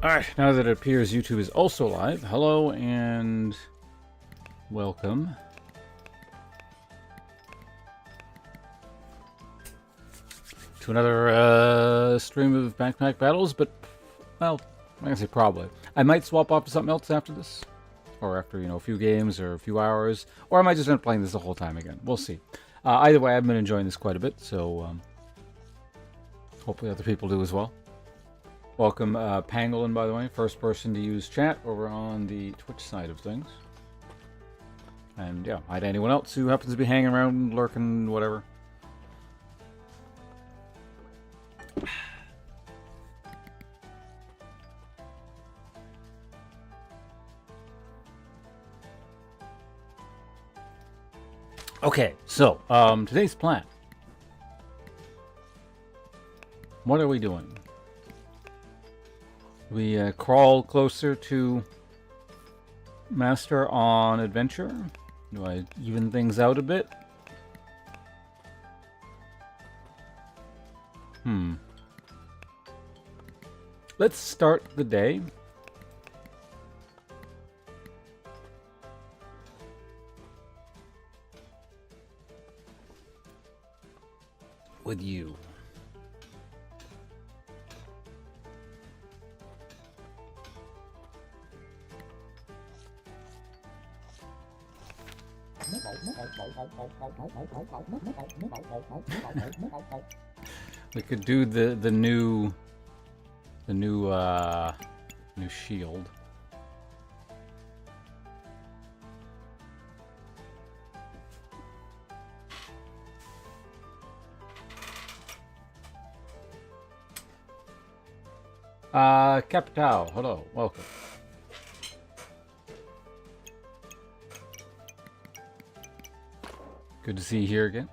Alright, now that it appears YouTube is also live, hello and welcome. To another stream of Backpack Battles, but, well, I can say probably. I might swap off to something else after this. Or after, a few games or a few hours. Or I might just end up playing this the whole time again. We'll see. Either way, I've been enjoying this quite a bit, so hopefully other people do as well. Welcome, Pangolin, by the way. First person to use chat over on the Twitch side of things. And yeah, hi to anyone else who happens to be hanging around, lurking, whatever. Okay, so, today's plan. What are we doing? We crawl closer to Master on Adventure. Do I even things out a bit? Let's start the day with you. We could do the new shield. Capital, hello, welcome. Good to see you here again.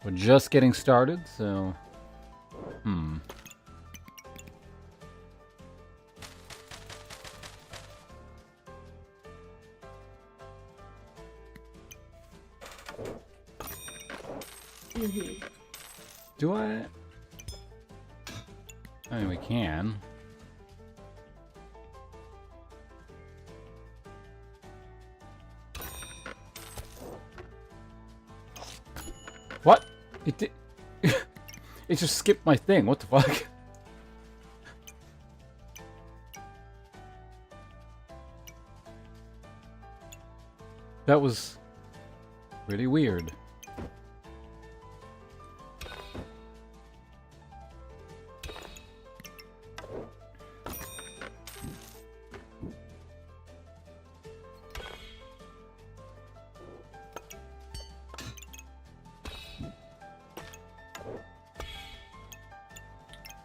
We're just getting started, so... Do I mean, we can. What? It did. It just skipped my thing. What the fuck? That was really weird.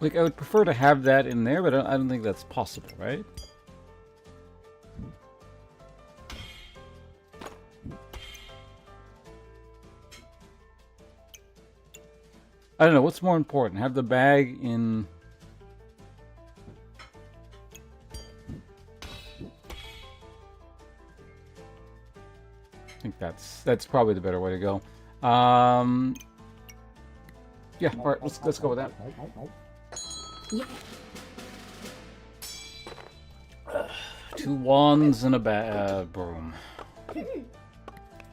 Like, I would prefer to have that in there, but I don't think that's possible, right? I don't know, what's more important? Have the bag in... I think that's probably the better way to go. Yeah, alright, let's go with that. Two wands and a broom.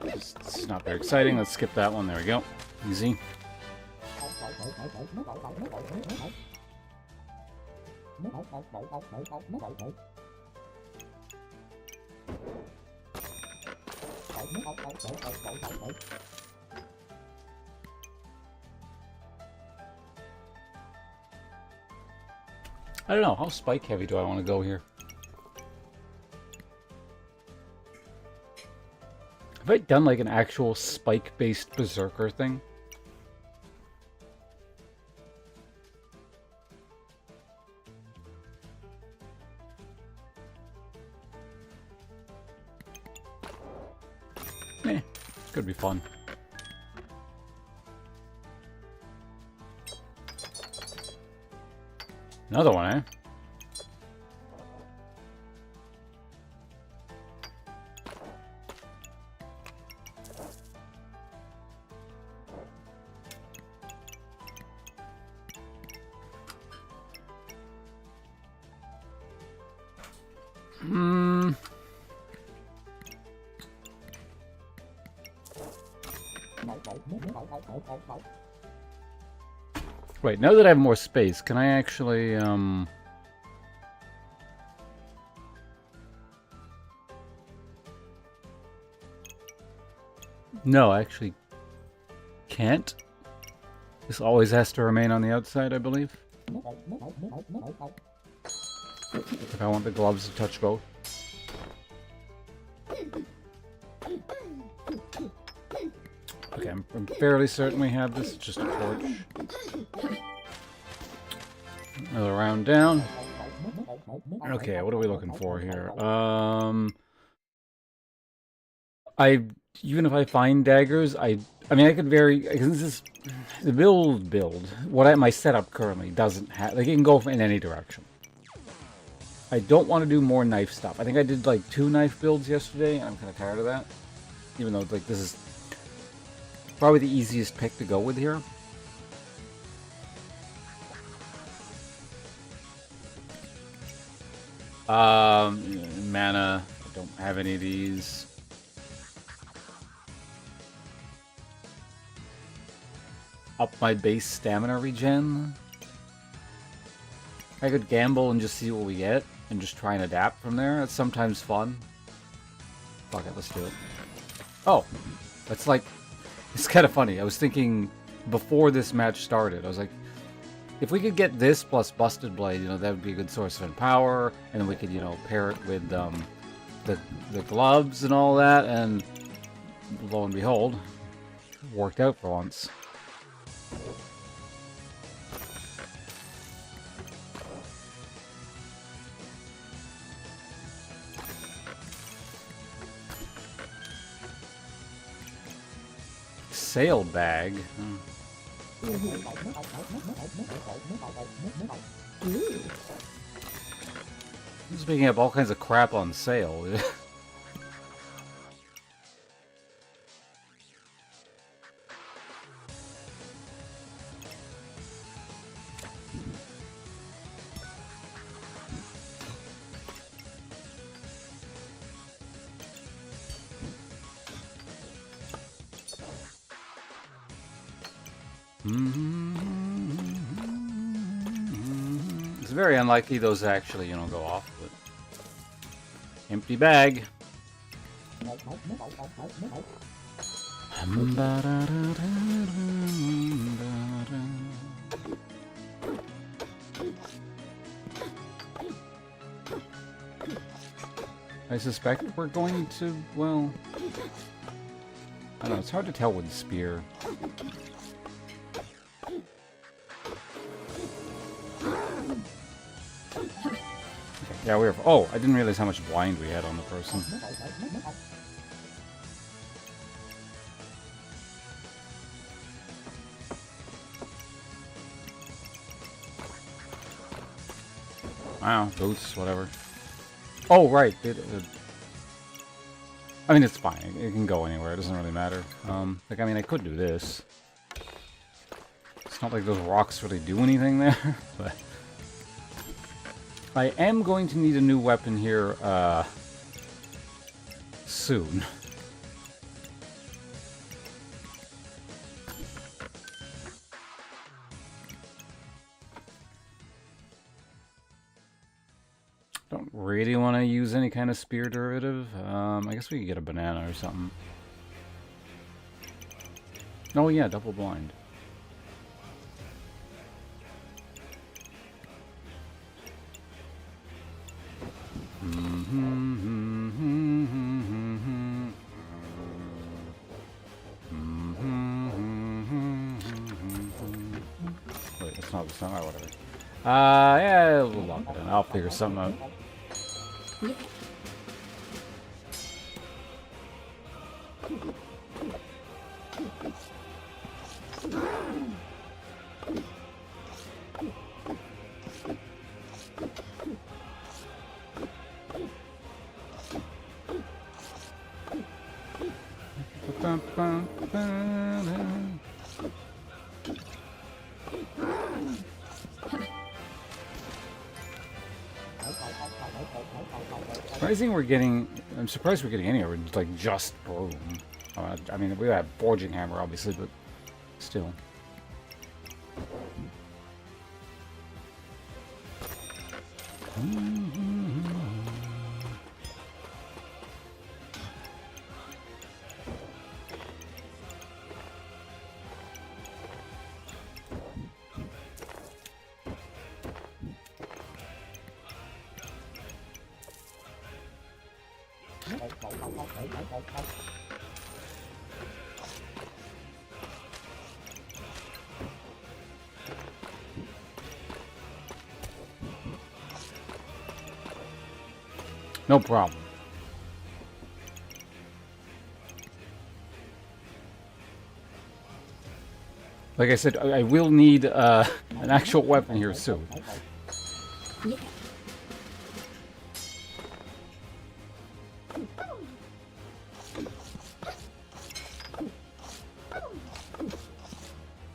It's not very exciting. Let's skip that one. There we go. Easy. I don't know, how spike heavy do I want to go here? Have I done like an actual spike based berserker thing? Could be fun. Another one, eh? Hmm. Wait, now that I have more space, can I actually, No, I actually can't. This always has to remain on the outside, I believe. If I want the gloves to touch both. Okay, I'm fairly certain we have this. It's just a torch. Another round down. Okay, what are we looking for here? Even if I find daggers, I mean, I could vary. This is the build. My setup currently doesn't have. Like, it can go in any direction. I don't want to do more knife stuff. I think I did like 2 knife builds yesterday, and I'm kind of tired of that. Even though, like, this is probably the easiest pick to go with here. Mana. I don't have any of these. Up my base stamina regen. I could gamble and just see what we get, and just try and adapt from there. That's sometimes fun. Fuck it, let's do it. Oh, that's like... It's kind of funny. I was thinking before this match started, I was like, if we could get this plus Busted Blade, that would be a good source of empower, and then we could, pair it with the gloves and all that, and lo and behold, it worked out for once. Sail bag. Just picking up all kinds of crap on sale. It's very unlikely those actually, go off, but... Empty bag. I suspect we're going to, well... I don't know, it's hard to tell with the spear. Yeah, we were... Oh, I didn't realize how much blind we had on the person. Wow, boots, whatever. Oh, right. I mean, it's fine. It can go anywhere. It doesn't really matter. Like, I mean, I could do this. It's not like those rocks really do anything there, but... I am going to need a new weapon here, soon. Don't really want to use any kind of spear derivative. I guess we could get a banana or something. Oh yeah, double blind. Wait, that's not the song. Oh, whatever. Yeah, we'll lock it in. I'll figure something out. I'm surprised we're getting any of it, like just broom. I mean, we have forging hammer, obviously, but still. No problem. Like I said, I will need an actual weapon here soon.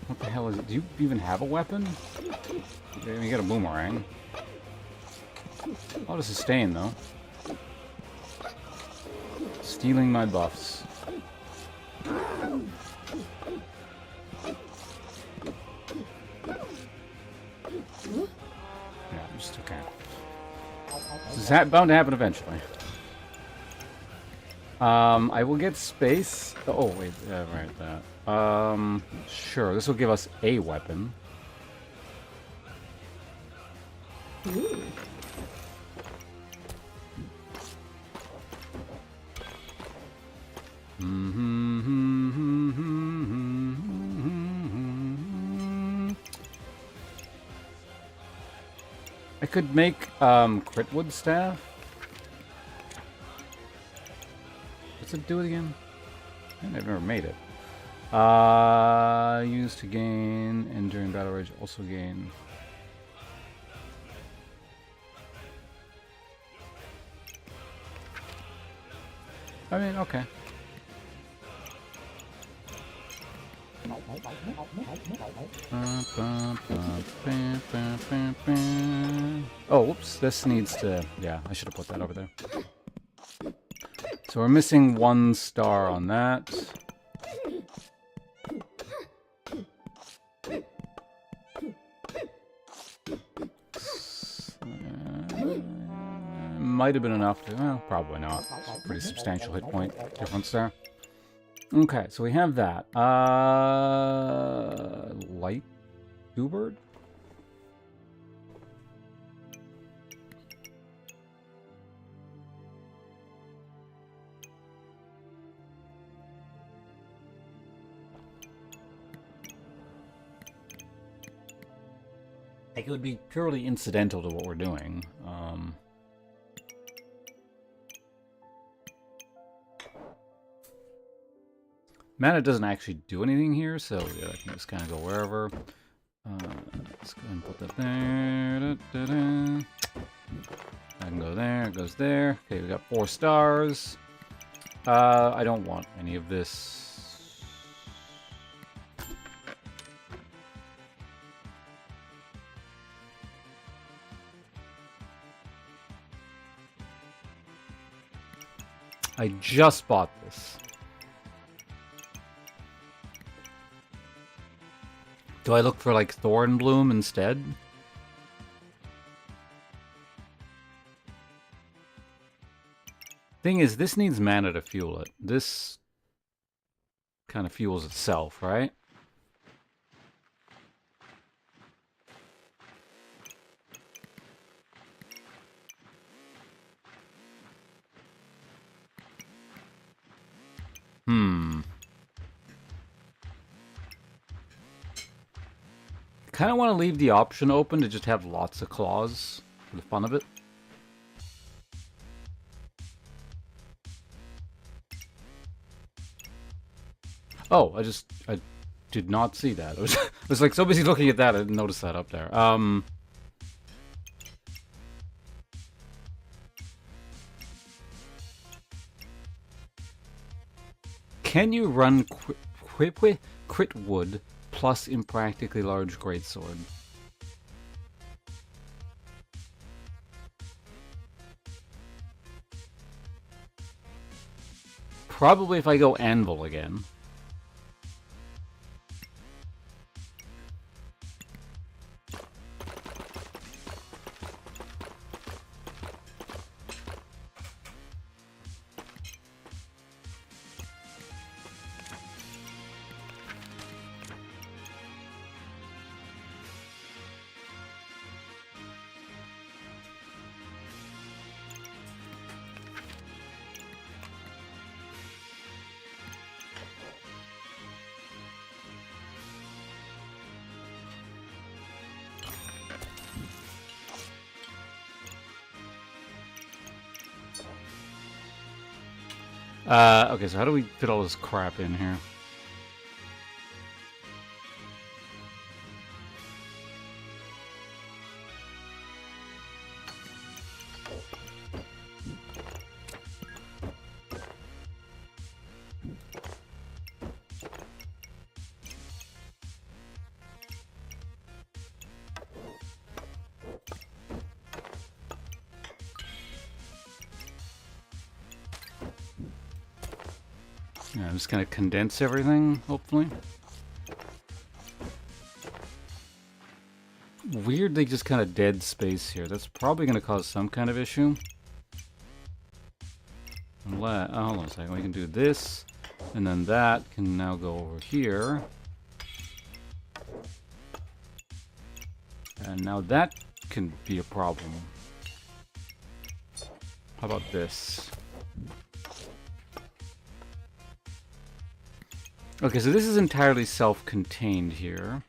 What the hell is it? Do you even have a weapon? You got a boomerang. I'll just sustain, though. Stealing my buffs. Yeah, just okay. This is bound to happen eventually. I will get space. Oh wait, right that. Sure. This will give us a weapon. I could make Critwood Staff. What's it do again? I've never made it. Used to gain, and during Battle Rage also gain. I mean, okay. Oh, whoops, this needs to... Yeah, I should have put that over there. So we're missing 1 star on that. Might have been enough to... Well, probably not. It's a pretty substantial hit point difference there. Okay, so we have that. Light Dewbird? Like, it would be purely incidental to what we're doing. Mana doesn't actually do anything here, so yeah, I can just kind of go wherever. Let's go ahead and put that there. I can go there, it goes there. Okay, we got 4 stars. I don't want any of this. I just bought this. Do I look for, like, Thornbloom instead? Thing is, this needs mana to fuel it. This kind of fuels itself, right? Kind of want to leave the option open to just have lots of claws for the fun of it. Oh, I did not see that. I was like so busy looking at that I didn't notice that up there. Can you run Critwood plus Impractically Large Greatsword? Probably if I go anvil again. Okay, so how do we fit all this crap in here? Yeah, I'm just gonna condense everything, hopefully. Weirdly just kind of dead space here. That's probably gonna cause some kind of issue. Unless, oh, hold on a second, we can do this, and then that can now go over here. And now that can be a problem. How about this? Okay, so this is entirely self-contained here.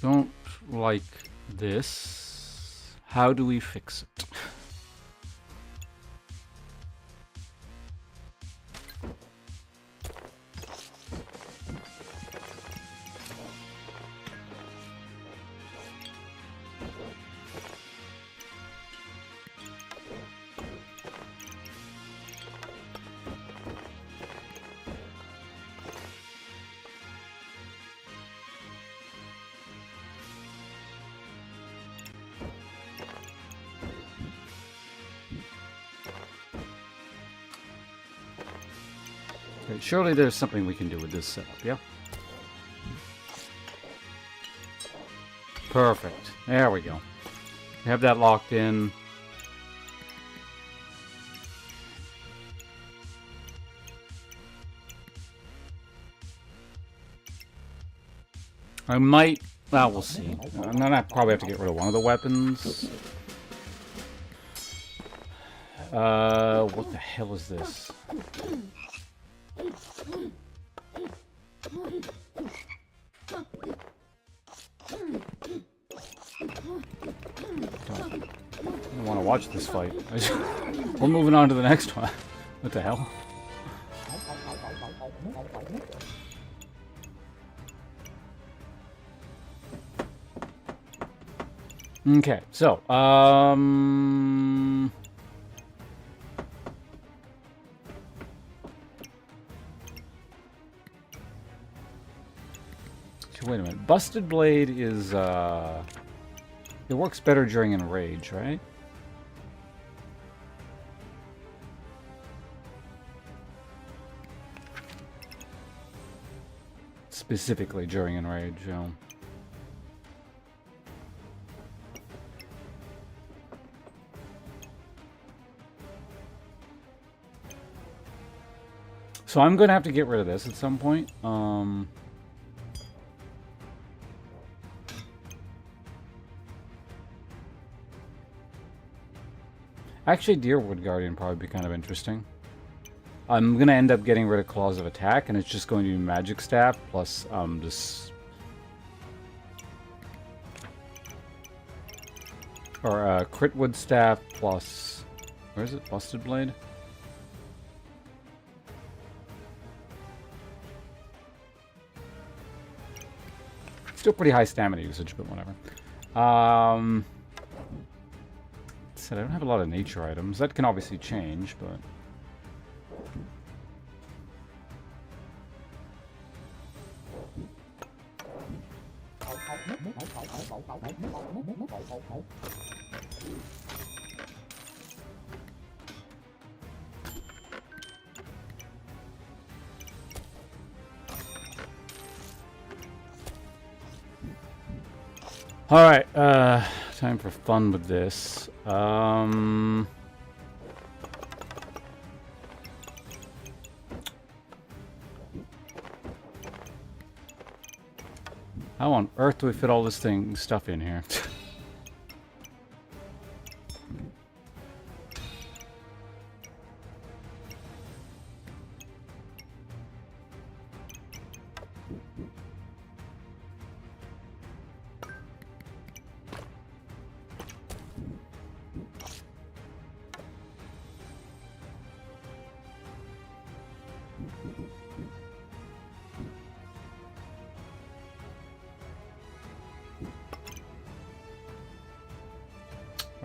Don't like this. How do we fix it? Okay, surely there's something we can do with this setup, yeah? Perfect. There we go. We have that locked in. I might... well, we'll see. I'm gonna probably have to get rid of one of the weapons. What the hell is this? I don't want to watch this fight. We're moving on to the next one. What the hell? Okay, so, wait a minute. Busted Blade is, it works better during Enrage, right? Specifically during Enrage, yeah. So I'm going to have to get rid of this at some point. Actually, Deerwood Guardian probably be kind of interesting. I'm going to end up getting rid of Claws of Attack, and it's just going to be Magic Staff plus this... or Critwood Staff plus... where is it? Busted Blade? Still pretty high stamina usage, but whatever. Said I don't have a lot of nature items. That can obviously change, but... Alright, time for fun with this. How on earth do we fit all this stuff in here?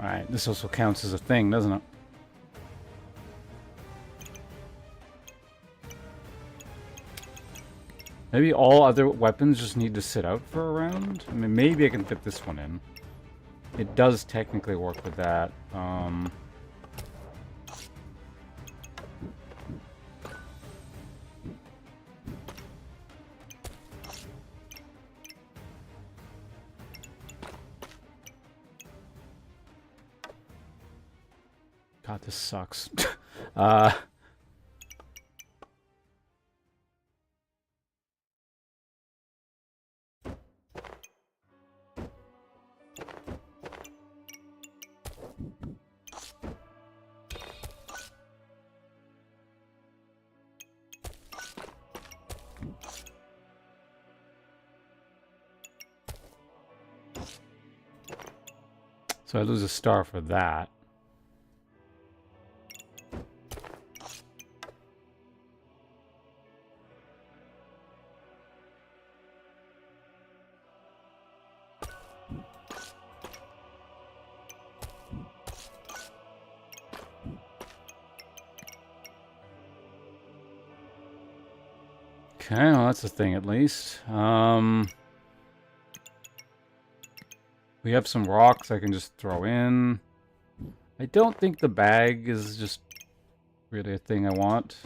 Right, this also counts as a thing, doesn't it? Maybe all other weapons just need to sit out for a round? I mean, maybe I can fit this one in. It does technically work with that. God, this sucks. So I lose a star for that. Okay, well that's a thing at least. We have some rocks I can just throw in. I don't think the bag is just really a thing I want.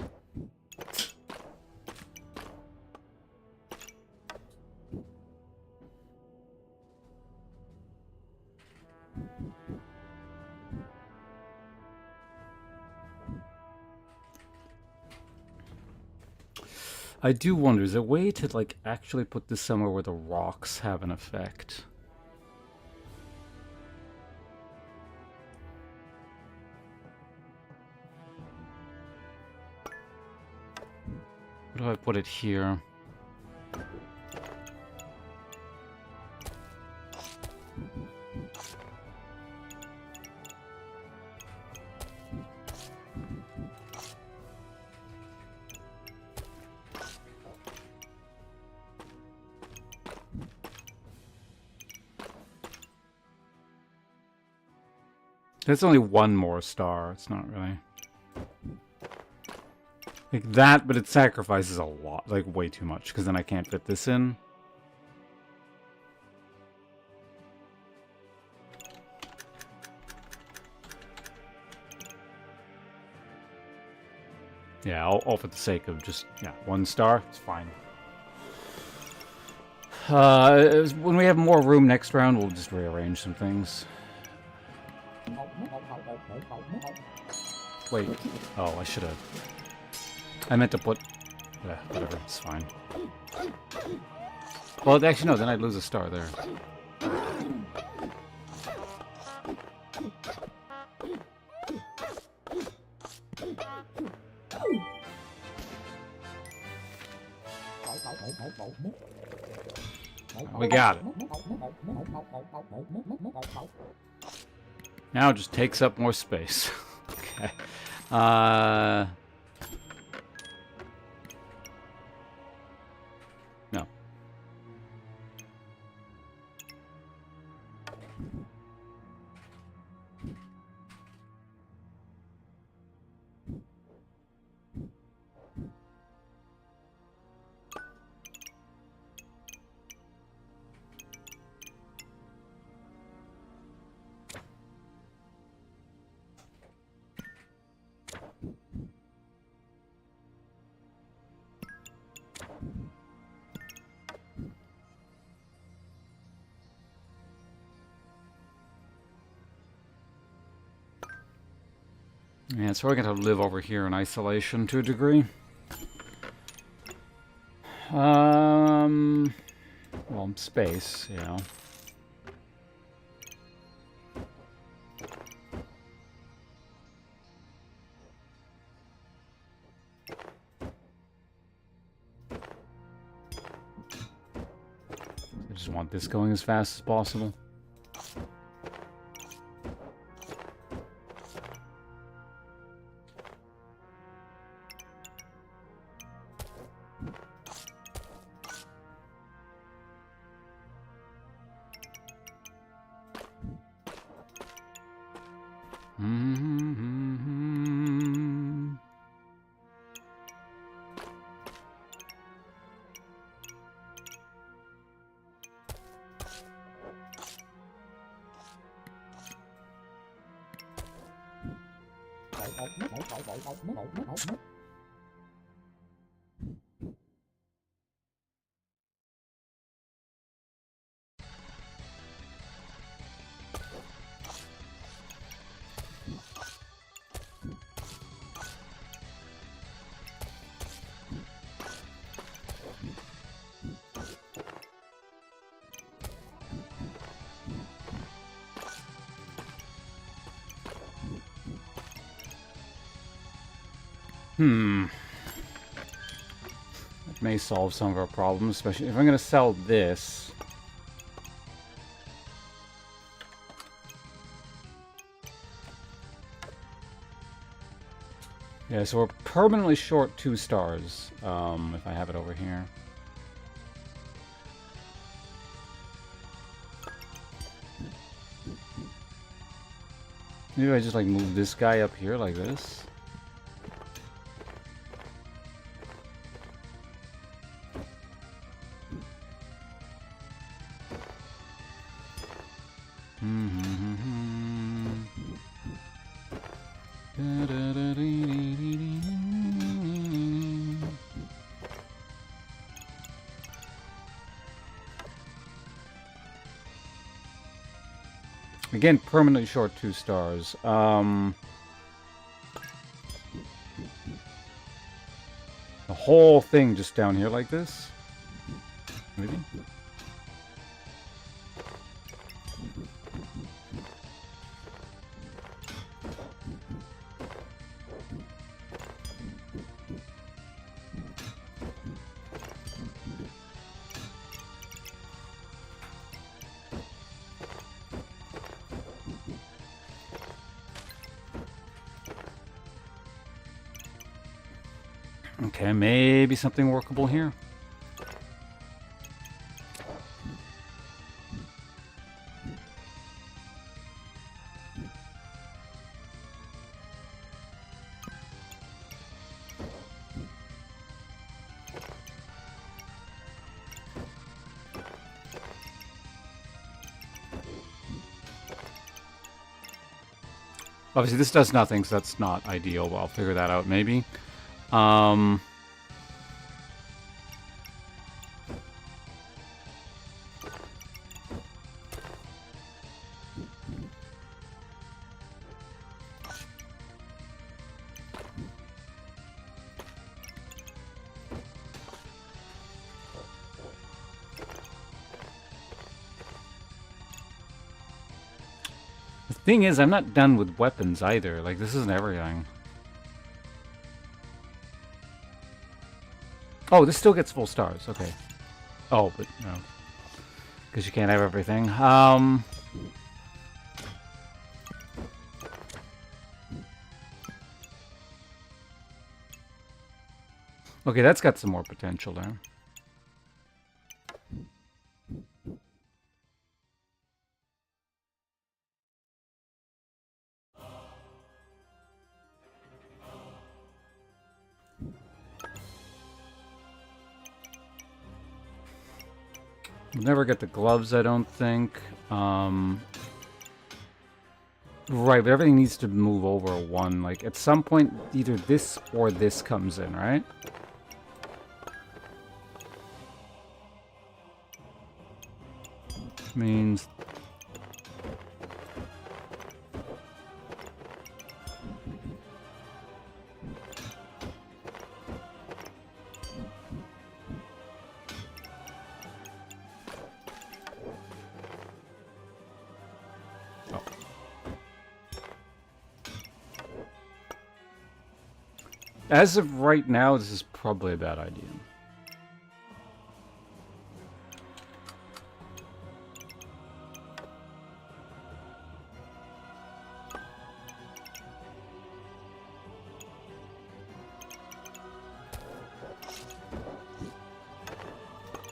I do wonder, is there a way to like actually put this somewhere where the rocks have an effect? Where do I put it here? There's only one more star. It's not really like that, but it sacrifices a lot, like way too much, because then I can't fit this in. Yeah, all for the sake of just, yeah, one star. It's fine. When we have more room next round, we'll just rearrange some things. Wait. Oh, I should have. I meant to put... Yeah, whatever. It's fine. Well, actually, no. Then I'd lose a star there. We got it. Now it just takes up more space. Okay. No. Yeah, so we're going to live over here in isolation to a degree. Well, space, you know. I just want this going as fast as possible. That may solve some of our problems, especially if I'm going to sell this. Yeah, so we're permanently short 2 stars, if I have it over here. Maybe I just, like, move this guy up here like this? Again, permanently short 2 stars. The whole thing just down here like this? Maybe? Okay, maybe something workable here. Obviously, this does nothing, so that's not ideal, but I'll figure that out maybe. The thing is, I'm not done with weapons either. Like, this isn't everything. Oh, this still gets full stars. Okay. Oh, but no. Because you can't have everything. Okay, that's got some more potential there. We'll never get the gloves, I don't think. Right, but everything needs to move over 1. Like, at some point, either this or this comes in, right? Means... As of right now, this is probably a bad idea.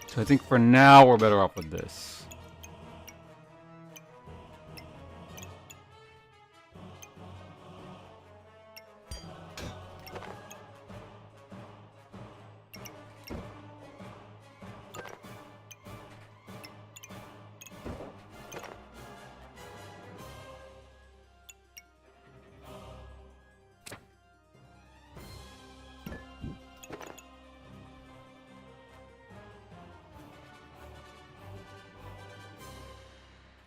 So I think for now we're better off with this.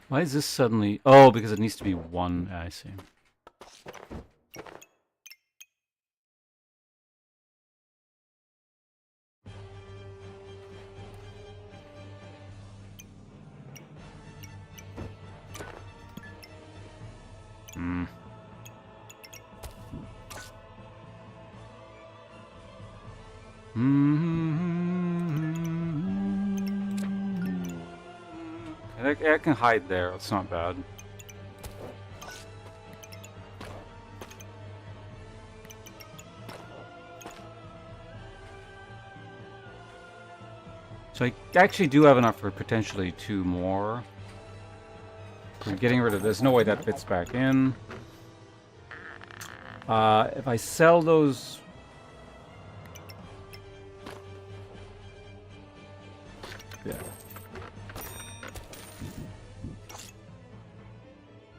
Why is this suddenly... Oh, because it needs to be one. I see. Hmm. I can hide there. It's not bad. So I actually do have enough for potentially 2 more. We're getting rid of this. No way that fits back in. If I sell those... Yeah.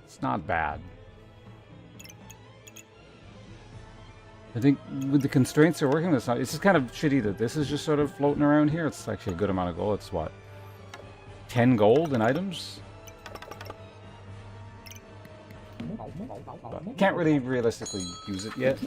It's not bad. I think with the constraints they're working with, it's just kind of shitty that this is just sort of floating around here. It's actually a good amount of gold. It's what? 10 gold in items? But can't really realistically use it yet. So.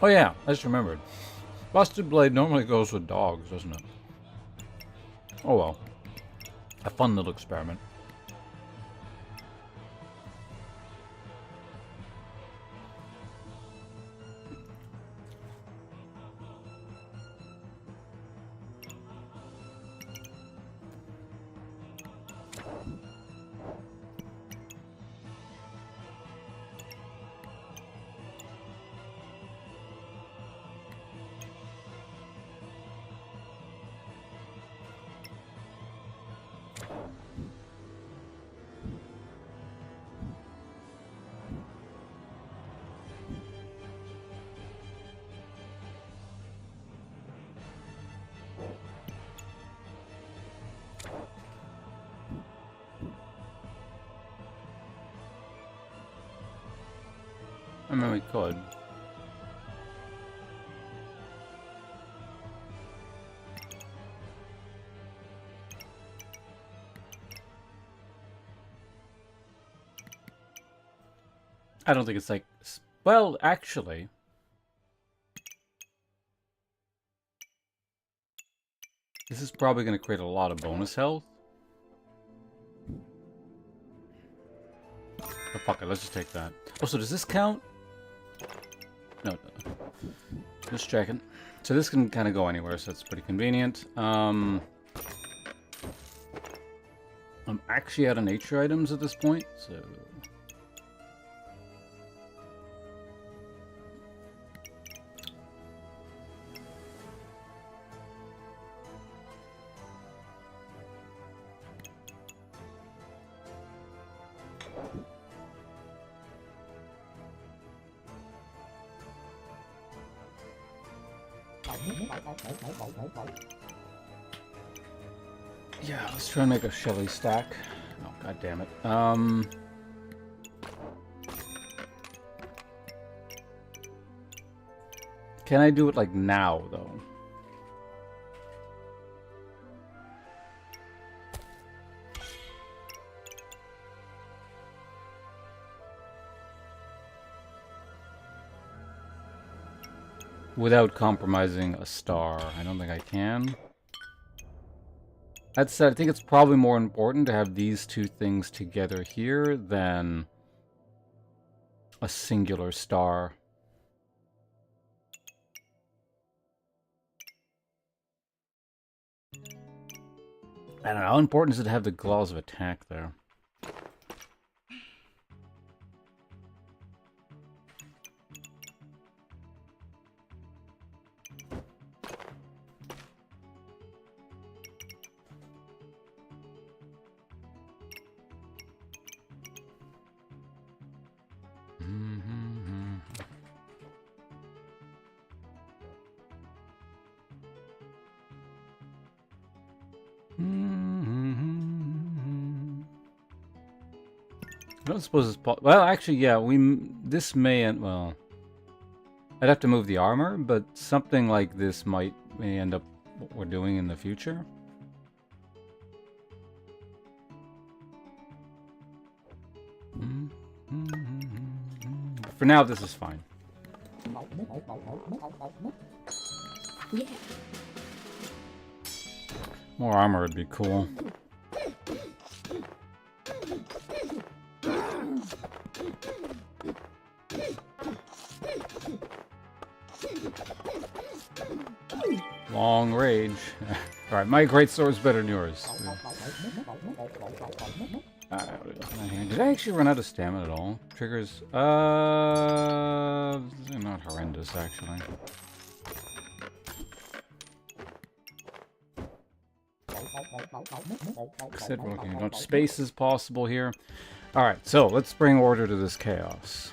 Oh yeah, I just remembered. Busted Blade normally goes with dogs, doesn't it? Oh well. A fun little experiment. I mean, we could. I don't think it's like... Well, actually... This is probably going to create a lot of bonus health. Oh, fuck it, let's just take that. Oh, so does this count? No. Just checking. So this can kind of go anywhere, so it's pretty convenient. I'm actually out of nature items at this point, so... Yeah, let's try and make a Shelly stack. Oh, god damn it. Can I do it like now though? without compromising a star. I don't think I can. That said, I think it's probably more important to have these two things together here than a singular star. I don't know, how important is it to have the Claws of Attack there? I don't suppose it's well, actually, yeah. This may end well. I'd have to move the armor, but something like this may end up what we're doing in the future. But for now, this is fine. Yeah. More armor would be cool. Long range. Alright, my great sword's better than yours. Did I actually run out of stamina at all? Triggers? They're not horrendous, actually. Said we're looking at as much space as possible here. Alright, so let's bring order to this chaos.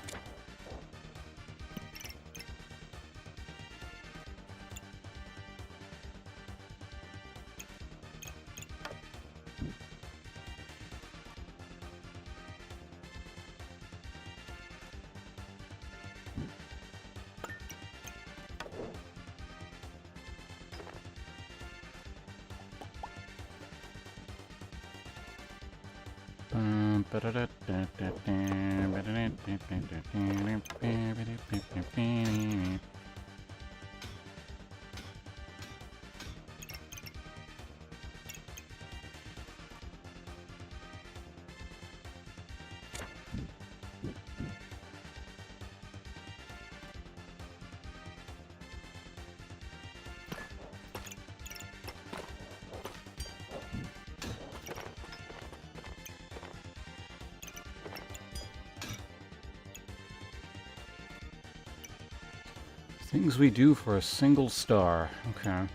Things we do for a single star. Okay.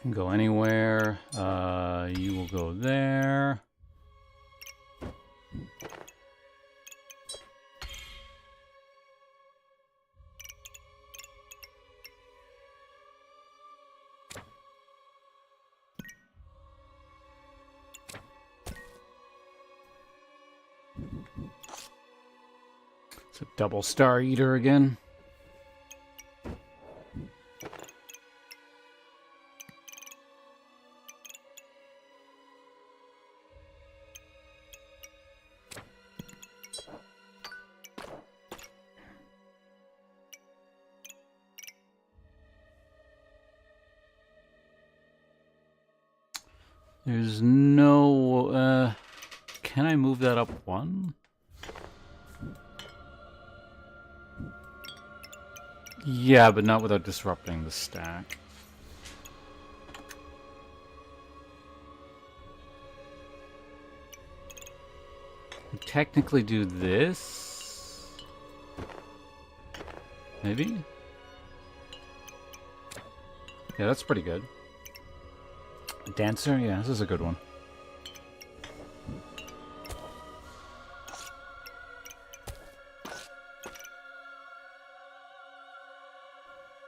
Can go anywhere. You will go there. It's a double Star Eater again. There's no, can I move that up one? Yeah, but not without disrupting the stack. Technically do this. Maybe? Yeah, that's pretty good. Dancer? Yeah, this is a good one.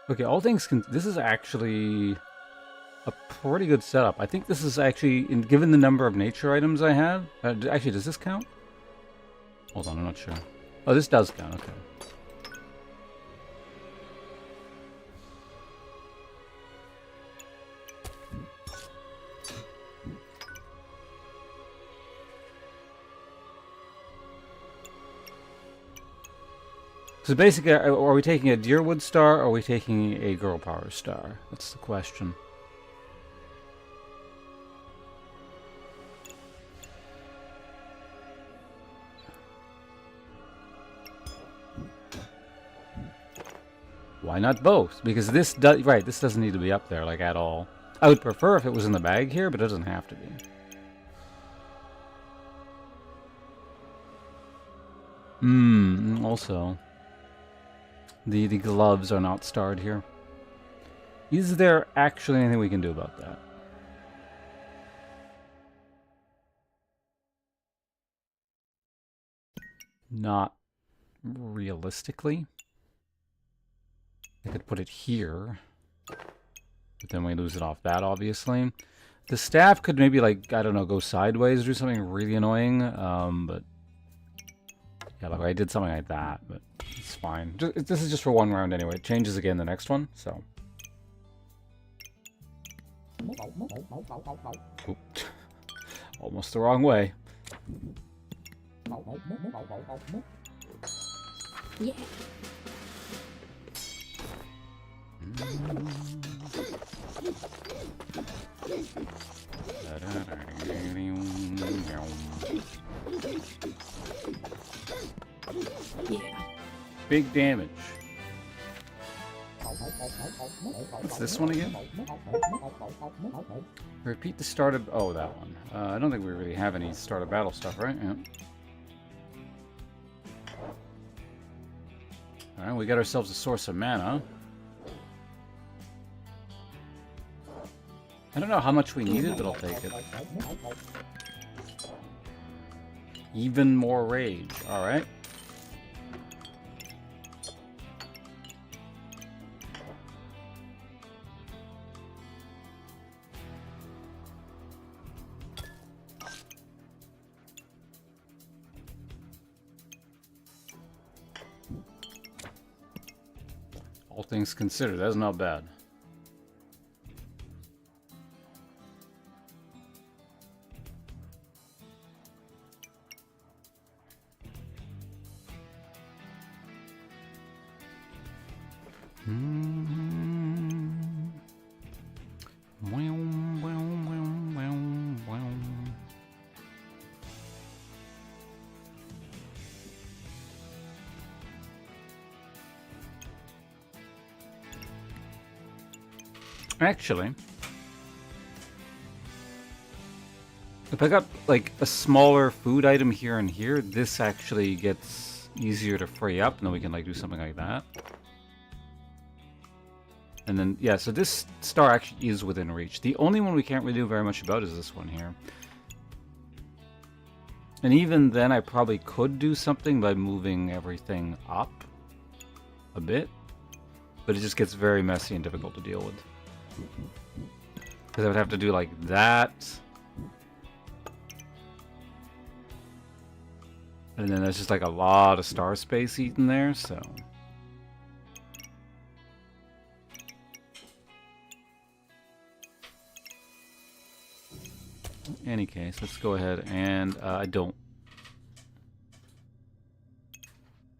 Okay, all things this is actually a pretty good setup. I think this is actually, given the number of nature items I have... actually, does this count? Hold on, I'm not sure. Oh, this does count, okay. So basically, are we taking a Deerwood star or are we taking a Girl Power star? That's the question. Why not both? Because this does, right, this doesn't need to be up there, like, at all. I would prefer if it was in the bag here, but it doesn't have to be. Also... The gloves are not starred here. Is there actually anything we can do about that? Not realistically. I could put it here. But then we lose it off that, obviously. The staff could maybe, like, I don't know, go sideways or do something really annoying. But... yeah, like I did something like that, but it's fine. This is just for one round anyway. It changes again the next one, so... Oop. Almost the wrong way. Yeah. Yeah. Big damage. What's this one again? Repeat the start of... oh, that one. I don't think we really have any start of battle stuff, right? Yeah. Alright, we got ourselves a source of mana. I don't know how much we needed, but I'll take it. Even more rage. Alright. All things considered, that's not bad. Actually, if I got like a smaller food item here and here, this actually gets easier to free up, and then we can like do something like that. And then, yeah, so this star actually is within reach. The only one we can't really do very much about is this one here. And even then, I probably could do something by moving everything up a bit. But it just gets very messy and difficult to deal with. Because I would have to do like that. And then there's just like a lot of star space eaten there, so... in any case, let's go ahead and I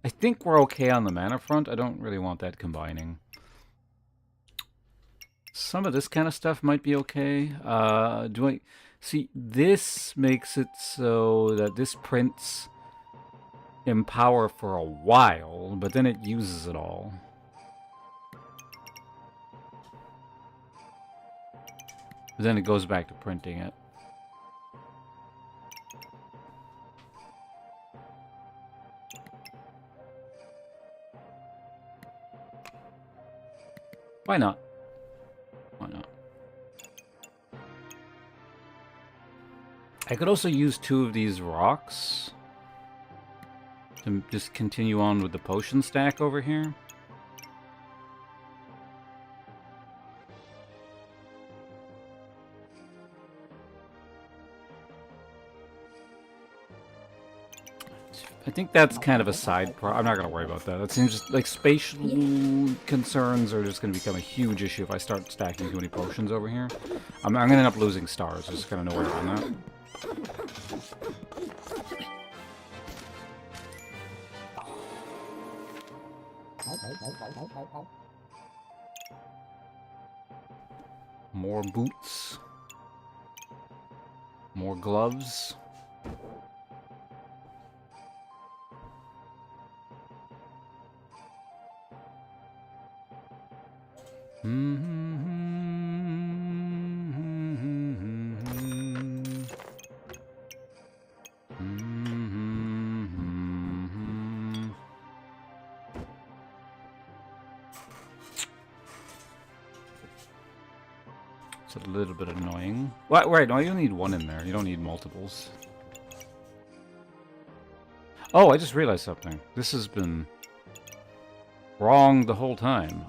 think we're okay on the mana front. I don't really want that combining. Some of this kind of stuff might be okay. See, this makes it so that this prints Empower for a while, but then it uses it all. But then it goes back to printing it. Why not? Why not? I could also use 2 of these rocks to just continue on with the potion stack over here. I think that's kind of a side I'm not going to worry about that. That seems just like spatial concerns are just going to become a huge issue if I start stacking too many potions over here. I'm going to end up losing stars. Just kind of no worry on that. More boots. More gloves. It's a little bit annoying. What? Right, no, you need 1 in there. You don't need multiples. Oh, I just realized something. This has been wrong the whole time.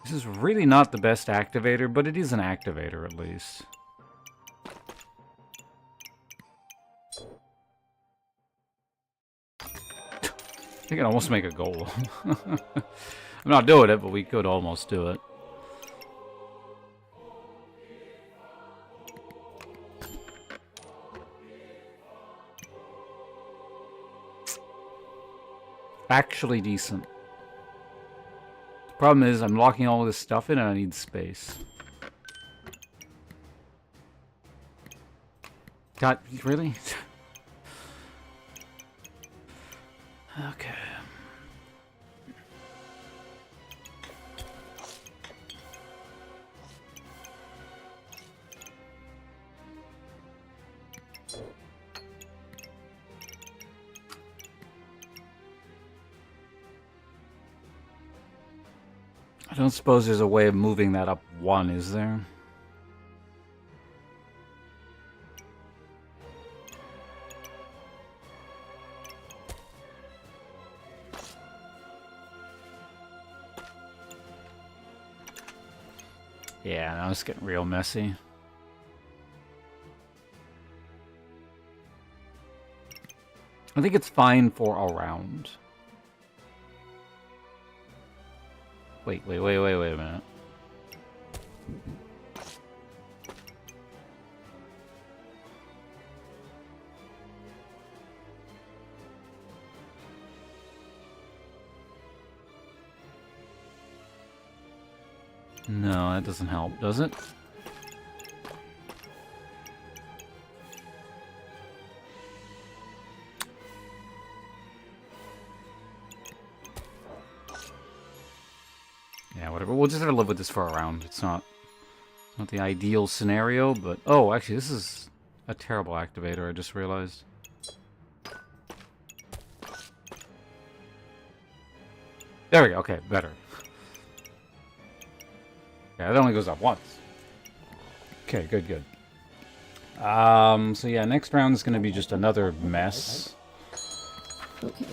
This is really not the best activator, but it is an activator at least. I can almost make a goal. I'm not doing it, but we could almost do it. Actually decent. The problem is I'm locking all of this stuff in and I need space. God, really? Okay. I don't suppose there's a way of moving that up 1, is there? Yeah, now it's getting real messy. I think it's fine for a round. Wait a minute. No, that doesn't help, does it? Yeah, whatever. We'll just have to live with this for a round. It's not the ideal scenario, but... Oh, actually, this is a terrible activator, I just realized. There we go. Okay, better. Yeah, it only goes up once. Okay, good. So yeah, next round is going to be just another mess. Okay.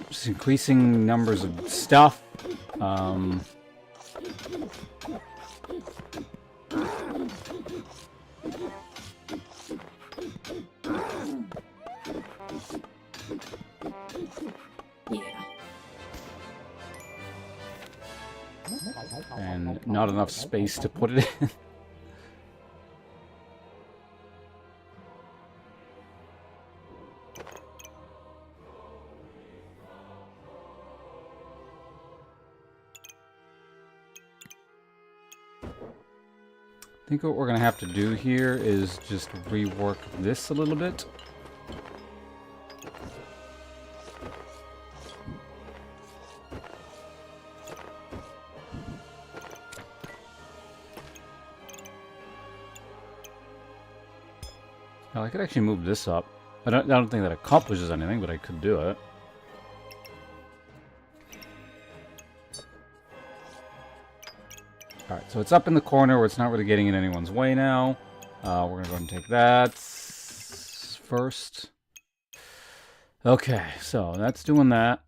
Just increasing numbers of stuff. Yeah. And not enough space to put it in. I think what we're going to have to do here is just rework this a little bit. Well, I could actually move this up. I don't think that accomplishes anything, but I could do it. Alright, so it's up in the corner where it's not really getting in anyone's way now. We're going to go ahead and take that first. Okay, so that's doing that.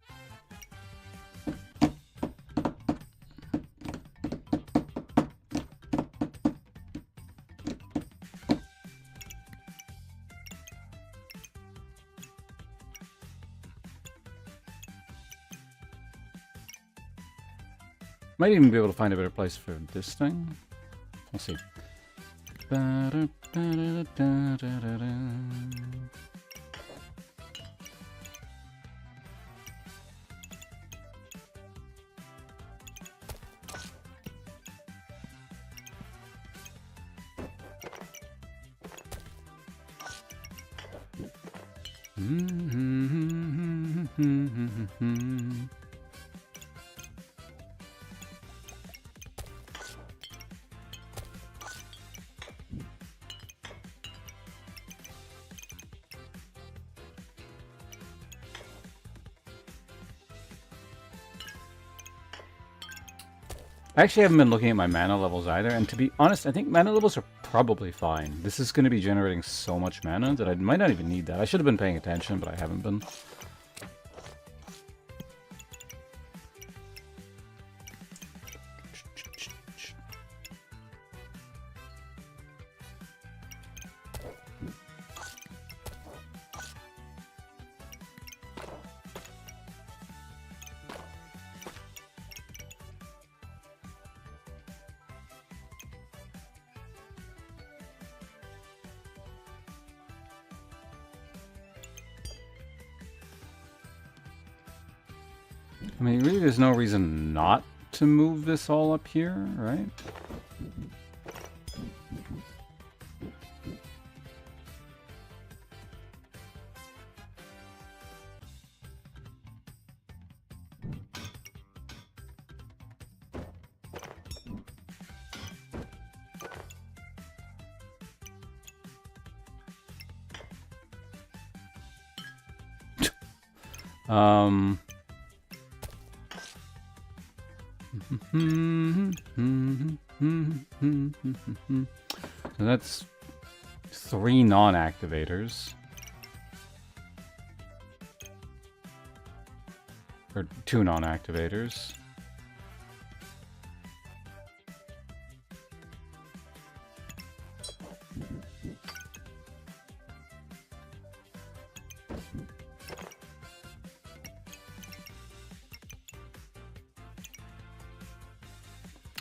Might even be able to find a better place for this thing. We'll see. I actually haven't been looking at my mana levels either, and to be honest, I think mana levels are probably fine. This is going to be generating so much mana that I might not even need that. I should have been paying attention, but I haven't been. I mean, really, there's no reason not to move this all up here, right? So that's 3 non-activators. Or 2 non-activators.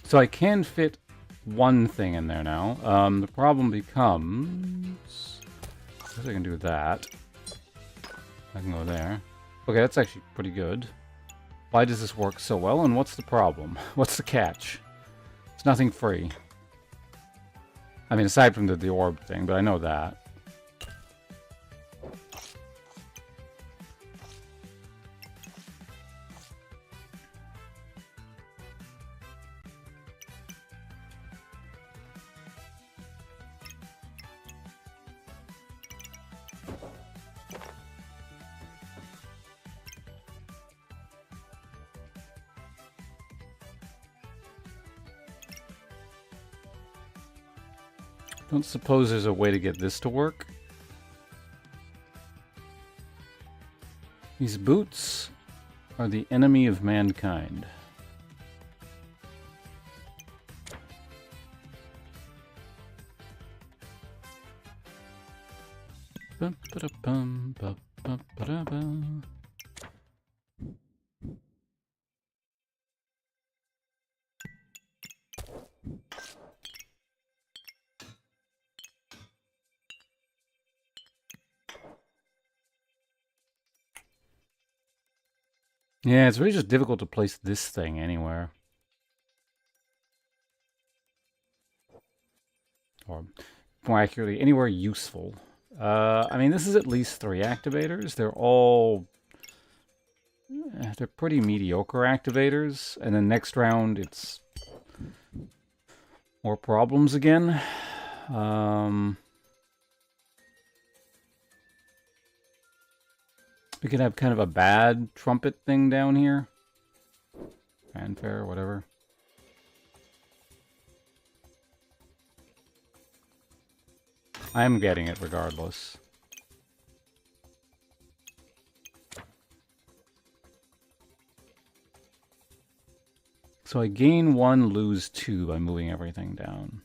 So I can fit one thing in there now. The problem becomes... I guess I can do that. I can go there. Okay, that's actually pretty good. Why does this work so well, and what's the problem? What's the catch? It's nothing free. I mean, aside from the orb thing, but I know that. Don't suppose there's a way to get this to work. These boots are the enemy of mankind. Ba-ba-da-bum-ba-ba-ba-da-ba. Yeah, it's really just difficult to place this thing anywhere. Or, more accurately, anywhere useful. I mean, this is at least 3 activators. They're all... they're pretty mediocre activators. And then next round, it's... more problems again. We could have kind of a bad trumpet thing down here. Fanfare, whatever. I'm getting it regardless. So I gain 1, lose 2 by moving everything down.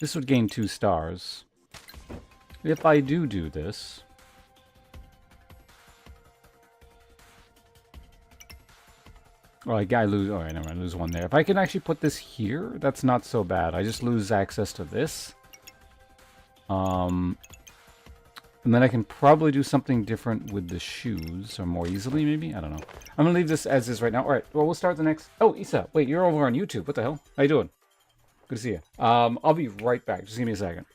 This would gain 2 stars. If I do this... Oh, I lose... Alright, never mind, I lose 1 there. If I can actually put this here, that's not so bad. I just lose access to this. And then I can probably do something different with the shoes, or more easily, maybe? I don't know. I'm gonna leave this as is right now. Alright, well, we'll start the next... Oh, Isa, wait, you're over on YouTube. What the hell? How you doing? Good to see you. I'll be right back. Just give me a second.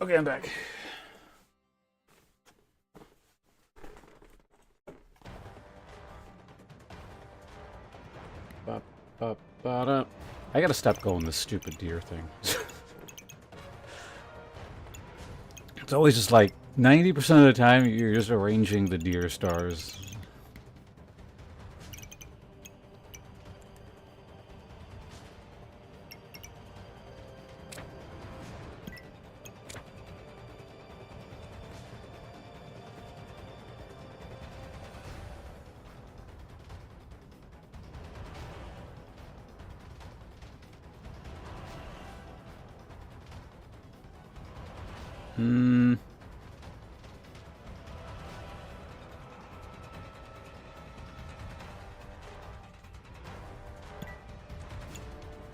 Okay, I'm back. I gotta stop going this stupid deer thing. It's always just like 90% of the time you're just arranging the deer stars.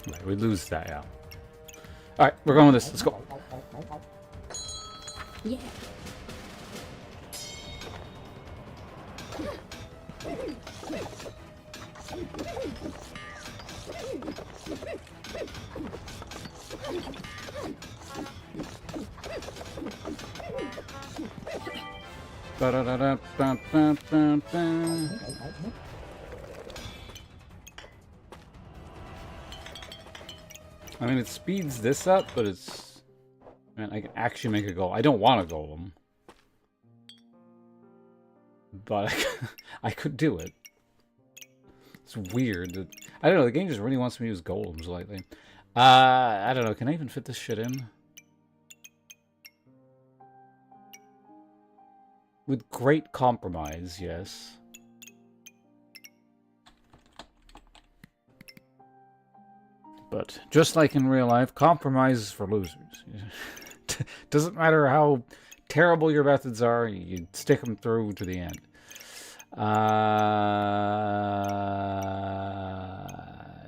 Right, we lose that, yeah. Alright, we're going with this. Let's go. Yeah. Ba-da-da-da-ba-ba-ba-ba. I mean, it speeds this up, but it's... Man, I can actually make a goal. I don't want a golem. but I could do it. It's weird. I don't know, the game just really wants me to use golems lately. I don't know, can I even fit this shit in? With great compromise, yes. But just like in real life, compromise is for losers. Doesn't matter how terrible your methods are, you stick them through to the end.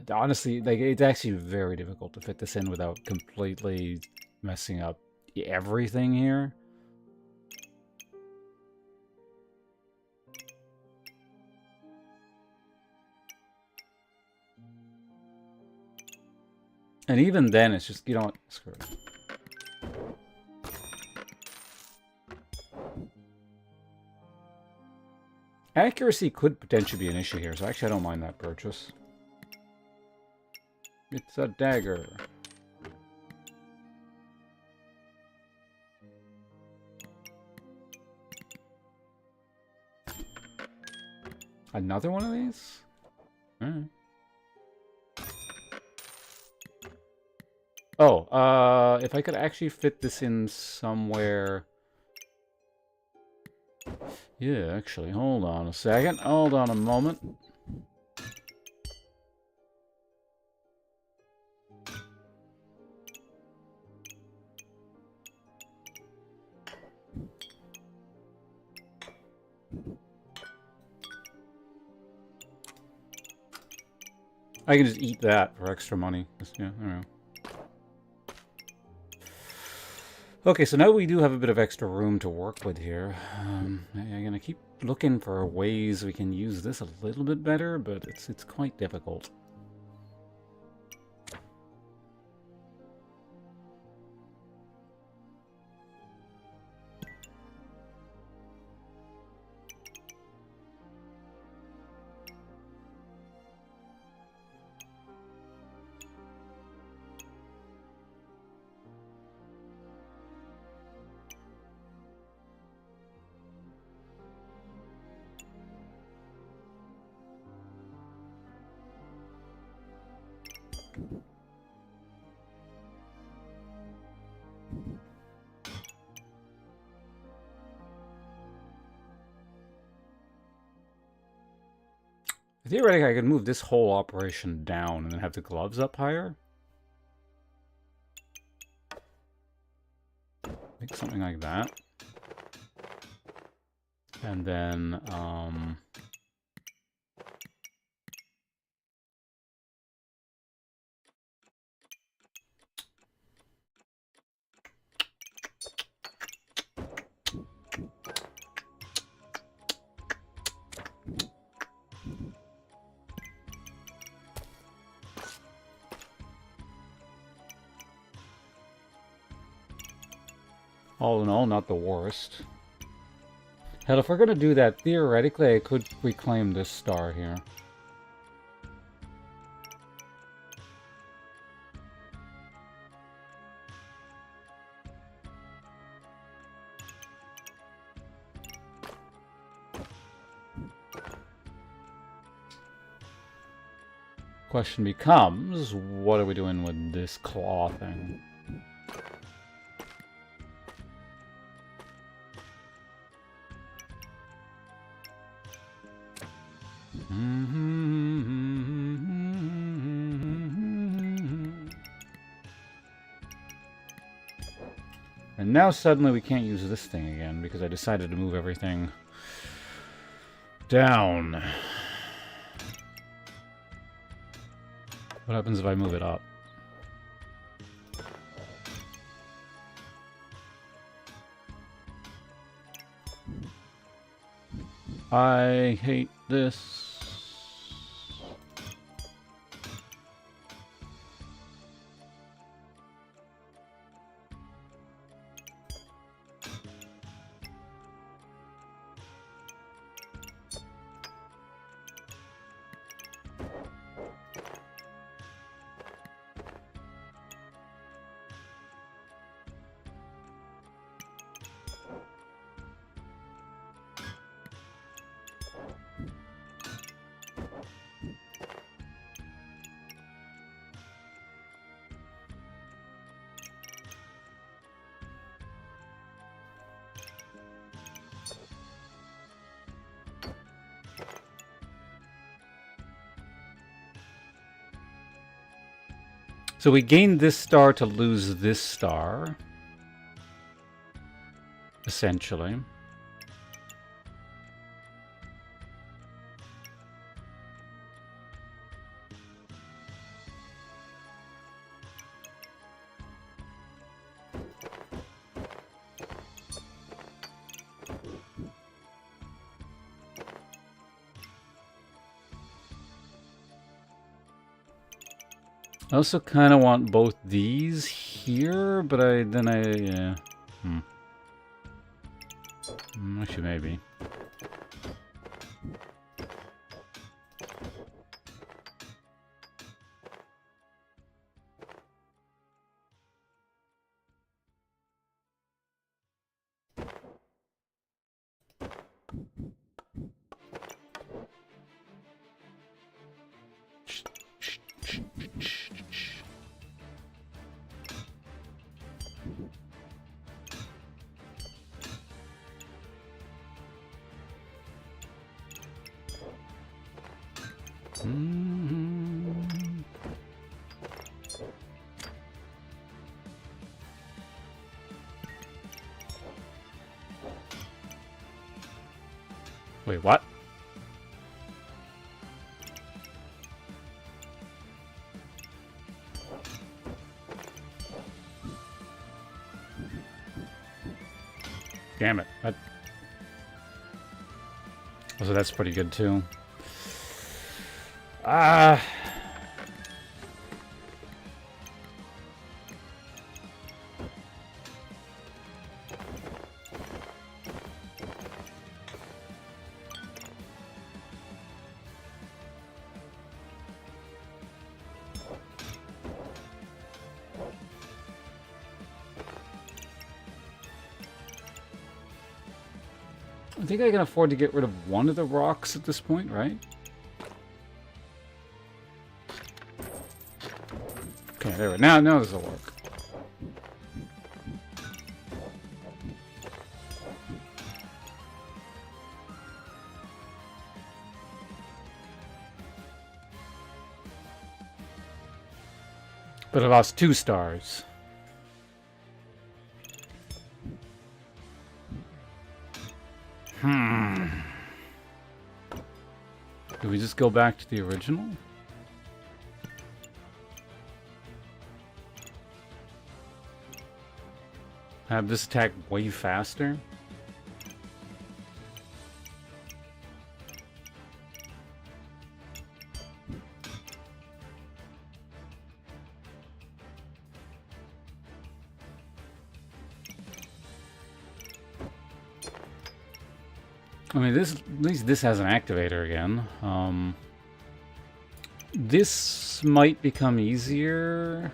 Honestly, like, it's actually very difficult to fit this in without completely messing up everything here. And even then, it's just, you know what, screw it. Accuracy could potentially be an issue here, so actually I don't mind that purchase. It's a dagger. Another one of these? Alright. Oh, if I could actually fit this in somewhere... Yeah, actually, hold on a second. Hold on a moment. I can just eat that for extra money. Yeah, I don't know. Okay, so now we do have a bit of extra room to work with here. I'm gonna keep looking for ways we can use this a little bit better, but it's quite difficult. Theoretically, I could move this whole operation down and then have the gloves up higher. Make something like that. And then, all in all, not the worst. Hell, if we're gonna do that, theoretically, I could reclaim this star here. Question becomes, what are we doing with this claw thing? And now suddenly we can't use this thing again because I decided to move everything down. What happens if I move it up? I hate this. So we gain this star to lose this star, essentially. I also kind of want both these here, but yeah. Actually, maybe. Wait, what? Damn it. So that's pretty good too. I think I can afford to get rid of one of the rocks at this point, right? Okay, there we go. Now this will work. But I lost 2 stars. Do we just go back to the original? Have this attack way faster? I mean, at least this has an activator again. This might become easier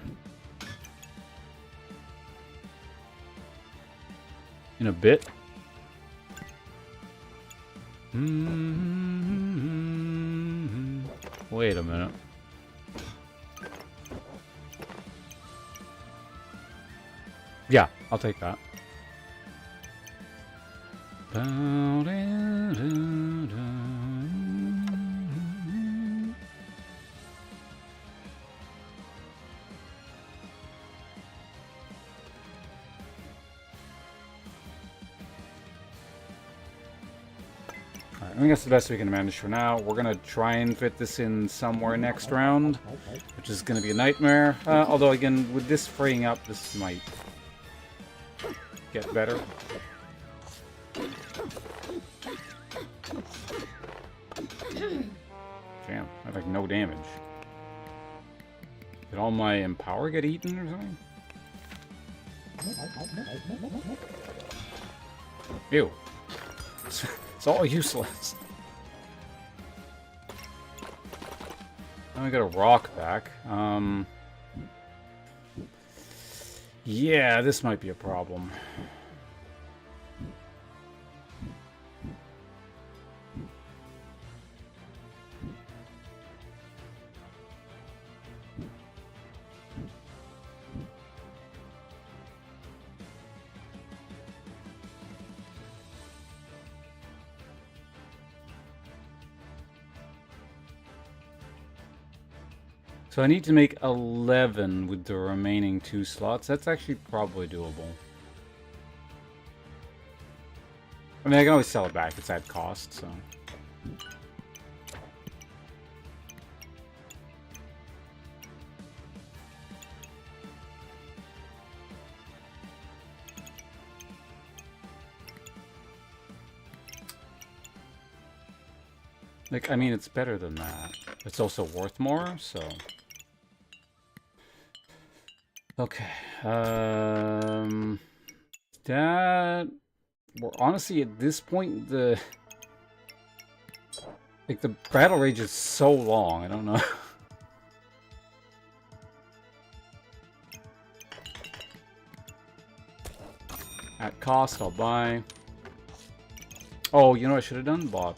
in a bit. Wait a minute. Yeah, I'll take that. I think that's the best we can manage for now. We're going to try and fit this in somewhere next round, which is going to be a nightmare. Although, again, with this freeing up, this might get better. Damn, I have like no damage. Did all my Empower get eaten or something? Ew. It's all useless. Now we got a rock back. Yeah, this might be a problem. So I need to make 11 with the remaining 2 slots. That's actually probably doable. I mean, I can always sell it back. It's at cost, so... Like, I mean, it's better than that. It's also worth more, so... Okay. That... Well, honestly, at this point, the... Like, the battle rage is so long, I don't know. At cost, I'll buy. Oh, you know what I should have done? Bought,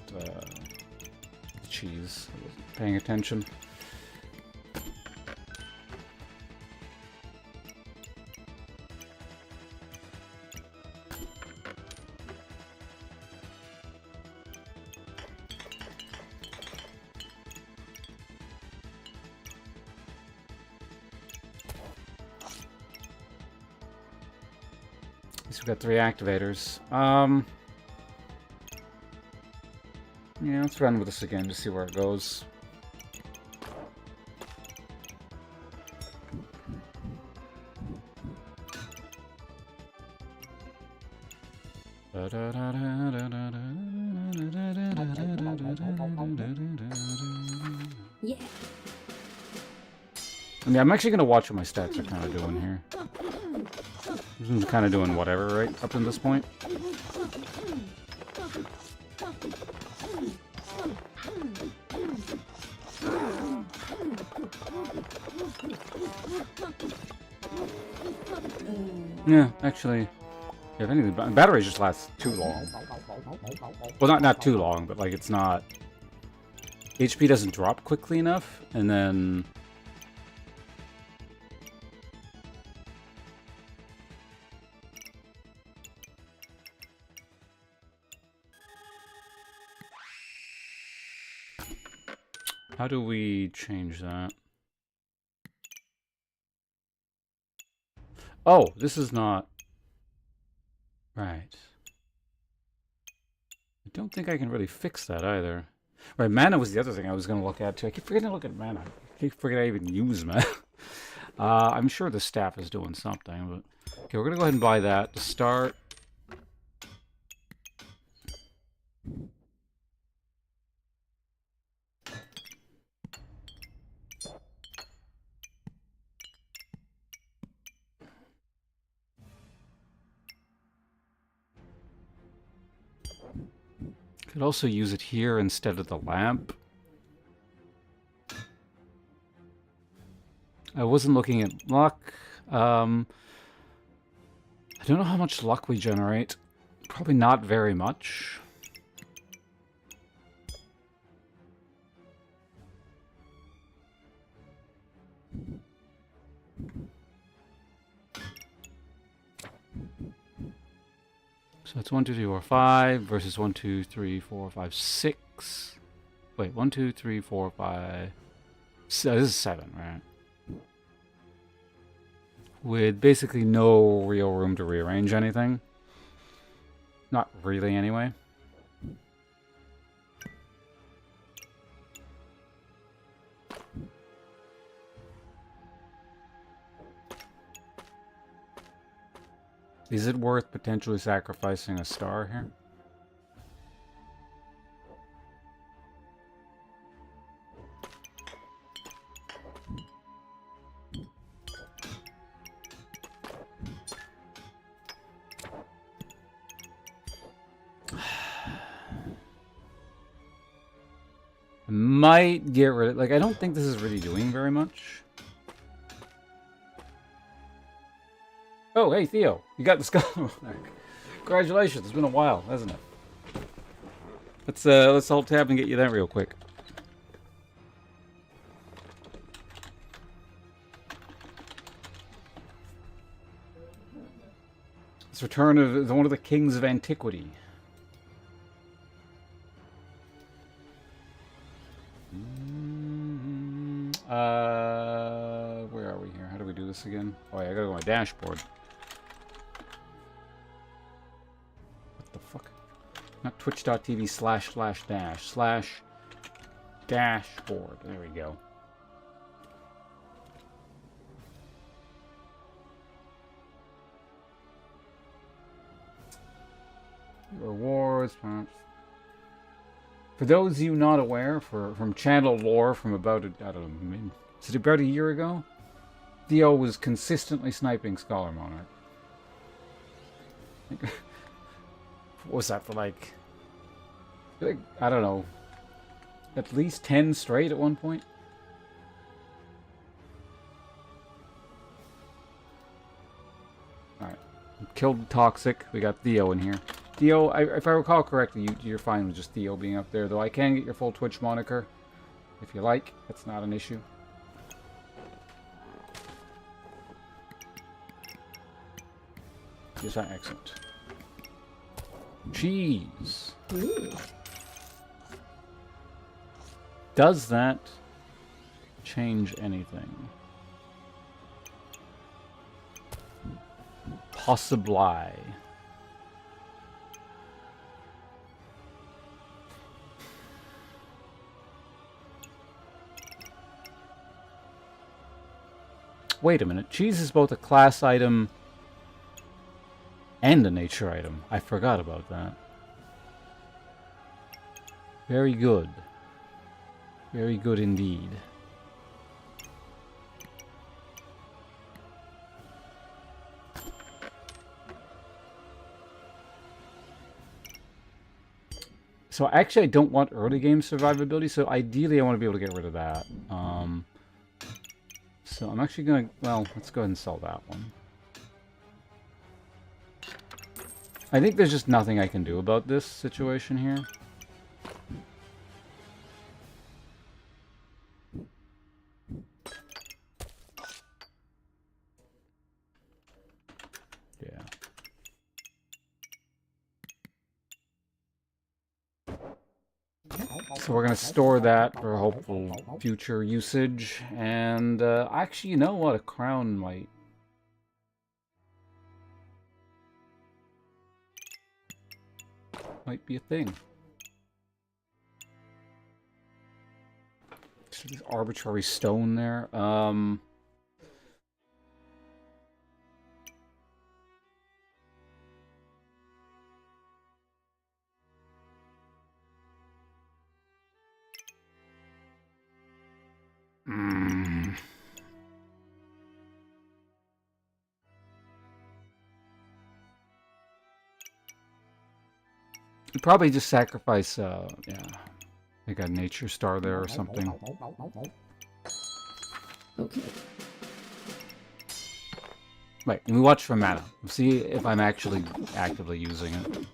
cheese. I wasn't paying attention. At least we've got 3 activators. Yeah, let's run with this again to see where it goes. Yeah. I mean, I'm actually going to watch what my stats are kind of doing here. I'm kind of doing whatever, right, up to this point. Yeah, actually, if anything, the battery just lasts too long. Well, not too long, but like it's not. HP doesn't drop quickly enough, and then. How do we change that? Oh, this is not... Right. I don't think I can really fix that either. Right, mana was the other thing I was going to look at too. I keep forgetting to look at mana. I keep forgetting I even use mana. I'm sure the staff is doing something, but... Okay, we're going to go ahead and buy that to start. Could also use it here instead of the lamp. I wasn't looking at luck. I don't know how much luck we generate. Probably not very much. So it's 1, 2, 3, 4, 5 versus 1, 2, 3, 4, 5, 6. Wait, 1, 2, 3, 4, 5. So this is 7, right? With basically no real room to rearrange anything. Not really, anyway. Is it worth potentially sacrificing a star here? I might get rid of... Like, I don't think this is really doing very much. Oh, hey, Theo. You got the skull. Congratulations. It's been a while, hasn't it? Let's alt tab and get you that real quick. It's Return of one of the Kings of Antiquity. this again? Oh yeah, I gotta go to my dashboard. What the fuck? Not twitch.tv//dash/dashboard. There we go. Rewards. For those of you not aware, from channel lore from about, I don't know, is it about a year ago? Theo was consistently sniping Scholar Monarch. What was that for, like, I don't know, at least 10 straight at one point? Alright. Killed Toxic. We got Theo in here. Theo, if I recall correctly, you're fine with just Theo being up there, though I can get your full Twitch moniker. If you like, that's not an issue. Yes, excellent. Cheese. Ooh. Does that change anything? Possibly. Wait a minute. Cheese is both a class item and a nature item. I forgot about that. Very good. Very good indeed. So actually I don't want early game survivability, so ideally I want to be able to get rid of that. So I'm actually going to, well, let's go ahead and sell that one. I think there's just nothing I can do about this situation here. Yeah. So we're going to store that for hopeful future usage. And actually, you know what? A crown might be a thing. So this arbitrary stone there. You'd probably just sacrifice, yeah, like a nature star there or something. Okay. Wait, and we watch for mana. We'll see if I'm actually actively using it.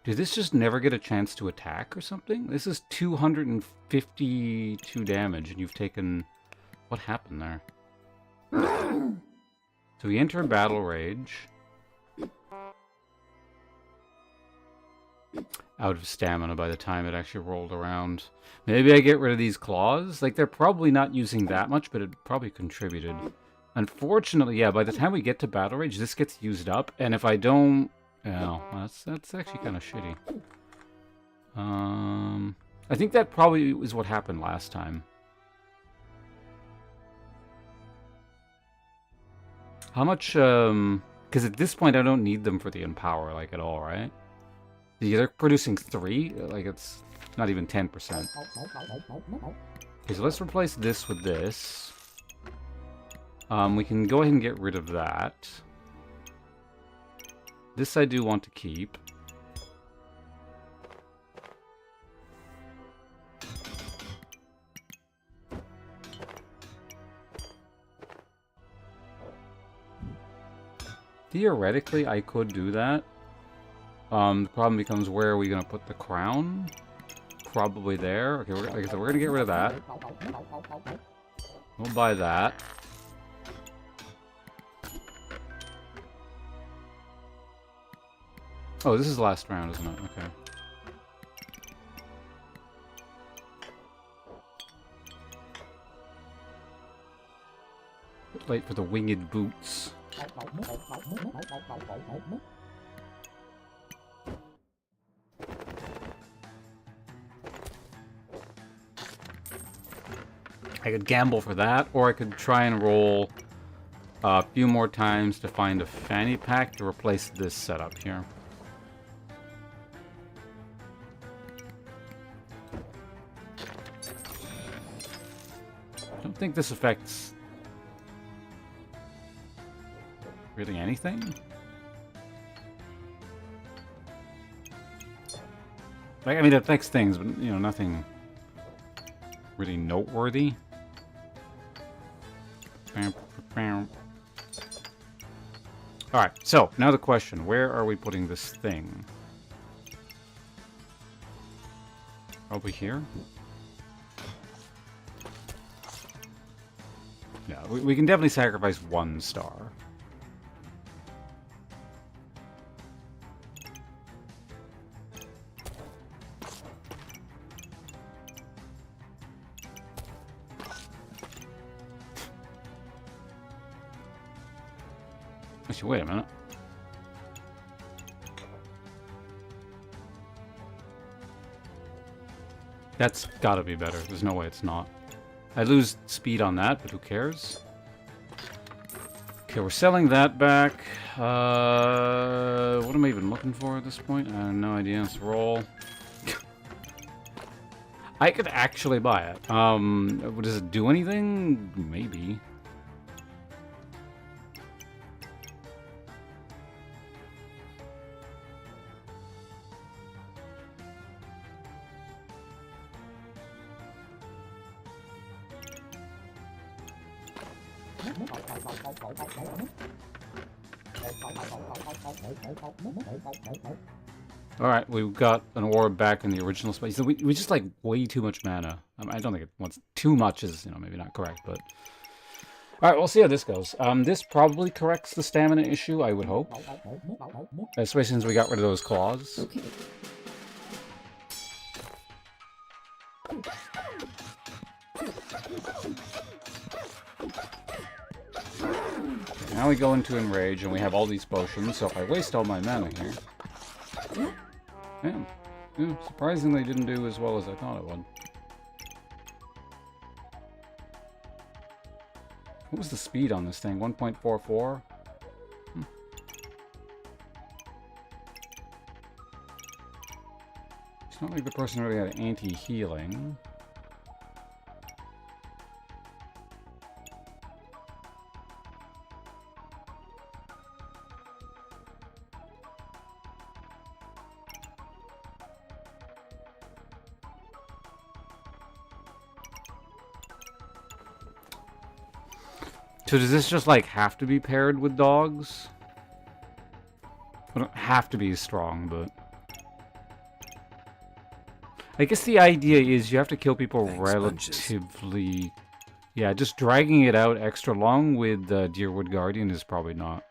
Did this just never get a chance to attack or something? This is 252 damage, and you've taken... What happened there? So we enter Battle Rage. Out of stamina by the time it actually rolled around. Maybe I get rid of these claws? Like, they're probably not using that much, but it probably contributed. Unfortunately, yeah, by the time we get to Battle Rage, this gets used up, and if I don't... Yeah, well, that's actually kind of shitty. I think that probably is what happened last time. How much, because at this point I don't need them for the Empower, like, at all, right? They're producing 3? Like, it's not even 10%. Okay, so let's replace this with this. We can go ahead and get rid of that. This I do want to keep. Theoretically, I could do that. The problem becomes, where are we going to put the crown? probably there. Okay, like I said, we're gonna get rid of that. We'll buy that. Oh, this is the last round, isn't it? Okay. Bit late for the winged boots. I could gamble for that, or I could try and roll a few more times to find a fanny pack to replace this setup here. I don't think this affects really anything. Like, I mean, it affects things, but, you know, nothing really noteworthy. Alright, so, now the question. Where are we putting this thing? Probably here? Yeah, we can definitely sacrifice 1 star. Actually, wait a minute. That's gotta be better. There's no way it's not. I lose speed on that, but who cares? Okay, we're selling that back. What am I even looking for at this point? I have no idea. Let's roll. I could actually buy it. Does it do anything? Maybe. Alright, we've got an orb back in the original space. So we just like way too much mana. I don't think it wants too much is, you know, maybe not correct, but... Alright, we'll see how this goes. This probably corrects the stamina issue, I would hope. Especially since we got rid of those claws. Okay. Now we go into Enrage, and we have all these potions, so if I waste all my mana here... Yeah, surprisingly didn't do as well as I thought it would. What was the speed on this thing? 1.44? It's not like the person really had anti-healing. So does this just, like, have to be paired with dogs? I don't have to be strong, but... I guess the idea is you have to kill people relatively... Yeah, just dragging it out extra long with Deerwood Guardian is probably not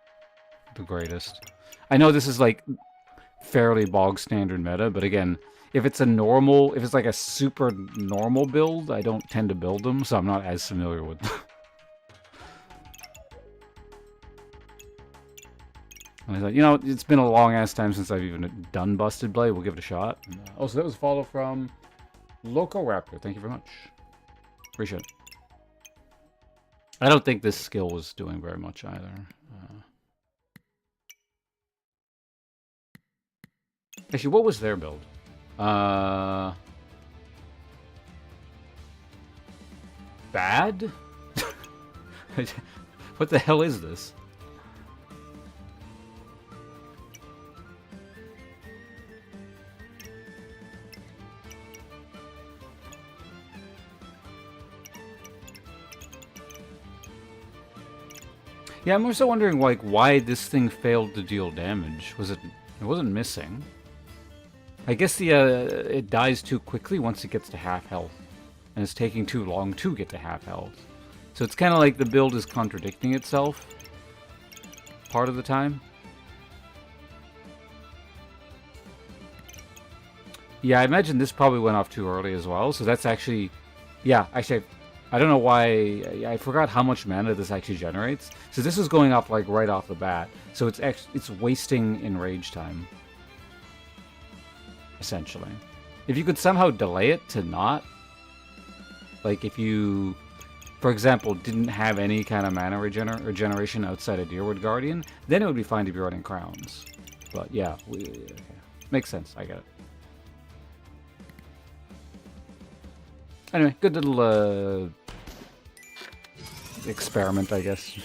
the greatest. I know this is, like, fairly bog standard meta, but again, if it's like a super normal build, I don't tend to build them, so I'm not as familiar with them. And I thought, you know, it's been a long-ass time since I've even done Busted Blade. We'll give it a shot. Oh, so that was a follow from Locoraptor. Thank you very much. Appreciate it. I don't think this skill was doing very much either. Actually, what was their build? Bad? What the hell is this? Yeah, I'm also wondering, like, why this thing failed to deal damage. It wasn't missing. I guess the it dies too quickly once it gets to half health, and it's taking too long to get to half health. So it's kind of like the build is contradicting itself part of the time. Yeah, I imagine this probably went off too early as well. So that's actually, yeah, actually, I don't know why. I forgot how much mana this actually generates. So this is going off like right off the bat. So it's wasting enrage time, essentially. If you could somehow delay it to not, like if you, for example, didn't have any kind of mana regeneration outside of Deerwood Guardian, then it would be fine to be running crowns. But yeah, okay. Makes sense. I get it. Anyway, good little experiment, I guess.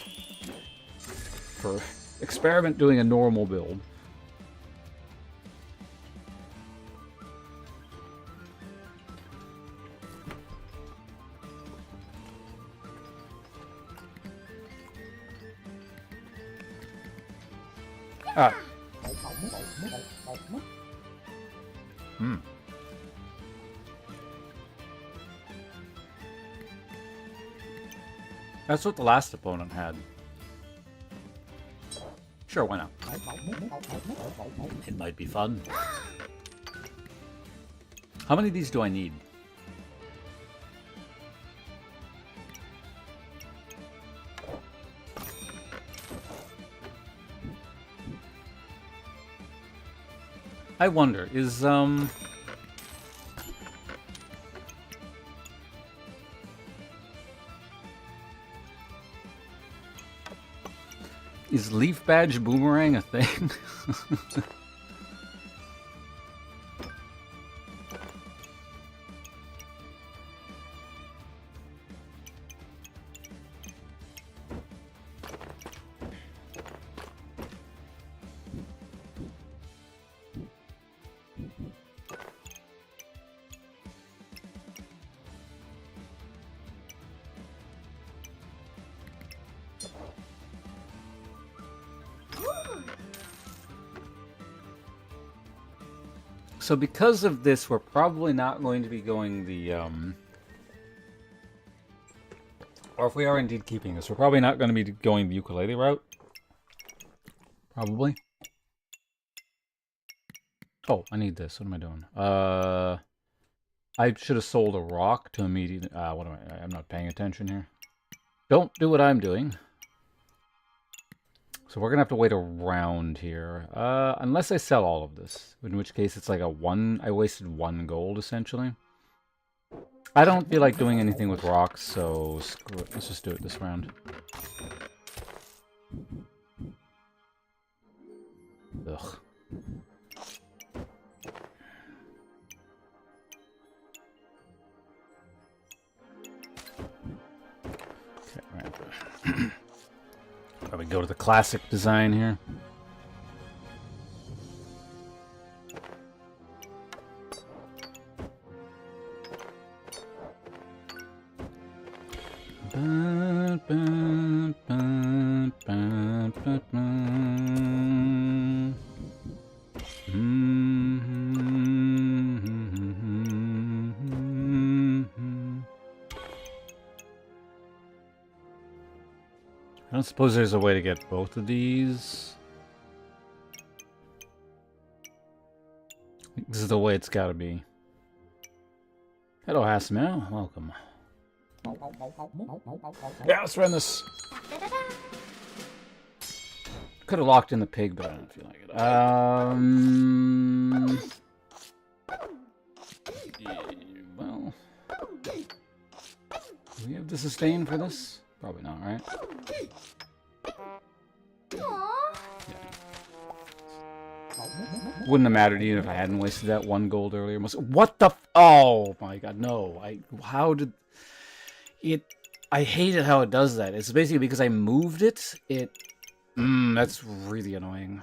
For experiment doing a normal build. Ah. Hmm. That's what the last opponent had. Sure, why not? It might be fun. How many of these do I need? I wonder, is Leaf Badge Boomerang a thing? So because of this, we're probably not going to be going the, or if we are indeed keeping this, we're probably not going to be going the ukulele route. Probably. Oh, I need this. What am I doing? I should have sold a rock to immediate, what am I'm not paying attention here. Don't do what I'm doing. So we're going to have to wait around here. Unless I sell all of this. In which case it's like a one... I wasted 1 gold, essentially. I don't feel like doing anything with rocks, so screw it. Let's just do it this round. Ugh. Okay, right. Probably go to the classic design here. I don't suppose there's a way to get both of these. This is the way it's got to be. Hello, Hasmel. Welcome. Yeah, let's run this. Could have locked in the pig, but I don't feel like it. Well, do we have the sustain for this? Probably not, right? Wouldn't have mattered even if I hadn't wasted that 1 gold earlier. What the oh my god, no. How did it... I hated how it does that. It's basically because I moved it, that's really annoying.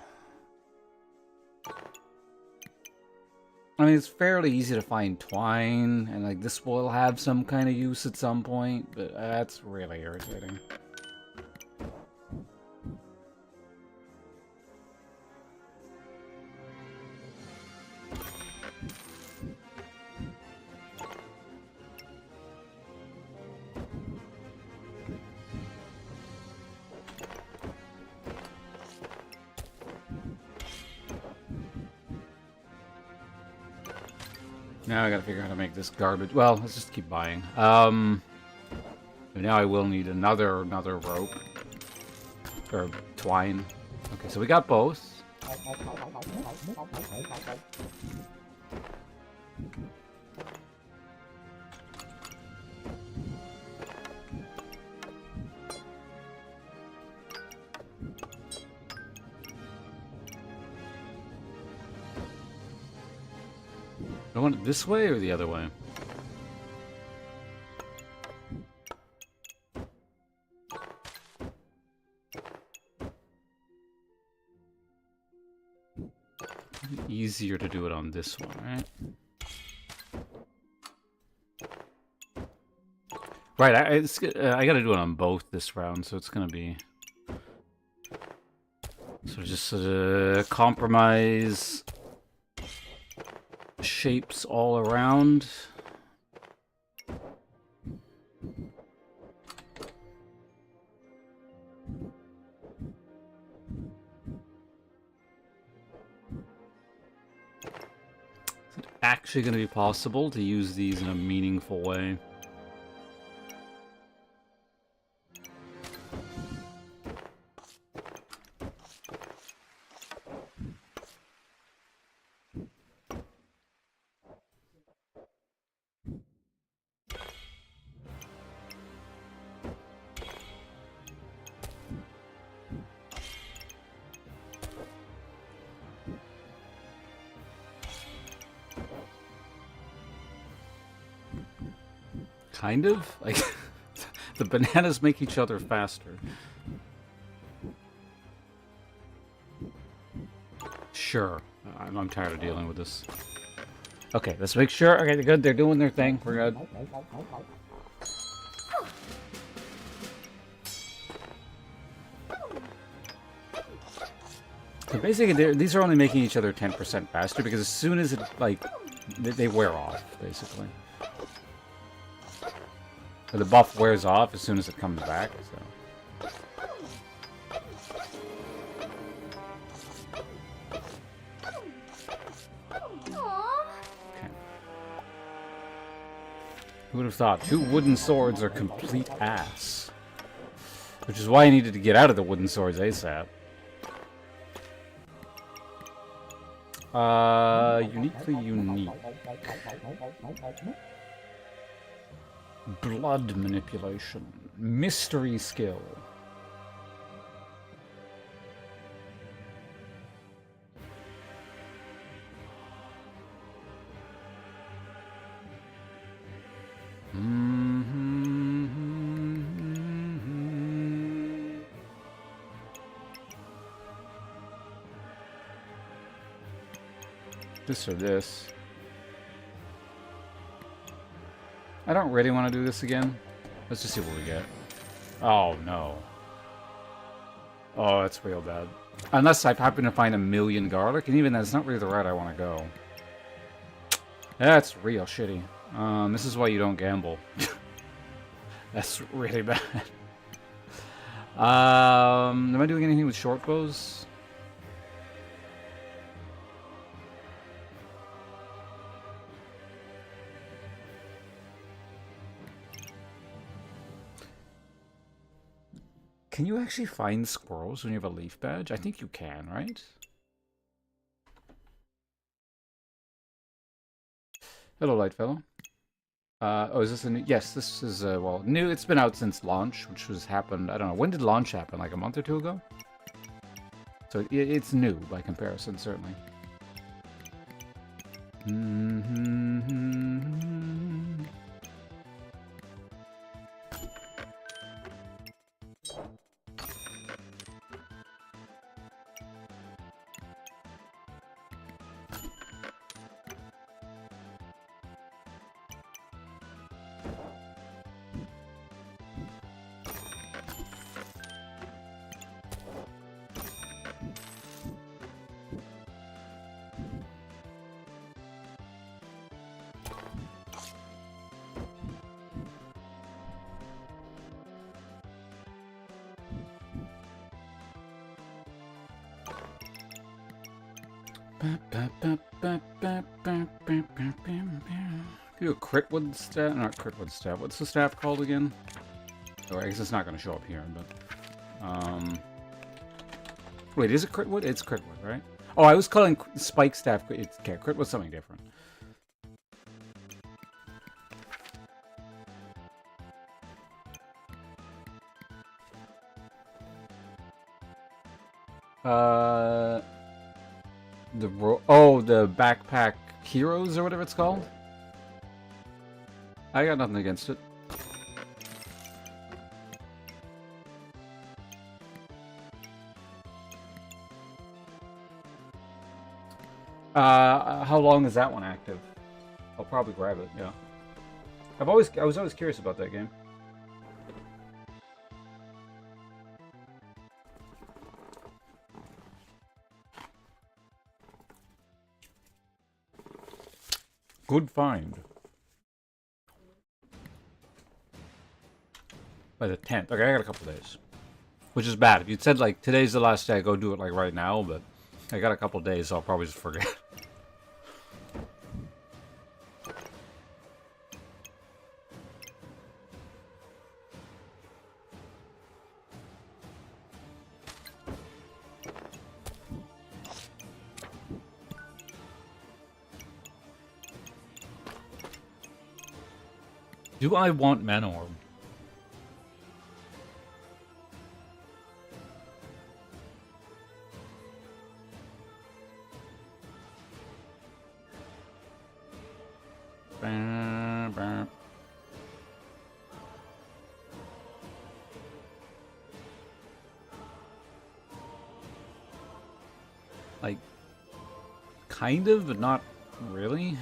I mean, it's fairly easy to find twine, and like this will have some kind of use at some point, but that's really irritating. Now I gotta figure out how to make this garbage. Well, let's just keep buying. Now I will need another rope. Or twine. Okay, so we got both. I want it this way or the other way? Easier to do it on this one, right? Right, I gotta do it on both this round, so it's gonna be... So just compromise shapes all around. Is it actually going to be possible to use these in a meaningful way? Kind of? Like, the bananas make each other faster. Sure. I'm tired of dealing with this. Okay, let's make sure. Okay, they're good. They're doing their thing. We're good. So basically, these are only making each other 10% faster because as soon as it, like, they wear off, basically. So the buff wears off as soon as it comes back, so... Okay. Who would have thought? 2 wooden swords are complete ass. Which is why I needed to get out of the wooden swords ASAP. Uniquely unique. Blood manipulation. Mystery skill. This or this. I don't really want to do this again. Let's just see what we get. Oh, no. Oh, that's real bad. Unless I happen to find 1,000,000 garlic, and even that's not really the route I want to go. That's real shitty. This is why you don't gamble. That's really bad. Am I doing anything with short bows? Can you actually find squirrels when you have a leaf badge? I think you can, right? Hello, Lightfellow. Oh, is this a new... Yes, this is, well, new. It's been out since launch, which was happened... I don't know. When did launch happen? Like a month or 2 ago? So it's new by comparison, certainly. Do a crit wood staff? Not crit wood staff. What's the staff called again? Oh, I guess it's not going to show up here, but... Wait, is it crit wood? It's crit wood, right? Oh, I was calling spike staff. It's, okay, crit wood's something different. The backpack heroes or whatever it's called. I got nothing against it. How long is that one active? I'll probably grab it. Yeah. I was always curious about that game. Good find. By the 10th. Okay, I got a couple days. Which is bad. If you'd said, like, today's the last day, go do it, like, right now, but I got a couple days, so I'll probably just forget. Do I want Mana Orb? Like, kind of, but not really.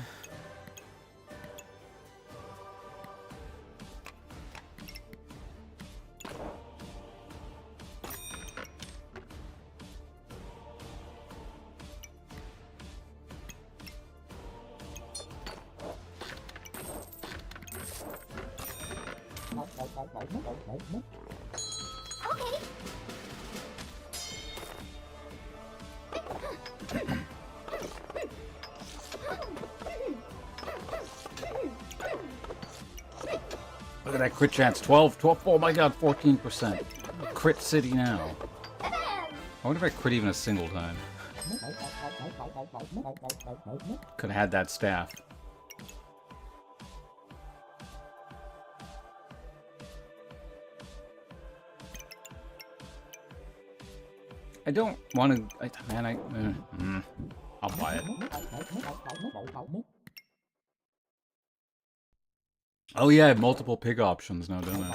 Look at that crit chance. 12. Oh my god, 14%. Crit city now. I wonder if I crit even a single time. Could have had that staff. I don't want to... Man, I'll buy it. Oh yeah, I have multiple pig options now, don't I?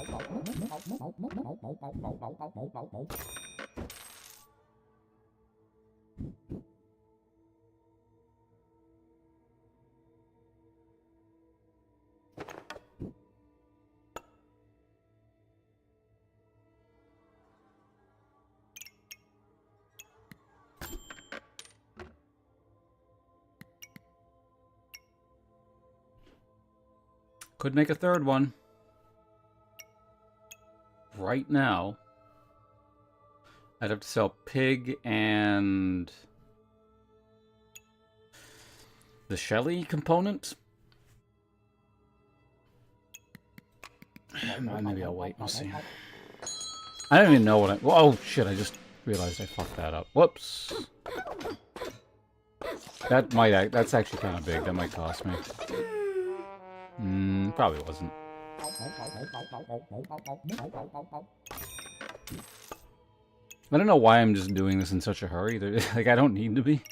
Could make a third one. Right now, I'd have to sell pig and the Shelly component. Maybe I'll wait. We'll see. I don't even know what I... Oh, shit. I just realized I fucked that up. Whoops. That might... That's actually kind of big. That might cost me. Probably wasn't. I don't know why I'm just doing this in such a hurry. Like, I don't need to be.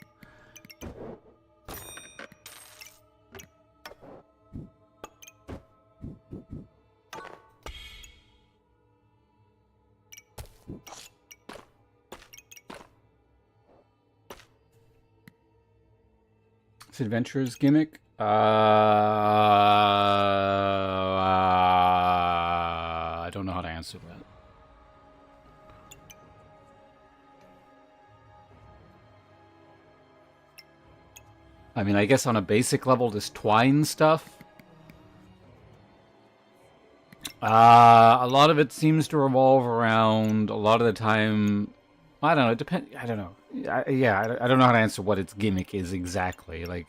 This adventurer's gimmick? I don't know how to answer that. I mean, I guess on a basic level, this twine stuff. A lot of it seems to revolve around, a lot of the time, I don't know, it depends, I don't know. I don't know how to answer what its gimmick is exactly. Like,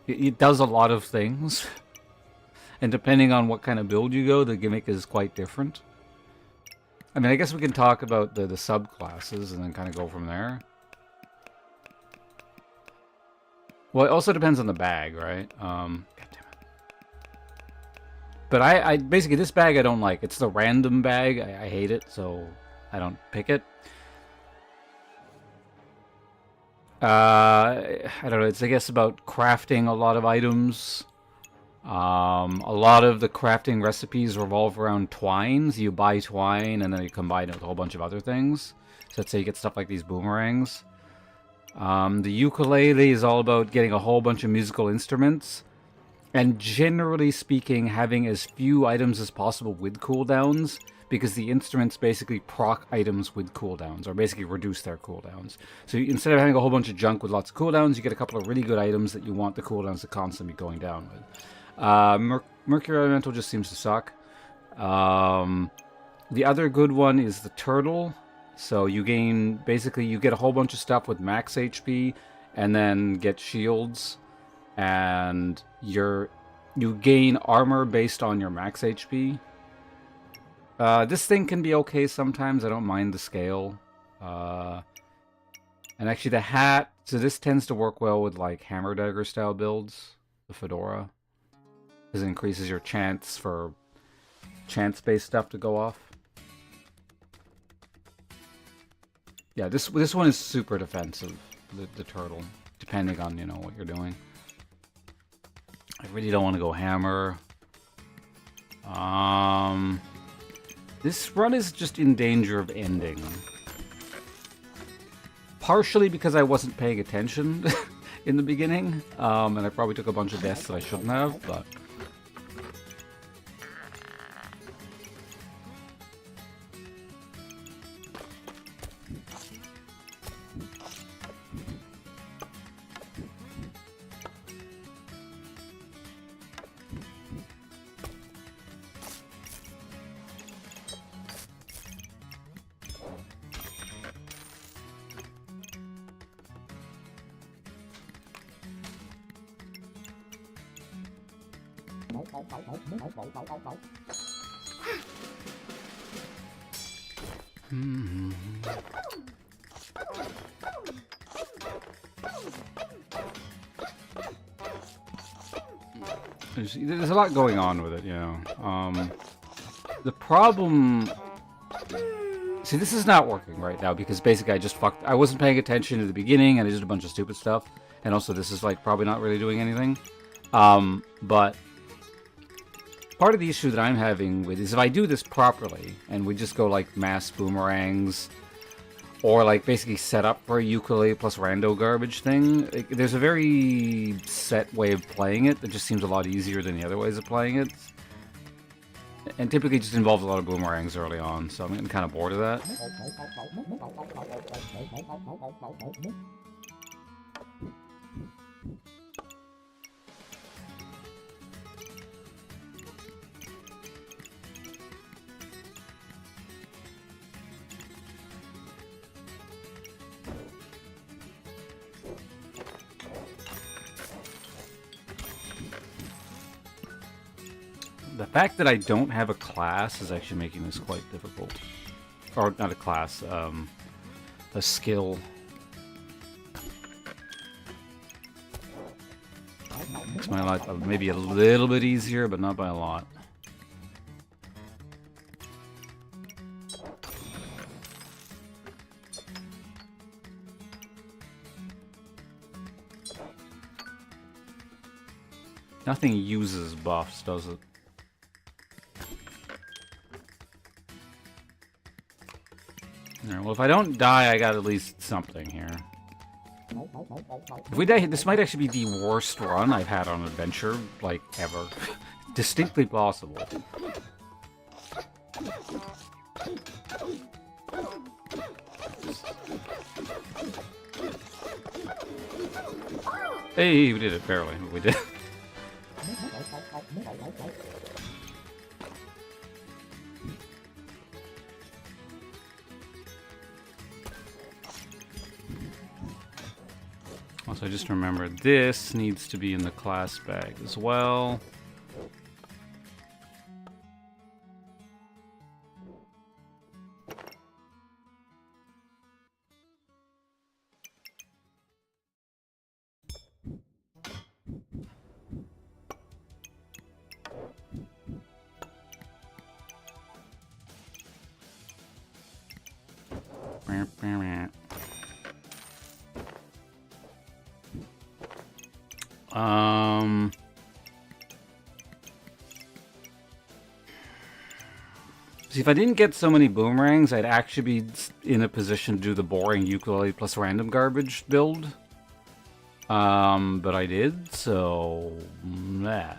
it does a lot of things, and depending on what kind of build you go, the gimmick is quite different. I mean, I guess we can talk about the subclasses and then kind of go from there. Well, it also depends on the bag, right? God damn it. But I basically, this bag I don't like. It's the random bag. I hate it, so I don't pick it. I don't know. It's, I guess, about crafting a lot of items. A lot of the crafting recipes revolve around twine. So you buy twine and then you combine it with a whole bunch of other things. So let's say you get stuff like these boomerangs. The ukulele is all about getting a whole bunch of musical instruments. And generally speaking, having as few items as possible with cooldowns, because the instruments basically proc items with cooldowns, or basically reduce their cooldowns. So instead of having a whole bunch of junk with lots of cooldowns, you get a couple of really good items that you want the cooldowns to constantly be going down with. Mercury Elemental just seems to suck. The other good one is the Turtle. So you gain, basically you get a whole bunch of stuff with max HP, and then get shields, and you gain armor based on your max HP. This thing can be okay sometimes. I don't mind the scale. And actually the hat, so this tends to work well with like hammer dagger style builds, the fedora, because it increases your chance for chance-based stuff to go off. Yeah, this one is super defensive, the turtle, depending on, you know, what you're doing. I really don't want to go hammer. This run is just in danger of ending. Partially because I wasn't paying attention in the beginning, and I probably took a bunch of deaths that I shouldn't have, but... There's a lot going on with it, you know. The problem... See, this is not working right now because basically I wasn't paying attention at the beginning and I did a bunch of stupid stuff. And also this is like probably not really doing anything. But part of the issue that I'm having with is if I do this properly and we just go like mass boomerangs or like basically set up for a ukulele plus rando garbage thing, there's a very set way of playing it that just seems a lot easier than the other ways of playing it. And typically just involves a lot of boomerangs early on, so I'm getting kind of bored of that. The fact that I don't have a class is actually making this quite difficult. Or, not a class, a skill. Makes my life maybe a little bit easier, but not by a lot. Nothing uses buffs, does it? Alright, well, if I don't die, I got at least something here. If we die, this might actually be the worst run I've had on Adventure, like, ever. Distinctly possible. Hey, we did it, barely. We did. So I just remember this needs to be in the class bag as well. See, if I didn't get so many boomerangs, I'd actually be in a position to do the boring ukulele plus random garbage build. But I did, so... Nah.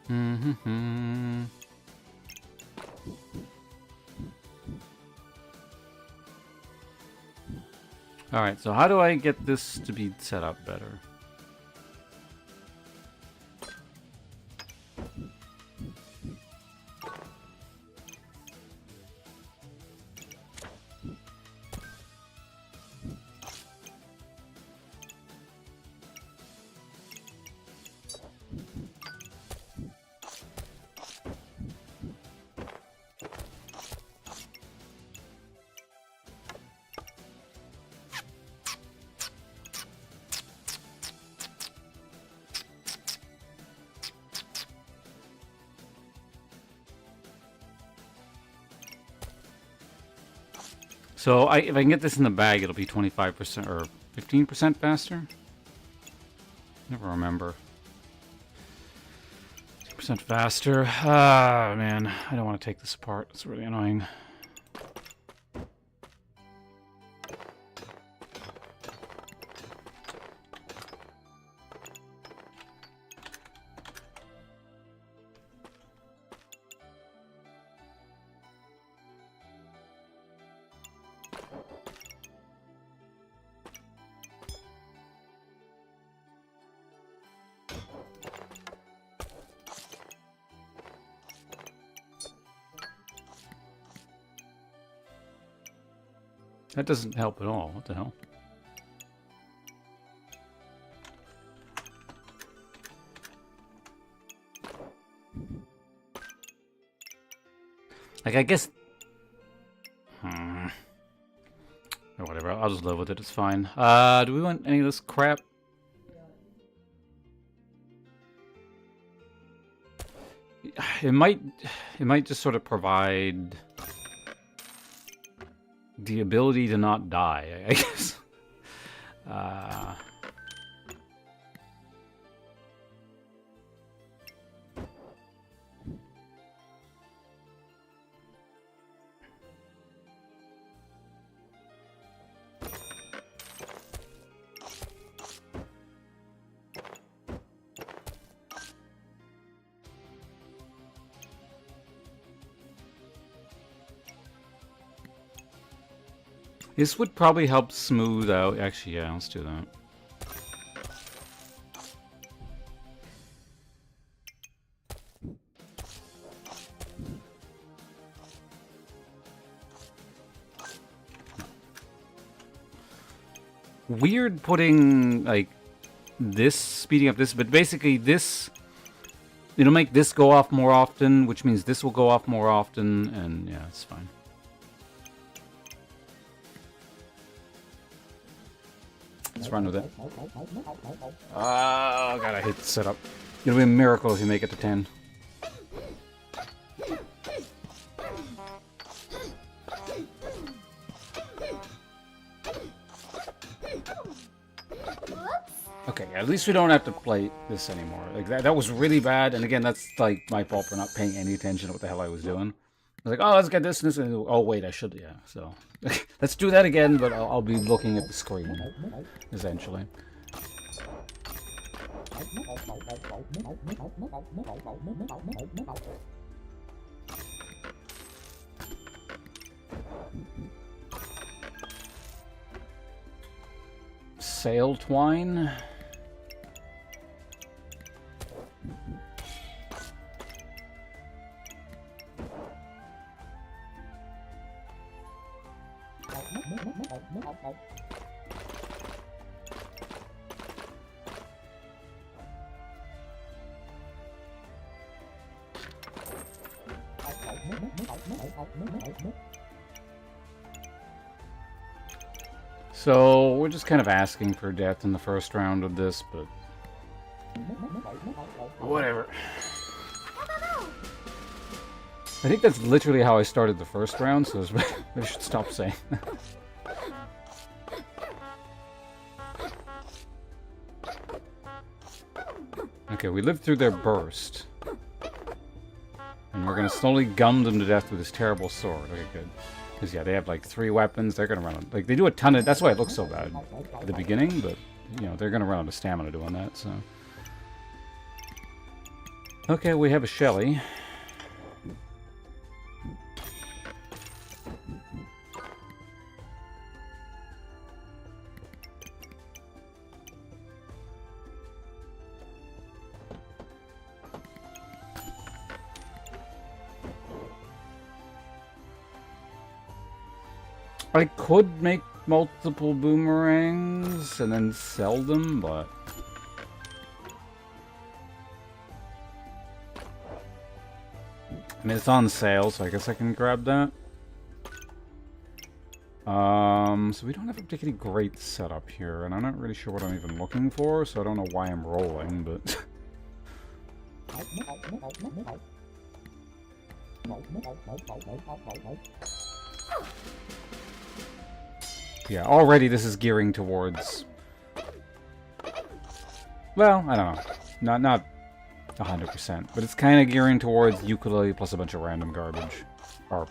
Mm-hmm. Alright, so how do I get this to be set up better? So if I can get this in the bag, it'll be 25% or 15% faster? Never remember. 10% faster. Ah, man. I don't want to take this apart. It's really annoying. That doesn't help at all. What the hell? Like, I guess... Or whatever. I'll just live with it. It's fine. Do we want any of this crap? It might just sort of provide... the ability to not die, I guess. This would probably help smooth out... Actually, yeah, let's do that. Weird putting, like, this, speeding up this, but basically this... It'll make this go off more often, which means this will go off more often, and yeah, it's fine. Let's run with it. Oh, God, I hate the setup. It'll be a miracle if you make it to 10. Okay, at least we don't have to play this anymore. Like that was really bad, and again, that's like my fault for not paying any attention to what the hell I was doing. I was like, oh, let's get this and this, and oh wait, I should, yeah. So let's do that again, but I'll be looking at the screen essentially. Sail twine. So, we're just kind of asking for death in the first round of this, but... whatever. I think that's literally how I started the first round, so I should stop saying that. Okay, we lived through their burst. And we're gonna slowly gum them to death with this terrible sword. Okay, good. Because, yeah, they have, like, 3 weapons. They're gonna run out. Like, they do a ton of... that's why it looks so bad at the beginning, but, you know, they're gonna run out of stamina doing that, so... Okay, we have a Shelly. I could make multiple boomerangs and then sell them, but... I mean, it's on sale, so I guess I can grab that. So we don't have a particularly great setup here, and I'm not really sure what I'm even looking for, so I don't know why I'm rolling, but... yeah, already this is gearing towards... well, I don't know. Not 100%, but it's kind of gearing towards ukulele plus a bunch of random garbage. Or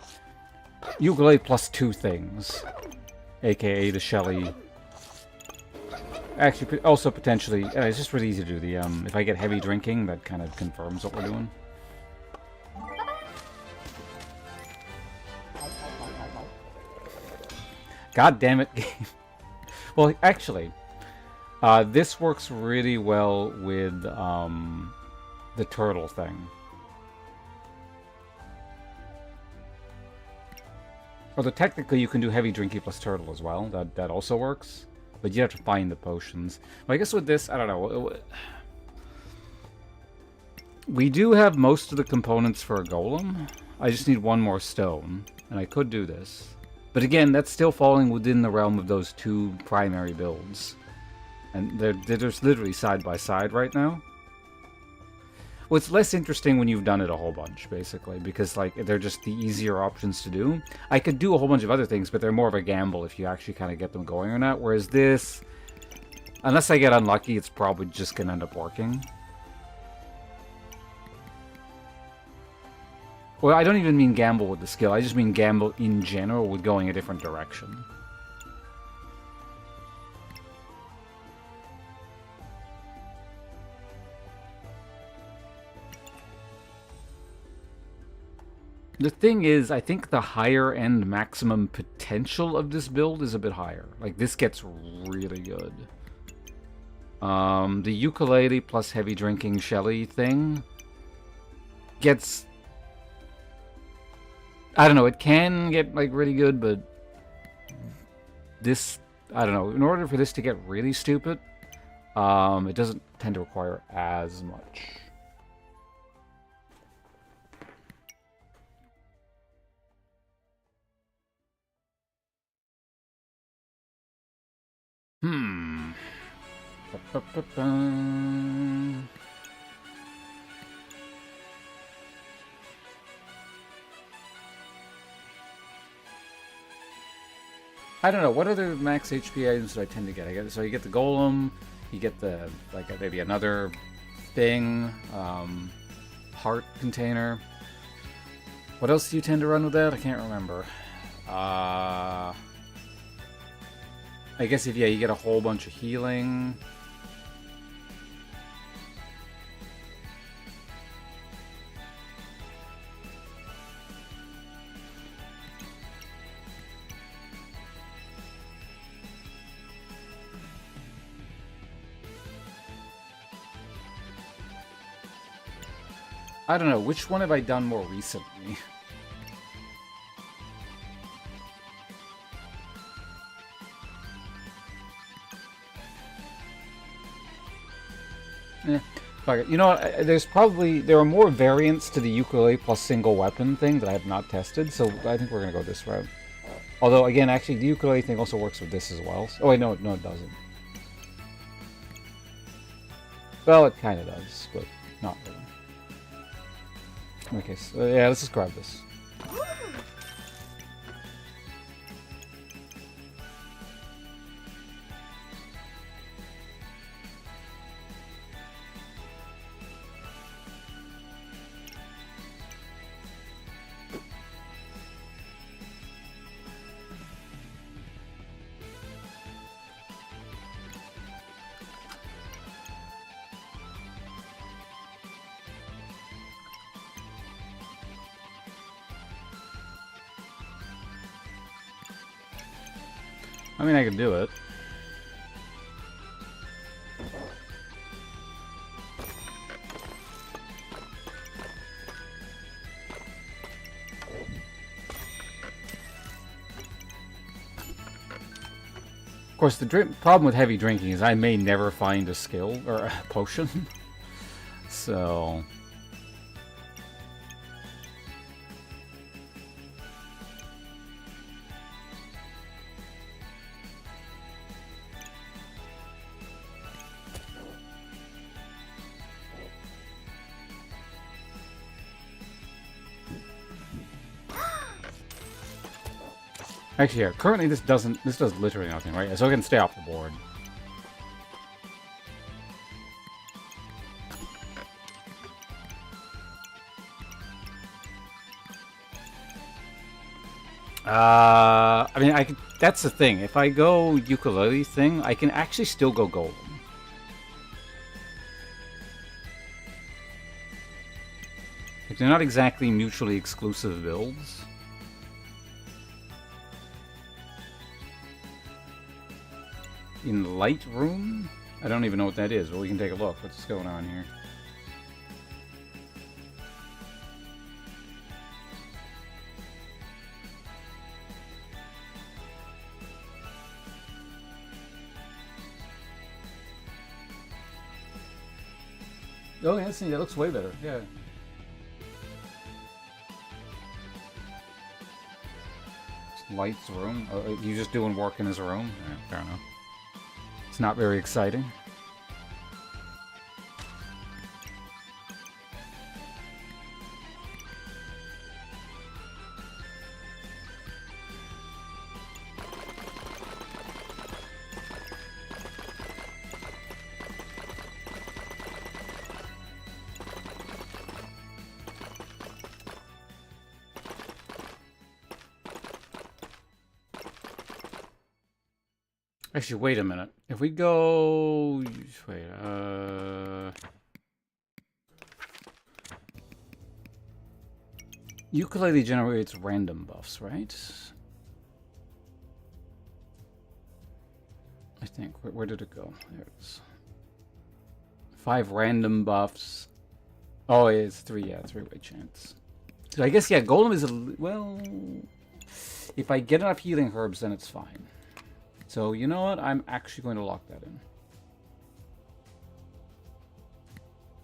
ukulele plus 2 things. AKA the Shelly. Actually, also potentially... it's just really easy to do. The if I get heavy drinking, that kind of confirms what we're doing. God damn it, game. Well, actually, this works really well with the turtle thing. Although technically you can do heavy drinking plus turtle as well. That also works. But you have to find the potions. Well, I guess with this, I don't know. We do have most of the components for a golem. I just need 1 more stone. And I could do this. But again, that's still falling within the realm of those 2 primary builds. And they're just literally side by side right now. Well, it's less interesting when you've done it a whole bunch, basically, because, like, they're just the easier options to do. I could do a whole bunch of other things, but they're more of a gamble if you actually kind of get them going or not, whereas this, unless I get unlucky, it's probably just going to end up working. Well, I don't even mean gamble with the skill, I just mean gamble in general with going a different direction. The thing is, I think the higher end maximum potential of this build is a bit higher. Like, this gets really good. The ukulele plus heavy drinking Shelly thing gets... I don't know, it can get, like, really good, but this, I don't know, in order for this to get really stupid, it doesn't tend to require as much. I don't know, what other max HP items do I tend to get? So you get the golem, you get the, like, maybe another thing, heart container. What else do you tend to run with that? I can't remember. I guess if, yeah, you get a whole bunch of healing. I don't know, which one have I done more recently? Yeah. Fuck it. You know what? There are more variants to the ukulele plus single weapon thing that I have not tested, so I think we're gonna go this route. Although, again, actually, the ukulele thing also works with this as well. Oh wait, no, it doesn't. Well, it kind of does, but not really. Okay, so yeah, let's just grab this. I mean, I can do it. Of course, the problem with heavy drinking is I may never find a skill or a potion. So... Actually, yeah, currently this does literally nothing, right? So I can stay off the board. I mean, that's the thing. If I go ukulele thing, I can actually still go golem. Like, they're not exactly mutually exclusive builds. In Lightroom? I don't even know what that is, but we can take a look. What's going on here? Oh, yeah, see, that looks way better. Yeah. Light's room? Oh, you just doing work in his room? Yeah, fair enough. It's not very exciting. Actually, wait a minute. If we go... Wait, Ukulele generates random buffs, right? I think. Where did it go? There it is. 5 random buffs. Oh, it's 3, yeah, 3-way chance. So I guess, yeah, Golem is well... If I get enough healing herbs, then it's fine. So, you know what? I'm actually going to lock that in.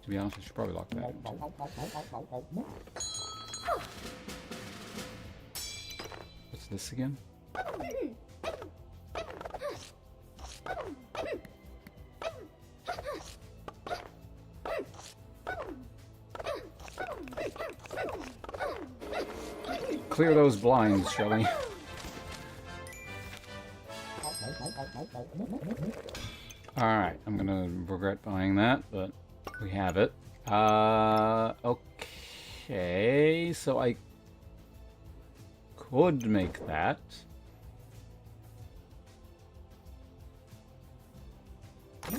To be honest, I should probably lock that in too. What's this again? Clear those blinds, shall we? Alright, I'm gonna regret buying that, but we have it. Okay, so I could make that. I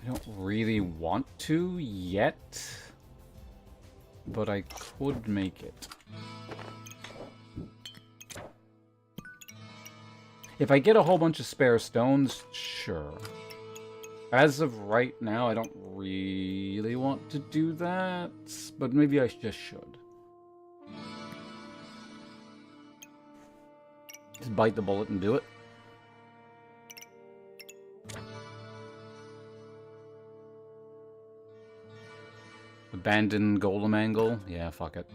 don't really want to yet, but I could make it. If I get a whole bunch of spare stones, sure. As of right now, I don't really want to do that, but maybe I just should. Just bite the bullet and do it. Abandoned Golem angle? Yeah, fuck it.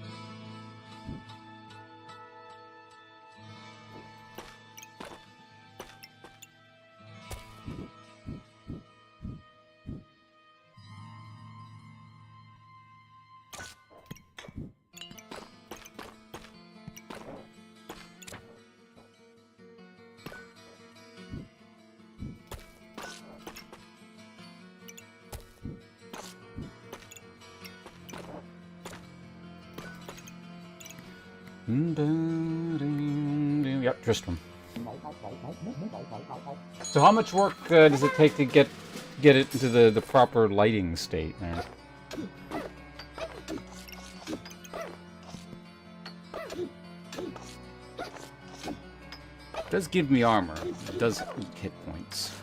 Yep, Tristram. So how much work does it take to get it into the proper lighting state there? It does give me armor. It does eat hit points.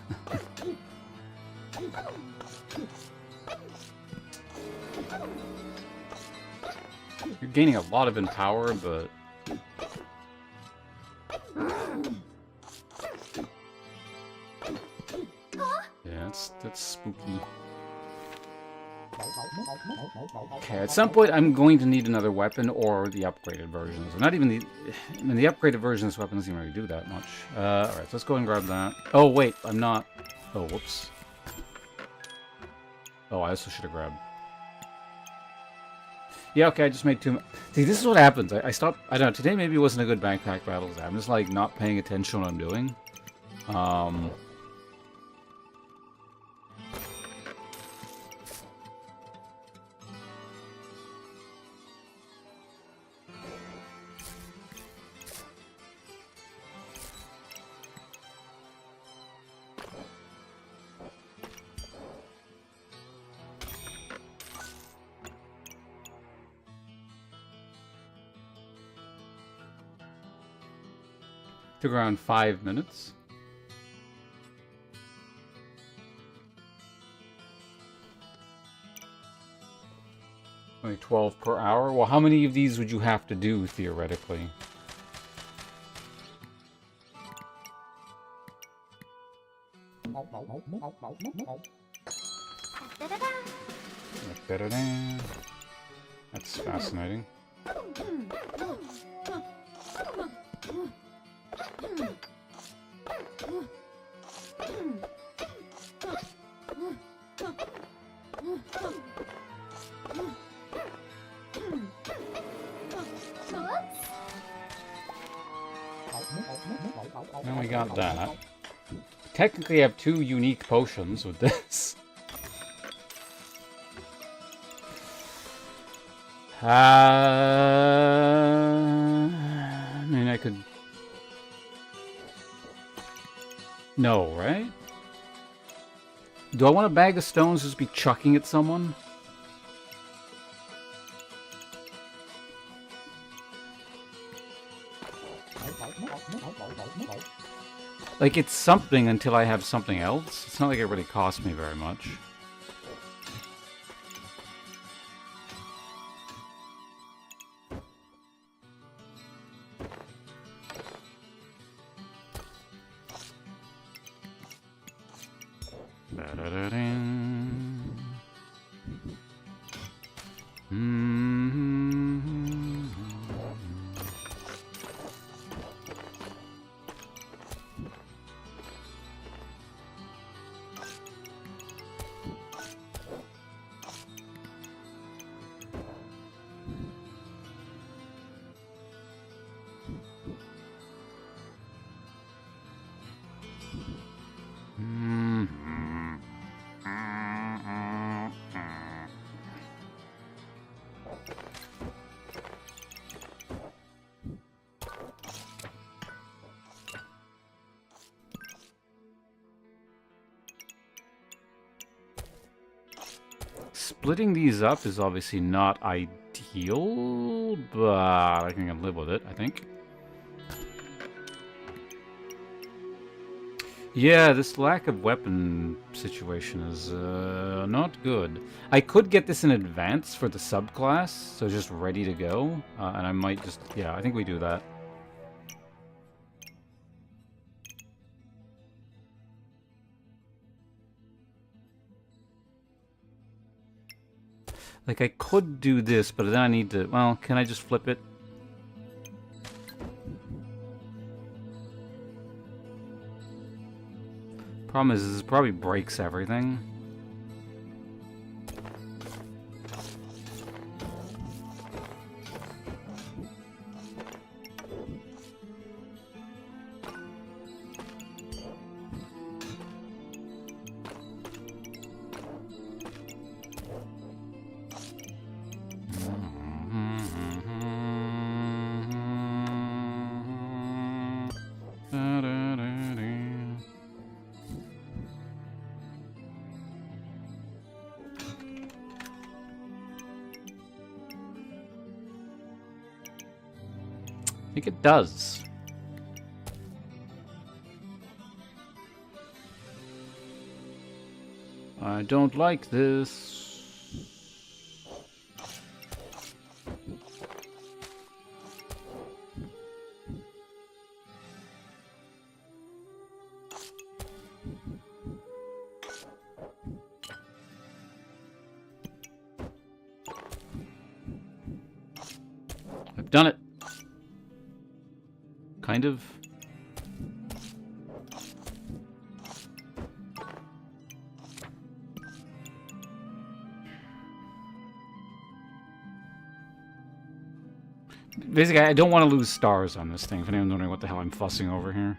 You're gaining a lot of in power, but... yeah, that's spooky. Okay, at some point I'm going to need another weapon or the upgraded versions. Or not even the... I mean, the upgraded version of this weapon doesn't even really do that much. Alright, so let's go and grab that. Oh, wait, I'm not... oh, whoops. Oh, I also should have grabbed... yeah, okay, I just made too much... see, this is what happens. I stopped... I don't know, today maybe wasn't a good backpack battle. I'm just, like, not paying attention to what I'm doing. Took around 5 minutes. Only 12 per hour? Well, how many of these would you have to do, theoretically? That's fascinating. And we got that. Technically, I have 2 unique potions with this. I mean, I could... no, right? Do I want a bag of stones just be chucking at someone? Like, it's something until I have something else. It's not like it really costs me very much. Splitting these up is obviously not ideal, but I can live with it, I think. Yeah, this lack of weapon situation is not good. I could get this in advance for the subclass, so just ready to go, and I might just... yeah, I think we do that. Like, I could do this, but then I need to... Well, can I just flip it? Problem is, this probably breaks everything. I think it does. I don't like this. I've done it. Kind of. Basically, I don't want to lose stars on this thing, if anyone's wondering what the hell I'm fussing over here.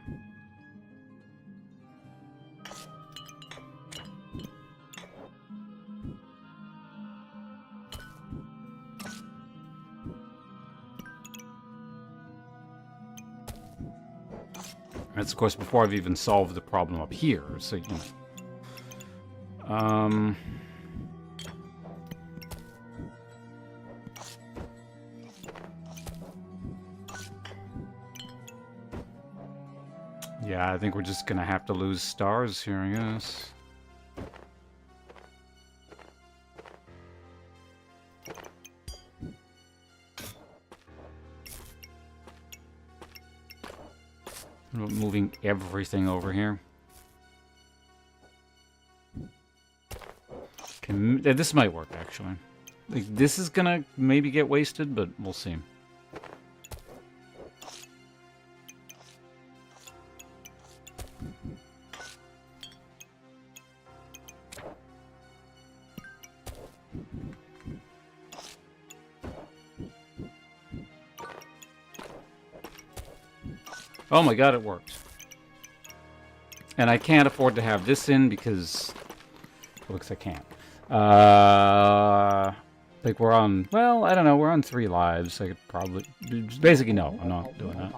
That's, of course, before I've even solved the problem up here, so, you know. Yeah, I think we're just gonna have to lose stars here, I guess. Moving everything over here. Okay, this might work, actually. Like, this is gonna maybe get wasted, but we'll see. Oh my god, it worked. And I can't afford to have this in because... It looks I can't. Like we're on... Well, I don't know. We're on 3 lives. I could probably... Basically, no. I'm not doing that.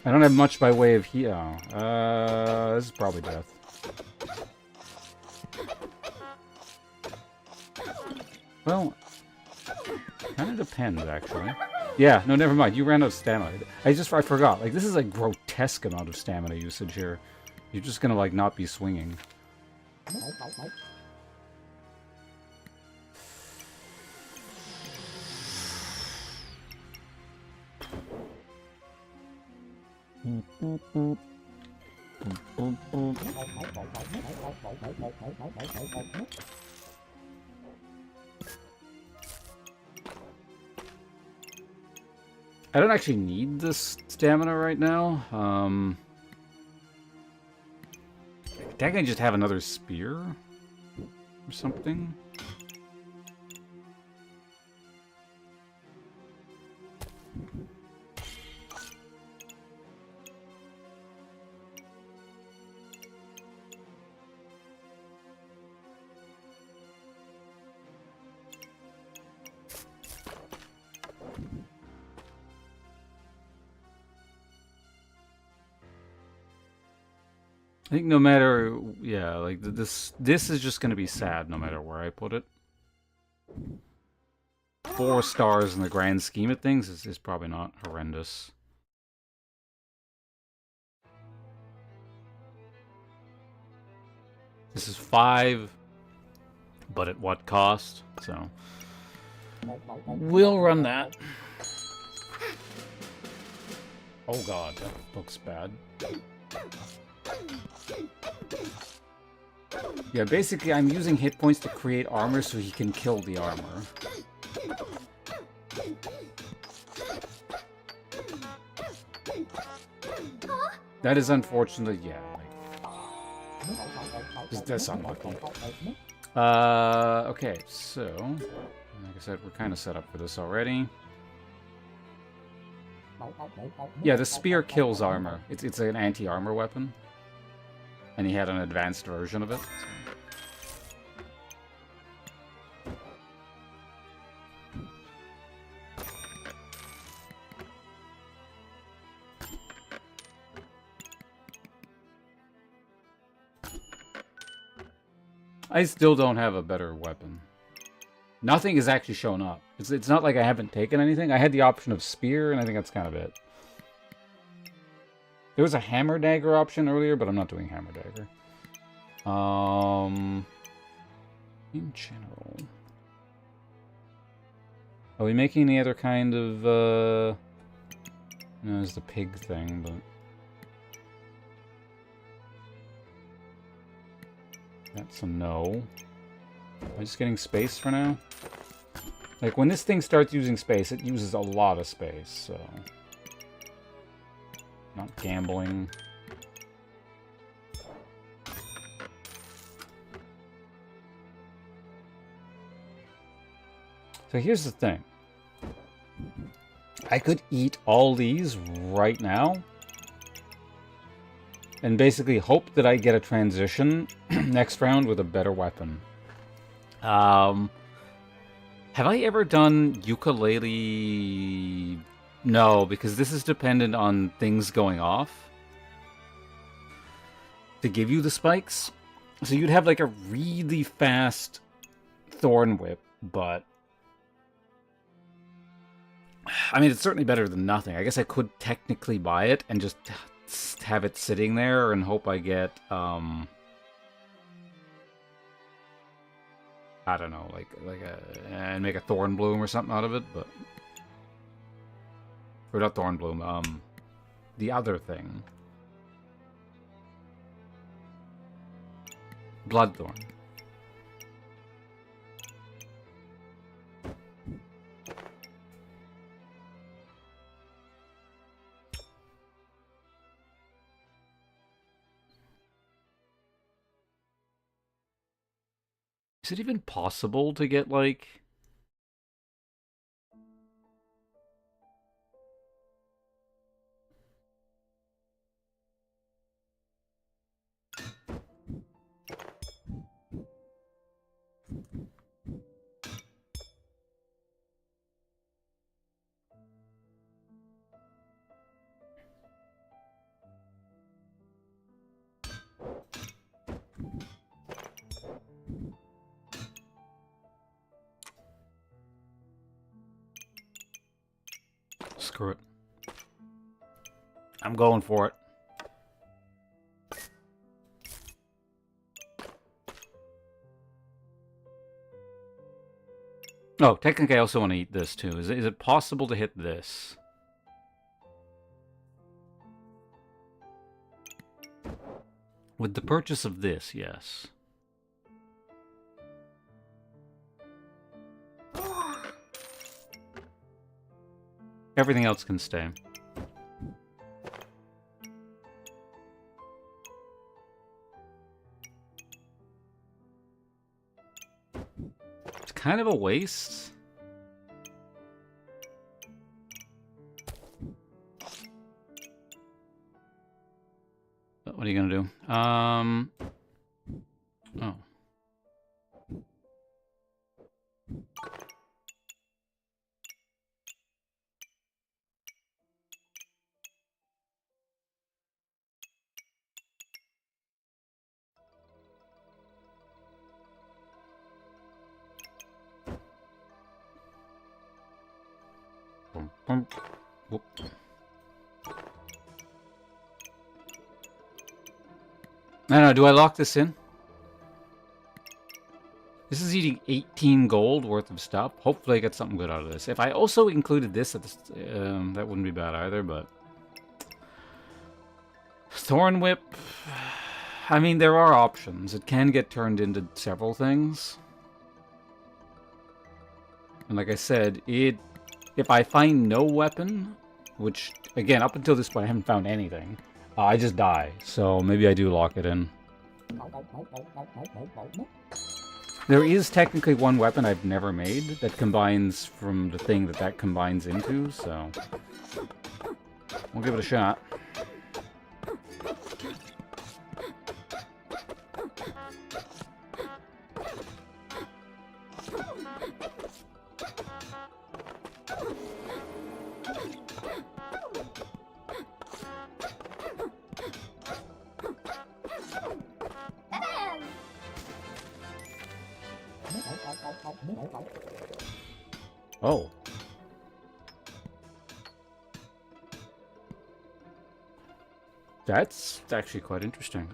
I don't have much by way of heal. This is probably death. Well... Kind of depends, actually. Yeah, no, never mind. You ran out of stamina. I forgot. Like, this is a grotesque amount of stamina usage here. You're just gonna, like, not be swinging. I don't actually need this stamina right now. That can just have another spear or something. I think no matter, yeah, like this is just going to be sad no matter where I put it. 4 stars in the grand scheme of things is probably not horrendous. This is 5, but at what cost? So we'll run that. Oh god, that looks bad. Yeah, basically I'm using hit points to create armor so he can kill the armor. That is unfortunate, yeah. That's unlucky. Okay, so... Like I said, we're kind of set up for this already. Yeah, the spear kills armor. It's an anti-armor weapon. And he had an advanced version of it. So. I still don't have a better weapon. Nothing has actually shown up. It's not like I haven't taken anything. I had the option of spear, and I think that's kind of it. There was a hammer dagger option earlier, but I'm not doing hammer dagger. In general. Are we making any other kind of, No, there's the pig thing, but... That's a no. Am I just getting space for now? Like, when this thing starts using space, it uses a lot of space, so... Not gambling. So here's the thing. I could eat all these right now. And basically hope that I get a transition next round with a better weapon. Have I ever done ukulele? No, because this is dependent on things going off to give you the spikes. So you'd have like a really fast Thorn Whip, but... I mean, it's certainly better than nothing. I guess I could technically buy it and just have it sitting there and hope I get, I don't know, and make a Thorn Bloom or something out of it, but... Or not Thorn Bloom, the other thing. Bloodthorn. Is it even possible to get, like... Screw it. I'm going for it. Oh, technically I also want to eat this too. Is it possible to hit this? With the purchase of this, yes. Everything else can stay. It's kind of a waste. But what are you gonna do? Oh. Whoop. I don't know, do I lock this in? This is eating 18 gold worth of stuff. Hopefully I get something good out of this. If I also included this, at that wouldn't be bad either, but... Thorn Whip... I mean, there are options. It can get turned into several things. And like I said, if I find no weapon, which, again, up until this point I haven't found anything, I just die. So maybe I do lock it in. There is technically one weapon I've never made that combines from the thing that combines into, so we'll give it a shot. Oh. That's actually quite interesting.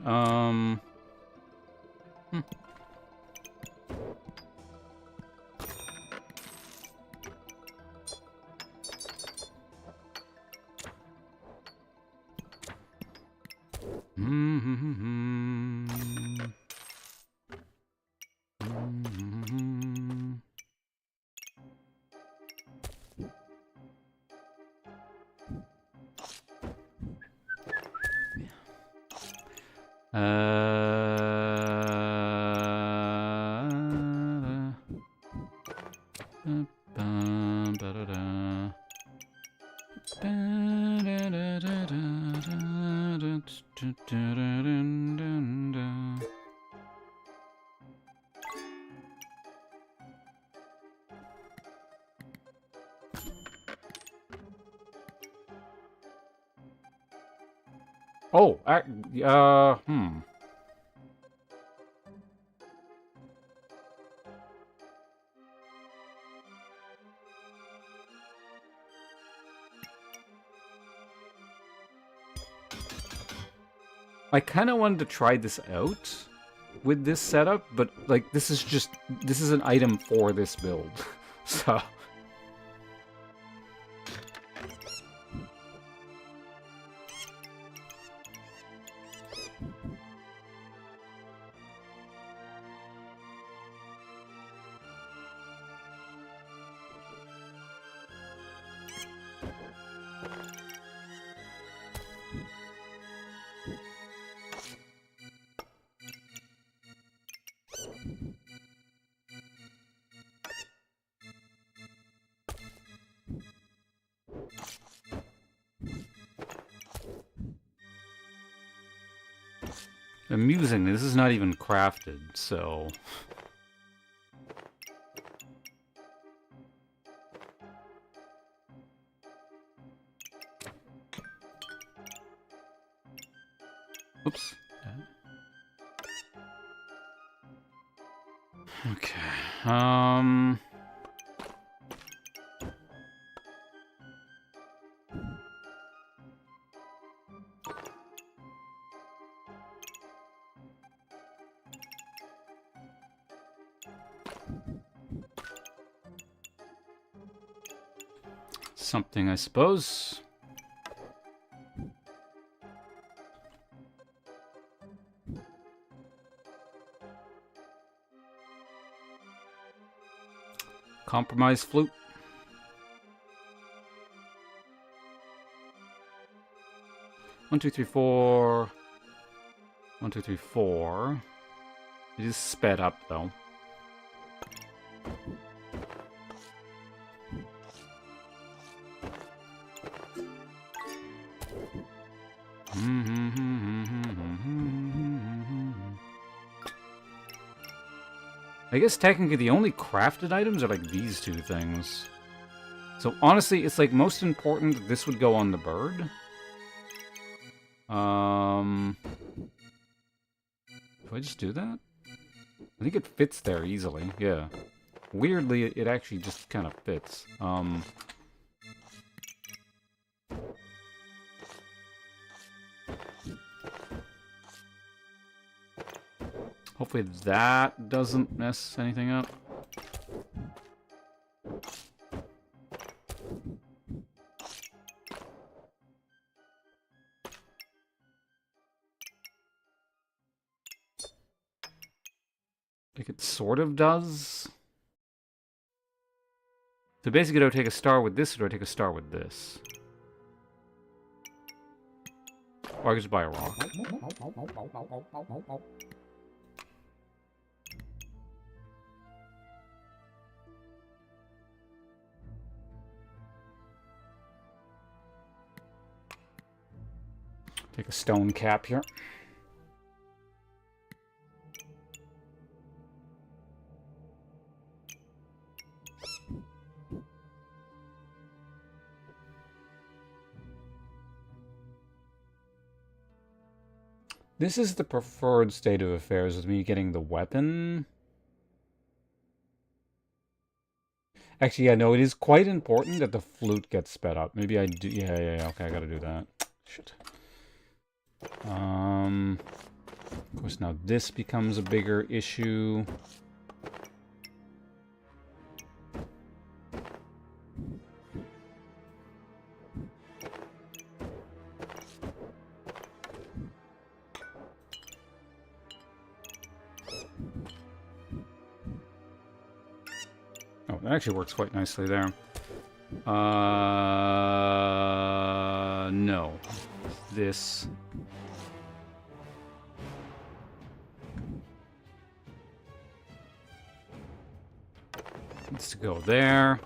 Oh, I kind of wanted to try this out with this setup, but, like, this is an item for this build. So... Amusingly, this is not even crafted, so... Oops. Okay, something, I suppose. Compromise flute. One, two, three, four. 1, 2, 3, 4. It is sped up, though. I guess technically the only crafted items are like these two things. So honestly, it's like most important that this would go on the bird. Do I just do that? I think it fits there easily, yeah. Weirdly, it actually just kind of fits. Hopefully that doesn't mess anything up. Like it sort of does. So basically, do I take a star with this, or do I take a star with this? Or I could just buy a rock. Take a stone cap here. This is the preferred state of affairs with me getting the weapon. Actually, yeah, no, it is quite important that the flute gets sped up. Maybe I do. Yeah, okay, I gotta do that. Shit. Of course, now this becomes a bigger issue. Oh, that actually works quite nicely there. No. This. Needs to go there.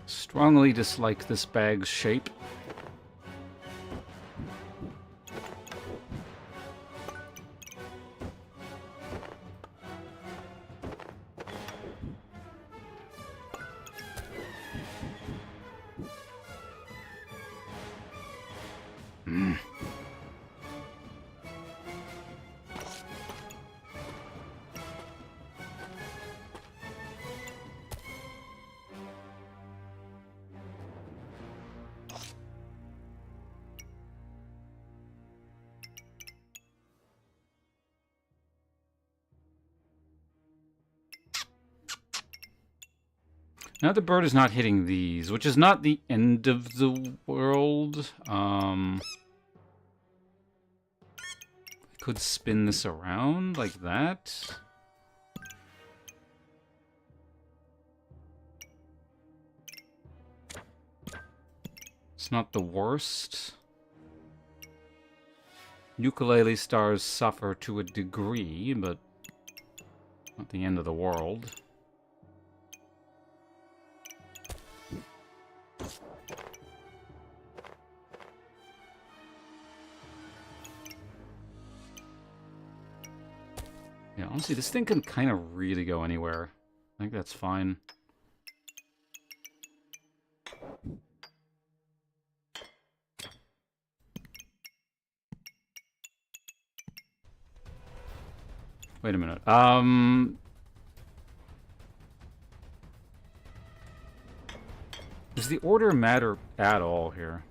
Strongly dislike this bag's shape. Now the bird is not hitting these, which is not the end of the world. I could spin this around like that. It's not the worst. Ukulele stars suffer to a degree, but not the end of the world. Yeah, honestly, this thing can kind of really go anywhere. I think that's fine. Wait a minute. Does the order matter at all here?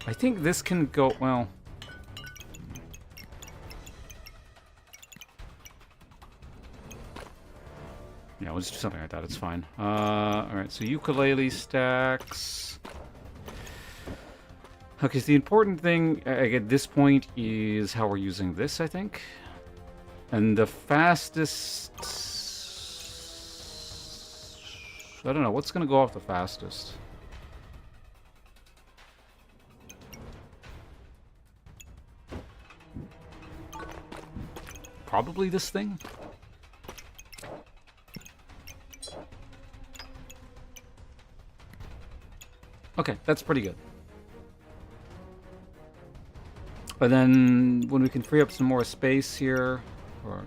I think this can go, well... Yeah, we'll just do something like that, it's fine. Alright, so ukulele stacks. Okay, so the important thing at this point is how we're using this, I think. And the fastest... I don't know, what's going to go off the fastest? Probably this thing? Okay, that's pretty good. But then when we can free up some more space here, or...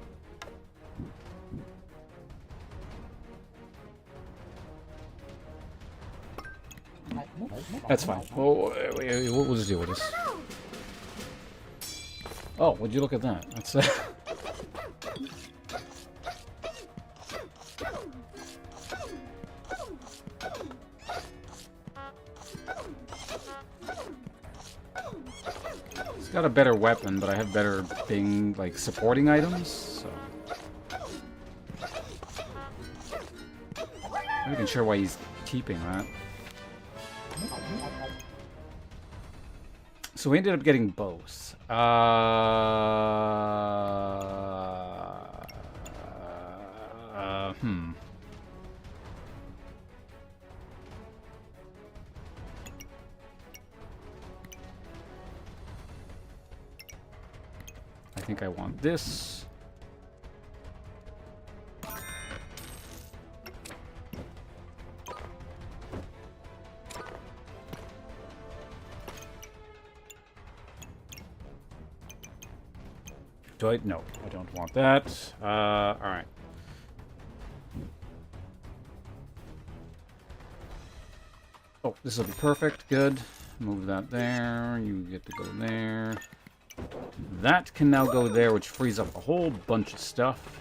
That's fine. We'll just deal with this. Oh, would you look at that? That's got a better weapon, but I have better thing, like, supporting items, so... I'm not even sure why he's keeping that. So we ended up getting both. I think I want this. Do I? No, I don't want that. Alright. Oh, this will be perfect. Good. Move that there. You get to go there. That can now go there, which frees up a whole bunch of stuff.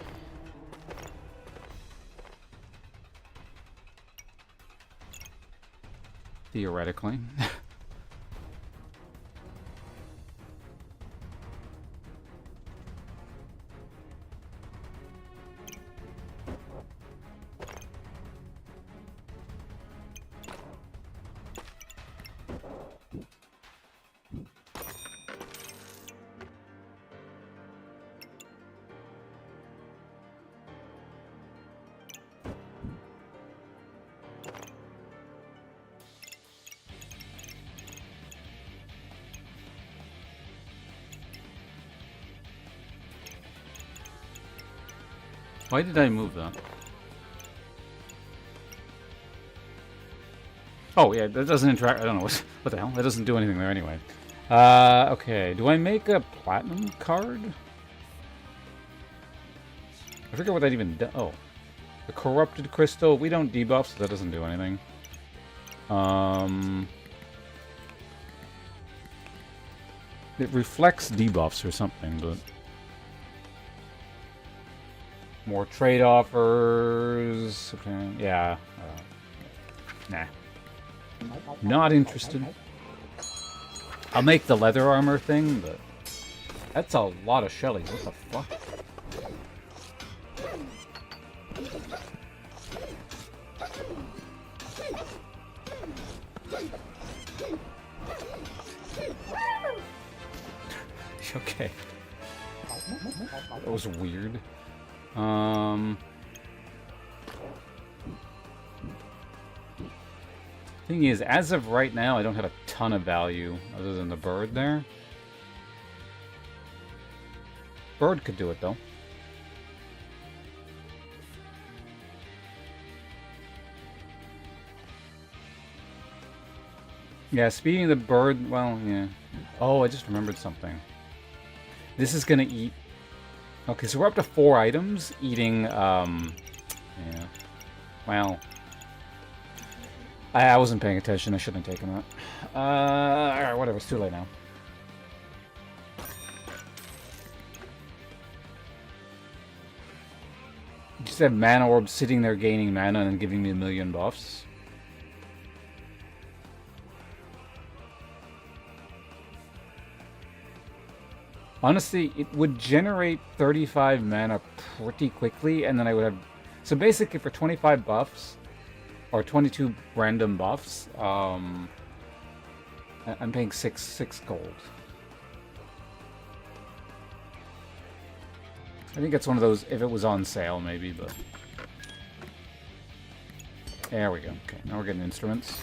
Theoretically. Why did I move that? Oh, yeah, that doesn't interact. I don't know. What the hell? That doesn't do anything there anyway. Okay. Do I make a platinum card? I forget what that even does. Oh. The corrupted crystal. We don't debuff, so that doesn't do anything. It reflects debuffs or something, but... More trade offers. Okay, yeah. Nah. Not interested. I'll make the leather armor thing, but that's a lot of Shelly. What the fuck? Okay. That was weird. Thing is, as of right now, I don't have a ton of value other than the bird there. Bird could do it, though. Yeah, speaking of the bird, well, yeah. Oh, I just remembered something. This is gonna eat... Okay, so we're up to 4 items, eating, yeah. Well... I wasn't paying attention, I shouldn't have taken that. Alright, whatever, it's too late now. You just have mana orbs sitting there gaining mana and giving me a million buffs. Honestly, it would generate 35 mana pretty quickly, and then I would have... So basically, for 25 buffs, or 22 random buffs, I'm paying 6 gold. I think it's one of those, if it was on sale, maybe, but... There we go. Okay, now we're getting instruments.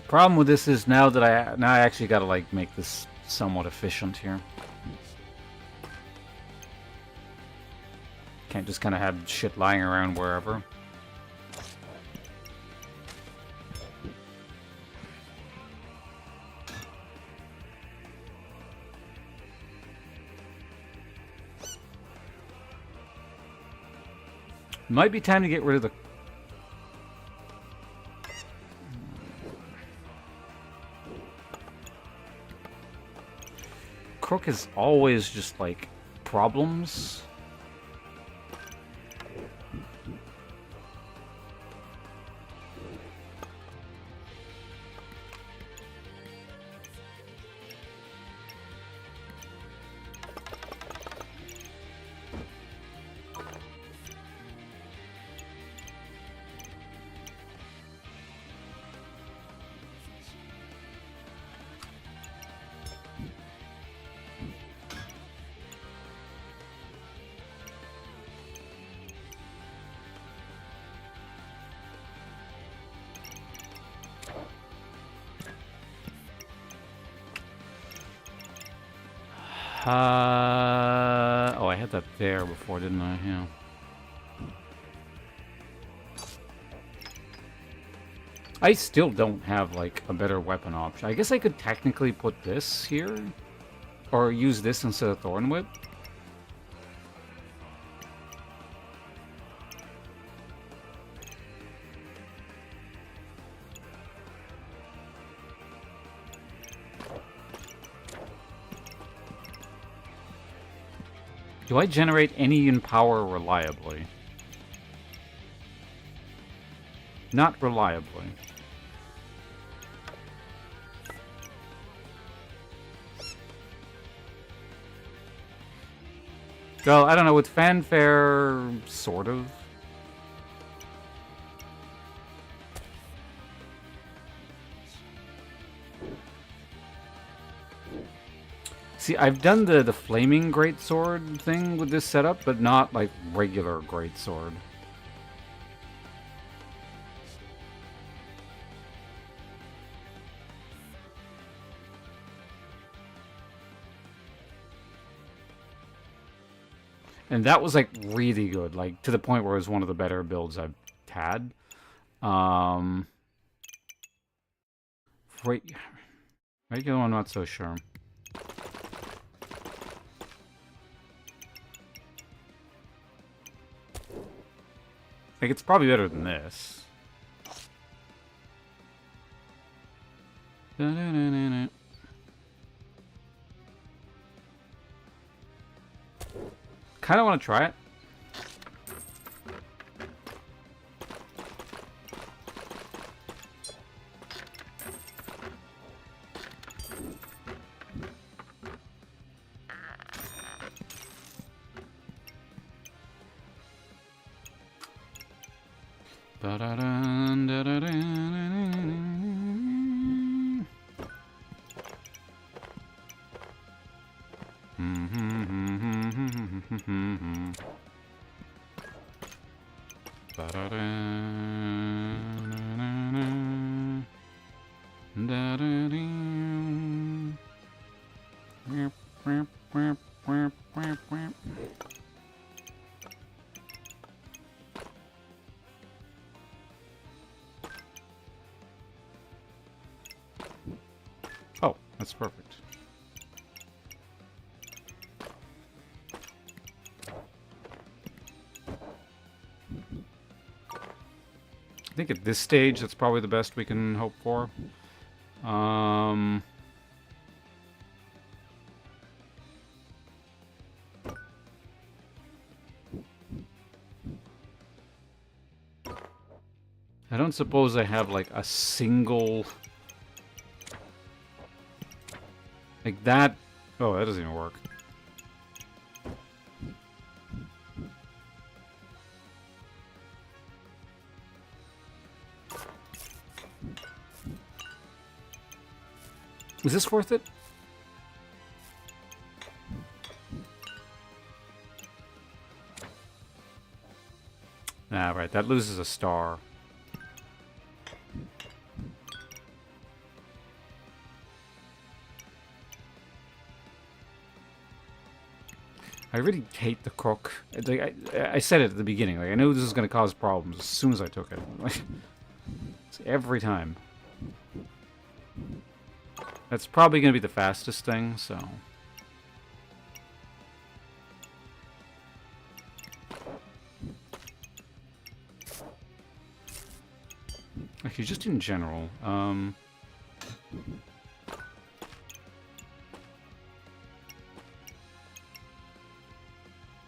Problem with this is now that I actually got to like make this somewhat efficient here. Can't just kind of have shit lying around wherever. Might be time to get rid of the Crook is always just, like, problems. Oh, I had that there before, didn't I? Yeah. I still don't have, like, a better weapon option. I guess I could technically put this here. Or use this instead of Thorn Whip. Do I generate any in power reliably? Not reliably. Well, I don't know, with fanfare, sort of. See, I've done the flaming greatsword thing with this setup, but not like regular greatsword. And that was like really good, like to the point where it was one of the better builds I've had. Regular one, not so sure. Like, it's probably better than this. Kind of want to try it. Oh, that's perfect. I think at this stage, that's probably the best we can hope for. I don't suppose I have, like, a single... Like that... Oh, that doesn't even work. Is this worth it? Ah, right. That loses a star. I really hate the Crook. Like, I said it at the beginning. Like, I knew this was going to cause problems as soon as I took it. Like, every time. That's probably going to be the fastest thing, so... Actually, just in general,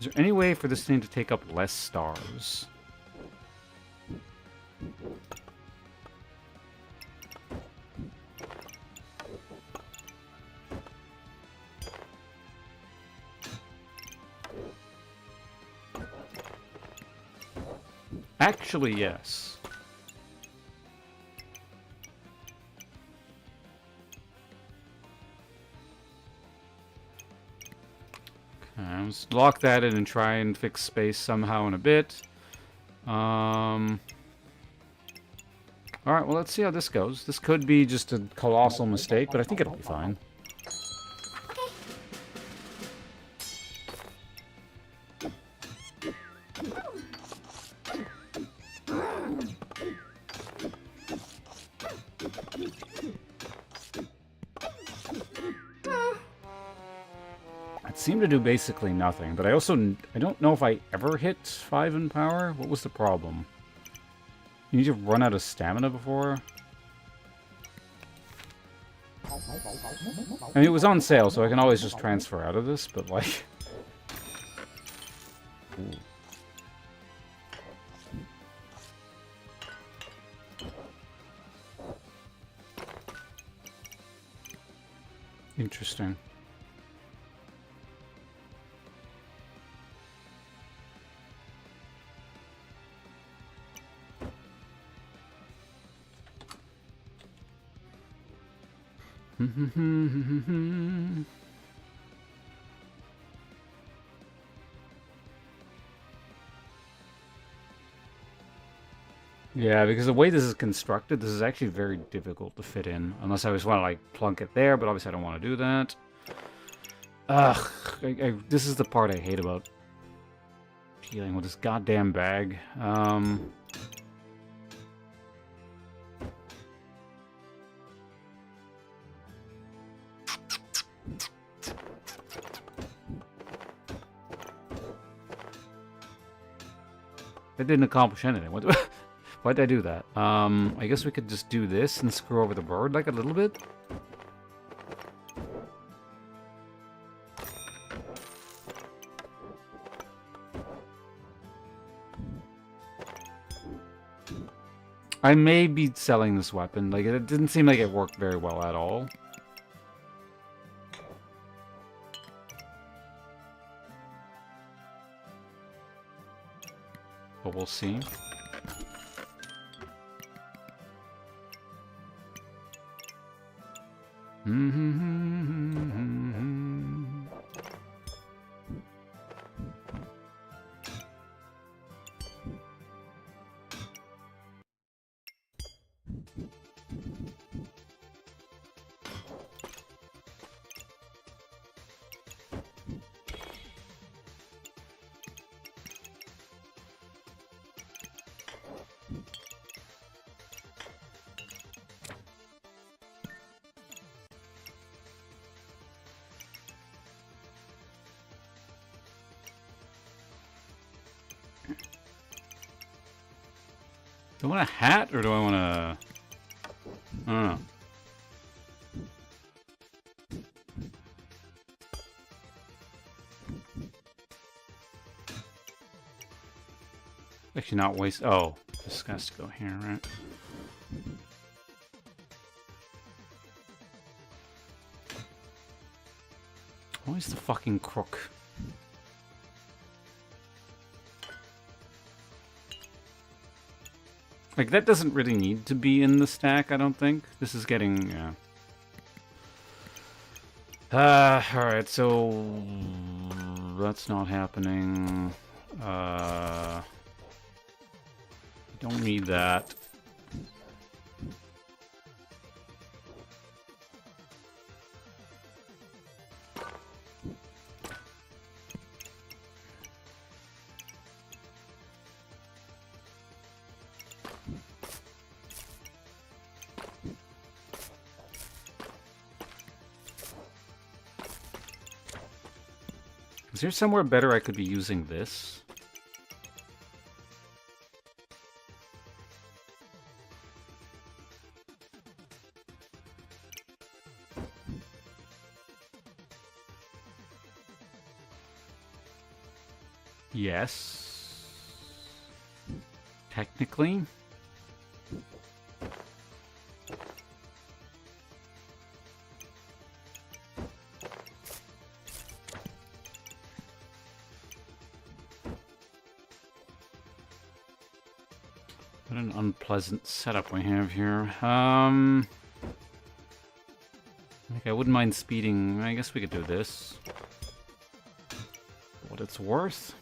Is there any way for this thing to take up less stars? Actually, yes. Okay, let's lock that in and try and fix space somehow in a bit. Alright, well, let's see how this goes. This could be just a colossal mistake, but I think it'll be fine. It seemed to do basically nothing, but I don't know if I ever hit 5 in power. What was the problem? You need to run out of stamina before? I mean, it was on sale, so I can always just transfer out of this, but like... Ooh. Interesting. Yeah, because the way this is constructed, this is actually very difficult to fit in. Unless I just want to, like, plunk it there, but obviously I don't want to do that. Ugh, this is the part I hate about dealing with this goddamn bag. That didn't accomplish anything. Why'd I do that? I guess we could just do this and screw over the bird, like, a little bit. I may be selling this weapon. Like, it didn't seem like it worked very well at all. But we'll see. Do I want a hat, or do I want a... I don't know. Actually not waste... Oh, this has to go here, right? Always the fucking crook. Like, that doesn't really need to be in the stack, I don't think. This is getting, yeah. Alright, so... That's not happening. Don't need that. Is there somewhere better I could be using this? Yes. Technically. What an unpleasant setup we have here. I think I wouldn't mind speeding. I guess we could do this. For what it's worth.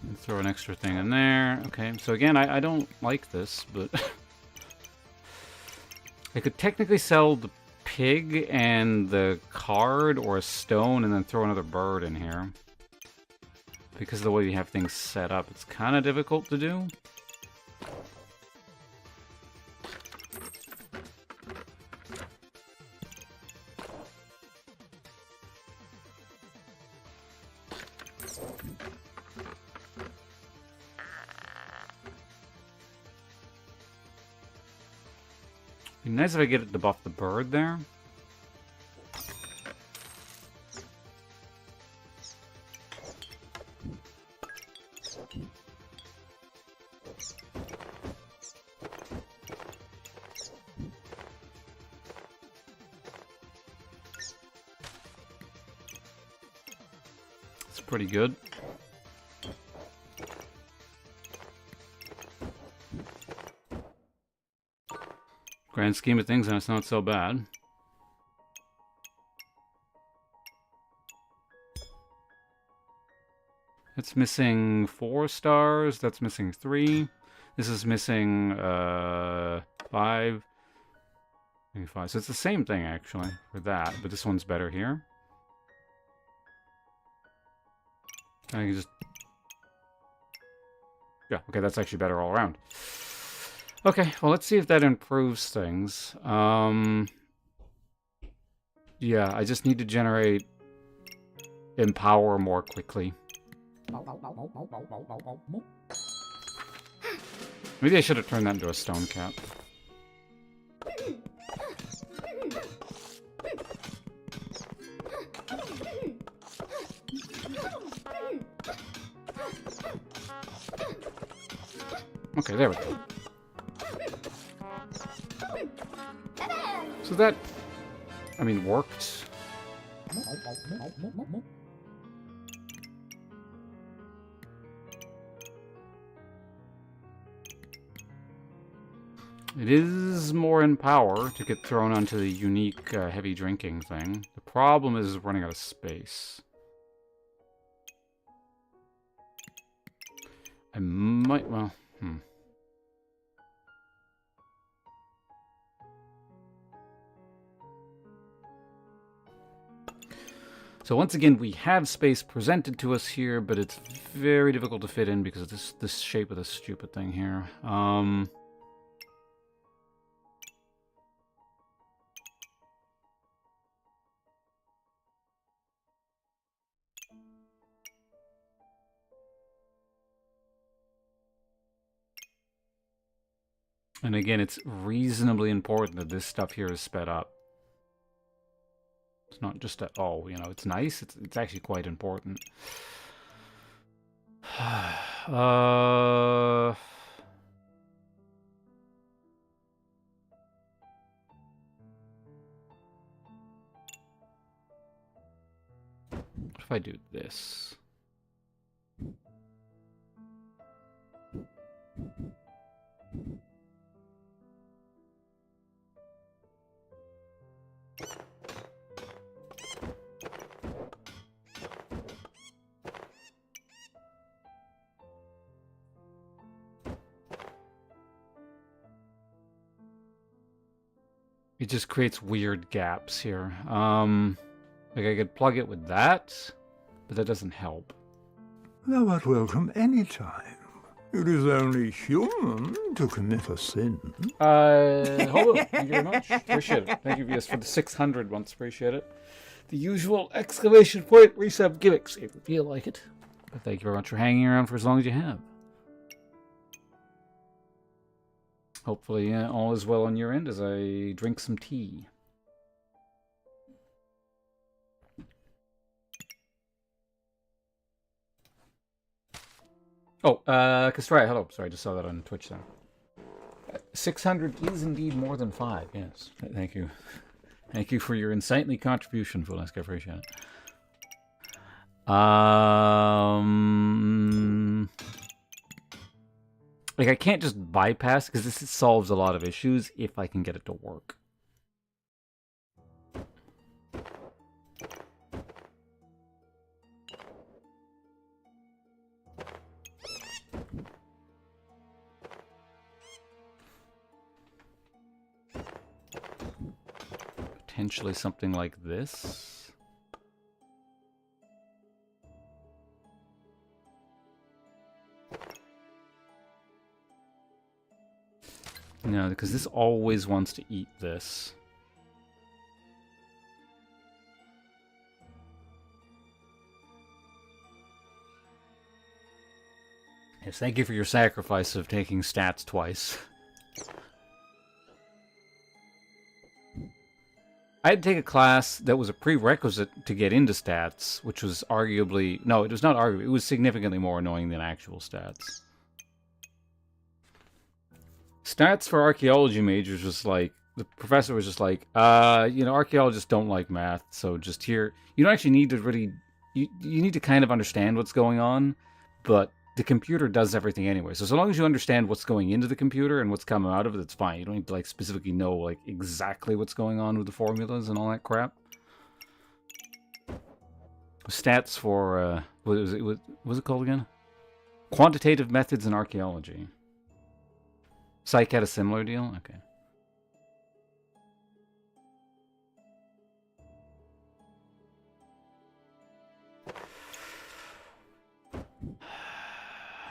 And throw an extra thing in there. Okay, so again, I don't like this, but... I could technically sell the pig and the card or a stone and then throw another bird in here. Because of the way we have things set up, it's kind of difficult to do. Be nice if I get it to buff the bird there. It's pretty good. Grand scheme of things, and it's not so bad. It's missing 4 stars. That's missing 3. This is missing 5. Maybe 5. So it's the same thing, actually, for that. But this one's better here. I can just... Yeah, okay, that's actually better all around. Okay, well, let's see if that improves things. Yeah, I just need to generate Empower more quickly. Maybe I should have turned that into a stone cap. Okay, there we go. So that, I mean, worked. It is more in power to get thrown onto the unique heavy drinking thing. The problem is running out of space. I might, well, So once again, we have space presented to us here, but it's very difficult to fit in because of this shape of this stupid thing here. And again, it's reasonably important that this stuff here is sped up. It's not just that, oh, you know, it's nice. It's actually quite important. What if I do this? It just creates weird gaps here. Like I could plug it with that, but that doesn't help. Thou art welcome any time. It is only human to commit a sin. Hold on. Thank you very much. Appreciate it. Thank you, VS, for the 600 once. Appreciate it. The usual exclamation point resub gimmicks, if you feel like it. But thank you very much for hanging around for as long as you have. Hopefully all is well on your end as I drink some tea. Oh, Kastrai, hello. Sorry, I just saw that on Twitch there. 600 is indeed more than 5, yes. Thank you. Thank you for your insightly contribution, Fulesk. I appreciate it. Like, I can't just bypass, because this solves a lot of issues if I can get it to work. Potentially something like this. No, because this always wants to eat this. Yes, thank you for your sacrifice of taking stats twice. I had to take a class that was a prerequisite to get into stats, which was arguably... No, it was not arguably. It was significantly more annoying than actual stats. Stats for archaeology majors was like... The professor was just like, you know, archaeologists don't like math, so just here... You don't actually need to really... You need to kind of understand what's going on, but the computer does everything anyway. So long as you understand what's going into the computer and what's coming out of it, it's fine. You don't need to like specifically know like exactly what's going on with the formulas and all that crap. Stats for what was it called again? Quantitative methods in archaeology. Psych had a similar deal? Okay.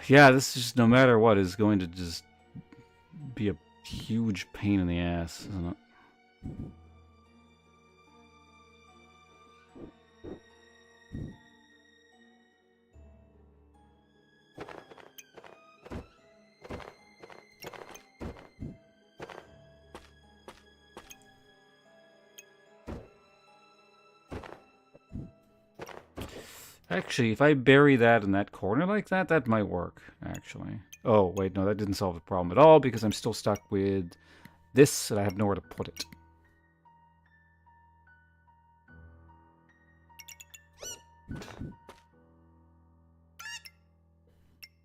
Yeah, this is just, no matter what, is going to just be a huge pain in the ass, isn't it? Actually, if I bury that in that corner like that, that might work, actually. Oh, wait, no, that didn't solve the problem at all, because I'm still stuck with this, and I have nowhere to put it.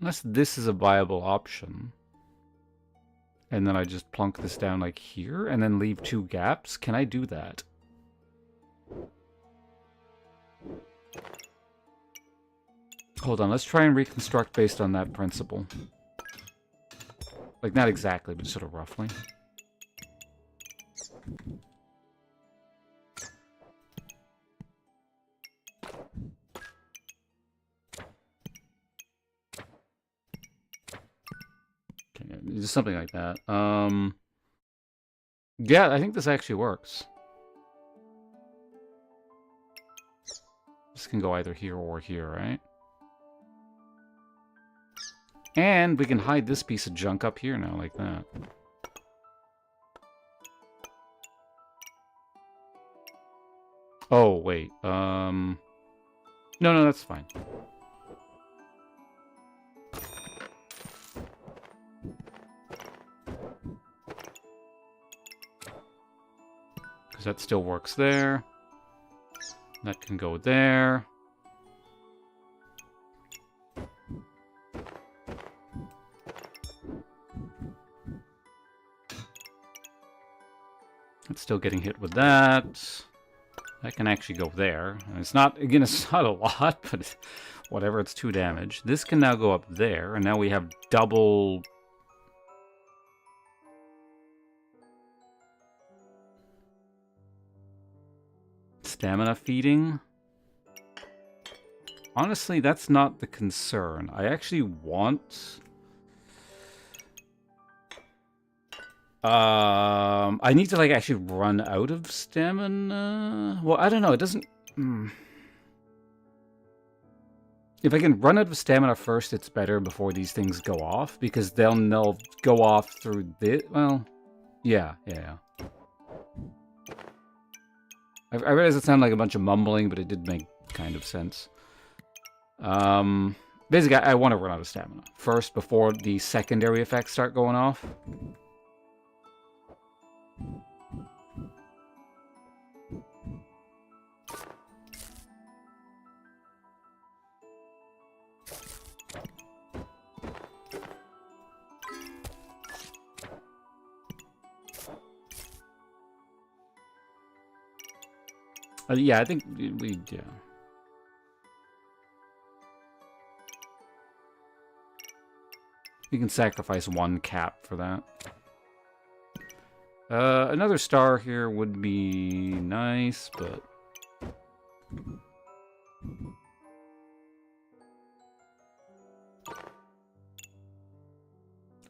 Unless this is a viable option. And then I just plunk this down like here, and then leave 2 gaps. Can I do that? Hold on, let's try and reconstruct based on that principle. Like, not exactly, but sort of roughly. Okay, just something like that. Yeah, I think this actually works. This can go either here or here, right? And we can hide this piece of junk up here now, like that. Oh, wait. No, that's fine. Because that still works there. That can go there. It's still getting hit with that. That can actually go there. And it's not, again, it's not a lot, but whatever, it's 2 damage. This can now go up there, and now we have double... stamina feeding. Honestly, that's not the concern. I actually want... I need to, like, actually run out of stamina. Well, I don't know. It doesn't... If I can run out of stamina first, it's better before these things go off, because they'll go off through this... Well, yeah. I realize it sounded like a bunch of mumbling, but it did make kind of sense. Basically, I want to run out of stamina first before the secondary effects start going off. Yeah, I think we, yeah. We can sacrifice one cap for that. Another star here would be nice, but...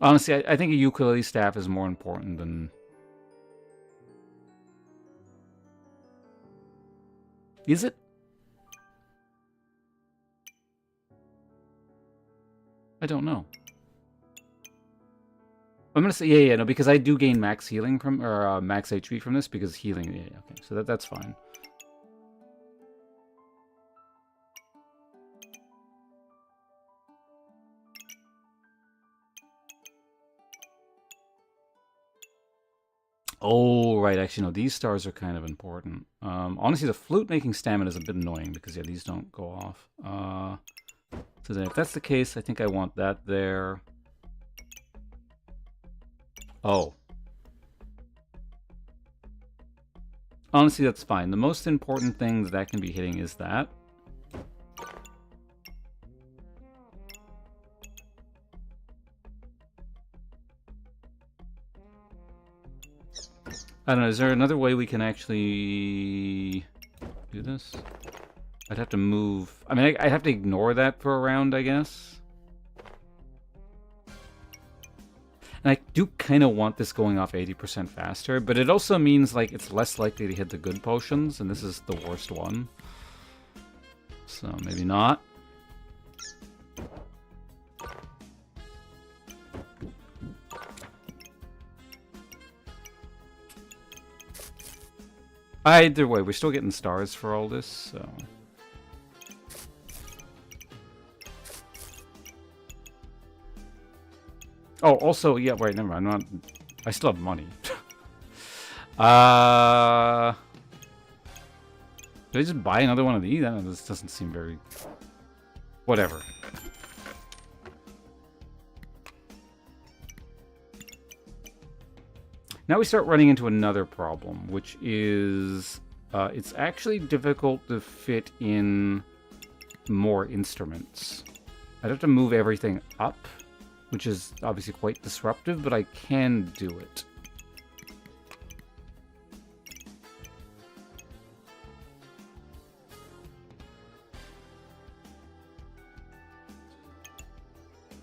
Honestly, I think a ukulele staff is more important than... Is it? I don't know. I'm gonna say yeah, no, because I do gain max healing from or max HP from this because healing. Yeah, okay, so that's fine. Oh, right. Actually, no, these stars are kind of important. Honestly, the flute making stamina is a bit annoying because, yeah, these don't go off. So then if that's the case, I think I want that there. Oh. Honestly, that's fine. The most important thing that can be hitting is that. I don't know, is there another way we can actually do this? I'd have to move... I mean, I'd have to ignore that for a round, I guess. And I do kind of want this going off 80% faster, but it also means, like, it's less likely to hit the good potions, and this is the worst one. So, maybe not. Either way, we're still getting stars for all this, so... Oh, also, yeah, wait, never mind, I'm not... I still have money. Did I just buy another one of these? This doesn't seem very... Whatever. Now we start running into another problem, which is it's actually difficult to fit in more instruments. I'd have to move everything up, which is obviously quite disruptive, but I can do it.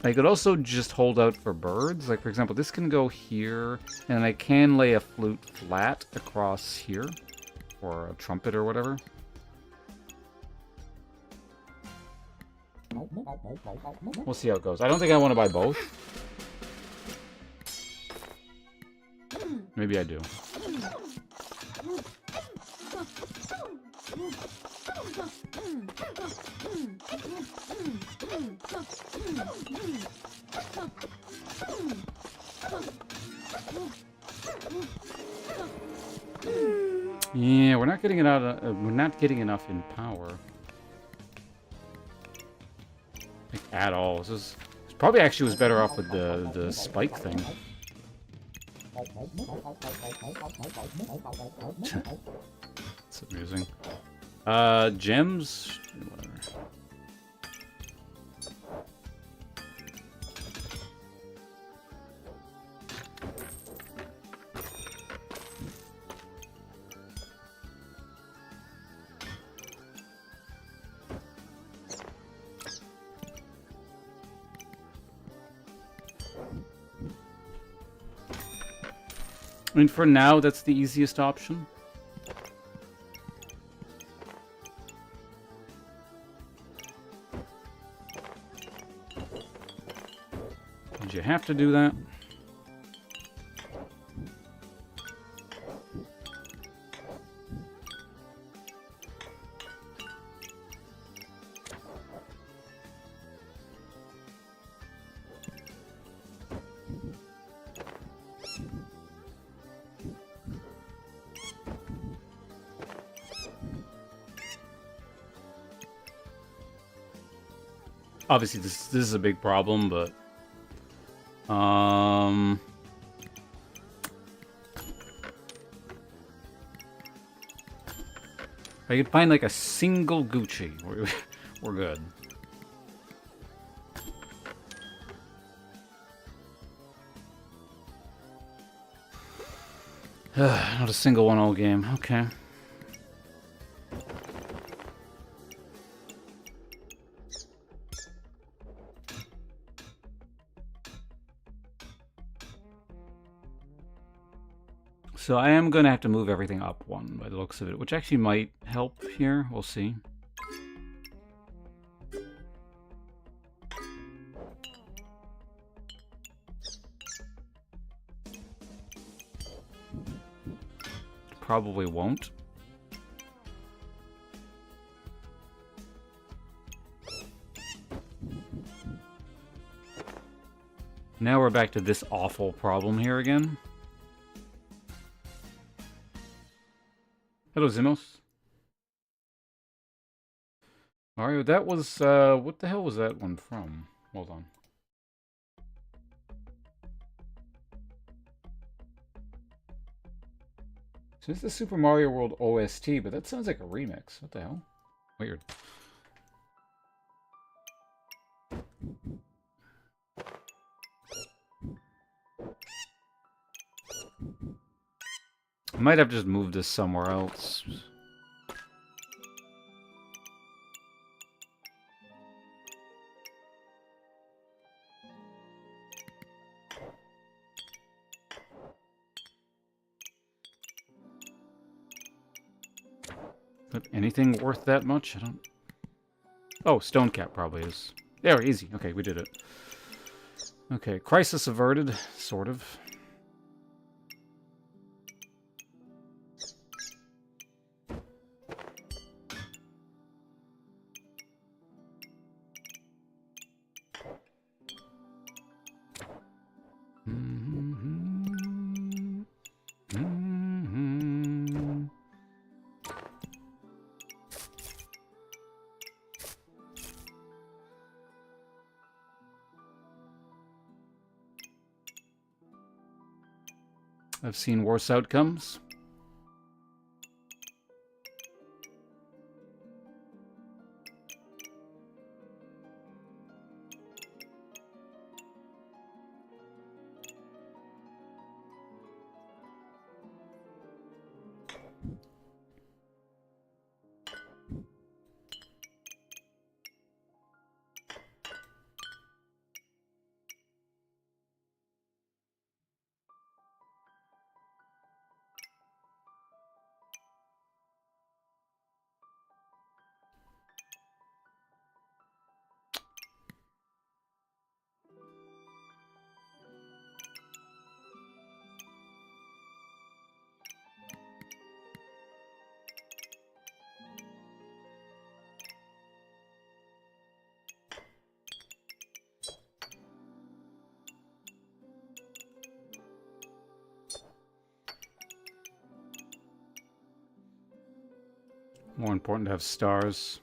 I could also just hold out for birds. Like, for example, this can go here, and I can lay a flute flat across here, or a trumpet or whatever. We'll see how it goes. I don't think I want to buy both. Maybe I do. Yeah, we're not getting it out. We're not getting enough in power, like, at all. This probably actually was better off with the spike thing. It's amusing. Gems. Whatever. I mean, for now, that's the easiest option. Did you have to do that? Obviously, this is a big problem, but if I could find like a single Gucci, we're good. Not a single one all game. Okay. So I am going to have to move everything up one by the looks of it, which actually might help here. We'll see. Probably won't. Now we're back to this awful problem here again. Hello, Zimos. Mario, that was, what the hell was that one from? Hold on. So it's the Super Mario World OST, but that sounds like a remix. What the hell? Weird. I might have just moved this somewhere else. But anything worth that much? I don't... Oh, Stone Cap probably is. There, easy. Okay, we did it. Okay, crisis averted, sort of. I've seen worse outcomes. More important to have stars.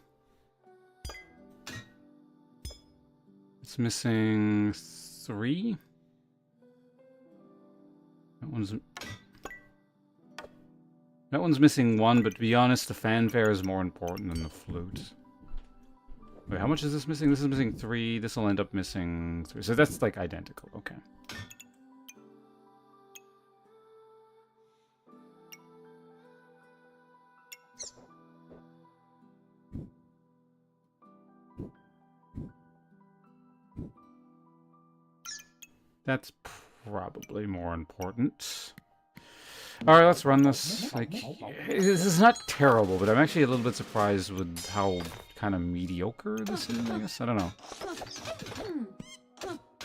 It's missing 3. That one's missing 1, but to be honest, the fanfare is more important than the flute. Wait, how much is this missing? This is missing 3. This will end up missing 3. So that's like identical. Okay. That's probably more important. Alright, let's run this. Like, this is not terrible, but I'm actually a little bit surprised with how kind of mediocre this is, I guess. I don't know.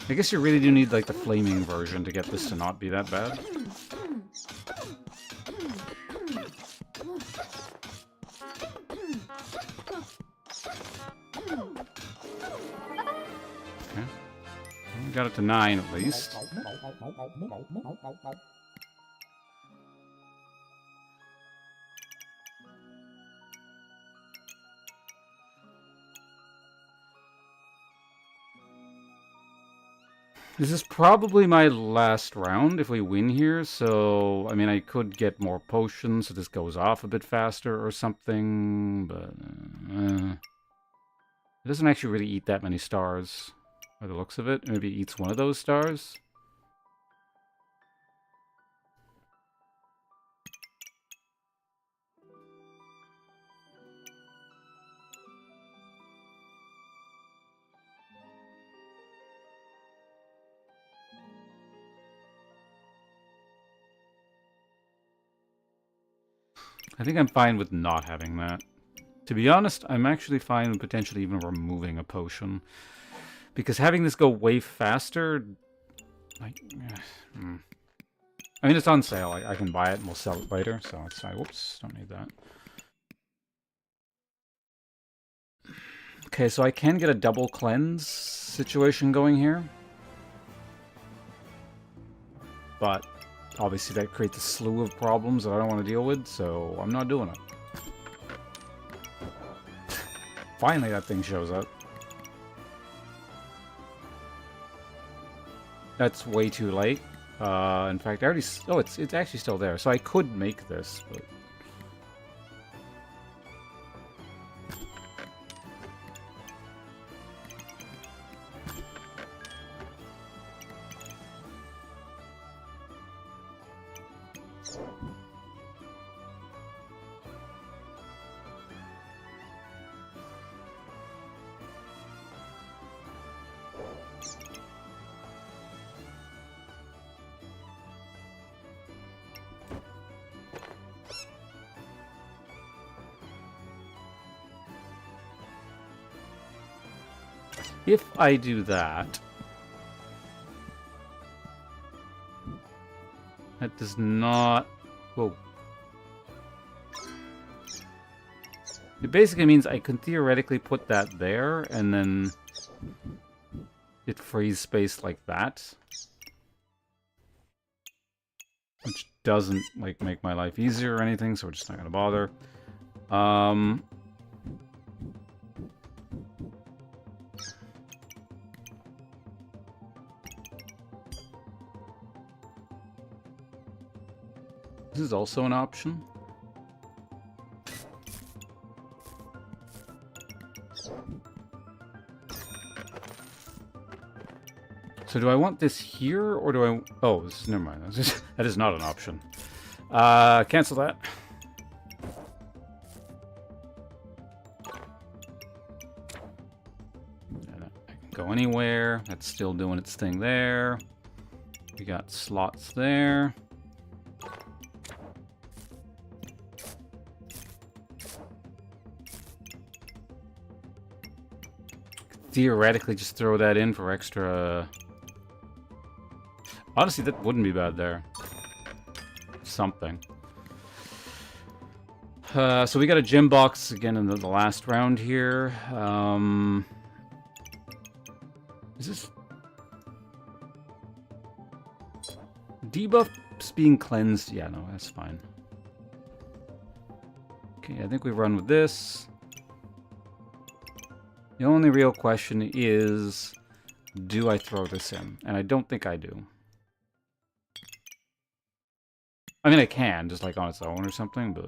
I guess you really do need, like, the flaming version to get this to not be that bad. Okay. We got it to 9 at least. This is probably my last round if we win here, so, I mean, I could get more potions so this goes off a bit faster or something, but... it doesn't actually really eat that many stars, by the looks of it. Maybe it eats one of those stars. I think I'm fine with not having that. To be honest, I'm actually fine with potentially even removing a potion. Because having this go way faster... Like, I mean, it's on sale. I can buy it and we'll sell it later, so it's fine. Whoops, don't need that. Okay, so I can get a double cleanse situation going here. But... obviously, that creates a slew of problems that I don't want to deal with, so I'm not doing it. Finally, that thing shows up. That's way too late. In fact, I already... oh, it's actually still there, so I could make this, but... if I do that, that does not... whoa. It basically means I can theoretically put that there, and then it frees space like that. Which doesn't, like, make my life easier or anything, so we're just not gonna bother. This is also an option. So do I want this here, or do I... oh, this is... never mind. That is not an option. Cancel that. I can go anywhere. That's still doing its thing there. We got slots there. Theoretically, just throw that in for extra... honestly, that wouldn't be bad there. Something. So we got a gym box again in the last round here. Is this... debuffs being cleansed? Yeah, no, that's fine. Okay, I think we run with this. The only real question is, do I throw this in? And I don't think I do. I mean, I can, just like on its own or something, but...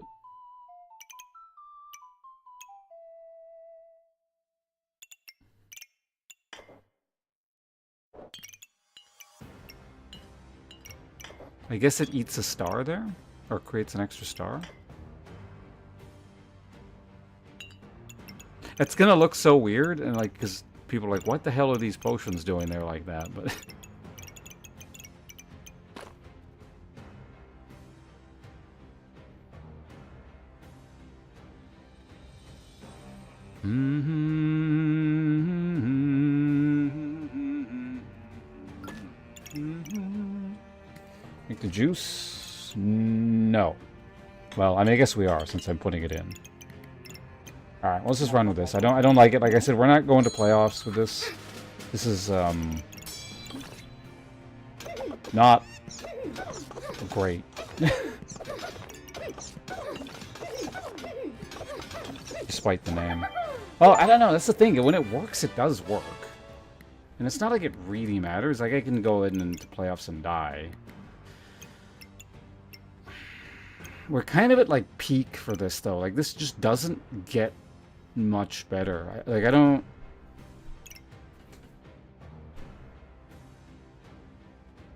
I guess it eats a star there? Or creates an extra star? It's gonna look so weird, and like, because people are like, what the hell are these potions doing there like that? But... Make the juice? No. Well, I mean, I guess we are, since I'm putting it in. Alright, let's just run with this. I don't like it. Like I said, we're not going to playoffs with this. This is, not great. Despite the name. Oh, I don't know. That's the thing. When it works, it does work. And it's not like it really matters. Like, I can go in into playoffs and die. We're kind of at, like, peak for this, though. Like, this just doesn't get much better. Like, I don't...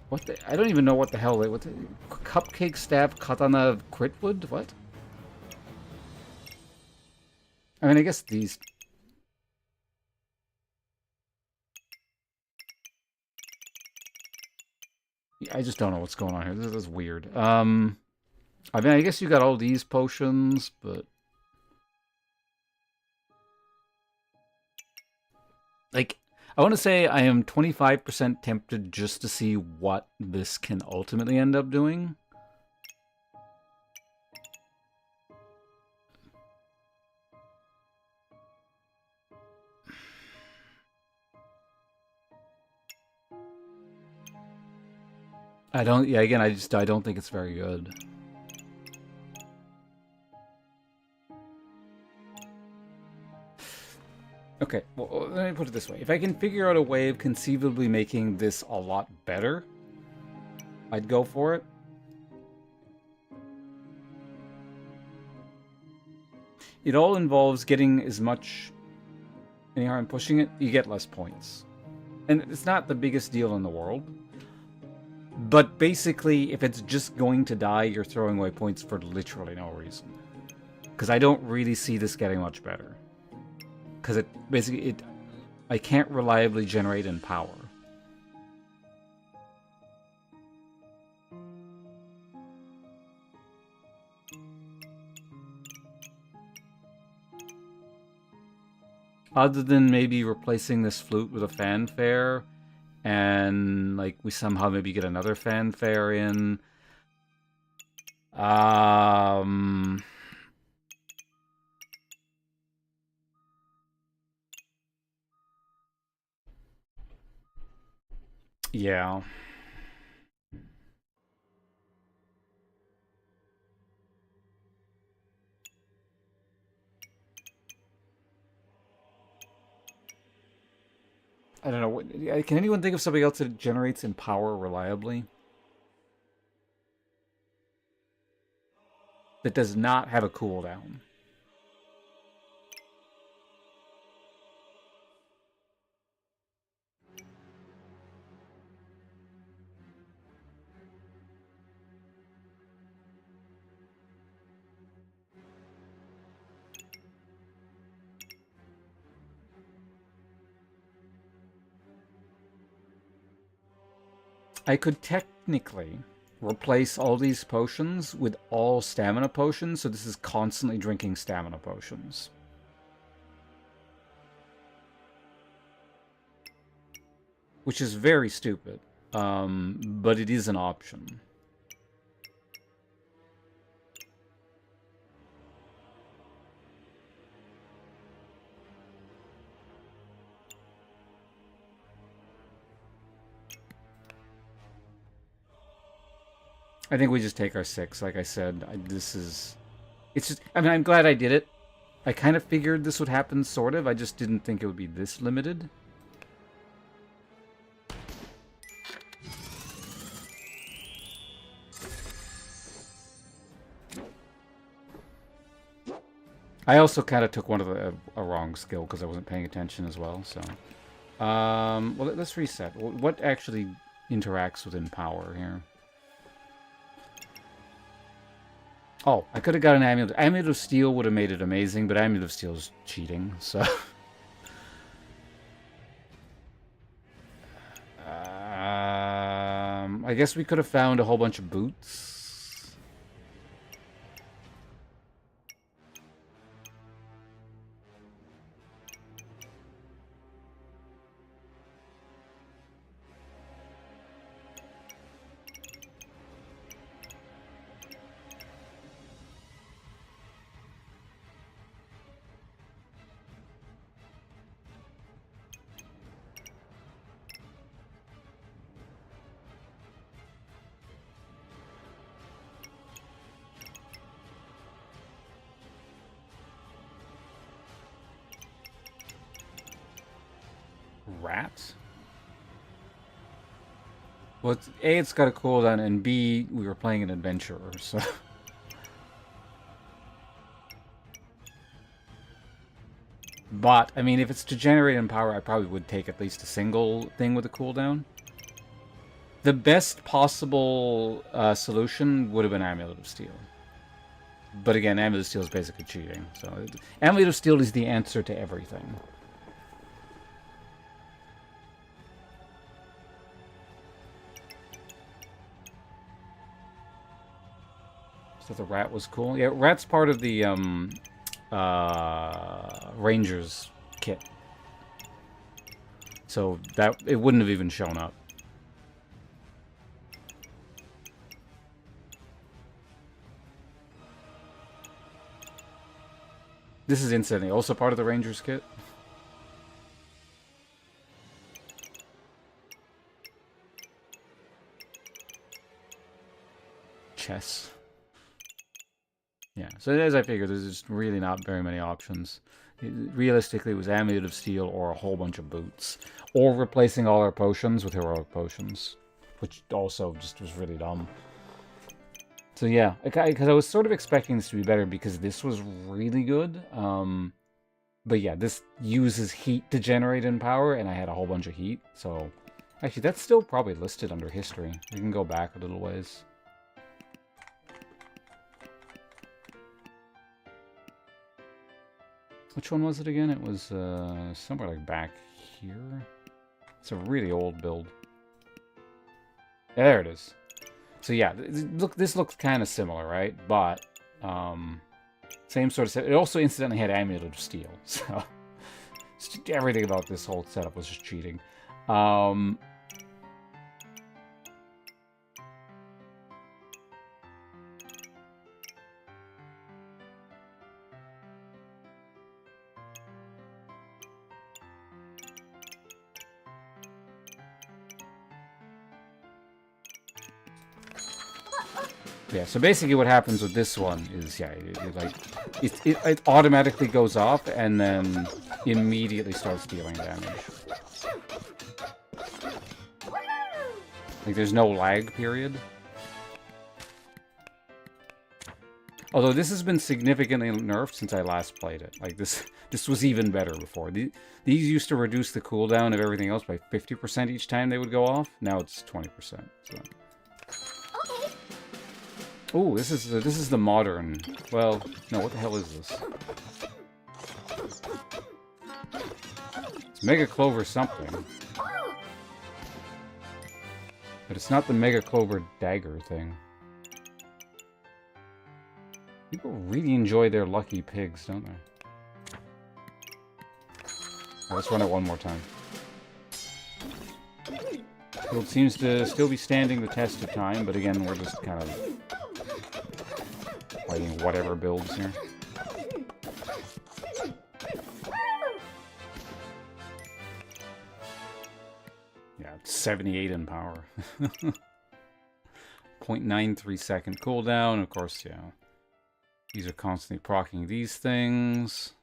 What the... I don't even know what the hell... What the... Cupcake stab katana critwood? What? I mean, I guess these... I just don't know what's going on here. This is weird. I mean, I guess you got all these potions, but... Like, I want to say I am 25% tempted just to see what this can ultimately end up doing. I don't, yeah, again, I don't think it's very good. Okay, well, let me put it this way. If I can figure out a way of conceivably making this a lot better, I'd go for it. It all involves getting as much... Anyhow, I'm pushing it, you get less points. And it's not the biggest deal in the world. But basically, if it's just going to die, you're throwing away points for literally no reason. Because I don't really see this getting much better. Because it basically, I can't reliably generate in power. Other than maybe replacing this flute with a fanfare, and like we somehow maybe get another fanfare in. Yeah. I don't know. Can anyone think of something else that generates in power reliably? That does not have a cooldown. I could technically replace all these potions with all stamina potions, so this is constantly drinking stamina potions. Which is very stupid, but it is an option. I think we just take our 6, like I said. This is... It's just... I mean, I'm glad I did it. I kind of figured this would happen, sort of. I just didn't think it would be this limited. I also kind of took one of a wrong skill because I wasn't paying attention as well, so... well, let's reset. What actually interacts with Empower here? Oh, I could have got an Amulet. Amulet of Steel would have made it amazing, but Amulet of Steel is cheating, so... I guess we could have found a whole bunch of boots. Rat? Well, A, it's got a cooldown, and B, we were playing an adventurer, so... But, I mean, if it's to generate in power, I probably would take at least a single thing with a cooldown. The best possible solution would have been Amulet of Steel. But again, Amulet of Steel is basically cheating. So, Amulet of Steel is the answer to everything. So the rat was cool. Yeah, rat's part of the Rangers kit. So that it wouldn't have even shown up. This is incidentally also part of the Rangers kit. Chess. Yeah, so as I figured, there's just really not very many options. Realistically, it was Amulet of Steel or a whole bunch of boots. Or replacing all our potions with heroic potions. Which also just was really dumb. So yeah, because I was sort of expecting this to be better because this was really good. But yeah, this uses heat to generate in power, and I had a whole bunch of heat. So actually, that's still probably listed under history. We can go back a little ways. Which one was it again? It was somewhere like back here. It's a really old build. Yeah, there it is. So yeah, look, this looks kind of similar, right? But same sort of set. It also incidentally had Amulet of Steel, so everything about this whole setup was just cheating. Yeah, so basically what happens with this one is, yeah, it automatically goes off and then immediately starts dealing damage. Like, there's no lag period. Although this has been significantly nerfed since I last played it. Like, this was even better before. These used to reduce the cooldown of everything else by 50% each time they would go off. Now it's 20%, so... Oh, this is the modern. Well, no, what the hell is this? It's Mega Clover something. But it's not the Mega Clover dagger thing. People really enjoy their lucky pigs, don't they? Oh, let's run it one more time. It seems to still be standing the test of time, but again, we're just kind of fighting whatever builds here. Yeah, it's 78 in power. 0.93 second cooldown, of course, yeah. These are constantly proccing these things.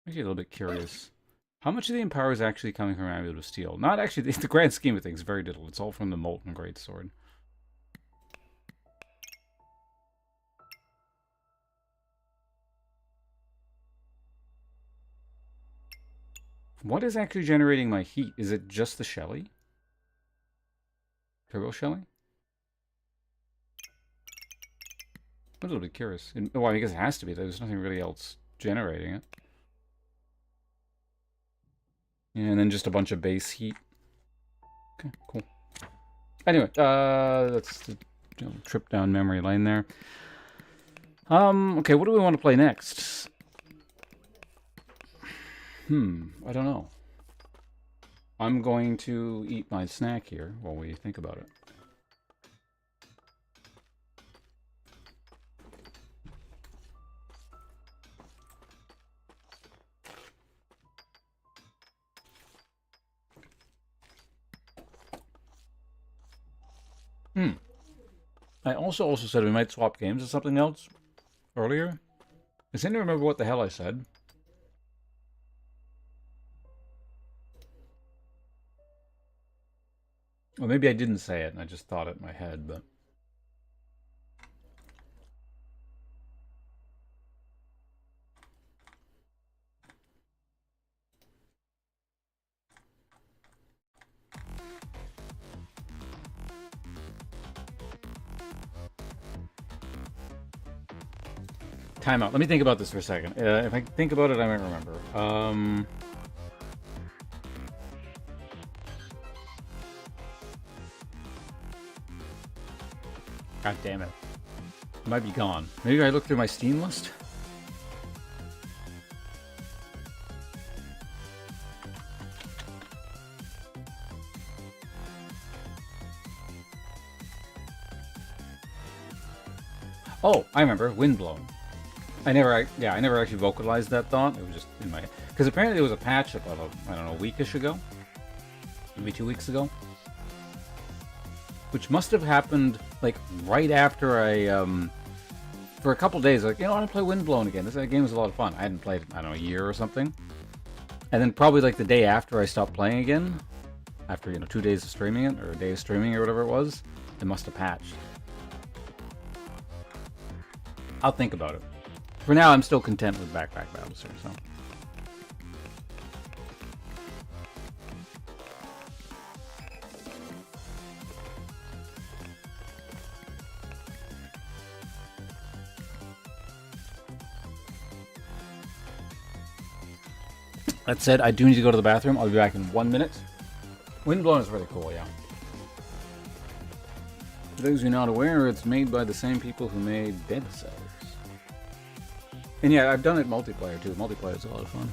Actually, a little bit curious. How much of the Empower is actually coming from Amulet of Steel? Not actually, in the grand scheme of things, very little. It's all from the Molten Greatsword. What is actually generating my heat? Is it just the Shelly? Turbo Shelly? I'm a little bit curious. Well, I guess it has to be. There's nothing really else generating it. Yeah, and then just a bunch of base heat. Okay, cool. Anyway, that's the trip down memory lane there. Okay, what do we want to play next? I don't know. I'm going to eat my snack here while we think about it. I also said we might swap games or something else earlier. I seem to remember what the hell I said. Well, maybe I didn't say it and I just thought it in my head, but... Timeout. Let me think about this for a second. If I think about it, I might remember. God damn it. It might be gone. Maybe I look through my Steam list? Oh, I remember. Windblown. I never actually vocalized that thought. It was just in my head. Because apparently there was a patch about, I don't know, a weekish ago? Maybe 2 weeks ago? Which must have happened, like, right after I, for a couple days, like, you know, I want to play Windblown again. This game was a lot of fun. I hadn't played it, I don't know, a year or something. And then probably, like, the day after I stopped playing again, after, you know, 2 days of streaming it, or a day of streaming or whatever it was, it must have patched. I'll think about it. For now, I'm still content with Backpack Battles here, so... That said, I do need to go to the bathroom. I'll be back in 1 minute. Windblown is really cool, yeah. For those who are not aware, it's made by the same people who made Dead Cells. And yeah, I've done it multiplayer too. Multiplayer is a lot of fun.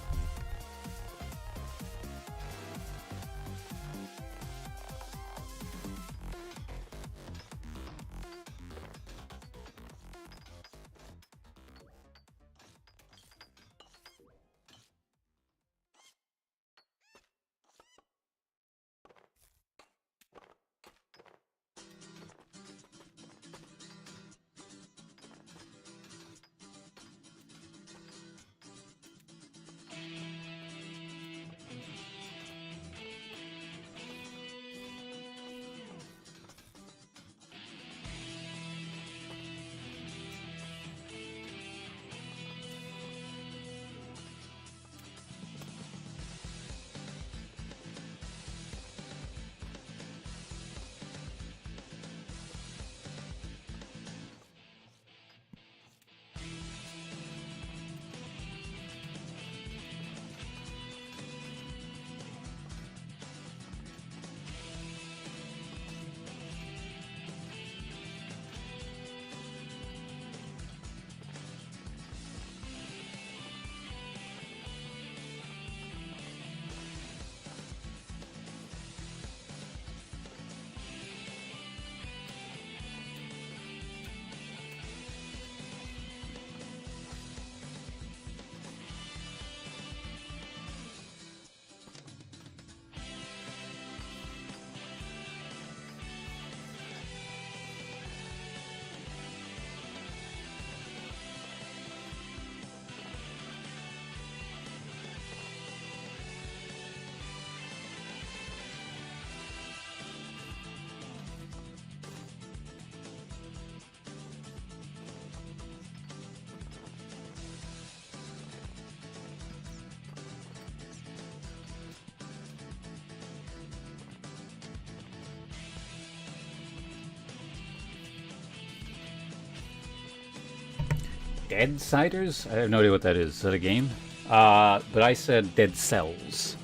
Dead Ciders? I have no idea what that is. Is that a game? But I said Dead Cells,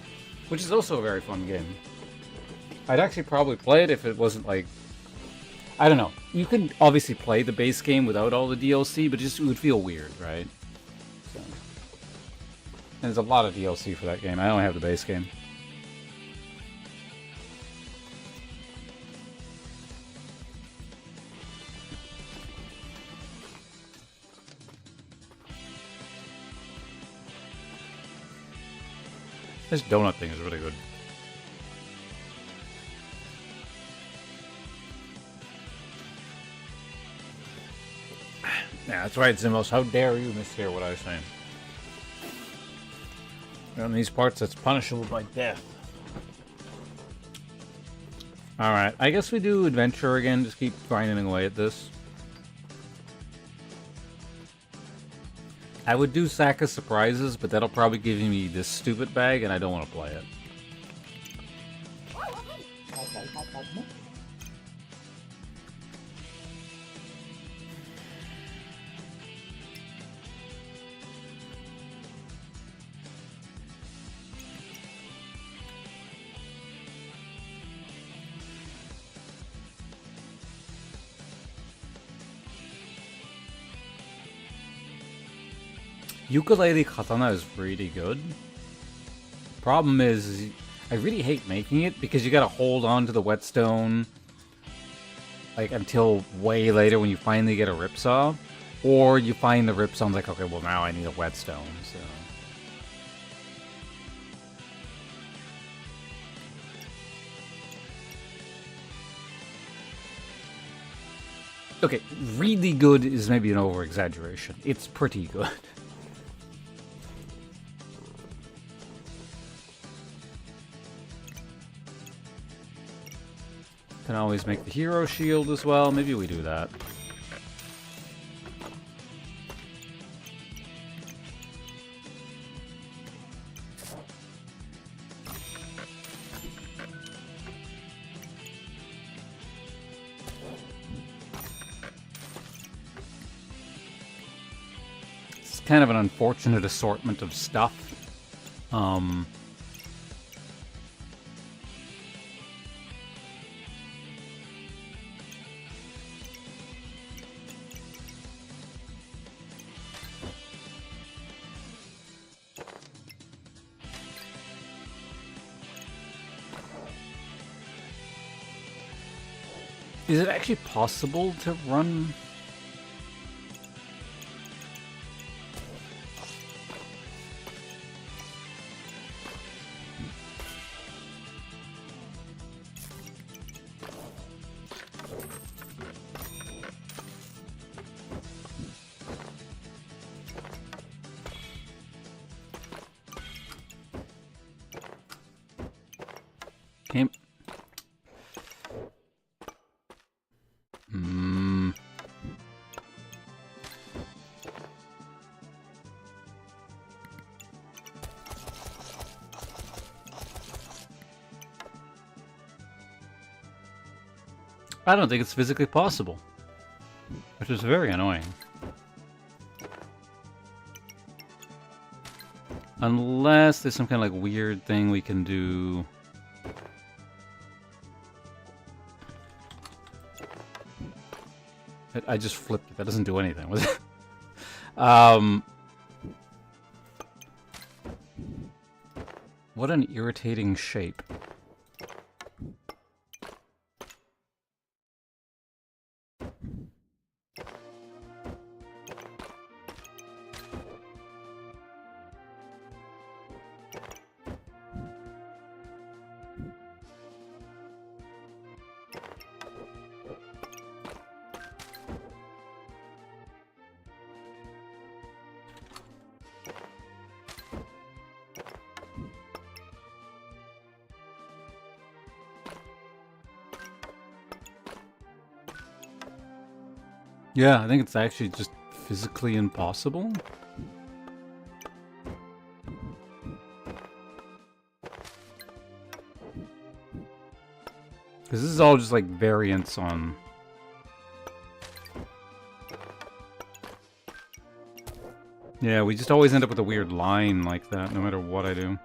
which is also a very fun game. I'd actually probably play it if it wasn't like... I don't know. You can obviously play the base game without all the DLC, but it would feel weird, right? So. And there's a lot of DLC for that game. I only have the base game. This donut thing is really good. Yeah, that's right, Zimos. How dare you mishear what I was saying? In these parts, it's punishable by death. Alright, I guess we do adventure again, just keep grinding away at this. I would do Sack of Surprises, but that'll probably give me this stupid bag, and I don't want to play it. Ukulele Katana is really good. Problem is, I really hate making it because you gotta hold on to the whetstone like until way later when you finally get a ripsaw. Or you find the ripsaw and like, okay, well now I need a whetstone, so... Okay, really good is maybe an over-exaggeration. It's pretty good. Can always make the hero shield as well. Maybe we do that. It's kind of an unfortunate assortment of stuff. Is it actually possible to run? Okay. I don't think it's physically possible, which is very annoying. Unless there's some kind of like weird thing we can do. I just flipped it. That doesn't do anything with it. What an irritating shape. Yeah, I think it's actually just physically impossible. Because this is all just like variants on... Yeah, we just always end up with a weird line like that, no matter what I do.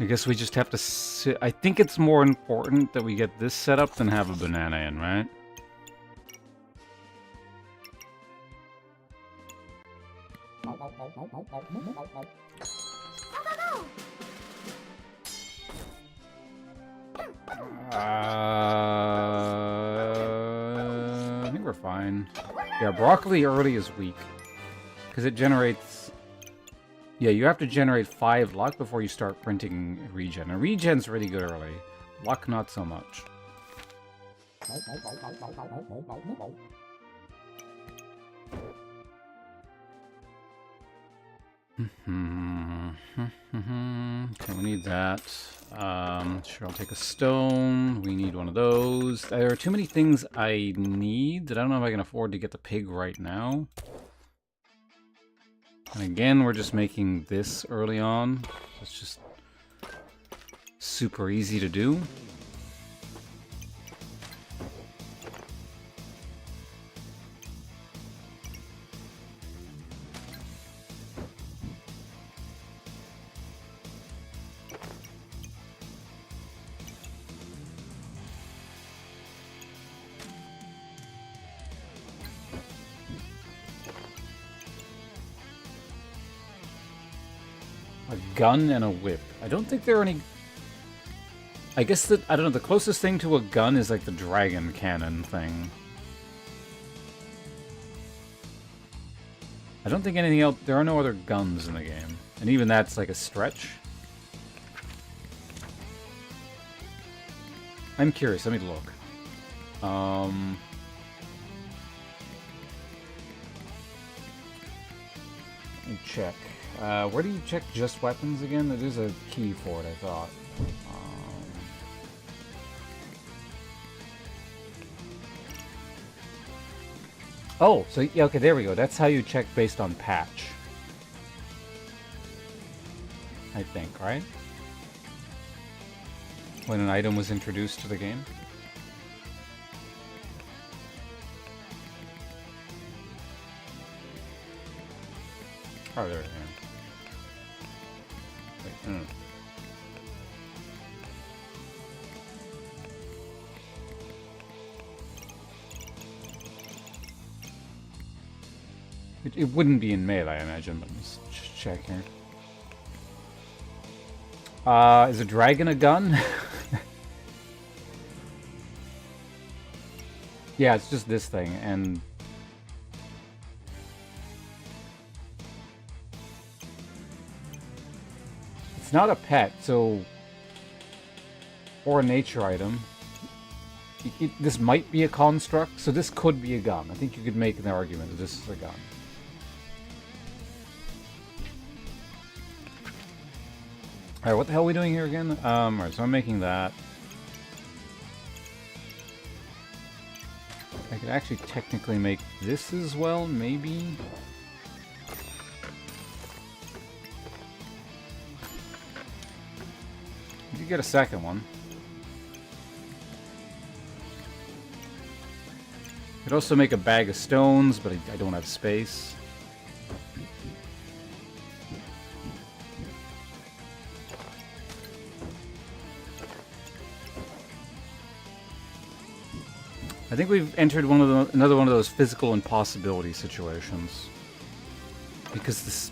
I guess we just have to sit... I think it's more important that we get this set up than have a banana in, right? I think we're fine. Yeah, broccoli early is weak. Because it generates... Yeah, you have to generate 5 luck before you start printing regen. And regen's really good early. Luck, not so much. Okay, we need that. Sure, I'll take a stone. We need one of those. There are too many things I need that I don't know if I can afford to get the pig right now. And again, we're just making this early on. It's just super easy to do. A gun and a whip. I don't think there are any... I guess that, I don't know, the closest thing to a gun is like the dragon cannon thing. I don't think anything else... There are no other guns in the game. And even that's like a stretch. I'm curious, let me look. Let me check. Where do you check just weapons again? There's a key for it, I thought. Oh, so yeah, okay, there we go. That's how you check based on patch. I think, right? When an item was introduced to the game. Oh, there it is. Wait, no. It wouldn't be in melee, I imagine, but let's just check here. Is a dragon a gun? Yeah, it's just this thing, and... It's not a pet, so... Or a nature item. This might be a construct, so this could be a gun. I think you could make an argument that this is a gun. Alright, what the hell are we doing here again? Alright, so I'm making that. I could actually technically make this as well, maybe? You could get a second one. Could also make a bag of stones, but I don't have space. I think we've entered another one of those physical impossibility situations. Because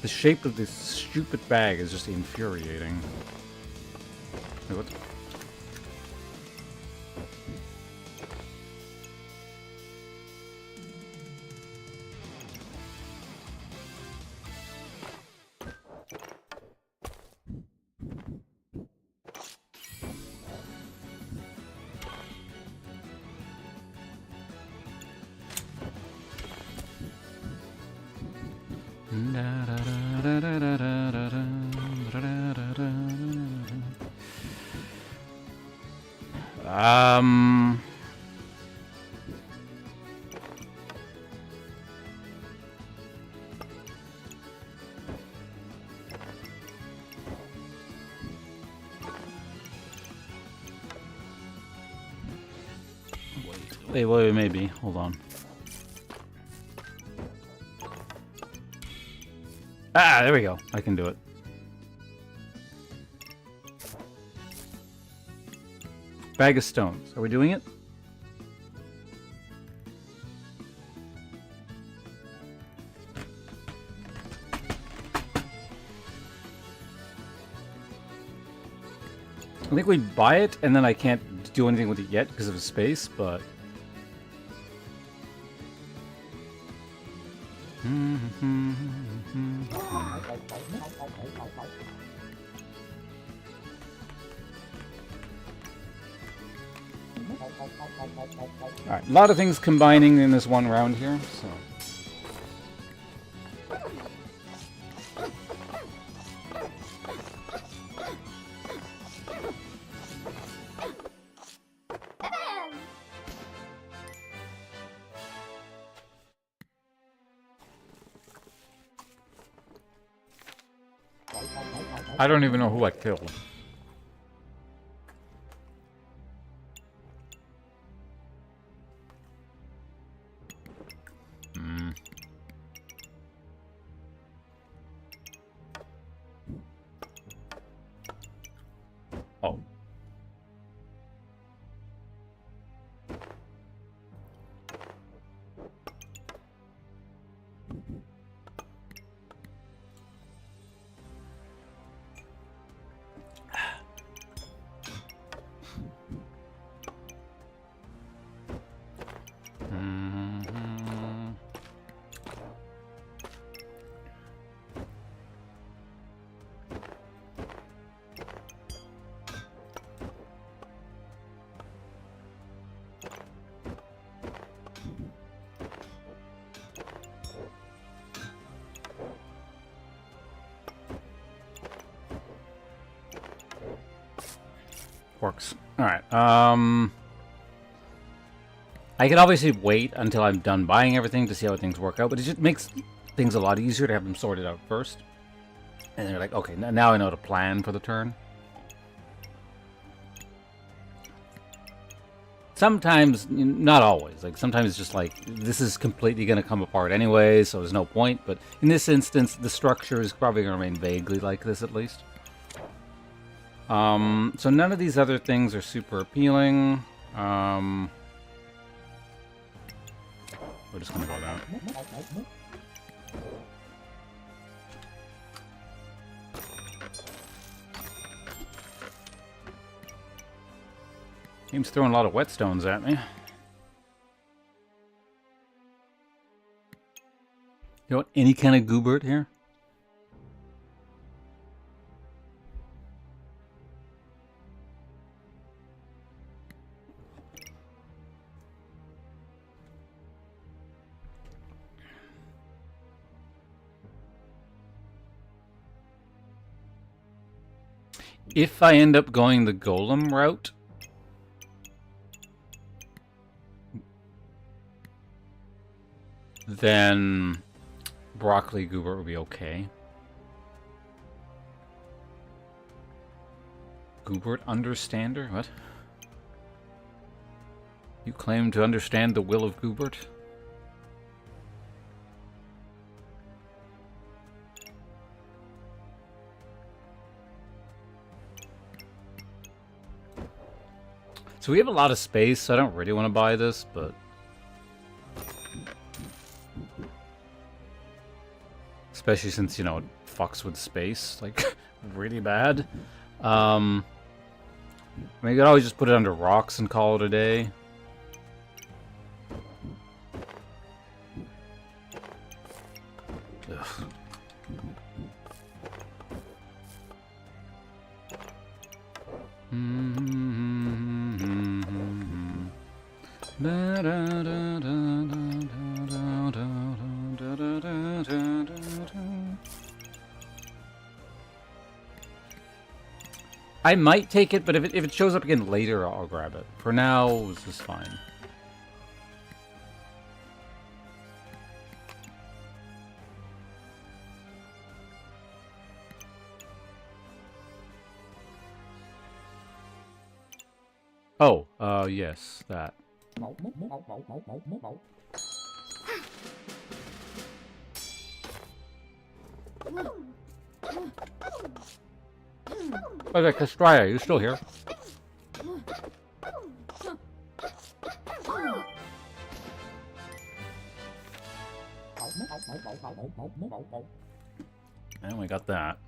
the shape of this stupid bag is just infuriating. Wait, what? Wait, maybe. Hold on. Ah, there we go. I can do it. Bag of stones. Are we doing it? I think we buy it, and then I can't do anything with it yet because of the space, but... Alright, a lot of things combining in this one round here, so... I don't even know who I killed. Hmm. Oh. Mhm. Works. Alright, I could obviously wait until I'm done buying everything to see how things work out, but it just makes things a lot easier to have them sorted out first. And they're like, okay, now I know to plan for the turn. Sometimes, not always, like sometimes it's just like, this is completely going to come apart anyway, so there's no point, but in this instance, the structure is probably going to remain vaguely like this at least. So none of these other things are super appealing. We're just gonna go with that. Game's throwing a lot of whetstones at me. You want any kind of goobert here? If I end up going the golem route, then broccoli goobert would be okay. Goobert understander? What? You claim to understand the will of Goobert? So we have a lot of space, so I don't really want to buy this, but... Especially since, you know, it fucks with space, like, really bad. I mean, you could always just put it under rocks and call it a day. Ugh. I might take it, but if it shows up again later, I'll grab it. For now, this is fine. Oh, yes, that. Okay, Castraya, you still here? And we got that.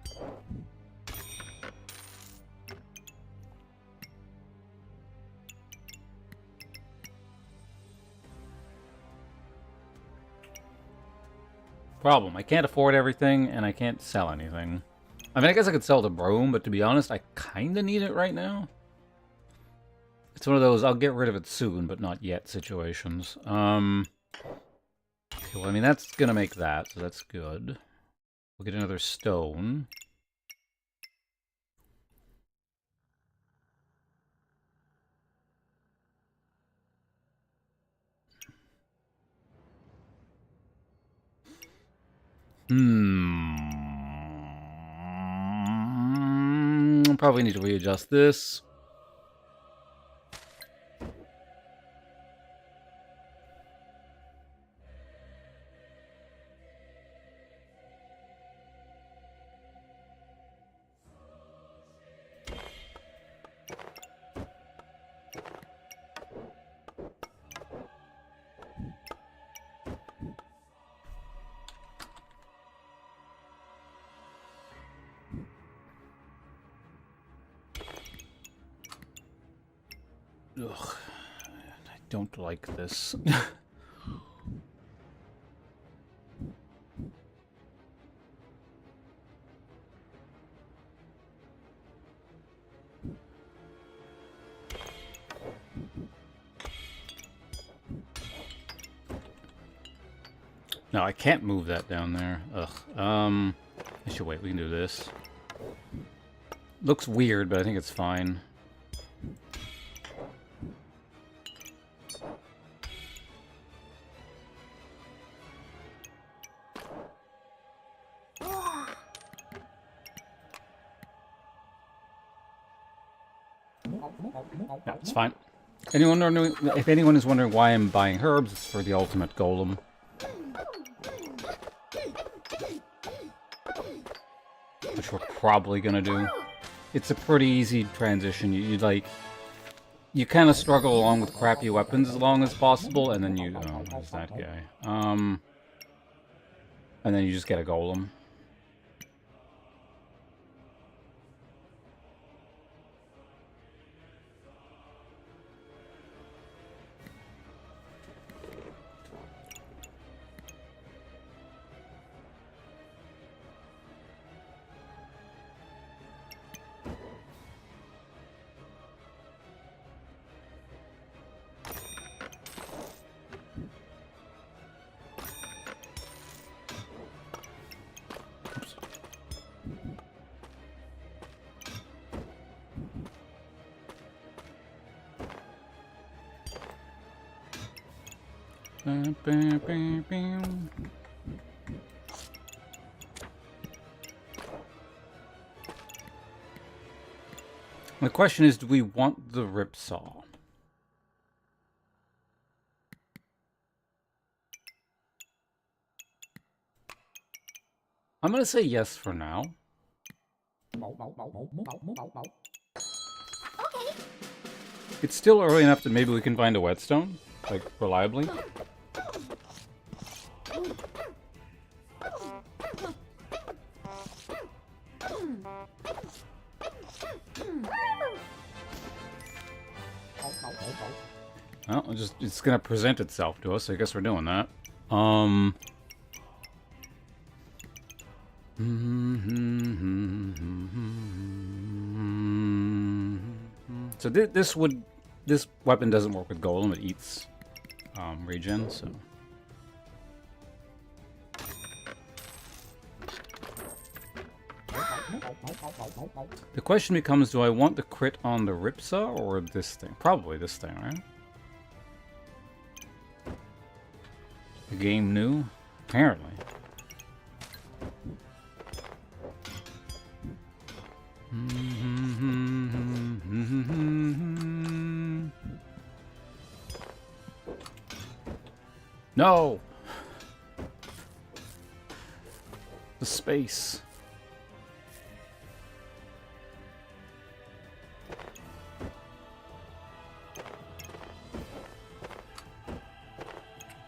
Problem, I can't afford everything, and I can't sell anything. I mean, I guess I could sell the brome, but to be honest, I kind of need it right now. It's one of those, I'll get rid of it soon, but not yet situations. Okay, well, I mean, that's going to make that, so that's good. We'll get another stone. Probably need to readjust this. Ugh, I don't like this. No, I can't move that down there. Ugh. I should wait. We can do this. Looks weird, but I think it's fine. Yeah, it's fine. Anyone wondering, if anyone is wondering why I'm buying herbs, it's for the ultimate golem. Which we're probably gonna do. It's a pretty easy transition. You kind of struggle along with crappy weapons as long as possible, and then you... Oh, where's that guy? And then you just get a golem. The question is, do we want the ripsaw? I'm gonna say yes for now. It's still early enough that maybe we can find a whetstone, like, reliably. Well, it's gonna present itself to us, so I guess we're doing that. So this weapon doesn't work with golem, it eats regen, so. The question becomes, do I want the crit on the ripsaw or this thing? Probably this thing, right? The game new? Apparently. No! The space.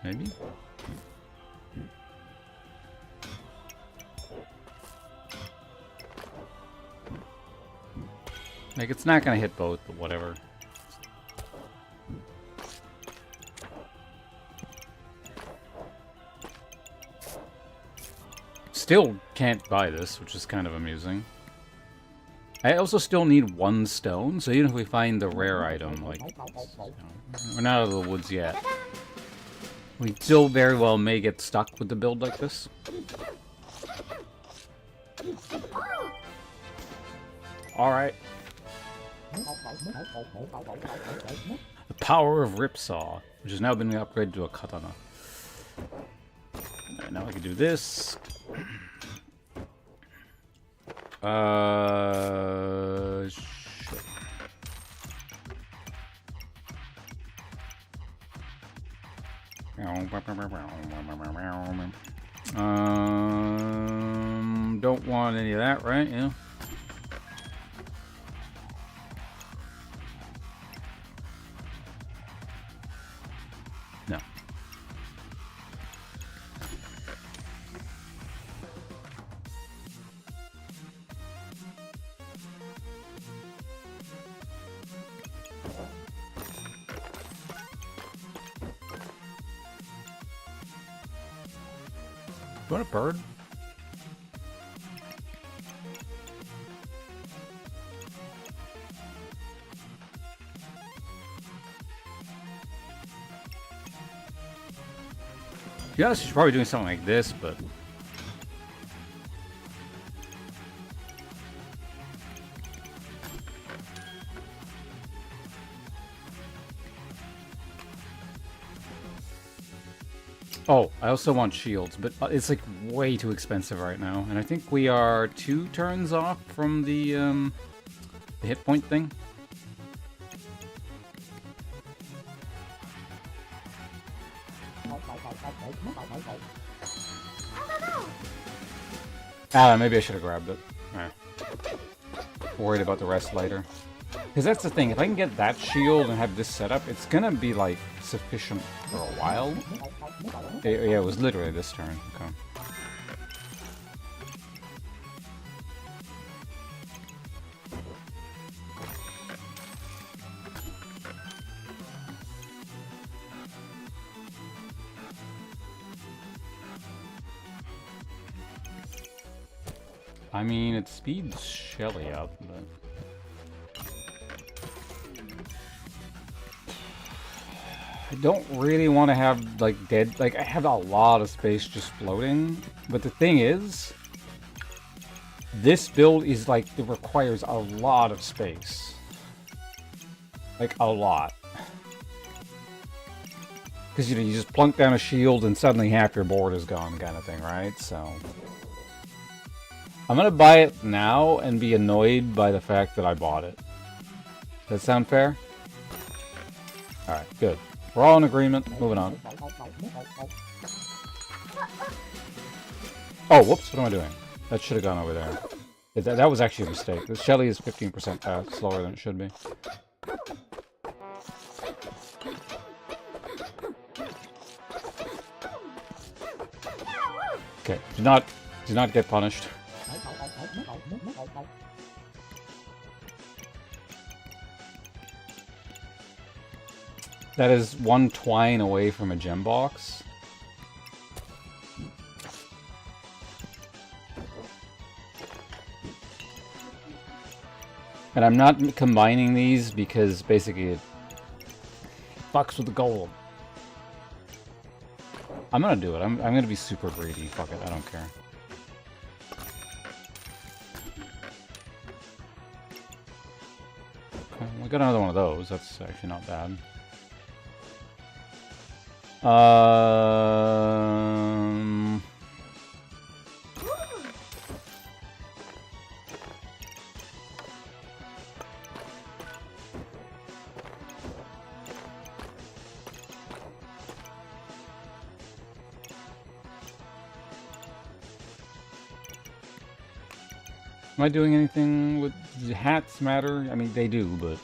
Maybe? Like, it's not gonna hit both, but whatever. Still can't buy this, which is kind of amusing. I also still need one stone, so even if we find the rare item, like, we're not out of the woods yet. We still very well may get stuck with the build like this. Alright. The power of Ripsaw, which has now been upgraded to a katana. Right, now I can do this. Shit. Don't want any of that, right? Yeah. No. You want a bird? Yeah, she's probably doing something like this, but... Oh, I also want shields, but it's like way too expensive right now. And I think we are 2 turns off from the hit point thing. Ah, maybe I should have grabbed it. Worried about the rest later. Because that's the thing, if I can get that shield and have this set up, it's gonna be like sufficient for a while. Yeah, it was literally this turn. Okay. I mean, it speeds Shelly up, but... I don't really want to have, like, dead... Like, I have a lot of space just floating. But the thing is... This build is, like, it requires a lot of space. Like, a lot. Because, you know, you just plunk down a shield and suddenly half your board is gone kind of thing, right? So... I'm gonna buy it now and be annoyed by the fact that I bought it. Does that sound fair? Alright, good. We're all in agreement. Moving on. Oh, whoops, what am I doing? That should have gone over there. That was actually a mistake. This Shelly is 15% fast, slower than it should be. Okay, do not get punished. That is 1 twine away from a gem box. And I'm not combining these because basically it fucks with the gold. I'm gonna do it. I'm gonna be super greedy. Fuck it, I don't care. Okay, we got another one of those. That's actually not bad. Am I doing anything with... Do hats matter? I mean, they do, but...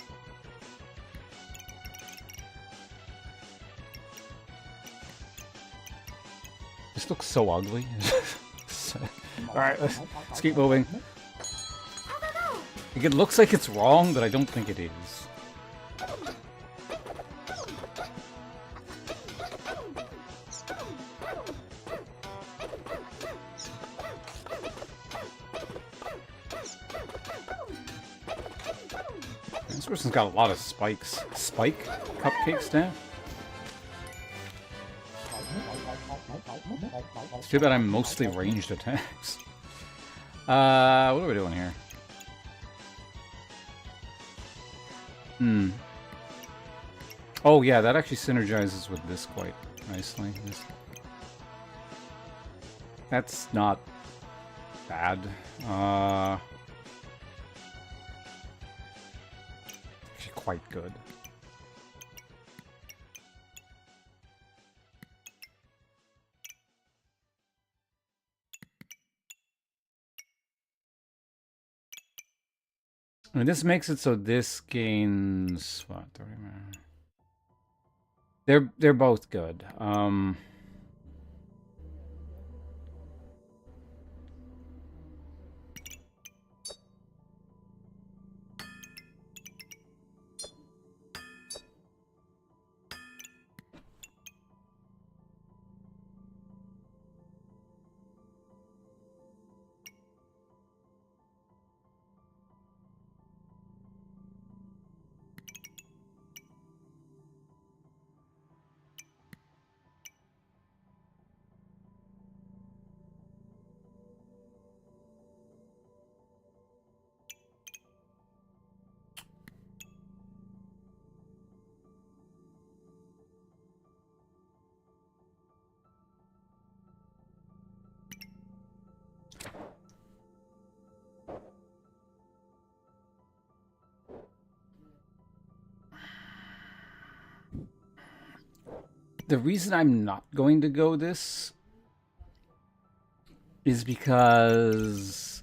This looks so ugly. Alright, let's keep moving. Like, it looks like it's wrong, but I don't think it is. This person's got a lot of spikes. Spike cupcakes now? It's too bad I'm mostly ranged attacks. What are we doing here? Oh yeah, that actually synergizes with this quite nicely. That's not bad. quite good. I mean, this makes it so this gains what? 30 minutes. They're both good. The reason I'm not going to go this is because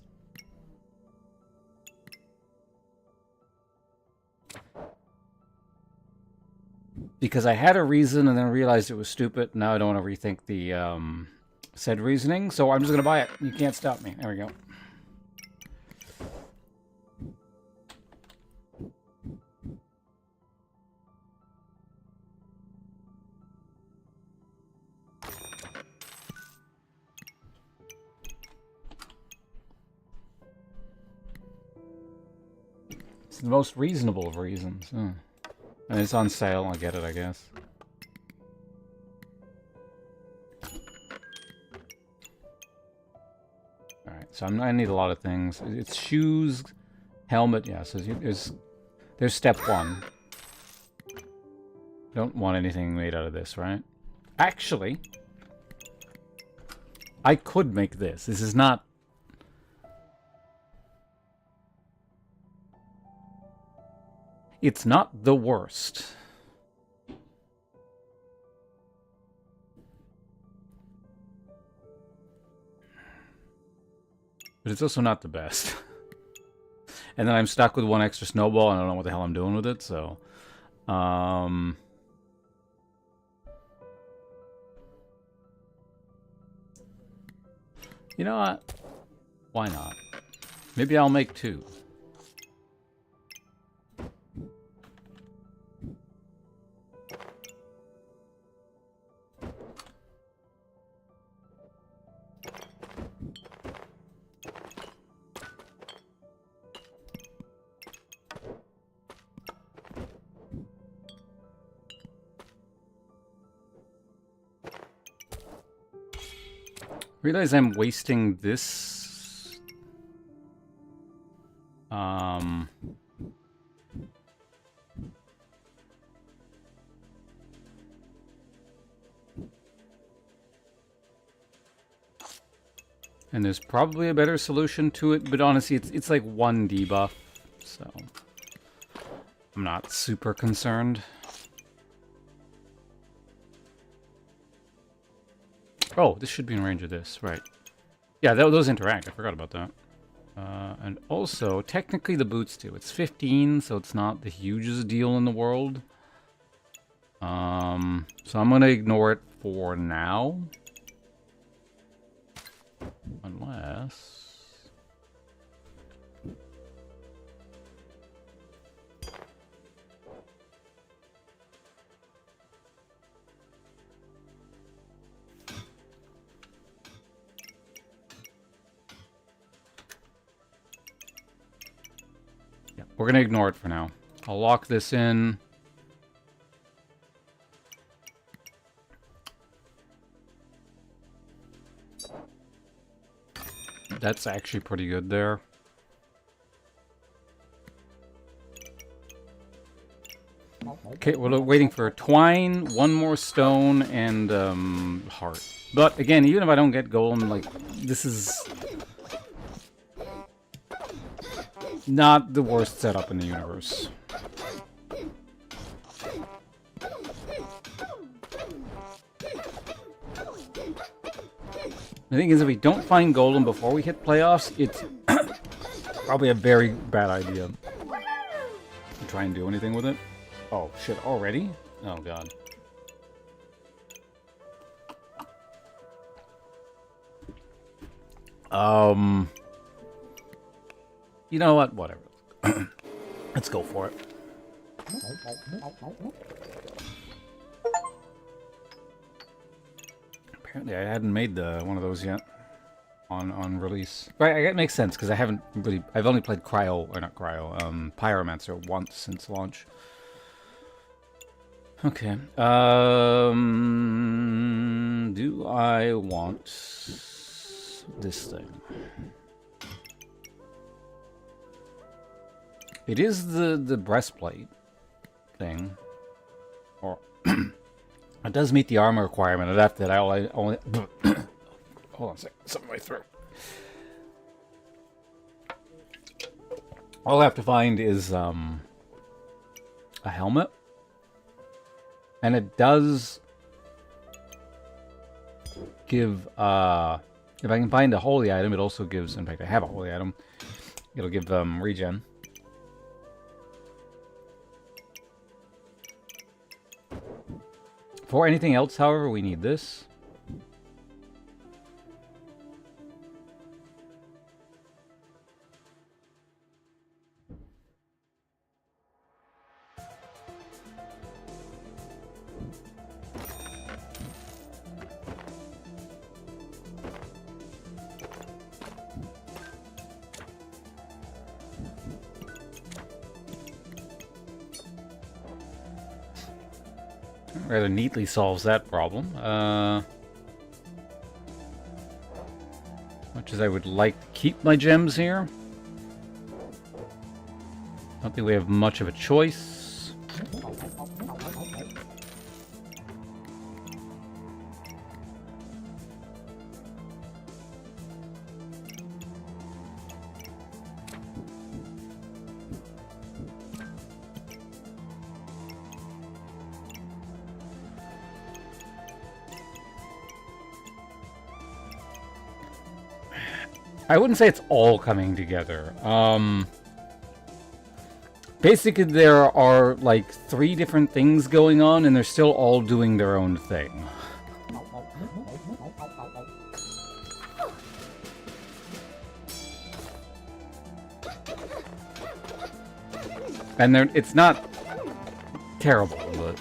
I had a reason and then realized it was stupid. Now I don't want to rethink the said reasoning, so I'm just going to buy it. You can't stop me. There we go. The most reasonable of reasons. And it's on sale. I'll get it, I guess. Alright, so I need a lot of things. It's shoes, helmet. Yeah, so there's step one. Don't want anything made out of this, right? Actually, I could make this. This is not... It's not the worst. But it's also not the best. And then I'm stuck with one extra snowball and I don't know what the hell I'm doing with it, so... You know what? Why not? Maybe I'll make two. Realize I'm wasting this. And there's probably a better solution to it, but honestly, it's like one debuff, so I'm not super concerned. Oh, this should be in range of this, right. Yeah, those interact. I forgot about that. And also, technically the boots do. It's 15, so it's not the hugest deal in the world. So I'm going to ignore it for now. Unless... We're going to ignore it for now. I'll lock this in. That's actually pretty good there. Okay, we're waiting for twine, one more stone, and heart. But again, even if I don't get golem, like, this is... not the worst setup in the universe. The thing is, if we don't find golden before we hit playoffs, it's probably a very bad idea to try and do anything with it. Oh, shit, already? Oh, God. You know what? Whatever. Let's go for it. Apparently, I hadn't made one of those yet on release. Right, it makes sense because I haven't really. I've only played Pyromancer once since launch. Okay. Do I want this thing? It is the breastplate thing, or it does meet the armor requirement. After that, I only hold on a second, something in my throat. All I have to find is a helmet, and it does give. If I can find a holy item, it also gives. In fact, I have a holy item. It'll give regen. For anything else, however, we need this. Rather neatly solves that problem. Much as I would like to keep my gems here, I don't think we have much of a choice. I wouldn't say it's all coming together. Basically, there are like 3 different things going on, and they're still all doing their own thing. And it's not terrible, but...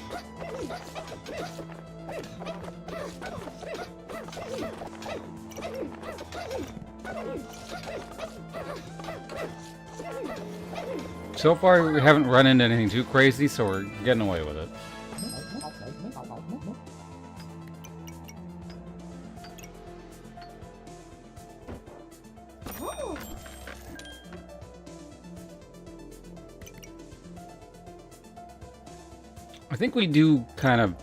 So far, we haven't run into anything too crazy, so we're getting away with it. I think we do kind of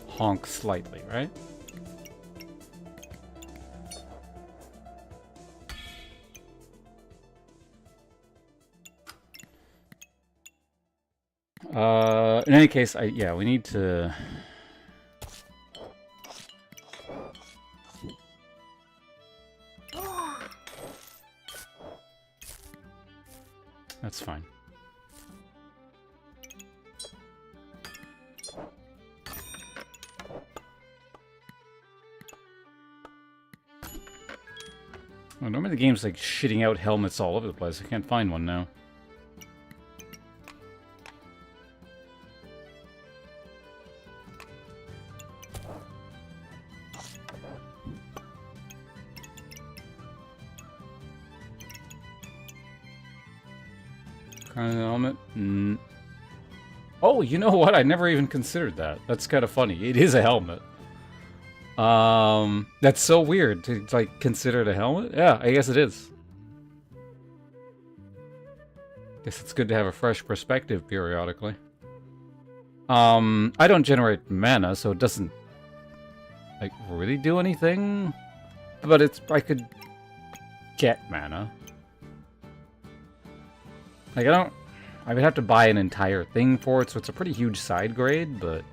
honk slightly, right? In any case, yeah, we need to... That's fine. Well, normally the game's like shitting out helmets all over the place. I can't find one now. Kind of helmet? Oh, you know what? I never even considered that. That's kind of funny. It is a helmet. That's so weird to like consider it a helmet. Yeah, I guess it is. Guess it's good to have a fresh perspective periodically. I don't generate mana, so it doesn't like really do anything. But I could get mana. Like I would have to buy an entire thing for it, so it's a pretty huge side grade, but...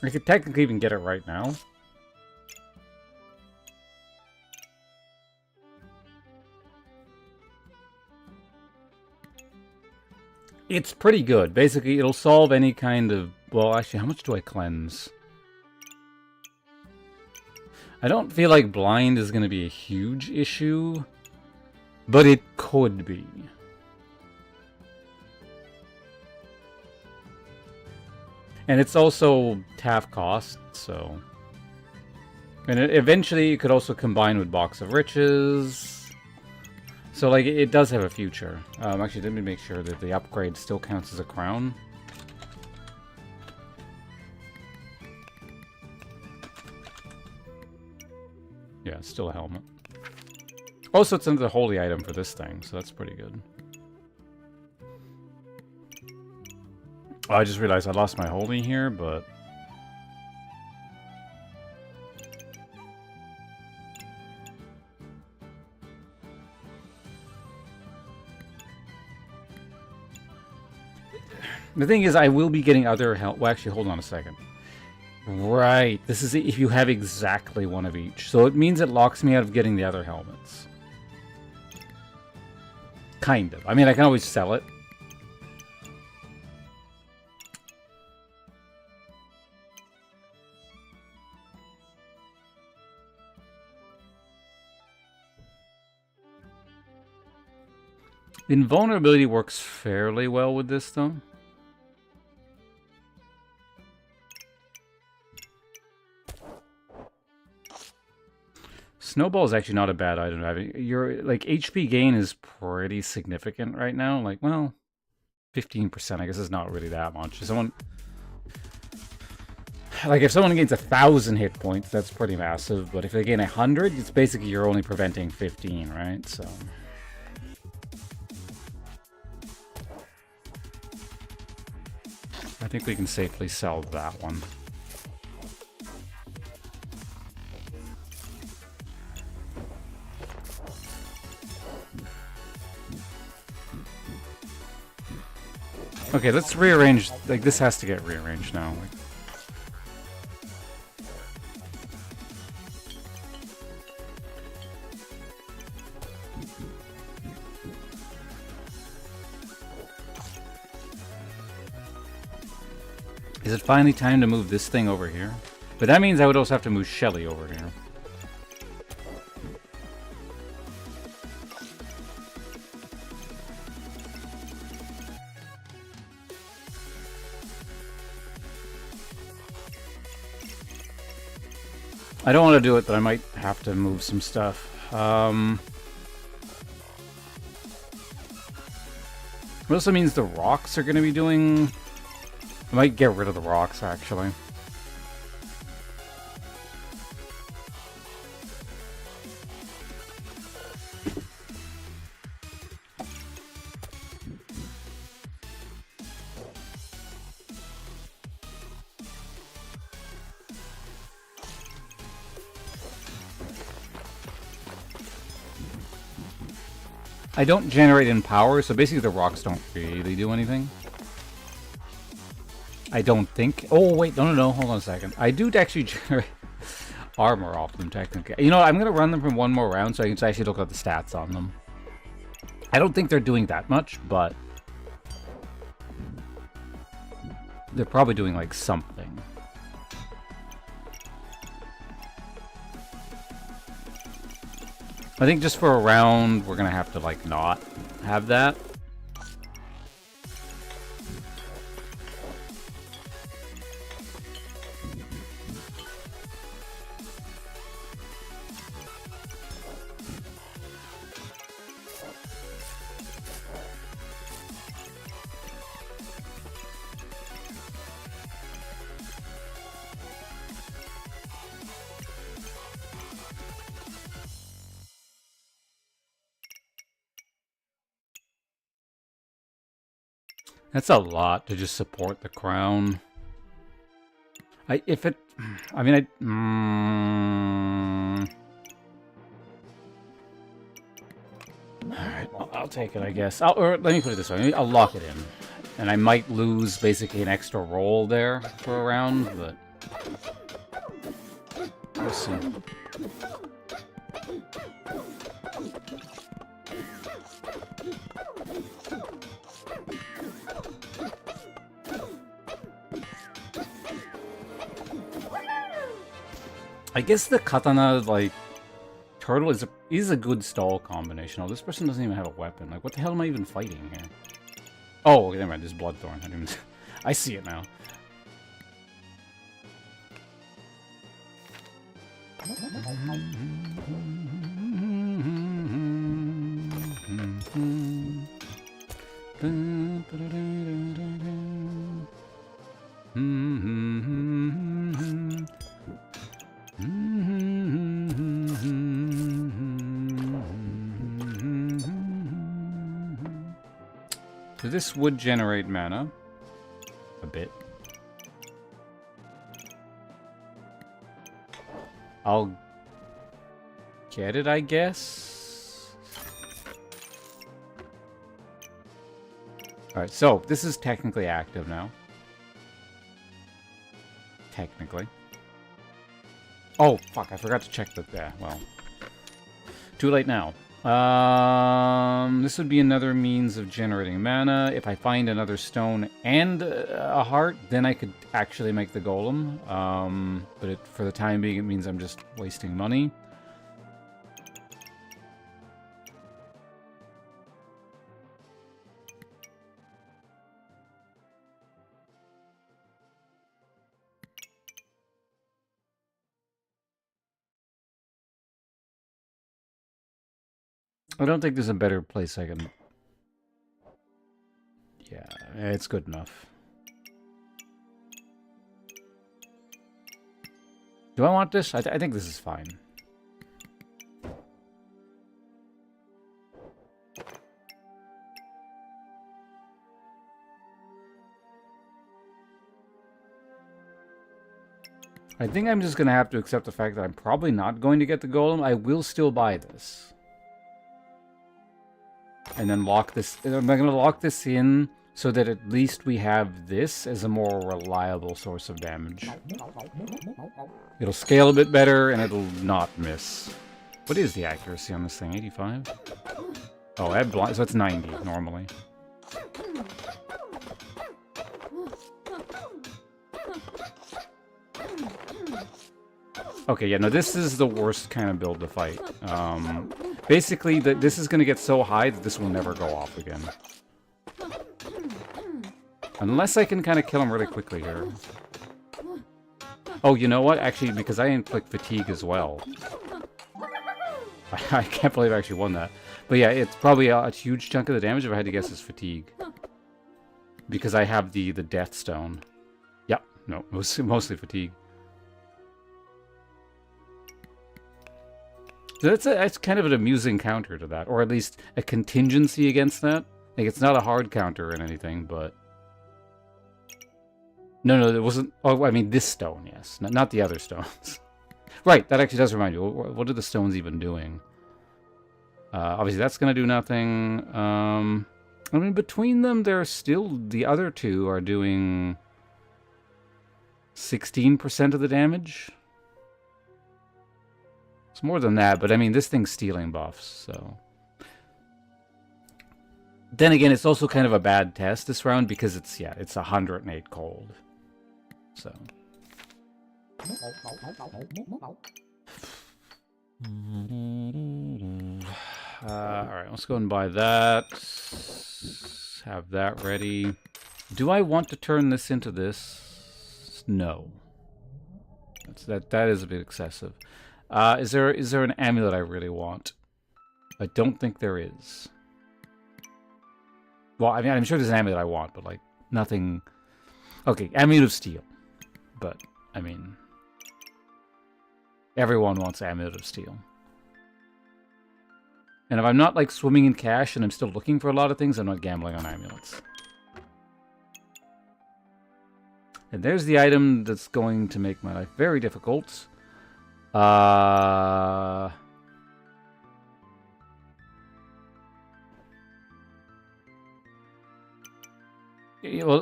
I could technically even get it right now. It's pretty good. Basically, it'll solve any kind of... Well, actually, how much do I cleanse? I don't feel like blind is going to be a huge issue, but it could be. And it's also half cost, so... And eventually it could also combine with Box of Riches. So, like, it does have a future. Actually, let me make sure that the upgrade still counts as a crown. Yeah, it's still a helmet. Also, it's the holy item for this thing, so that's pretty good. Oh, I just realized I lost my holy here, but... The thing is, I will be getting other help. Well, actually, hold on a second. Right, this is if you have exactly one of each. So it means it locks me out of getting the other helmets. Kind of. I mean, I can always sell it. Invulnerability works fairly well with this, though. Snowball is actually not a bad item to have. Your like HP gain is pretty significant right now. Like, well, 15%. I guess is not really that much. If someone if someone gains 1,000 hit points, that's pretty massive. But if they gain 100, it's basically you're only preventing 15, right? So. I think we can safely sell that one. Okay, let's rearrange. Like, this has to get rearranged now. Is it finally time to move this thing over here? But that means I would also have to move Shelly over here. I don't want to do it, but I might have to move some stuff. It also means the rocks are going to be doing... I might get rid of the rocks, actually. I don't generate in power, so basically the rocks don't really do anything. I don't think. Oh, wait, no, hold on a second. I do actually generate armor off them, technically. You know what, I'm going to run them from one more round so I can actually look at the stats on them. I don't think they're doing that much, but... they're probably doing, like, something. I think just for a round, we're going to have to, like, not have that. That's a lot to just support the crown. Alright, I'll take it, I guess. Or let me put it this way. I'll lock it in. And I might lose basically an extra roll there for a round, but... see. I guess the katana, like, turtle is a good stall combination. Oh, this person doesn't even have a weapon. Like, what the hell am I even fighting here? Oh, okay, never mind. This is Bloodthorn. I didn't even... I see it now. So this would generate mana. A bit. I'll get it, I guess. Alright, so this is technically active now. Technically. Oh, fuck, I forgot to check that. Yeah, well. Too late now. This would be another means of generating mana. If I find another stone and a heart, then I could actually make the golem. But for the time being, it means I'm just wasting money. I don't think there's a better place I can... Yeah, it's good enough. Do I want this? I think this is fine. I think I'm just going to have to accept the fact that I'm probably not going to get the golem. I will still buy this. And then lock this... I'm going to lock this in so that at least we have this as a more reliable source of damage. It'll scale a bit better and it'll not miss. What is the accuracy on this thing? 85? Oh, I have blind, so it's 90 normally. Okay, yeah, no, this is the worst kind of build to fight. Basically, this is going to get so high that this will never go off again. Unless I can kind of kill him really quickly here. Oh, you know what? Actually, because I inflict fatigue as well. I can't believe I actually won that. But yeah, it's probably a huge chunk of the damage, if I had to guess, is fatigue. Because I have the Death Stone. Yep, no, it was mostly fatigue. So that's kind of an amusing counter to that, or at least a contingency against that. Like, it's not a hard counter or anything, but... No, it wasn't... Oh, I mean, this stone, yes. Not the other stones. Right, that actually does remind you. What are the stones even doing? Obviously, that's going to do nothing. I mean, between them, they're still... The other two are doing... 16% of the damage. It's more than that, but I mean, this thing's stealing buffs, so... Then again, it's also kind of a bad test this round because it's, yeah, it's 108 cold. So... Alright, let's go and buy that. Have that ready. Do I want to turn this into this? No. That is a bit excessive. Is there an amulet I really want? I don't think there is. Well, I mean, I'm sure there's an amulet I want, but, like, nothing... Okay, Amulet of Steel. But, I mean... Everyone wants Amulet of Steel. And if I'm not, like, swimming in cash and I'm still looking for a lot of things, I'm not gambling on amulets. And there's the item that's going to make my life very difficult. Well,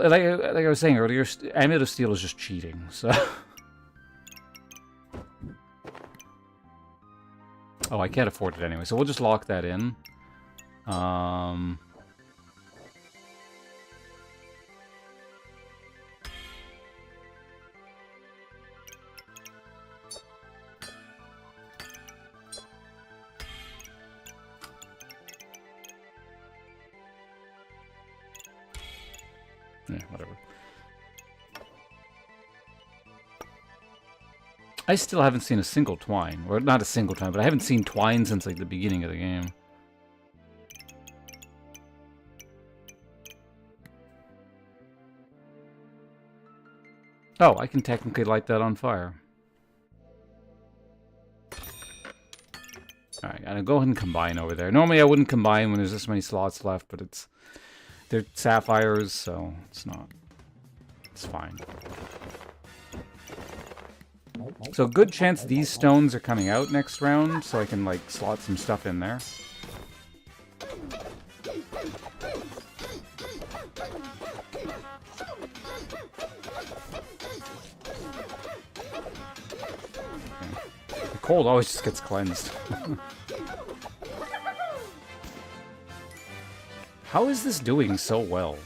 like I was saying earlier, Amulet of Steel is just cheating, so... Oh, I can't afford it anyway, so we'll just lock that in. Yeah, whatever. I still haven't seen a single twine. Or not a single twine, but I haven't seen twine since like the beginning of the game. Oh, I can technically light that on fire. Alright, I'll go ahead and combine over there. Normally I wouldn't combine when there's this many slots left, but they're sapphires, so it's fine. So good chance these stones are coming out next round, so I can like slot some stuff in there. The cold always just gets cleansed. How is this doing so well?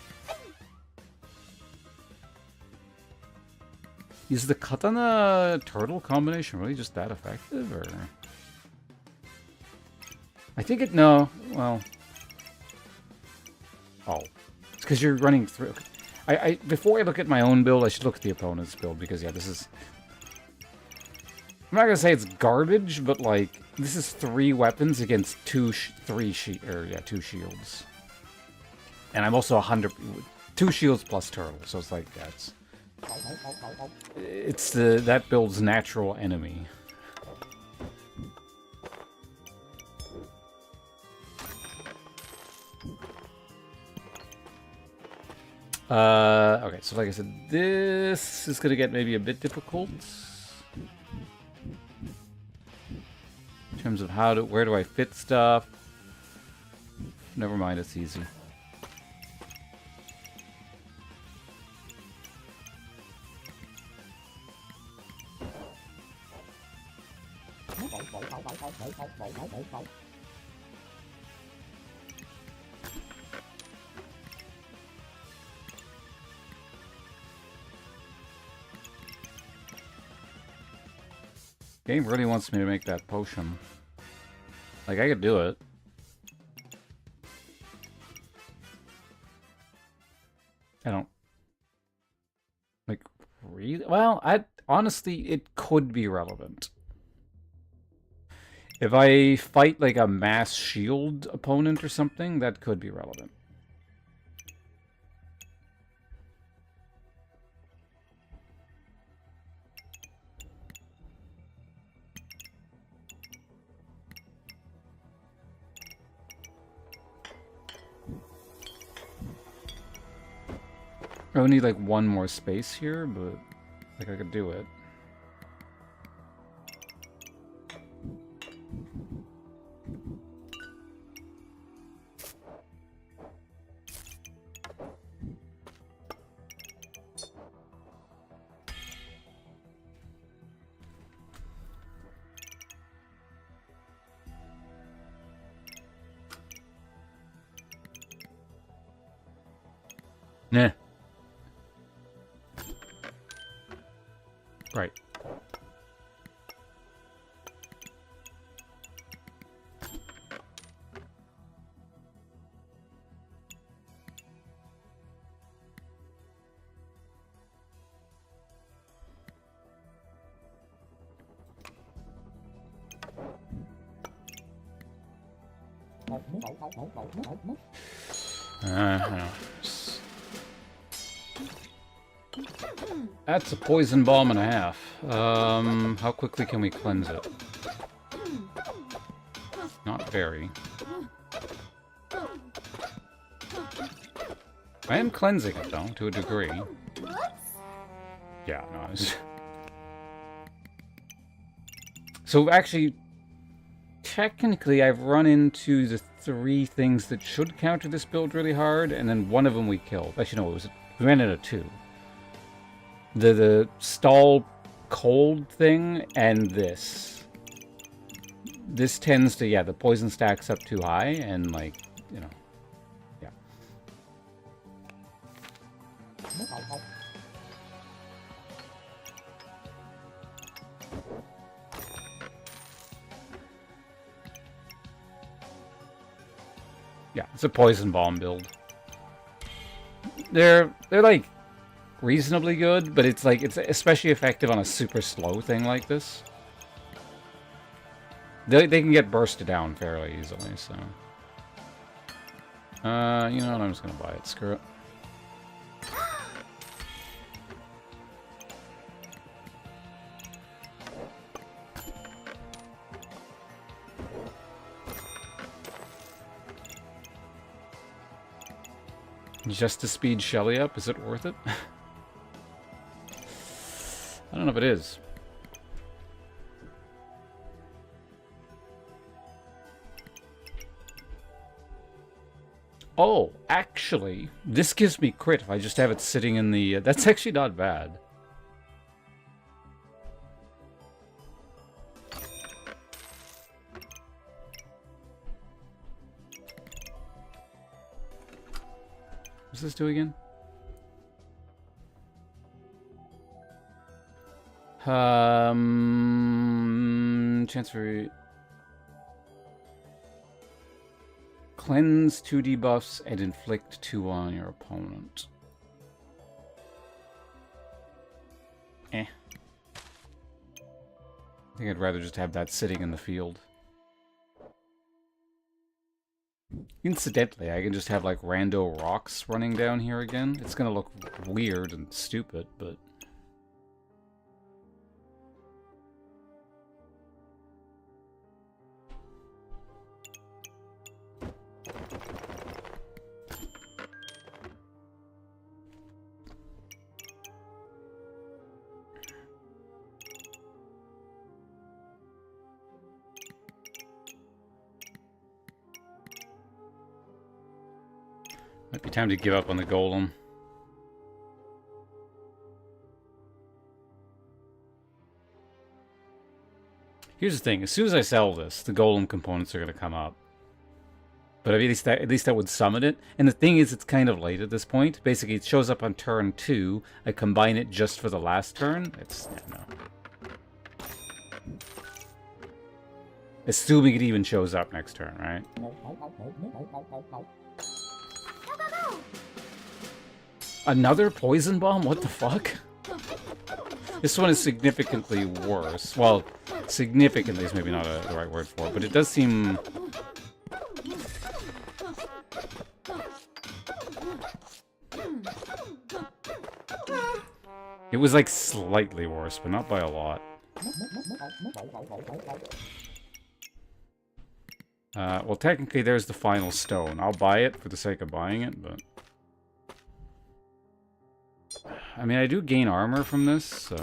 Is the katana turtle combination really just that effective, or? I think it, no, well. Oh. It's because you're running through. Before I look at my own build, I should look at the opponent's build, because yeah, this is... I'm not gonna say it's garbage, but like, this is 3 weapons against 2 shields. And I'm also 2 shields plus turtle, so it's like, yeah, it's that build's natural enemy. Okay, so like I said, this is gonna get maybe a bit difficult in terms of where do I fit stuff. Never mind, it's easy. Game really wants me to make that potion. Like, I could do it. I don't... Like, really? Well, honestly, it could be relevant. If I fight, like, a mass shield opponent or something, that could be relevant. I would need like one more space here, but like I could do it. Nah. Right. I know. That's a poison bomb and a half. How quickly can we cleanse it? Not very. I am cleansing it, though, to a degree. Yeah, no, So, actually, technically, I've run into the 3 things that should counter this build really hard, and then one of them we killed. Actually, no, we ran into 2. The stall cold thing and this. this tends to, yeah, the poison stacks up too high, and, like, you know, yeah. Yeah, it's a poison bomb build. They're like reasonably good, but it's like it's especially effective on a super slow thing like this. They can get bursted down fairly easily, so. You know what? I'm just gonna buy it. Screw it. Just to speed Shelly up, is it worth it? I don't know if it is. Oh, actually, this gives me crit if I just have it sitting in the... that's actually not bad. What's this do again? Transfer... Cleanse 2 debuffs and inflict 2 on your opponent. Eh. I think I'd rather just have that sitting in the field. Incidentally, I can just have like rando rocks running down here again. It's gonna look weird and stupid, but... Might be time to give up on the golem. Here's the thing, as soon as I sell this, the golem components are going to come up. But at least that would summon it. And the thing is, it's kind of late at this point. Basically, it shows up on turn 2. I combine it just for the last turn. It's... yeah, no. Assuming it even shows up next turn, right? Another poison bomb? What the fuck? This one is significantly worse. Well, significantly is maybe not the right word for it, but it does seem... It was like slightly worse, but not by a lot. Well, technically there's the final stone. I'll buy it for the sake of buying it, but... I mean, I do gain armor from this, so...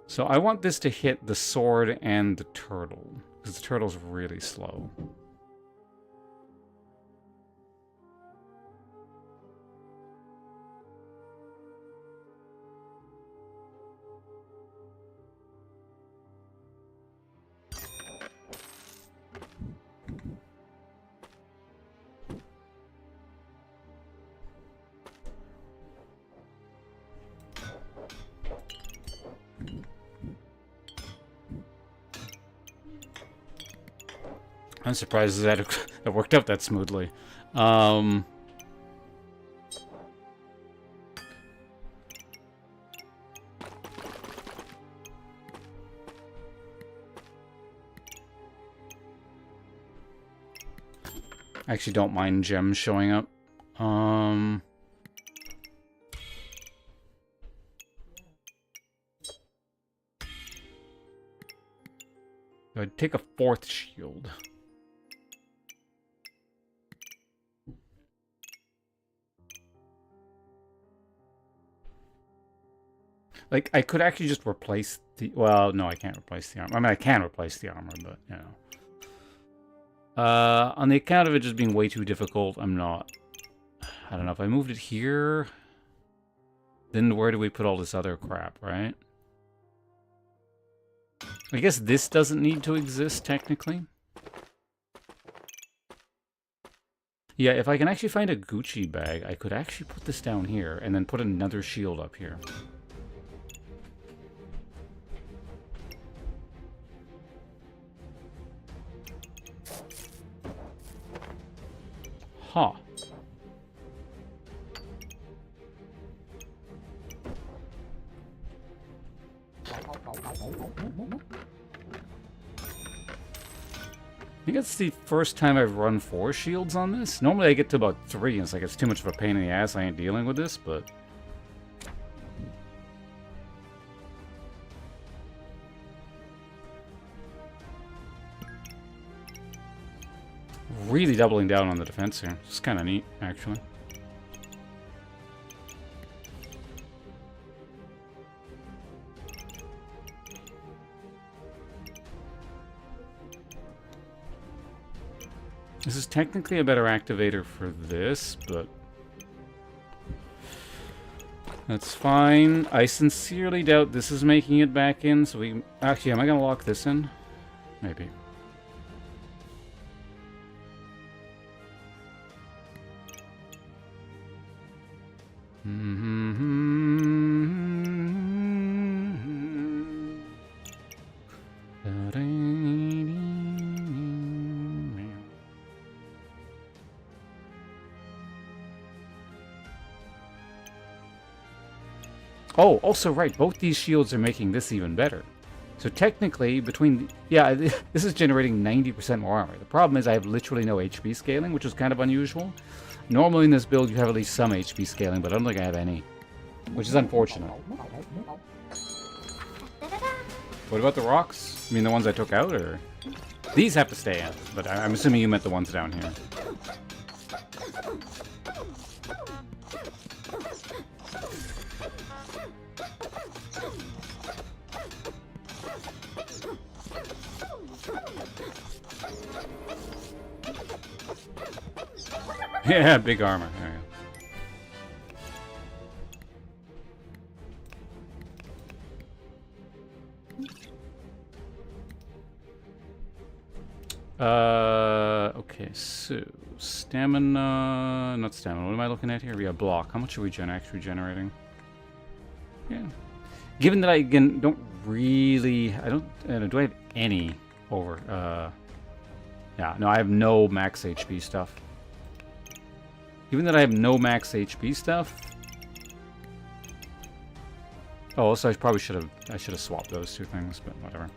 So I want this to hit the sword and the turtle, because the turtle's really slow. I'm surprised that it worked out that smoothly. I actually don't mind gems showing up. I'd take a 4th shield. Like, I could actually just replace the... Well, no, I can't replace the armor. I mean, I can replace the armor, but, you know. On the account of it just being way too difficult, I'm not... I don't know, if I moved it here... Then where do we put all this other crap, right? I guess this doesn't need to exist, technically. Yeah, if I can actually find a Gucci bag, I could actually put this down here and then put another shield up here. Huh. I think it's the first time I've run 4 shields on this. Normally I get to about 3, and it's like it's too much of a pain in the ass, I ain't dealing with this, but... Really doubling down on the defense here. It's kind of neat, actually. This is technically a better activator for this, but... That's fine. I sincerely doubt this is making it back in, so we... Actually, am I gonna lock this in? Maybe. Oh, also right, both these shields are making this even better. So technically, between... Yeah, this is generating 90% more armor. The problem is I have literally no HP scaling, which is kind of unusual. Normally in this build you have at least some HP scaling, but I don't think I have any. Which is unfortunate. What about the rocks? You mean the ones I took out, or...? These have to stay in, but I'm assuming you meant the ones down here. Yeah, big armor. There you go. Okay, so stamina, not stamina. What am I looking at here? Yeah, block. How much are we actually generating? Yeah. Given that I again don't really, do I have any over? Yeah, no, I have no max HP stuff. Given that I have no max HP stuff. Oh, also I probably should have swapped those two things, but whatever.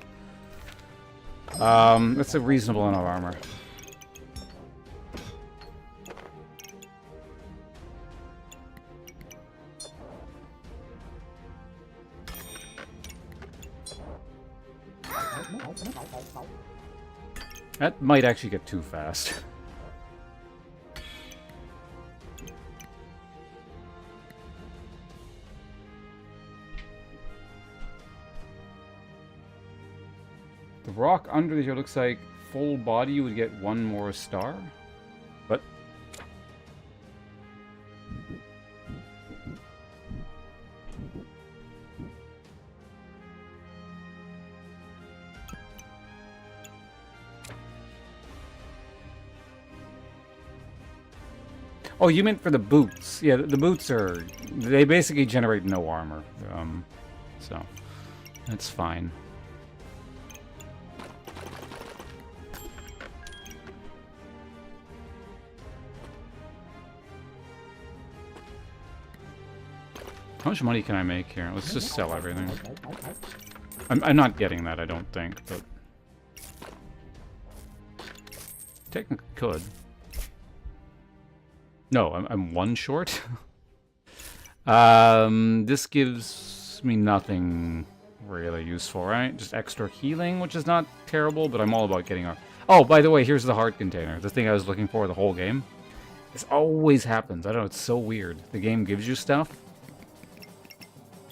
That's a reasonable amount of armor. That might actually get too fast. The rock under here looks like full body would get 1 more star. But... Oh, you meant for the boots. Yeah, the boots are... They basically generate no armor. So, that's fine. How much money can I make here? Let's just sell everything. I'm not getting that, I don't think, but... Technically could. No, I'm 1 short. This gives me nothing really useful, right? Just extra healing, which is not terrible, but I'm all about getting our... Oh, by the way, here's the heart container. The thing I was looking for the whole game. This always happens. I don't know, it's so weird. The game gives you stuff.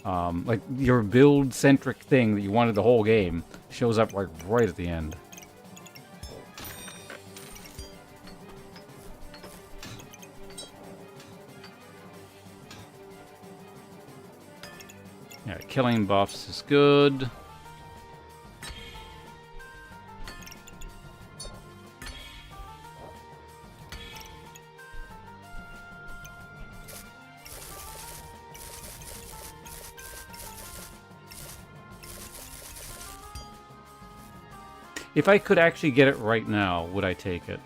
Like, your build-centric thing that you wanted the whole game shows up, like, right at the end. Yeah, killing buffs is good. If I could actually get it right now, would I take it?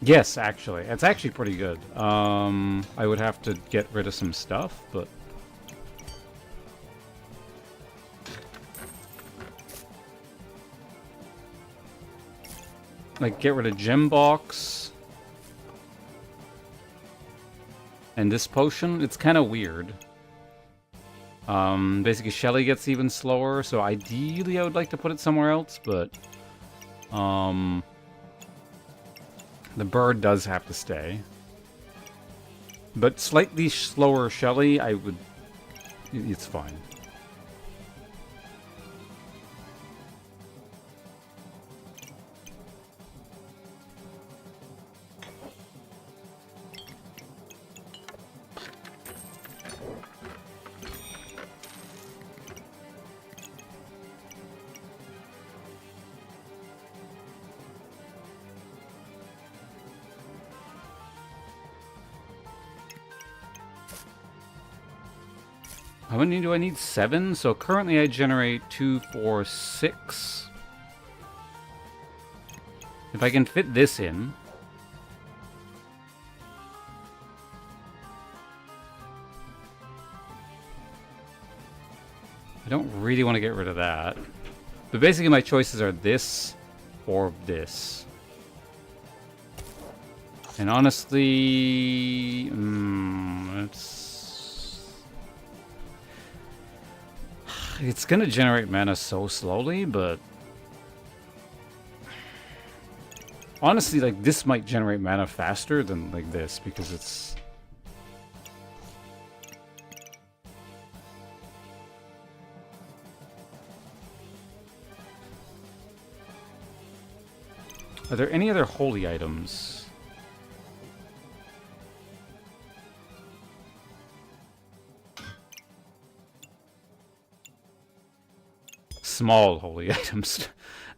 Yes, actually. It's actually pretty good. I would have to get rid of some stuff, but... like, get rid of Gem Box. And this potion, it's kind of weird. Basically, Shelly gets even slower, so ideally I would like to put it somewhere else, but... the bird does have to stay. But slightly slower Shelly, I would... it's fine. How many do I need? 7? So currently I generate 2, 4, 6. If I can fit this in... I don't really want to get rid of that. But basically my choices are this or this. And honestly... it's gonna generate mana so slowly, but... honestly, like, this might generate mana faster than, like, this, because it's... Are there any other holy items? Small holy items.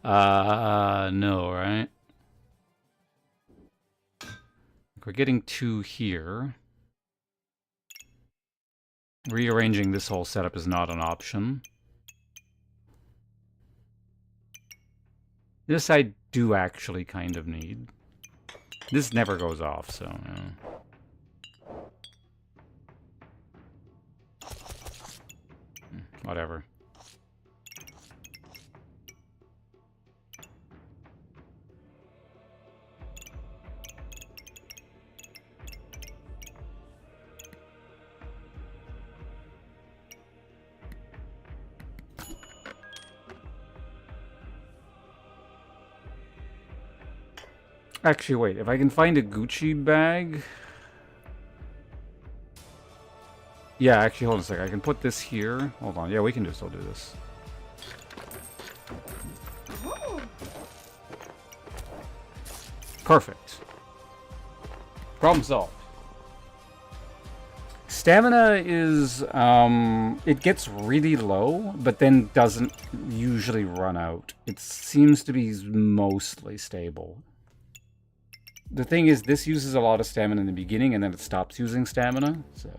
No, right? We're getting 2 here. Rearranging this whole setup is not an option. This I do actually kind of need. This never goes off, so... whatever. Actually, wait. If I can find a Gucci bag... yeah, actually, hold on a second. I can put this here. Hold on. Yeah, we can still do this. Perfect. Problem solved. Stamina is... it gets really low, but then doesn't usually run out. It seems to be mostly stable. The thing is, this uses a lot of stamina in the beginning, and then it stops using stamina, so...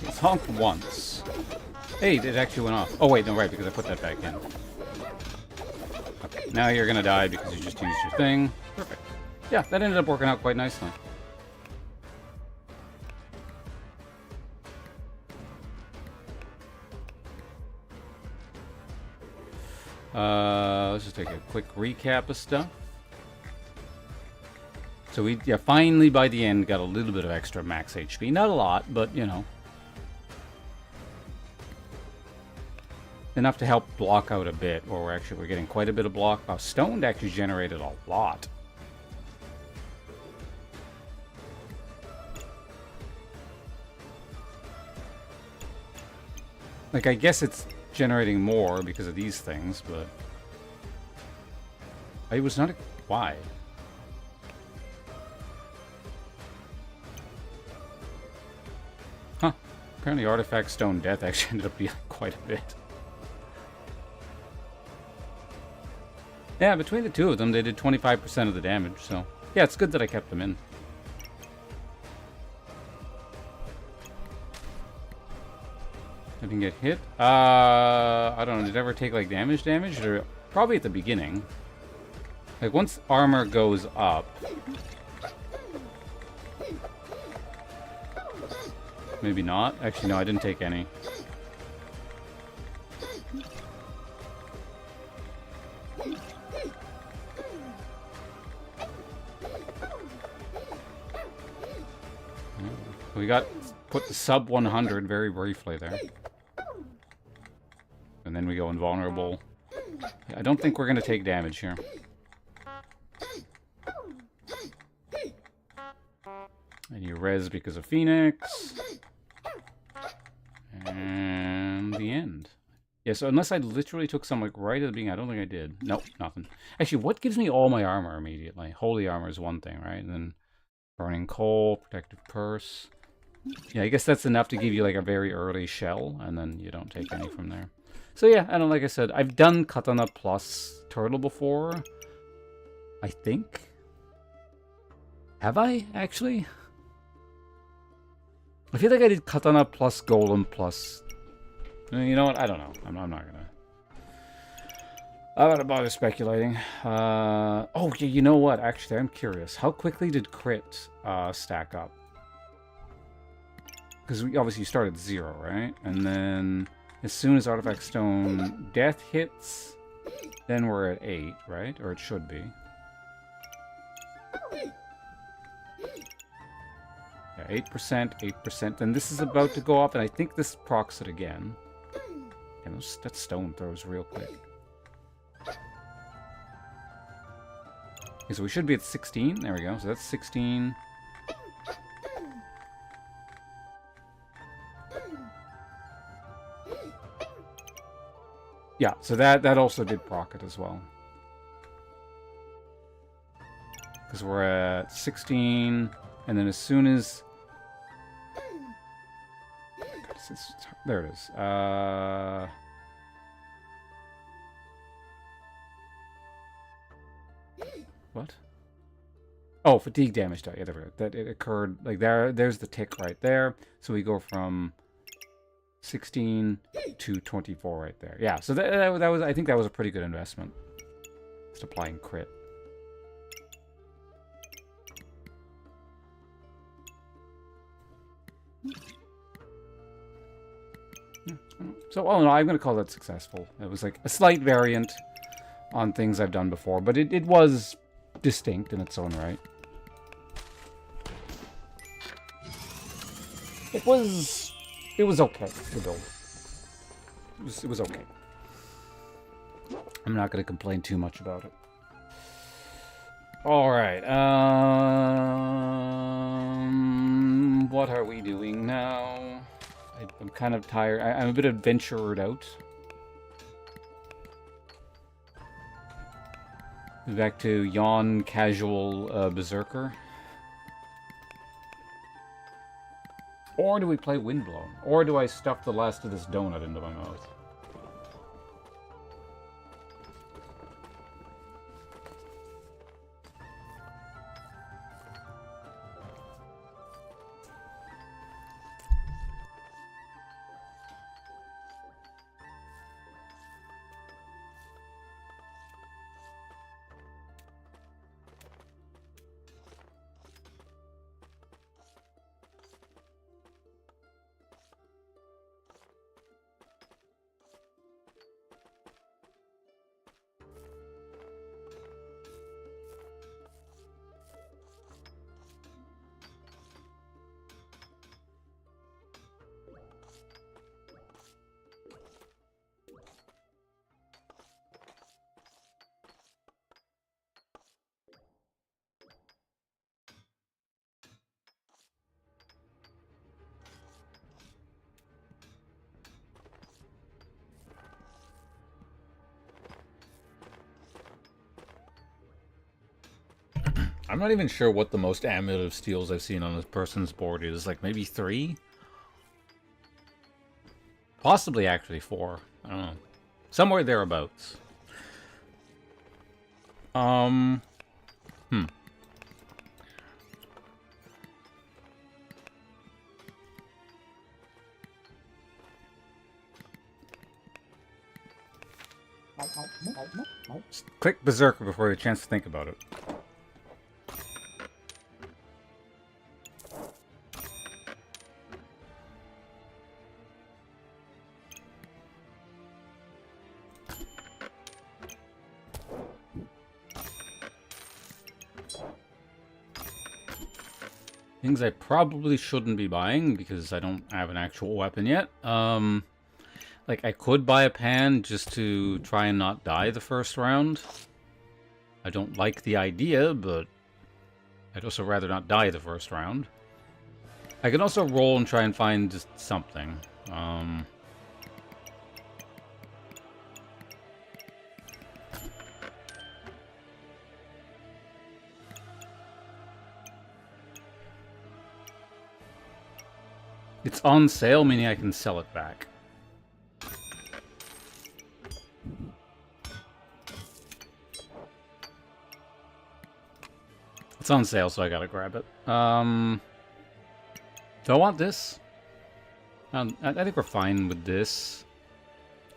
It's honked once. Hey, it actually went off. Oh wait, no, right, because I put that back in. Okay, now you're gonna die because you just used your thing. Perfect. Yeah, that ended up working out quite nicely. Let's just take a quick recap of stuff. So we, yeah, finally by the end got a little bit of extra max HP. Not a lot, but you know. Enough to help block out a bit, or we're getting quite a bit of block. Stoned actually generated a lot. Like, I guess it's generating more because of these things, but... It was not a... Why? Huh. Apparently Artifact Stone Death actually ended up being quite a bit. Yeah, between the two of them, they did 25% of the damage, so... Yeah, it's good that I kept them in. I didn't get hit. I don't know, did it ever take, like, damage? Or probably at the beginning. Like, once armor goes up... Maybe not. Actually, no, I didn't take any. We got put the sub 100 very briefly there. And then we go invulnerable. I don't think we're going to take damage here. And you res because of Phoenix. And the end. Yeah, so unless I literally took some, like, right at the beginning, I don't think I did. Nope, nothing. Actually, what gives me all my armor immediately? Holy armor is one thing, right? And then Burning Coal, Protective Purse. Yeah, I guess that's enough to give you, like, a very early shell, and then you don't take any from there. So yeah, I don't, like I said, I've done Katana plus Turtle before. I think. Have I, actually? I feel like I did Katana plus Golem plus... You know what? I don't know. I'm not gonna... I'm not bother speculating. Oh, yeah, you know what? Actually, I'm curious. How quickly did crit stack up? Because we obviously started at 0, right? And then as soon as Artifact Stone Death hits, then we're at 8, right? Or it should be. Yeah, 8%, 8%. Then this is about to go up, and I think this procs it again. And that stone throws real quick. Okay, so we should be at 16. There we go. So that's 16. Yeah, so that also did proc it as well. Because we're at 16, and then as soon as... There it is. What? Oh, fatigue damage die. Yeah, there we go. That it occurred like there's the tick right there. So we go from 16 to 24 right there. Yeah, so that was, I think that was a pretty good investment. Just applying crit. So, oh no, I'm going to call that successful. It was like a slight variant on things I've done before, but it was distinct in its own right. It was okay to build. It was okay. I'm not going to complain too much about it. All right. What are we doing now? I'm kind of tired. I'm a bit adventured out. Back to yawn casual berserker. Or do we play Windblown? Or do I stuff the last of this donut into my mouth? I'm not even sure what the most Amulet of Steels I've seen on this person's board is. Like, maybe 3? Possibly, actually, 4. I don't know. Somewhere thereabouts. Just click Berserker before you have a chance to think about it. Things I probably shouldn't be buying because I don't have an actual weapon yet. Like, I could buy a pan just to try and not die the first round. I don't like the idea, but I'd also rather not die the first round. I can also roll and try and find just something. It's on sale, meaning I can sell it back. It's on sale, so I gotta grab it. Do I want this? I think we're fine with this.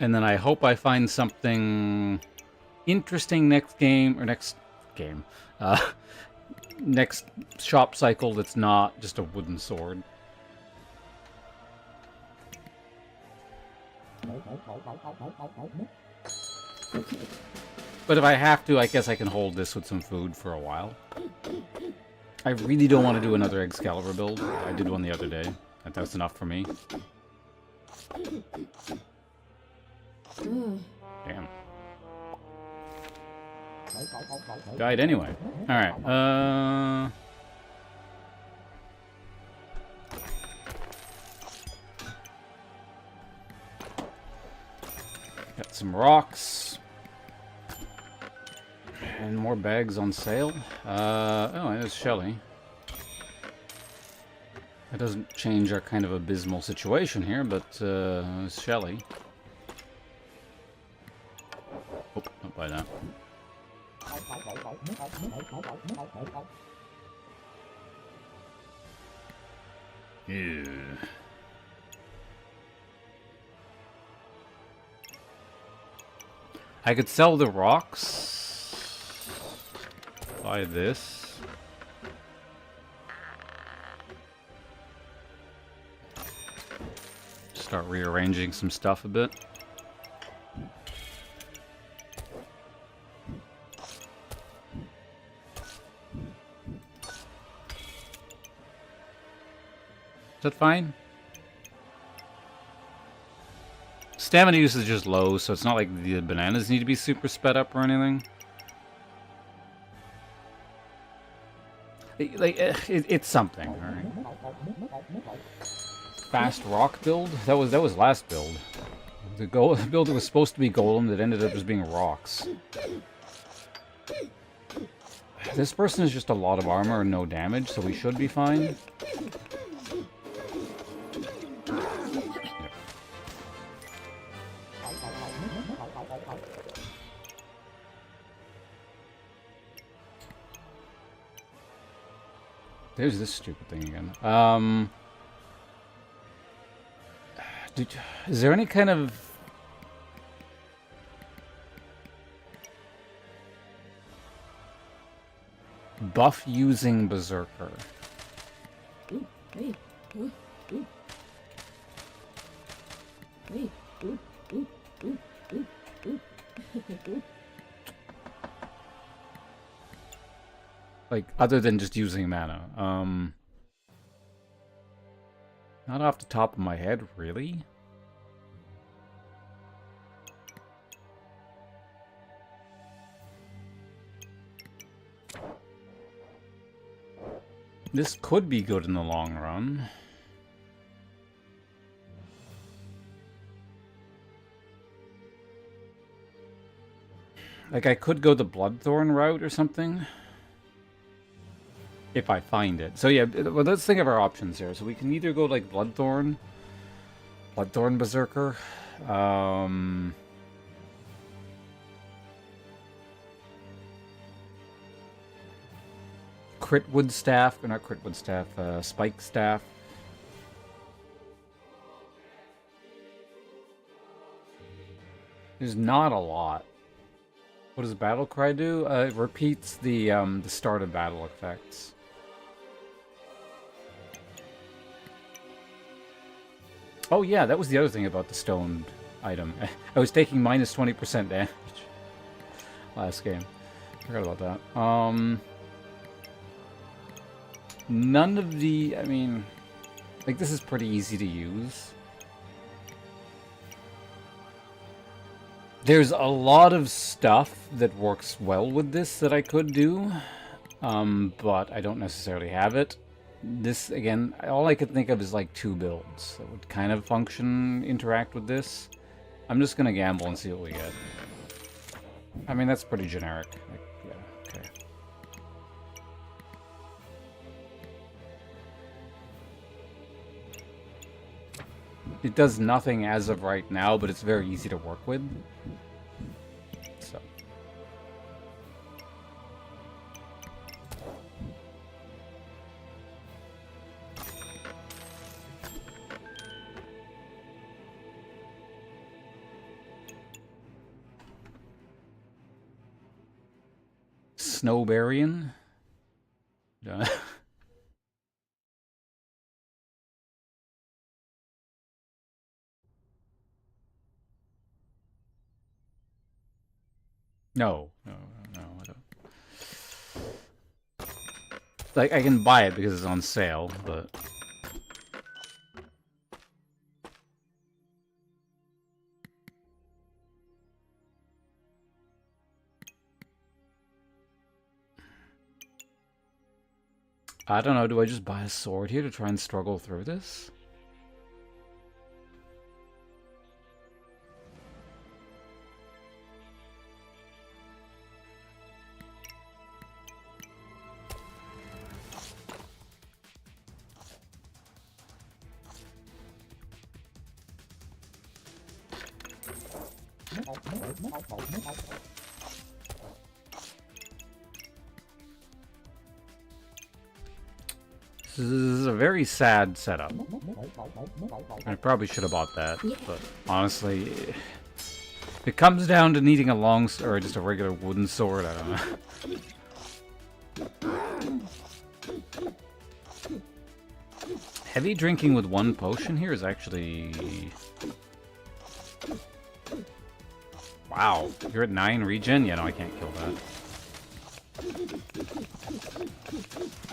And then I hope I find something interesting next game, or next game. Next shop cycle that's not just a wooden sword. But if I have to, I guess I can hold this with some food for a while. I really don't want to do another Excalibur build. I did one the other day. That's enough for me. Damn. Died anyway. Alright, got some rocks. And more bags on sale. Oh, there's Shelly. That doesn't change our kind of abysmal situation here, but there's Shelly. Oh, don't buy that. Yeah. I could sell the rocks. Buy this. Start rearranging some stuff a bit. Is that fine? Stamina usage is low, so it's not like the bananas need to be super sped up or anything. It's something, alright. Fast rock build? That was last build. The build was supposed to be golem that ended up just being rocks. This person is just a lot of armor and no damage, so we should be fine. There's this stupid thing again. Is there any kind of... buff using Berserker? Like, other than just using mana. Not off the top of my head, really? This could be good in the long run. Like, I could go the Bloodthorn route or something. If I find it. So yeah, well, let's think of our options here. So we can either go like Bloodthorn Berserker. Critwood Staff, or not Critwood Staff, Spike Staff. There's not a lot. What does Battle Cry do? It repeats the start of battle effects. Oh yeah, that was the other thing about the stoned item. I was taking minus 20% damage last game. Forgot about that. None of the... I mean... Like, this is pretty easy to use. There's a lot of stuff that works well with this that I could do. But I don't necessarily have it. This, again, all I could think of is like 2 builds that would kind of interact with this. I'm just gonna gamble and see what we get. I mean, that's pretty generic. Like, yeah, okay. It does nothing as of right now, but it's very easy to work with. So. Snowbarian? No, I don't. Like, I can buy it because it's on sale, but... I don't know, do I just buy a sword here to try and struggle through this? This is a very sad setup. I probably should have bought that, but honestly, if it comes down to needing a long or just a regular wooden sword, I don't know. Heavy drinking with 1 potion here is actually... Wow, you're at 9 regen? Yeah, no, I can't kill that.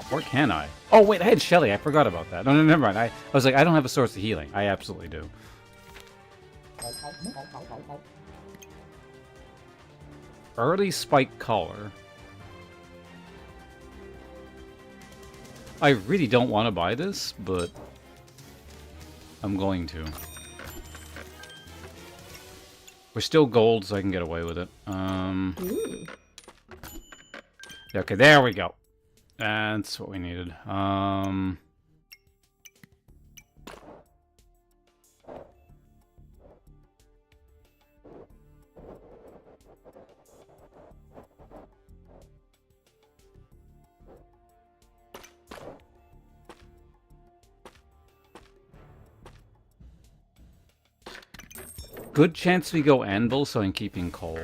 Or can I? Oh, wait, I had Shelly. I forgot about that. No, never mind. I was like, I don't have a source of healing. I absolutely do. Early Spike Collar. I really don't want to buy this, but I'm going to. We're still gold, so I can get away with it. Okay, there we go. That's what we needed. Good chance we go anvil, so I'm keeping coal.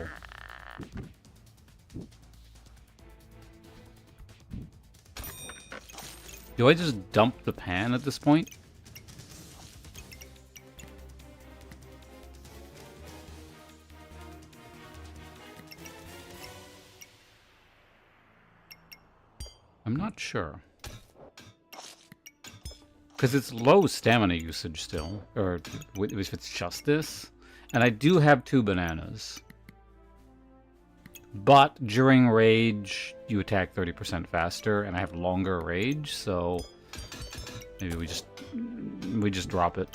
Do I just dump the pan at this point? I'm not sure. Because it's low stamina usage still. Or if it's just this. And I do have 2 bananas. But during rage, you attack 30% faster, and I have longer rage, so maybe we just drop it.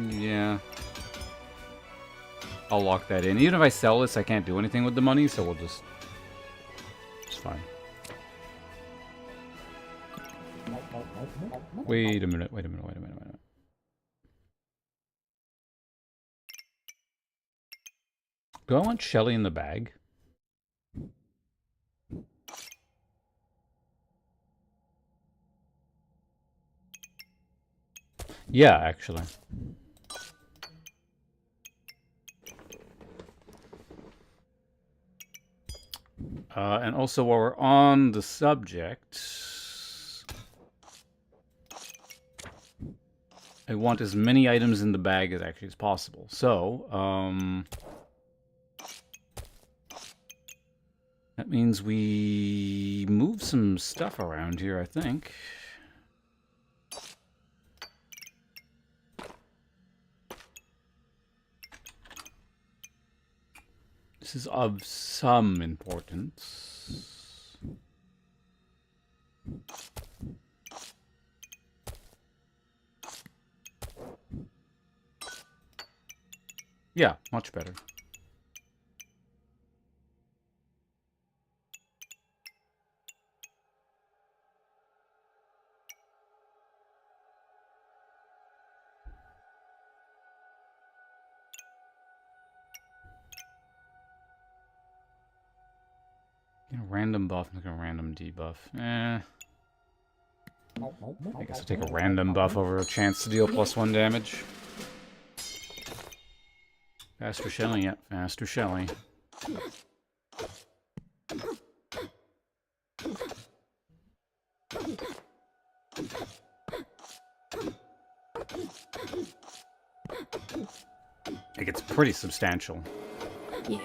Yeah. I'll lock that in. Even if I sell this, I can't do anything with the money, so we'll just... It's fine. Wait a minute. Do I want Shelly in the bag? Yeah, actually. And also, while we're on the subject, I want as many items in the bag as actually as possible. So, that means we move some stuff around here, I think. This is of some importance. Yeah, much better. Random buff, like a random debuff. I guess I'll take a random buff over a chance to deal +1 damage. Faster Shelly, yeah, faster Shelly. It gets pretty substantial. Yeah.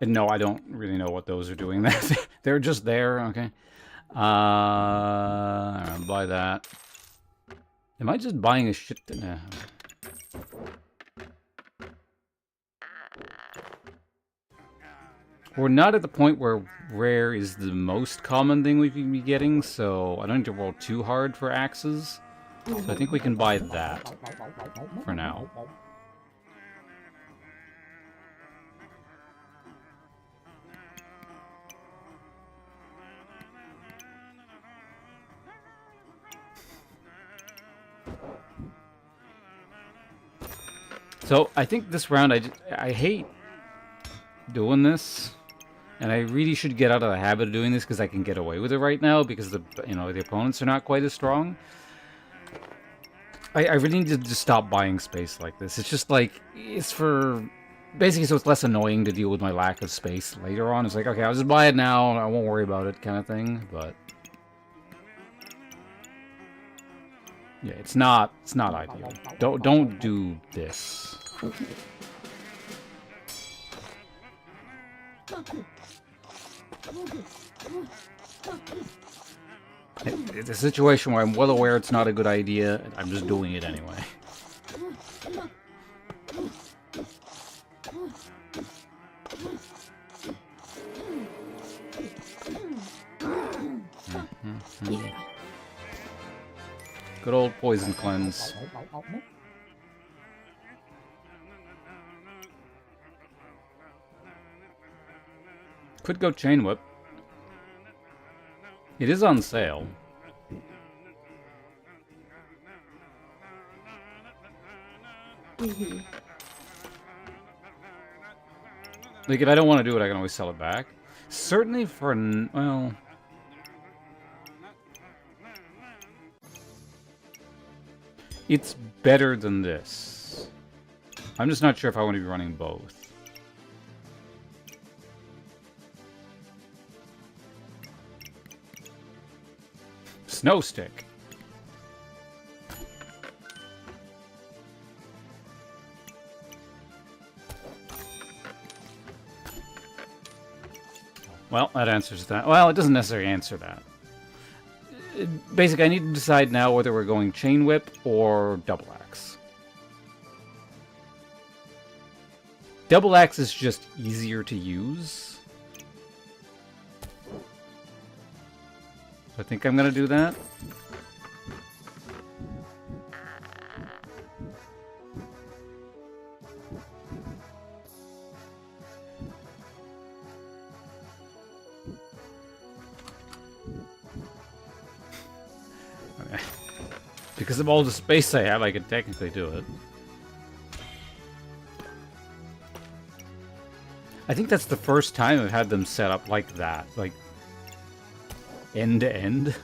And no, I don't really know what those are doing. They're just there, okay. I'll buy that. Am I just buying a shit? Nah. We're not at the point where rare is the most common thing we can be getting, so I don't need to roll too hard for axes. So I think we can buy that for now. So I think this round I hate doing this, and I really should get out of the habit of doing this because I can get away with it right now because the opponents are not quite as strong. I really need to just stop buying space like this. It's just like it's for basically so it's less annoying to deal with my lack of space later on. It's like, okay, I'll just buy it now, I won't worry about it kind of thing, but yeah, it's not ideal. Don't do this. It's a situation where I'm well aware it's not a good idea, and I'm just doing it anyway. Yeah. Good old poison cleanse. Could go chain whip. It is on sale. Mm-hmm. Like, if I don't want to do it, I can always sell it back. Certainly for, well... It's better than this. I'm just not sure if I want to be running both. Snow stick. Well, that answers that. Well, it doesn't necessarily answer that. Basically, I need to decide now whether we're going chain whip or double axe. Double axe is just easier to use. I think I'm gonna do that. Because of all the space I have, I could technically do it. I think that's the first time I've had them set up like that, like end to end.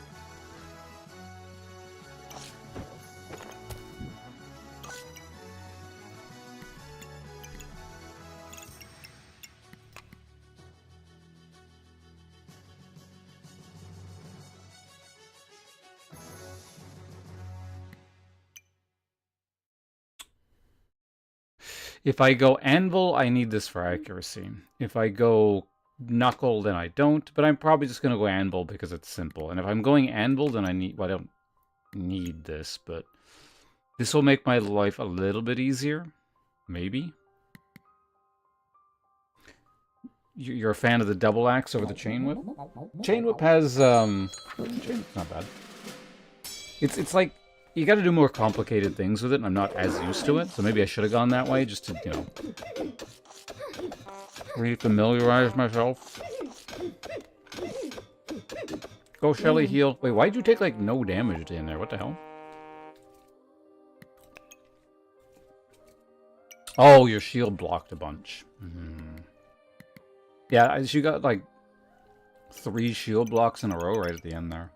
If I go anvil, I need this for accuracy. If I go knuckle, then I don't. But I'm probably just going to go anvil because it's simple. And if I'm going anvil, then I need... Well, I don't need this, but this will make my life a little bit easier. Maybe. You're a fan of the double axe over the chain whip? Chain whip has... Chain whip's not bad. It's like... You gotta do more complicated things with it, and I'm not as used to it, so maybe I should have gone that way, just to, you know, re-familiarize myself. Go, Shelly, heal. Wait, why'd you take, like, no damage in there? What the hell? Oh, your shield blocked a bunch. Yeah, she got, like, 3 shield blocks in a row right at the end there.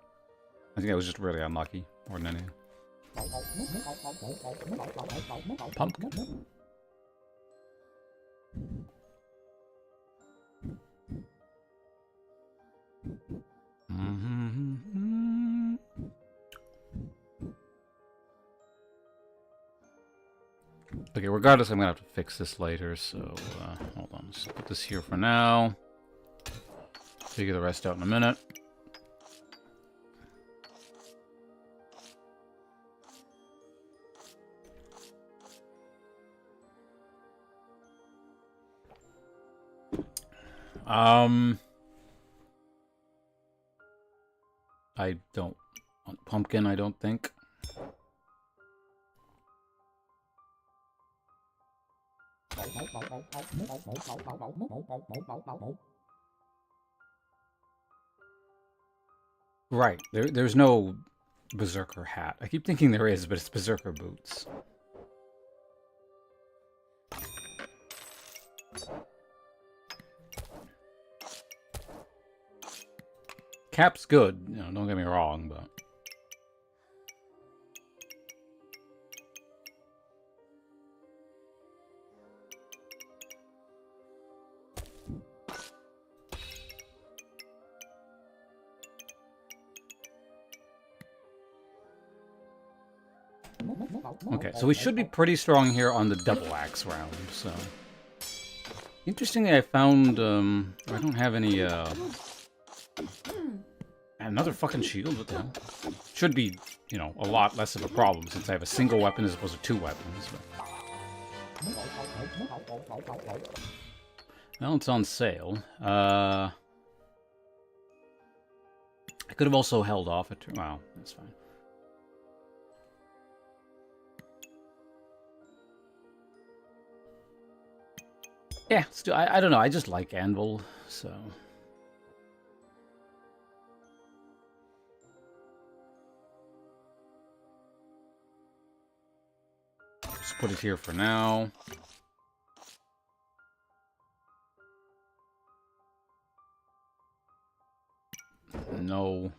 I think I was just really unlucky, more than anything. Pumpkin. Okay, regardless, I'm gonna have to fix this later, so hold on. Let's put this here for now. Figure the rest out in a minute. I don't want pumpkin, I don't think. Right, there's no berserker hat. I keep thinking there is, but it's berserker boots. Cap's good, you know, don't get me wrong, but... Okay, so we should be pretty strong here on the double axe round, so... Interestingly, I found, I don't have any, Another fucking shield, what the hell? Should be, you know, a lot less of a problem since I have a single weapon as opposed to 2 weapons. But... Well, it's on sale. I could have also held off it. Wow, that's fine. Yeah, still, I don't know. I just like Anvil, so... Just put it here for now. No.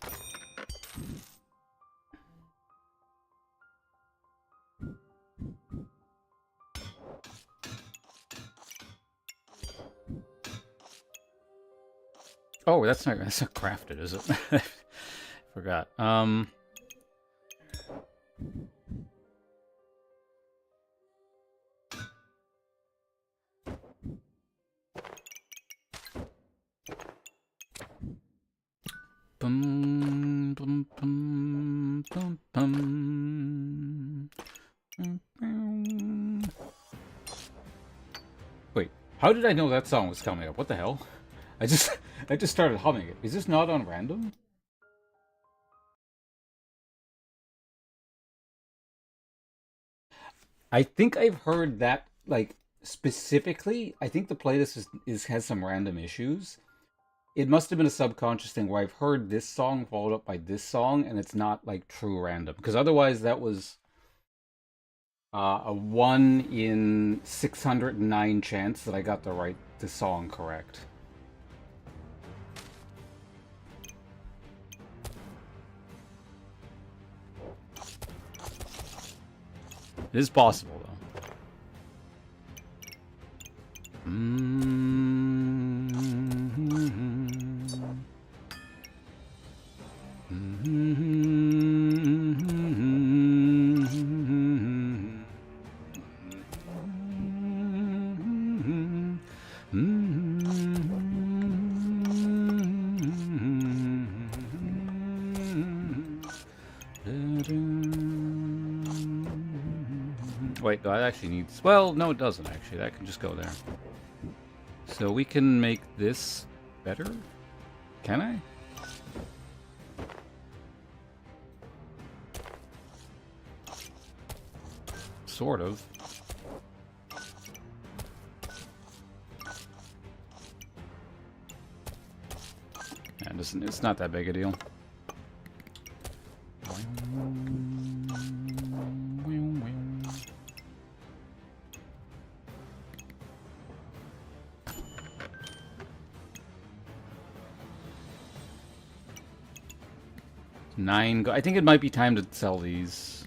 Oh, that's not crafted, is it? Forgot. Bum, bum, bum, bum, bum. Wait, how did I know that song was coming up? What the hell? I just started humming it. Is this not on random? I think I've heard that, like, specifically, I think the playlist has some random issues. It must have been a subconscious thing where I've heard this song followed up by this song, and it's not like true random. Because otherwise, that was a 1 in 609 chance that I got the song correct. It is possible, though. Wait, that actually needs... Well, no, it doesn't, actually. That can just go there. So we can make this better? Can I? Sort of. And it's not that big a deal. I think it might be time to sell these.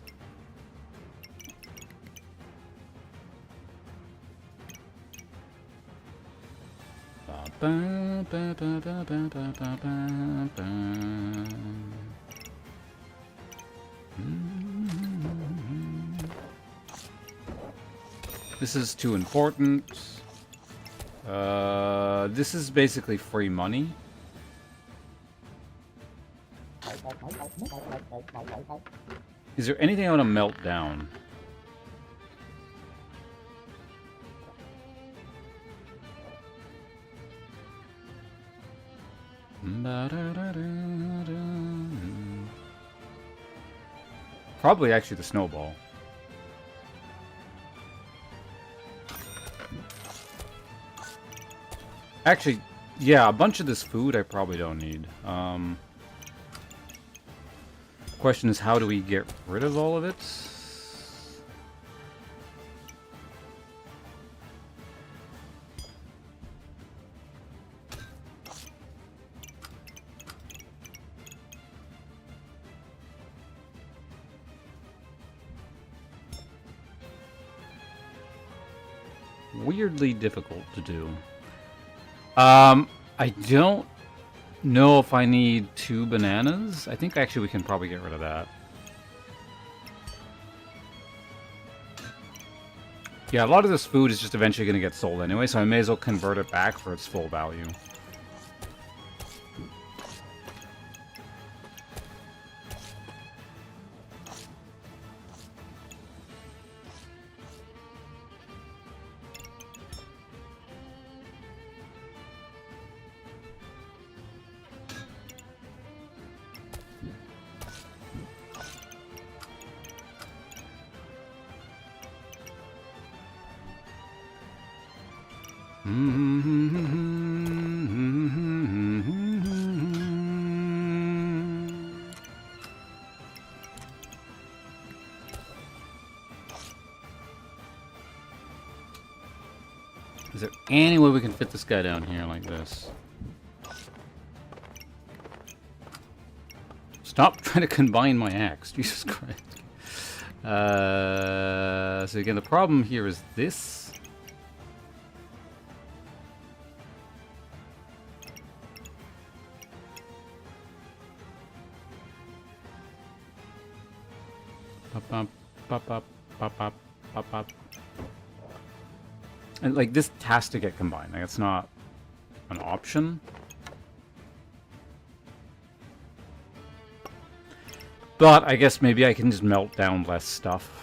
This is too important. This is basically free money. Is there anything I want to melt down? Probably actually the snowball. Actually, yeah, a bunch of this food I probably don't need. Question is, how do we get rid of all of it? Weirdly difficult to do. I don't know if I need 2 bananas. I think actually we can probably get rid of that. Yeah, a lot of this food is just eventually going to get sold anyway, so I may as well convert it back for its full value. Is there any way we can fit this guy down here like this? Stop trying to combine my axe. Jesus Christ. So again, the problem here is this. Pop, pop, pop, pop, pop, pop, pop. And like this has to get combined. Like it's not an option. But I guess maybe I can just melt down less stuff.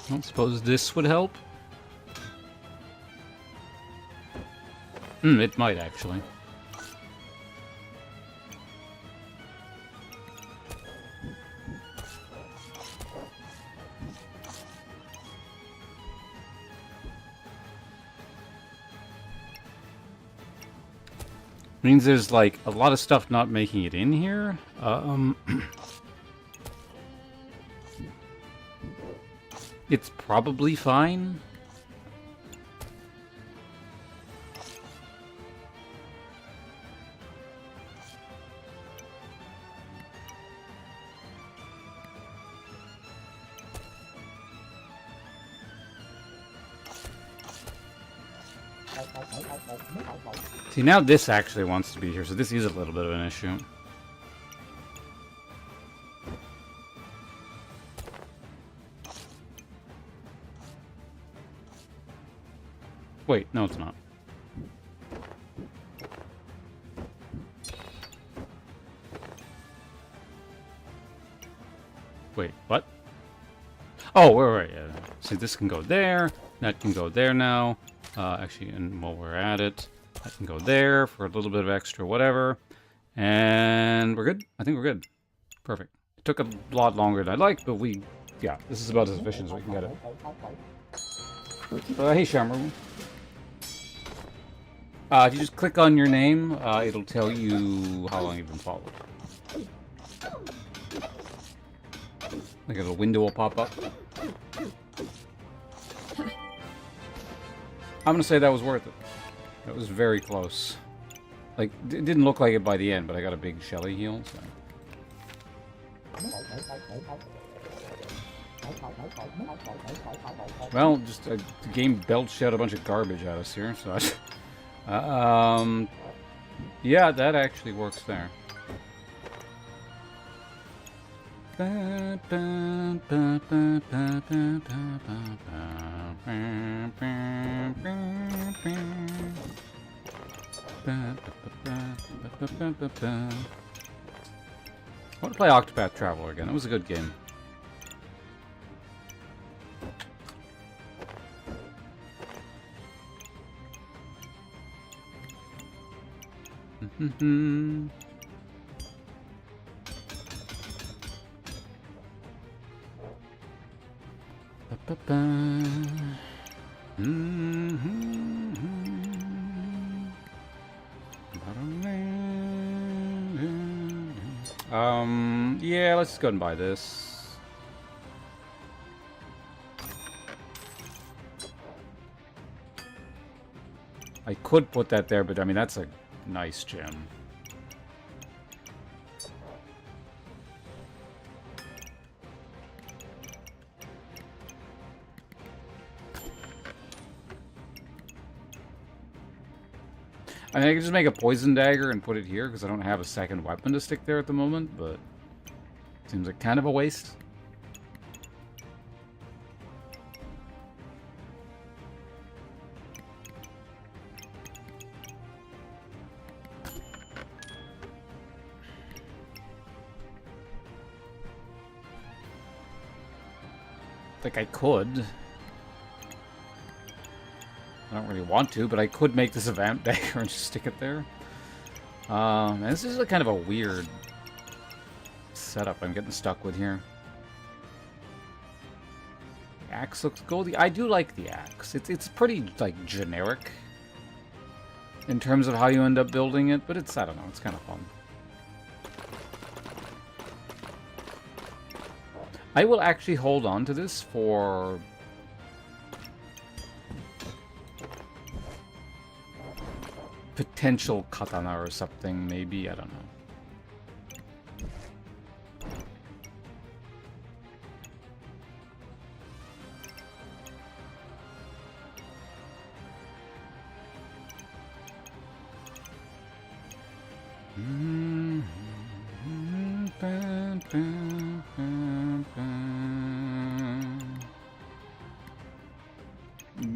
I don't suppose this would help. It might actually. Means there's like a lot of stuff not making it in here. It's probably fine. See, now this actually wants to be here, so this is a little bit of an issue. Wait, no it's not. Wait, what? Oh, right, yeah. See, this can go there, that can go there now. Actually, and while we're at it, that can go there for a little bit of extra whatever. And we're good? I think we're good. Perfect. It took a lot longer than I'd like, but yeah, this is about as efficient as we can get it. Hey, Shamru. If you just click on your name, it'll tell you how long you've been followed. Like a little window will pop up. I'm gonna say that was worth it. It was very close. Like, it didn't look like it by the end, but I got a big Shelly heal, so... Well, just the game belched out a bunch of garbage at us here, so yeah, that actually works there. I want to play Octopath Traveler again. It was a good game. Yeah, let's just go and buy this. I could put that there, but I mean, that's a nice gem. I mean, I could just make a poison dagger and put it here, because I don't have a second weapon to stick there at the moment, but... Seems like kind of a waste. Like I could. I don't really want to, but I could make this a vamp dagger and just stick it there. And this is a kind of a weird setup I'm getting stuck with here. The axe looks goldy. I do like the axe. It's pretty like generic in terms of how you end up building it, but it's, I don't know, it's kind of fun. I will actually hold on to this for potential katana or something, maybe, I don't know.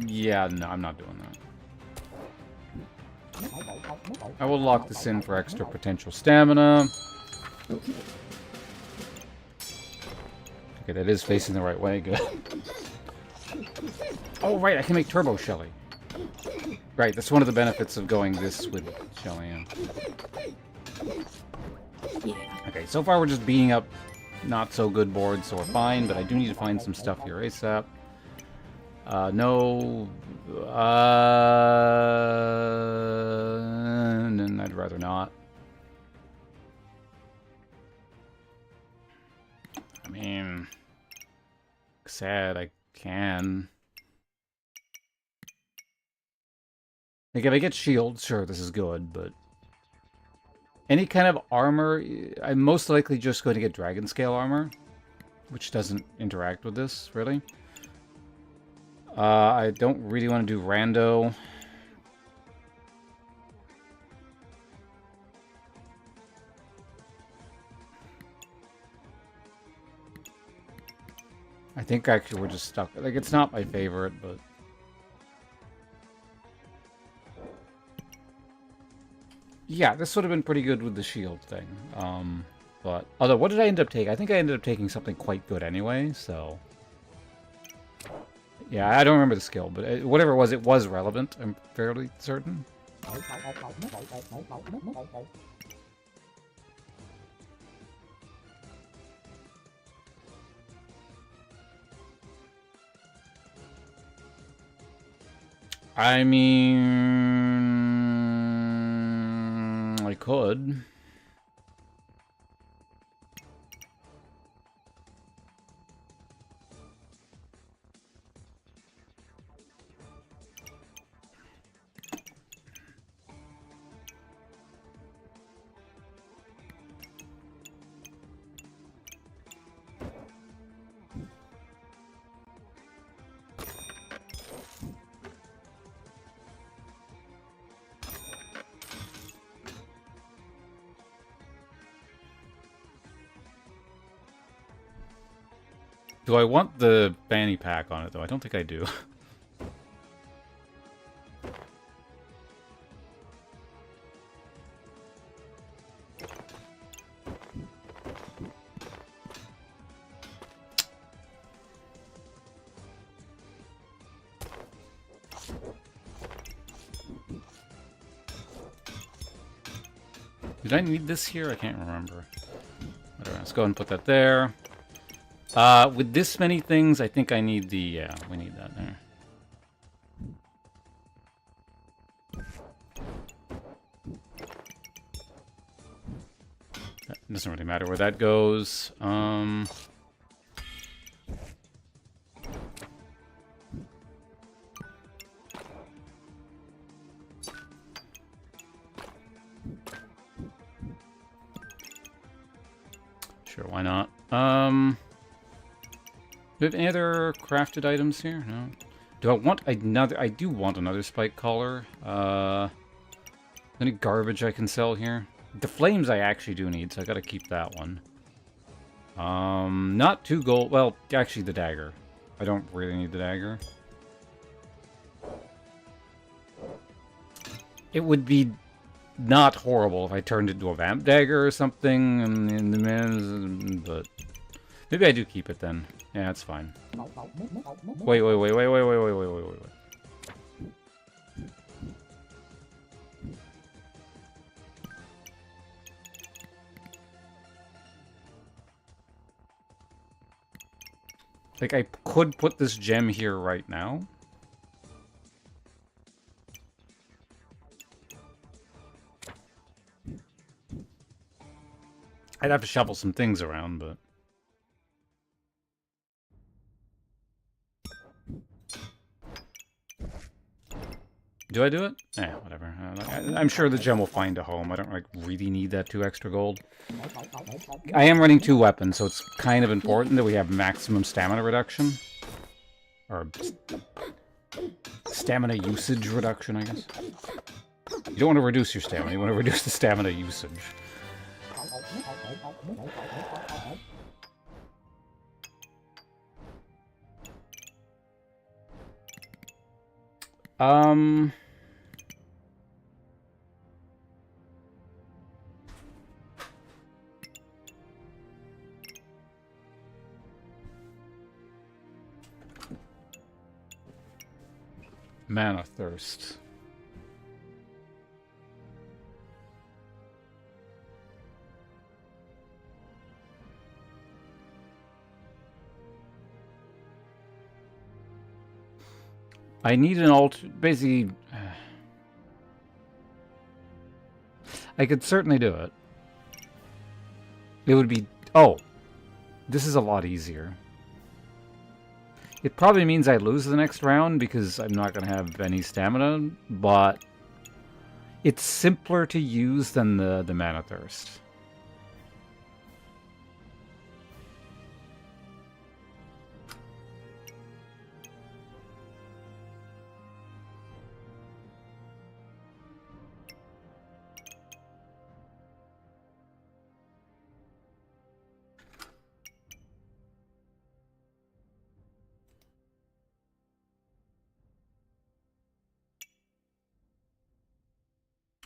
Yeah, no, I'm not doing that. I will lock this in for extra potential stamina. Okay, that is facing the right way, good. Oh, right, I can make Turbo Shelly. Right, that's one of the benefits of going this with Shelly. Yeah. Okay, so far we're just beating up not so good boards, so we're fine, but I do need to find some stuff here ASAP. No. And I'd rather not. I mean, sad I can. Like, if I get shield, sure, this is good, but any kind of armor, I'm most likely just going to get Dragon Scale armor, which doesn't interact with this, really. I don't really want to do rando. I think actually we're just stuck. Like, it's not my favorite, but... Yeah, this would have been pretty good with the shield thing. But... Although, what did I end up taking? I think I ended up taking something quite good anyway, so... Yeah, I don't remember the skill, but whatever it was relevant, I'm fairly certain. I mean... I could. Do I want the fanny pack on it, though? I don't think I do. Did I need this here? I can't remember. Whatever, let's go ahead and put that there. With this many things, I think I need the... Yeah, we need that there. It doesn't really matter where that goes. Sure, why not? Do we have any other crafted items here? No. Do I want another... I do want another spike collar. Any garbage I can sell here? The flames I actually do need, so I gotta keep that one. Not 2 gold... Well, actually the dagger. I don't really need the dagger. It would be not horrible if I turned it into a vamp dagger or something in the men's, but... Maybe I do keep it then. Yeah, that's fine. Wait. Like, I could put this gem here right now. I'd have to shuffle some things around, but... Do I do it? Yeah, whatever. I'm sure the gem will find a home. I don't like really need that 2 extra gold. I am running 2 weapons, so it's kind of important that we have maximum stamina reduction. Or stamina usage reduction, I guess. You don't want to reduce your stamina, you want to reduce the stamina usage. Mana Thirst. I need an basically... I could certainly do it. It would be... Oh! This is a lot easier. It probably means I lose the next round because I'm not going to have any stamina, but it's simpler to use than the Mana Thirst.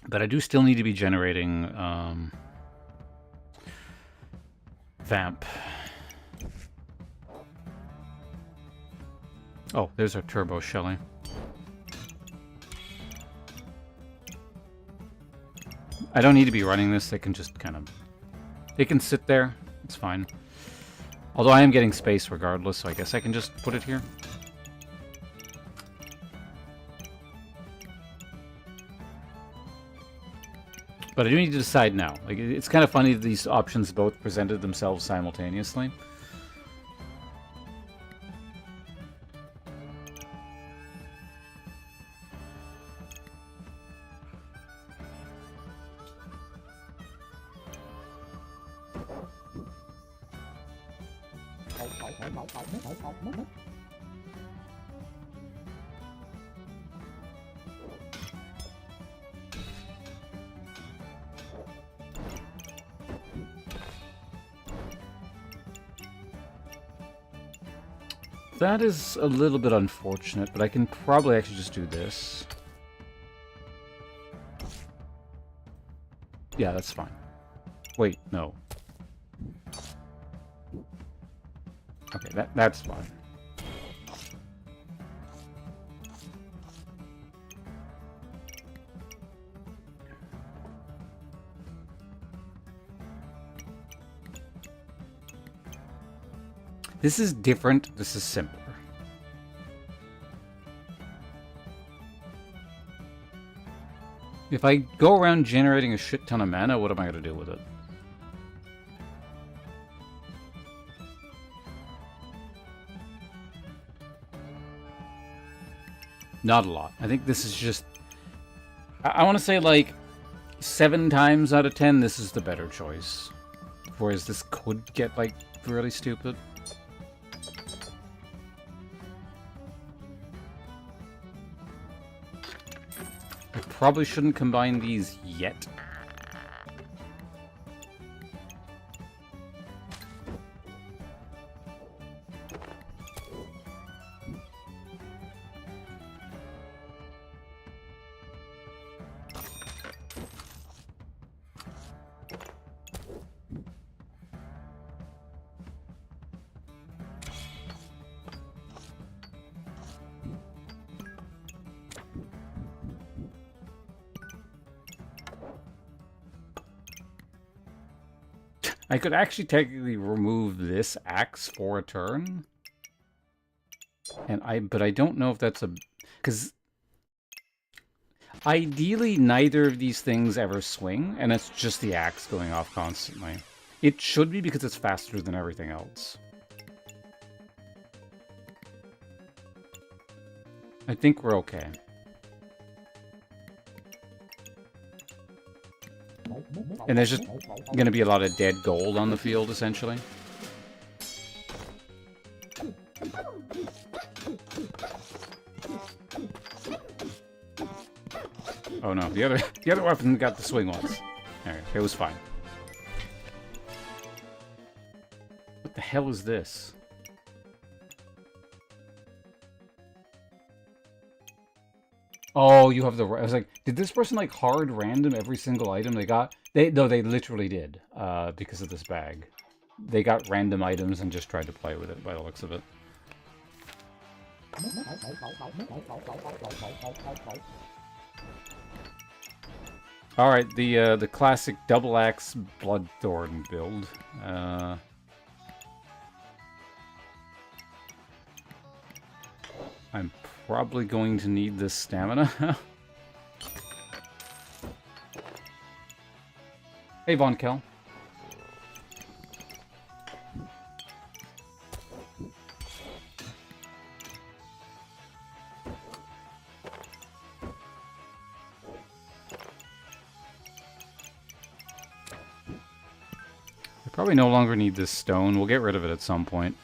But I do still need to be generating Vamp. Oh, there's our Turbo Shelly. I don't need to be running this. They can just kind of... They can sit there. It's fine. Although I am getting space regardless, so I guess I can just put it here. But I do need to decide now. Like, it's kind of funny that these options both presented themselves simultaneously. That is a little bit unfortunate, but I can probably actually just do this. Yeah, that's fine. Wait, no. Okay, that's fine. This is different. This is simpler. If I go around generating a shit ton of mana, what am I going to do with it? Not a lot. I think this is just... I want to say like 7 times out of 10, this is the better choice. Whereas this could get like really stupid. I probably shouldn't combine these yet. I could actually technically remove this axe for a turn. But I don't know if that's a... Because ideally neither of these things ever swing, and it's just the axe going off constantly. It should be because it's faster than everything else. I think we're okay. And there's just going to be a lot of dead gold on the field, essentially. Oh no, the other weapon got the swing once. There, it was fine. What the hell is this? Oh, you have the... I was like, did this person like hard random every single item they got? No, they literally did, because of this bag. They got random items and just tried to play with it by the looks of it. All right, the classic double axe Bloodthorn build. I'm probably going to need this stamina. Hey, Von Kel. I probably no longer need this stone. We'll get rid of it at some point.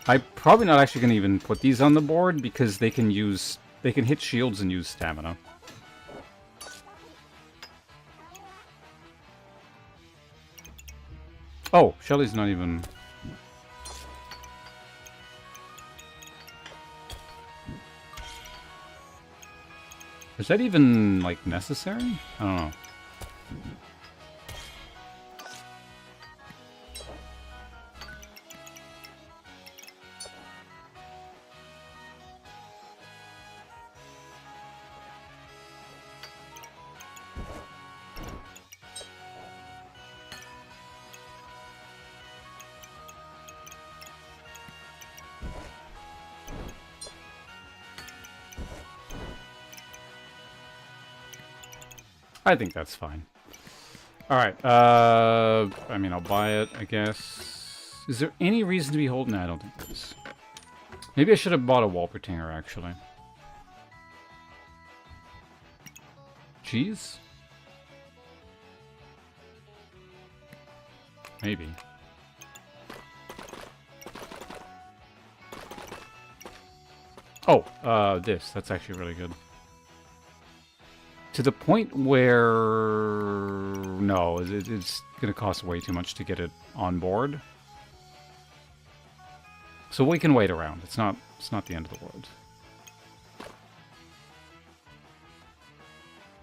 I'm probably not actually going to even put these on the board because they can hit shields and use stamina. Oh, Shelly's not even... Is that even, like, necessary? I don't know. I think that's fine. Alright, I mean, I'll buy it, I guess. Is there any reason to be holding? No, I don't think there is. Maybe I should have bought a Walpertinger, actually. Cheese? Maybe. Oh, that's actually really good. To the point where... No, it's going to cost way too much to get it on board. So we can wait around. It's not the end of the world.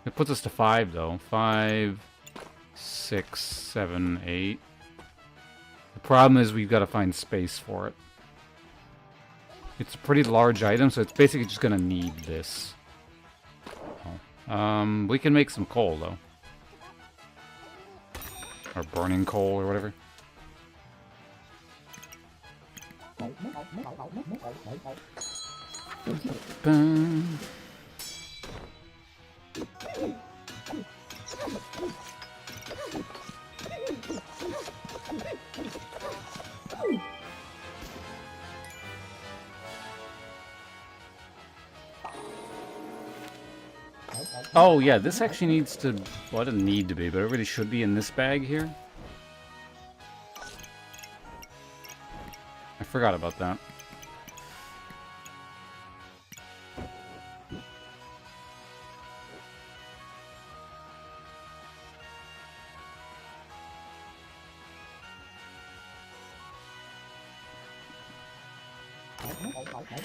It puts us to 5, though. 5, 6, 7, 8. The problem is we've got to find space for it. It's a pretty large item, so it's basically just going to need this. We can make some coal, though. Or burning coal, or whatever. Boom. Oh, yeah, this actually needs to... Well, it doesn't need to be, but it really should be in this bag here. I forgot about that.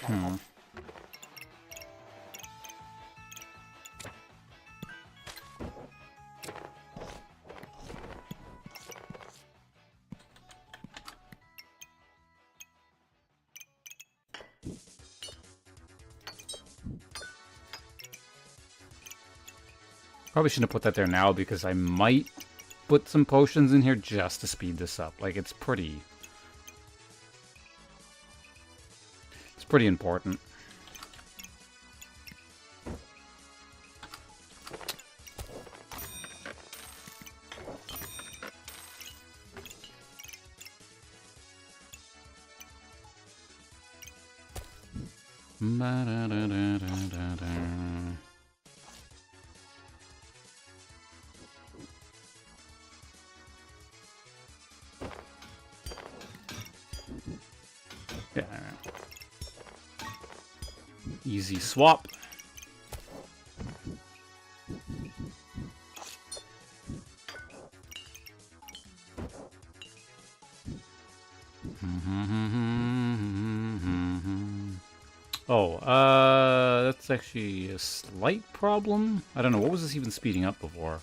Hmm. Probably shouldn't have put that there now because I might put some potions in here just to speed this up. Like, it's pretty important. Ba-da-da-da-da-da-da. Yeah. Easy swap. Oh, that's actually a slight problem. I don't know, what was this even speeding up before?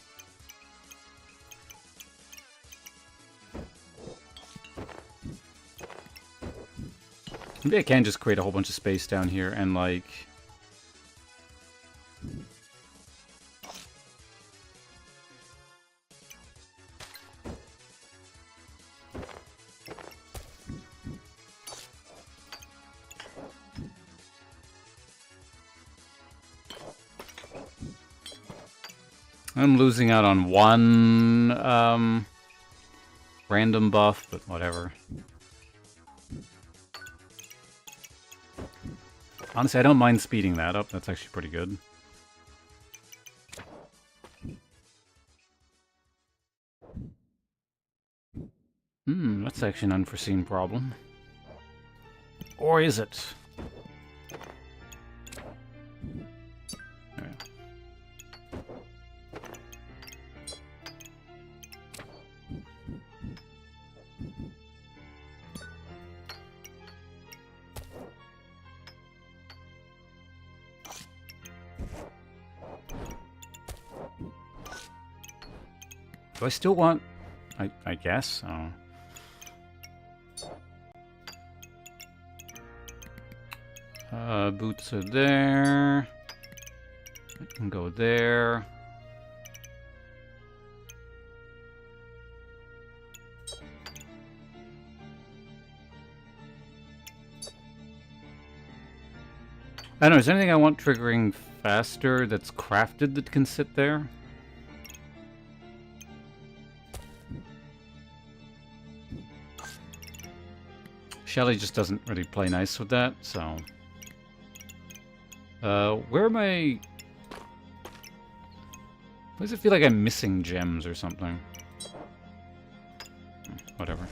Maybe I can just create a whole bunch of space down here and, like... I'm losing out on one, random buff, but whatever. Honestly, I don't mind speeding that up. That's actually pretty good. That's actually an unforeseen problem. Or is it? Yeah. Do I still want... I guess? Boots are there. I can go there. I don't know, is there anything I want triggering faster that's crafted that can sit there? Shelly just doesn't really play nice with that, so... where am I... Why does it feel like I'm missing gems or something? Whatever.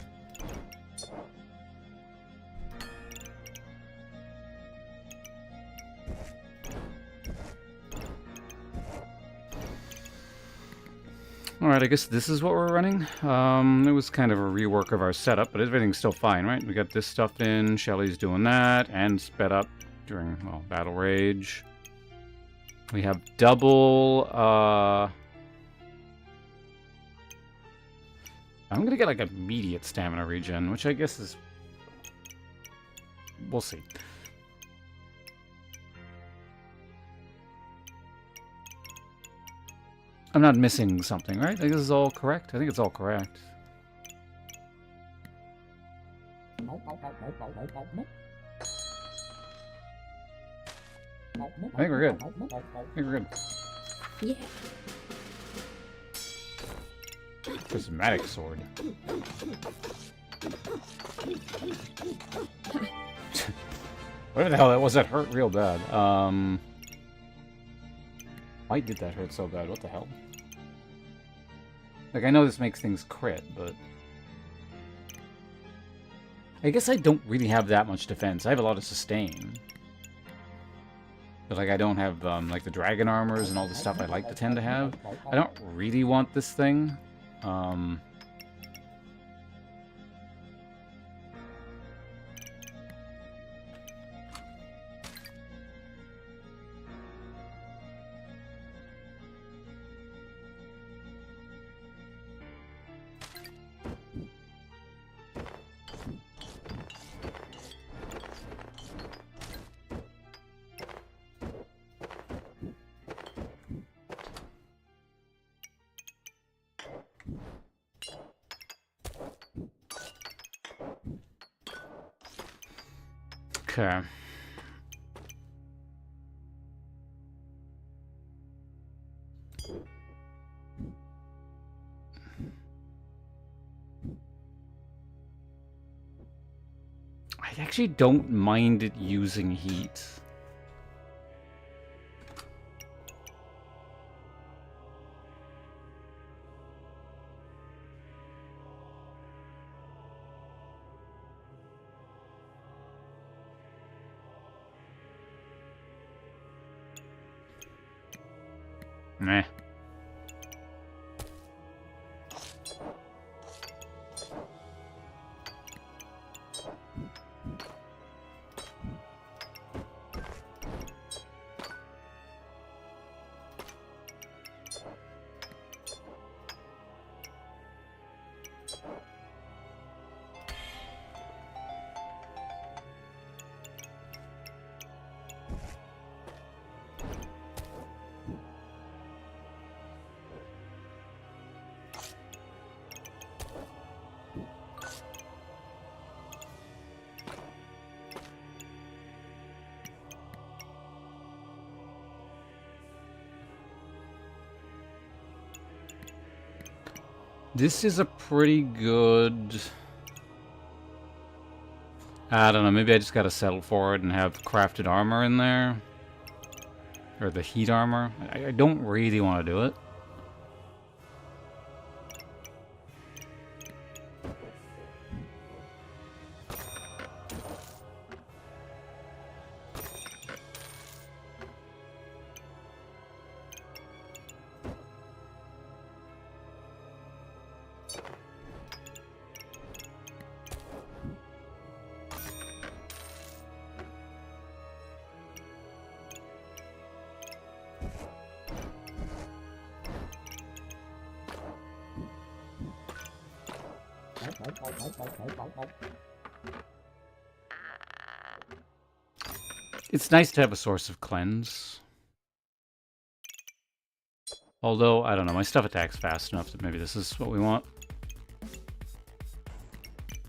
Alright, I guess this is what we're running. It was kind of a rework of our setup, but everything's still fine, right? We got this stuff in, Shelly's doing that, and sped up during, well, Battle Rage. We have double, I'm gonna get, like, immediate stamina regen, which I guess is... We'll see. I'm not missing something, right? I think this is all correct. I think it's all correct. I think we're good. I think we're good. Yeah. Prismatic sword. Whatever the hell that was, that hurt real bad. Why did that hurt so bad? What the hell? Like, I know this makes things crit, but... I guess I don't really have that much defense. I have a lot of sustain. But, like, I don't have, like, the dragon armors and all the stuff I like to tend to have. I don't really want this thing. Okay. I actually don't mind it using heat. Meh. This is a pretty good... I don't know, maybe I just gotta settle for it and have crafted armor in there. Or the heat armor. I don't really want to do it. It's nice to have a source of cleanse. Although, I don't know, my stuff attacks fast enough that maybe this is what we want.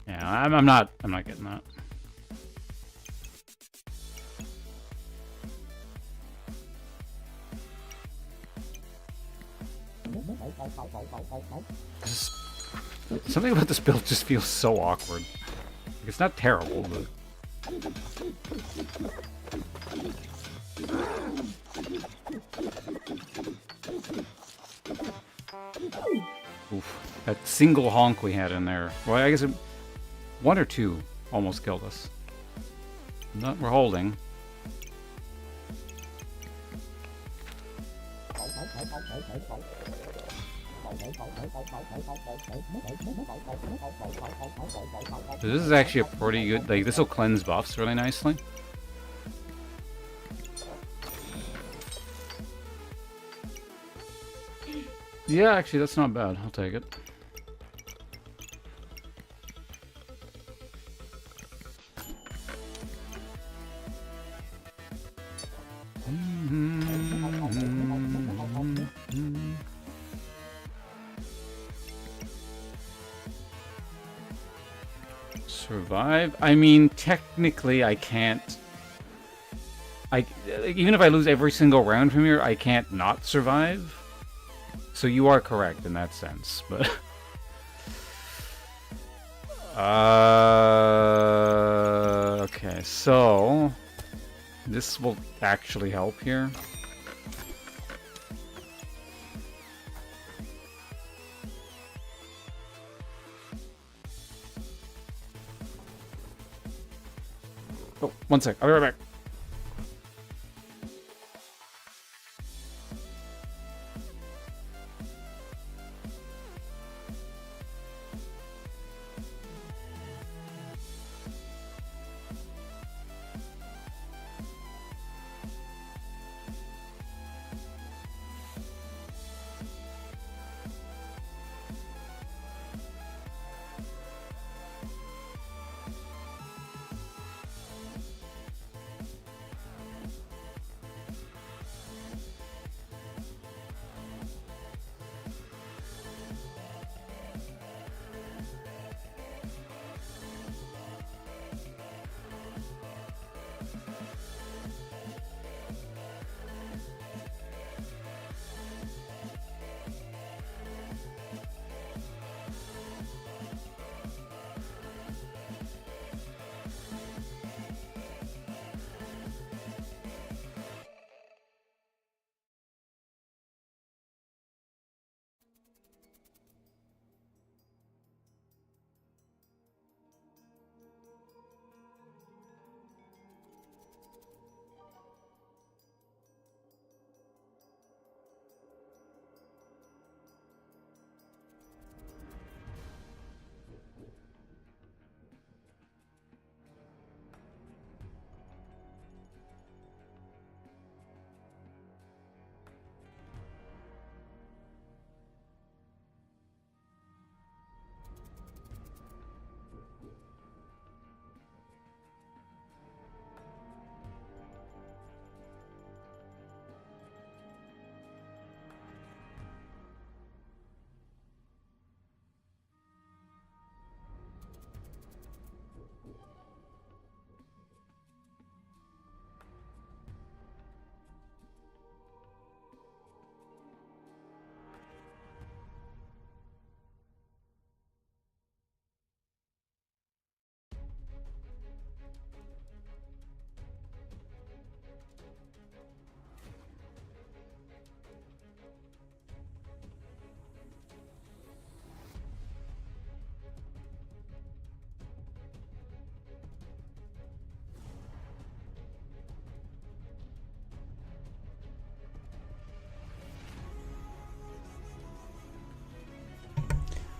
Yeah, I'm not getting that. Something about this build just feels so awkward. Like, it's not terrible, but... Oof. That single honk we had in there. Well, I guess one or two almost killed us. No, we're holding. This is actually a pretty good... Like, this will cleanse buffs really nicely. Yeah, actually, that's not bad. I'll take it. Survive? I mean, technically, I can't... even if I lose every single round from here, I can't not survive. So you are correct in that sense, but... okay, so... This will actually help here. Oh, one sec. I'll be right back.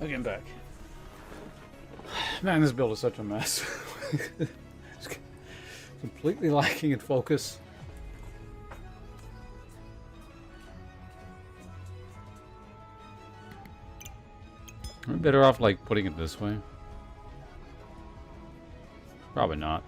Okay, I'm back. Man, this build is such a mess. It's completely lacking in focus. Are we better off, like, putting it this way? Probably not.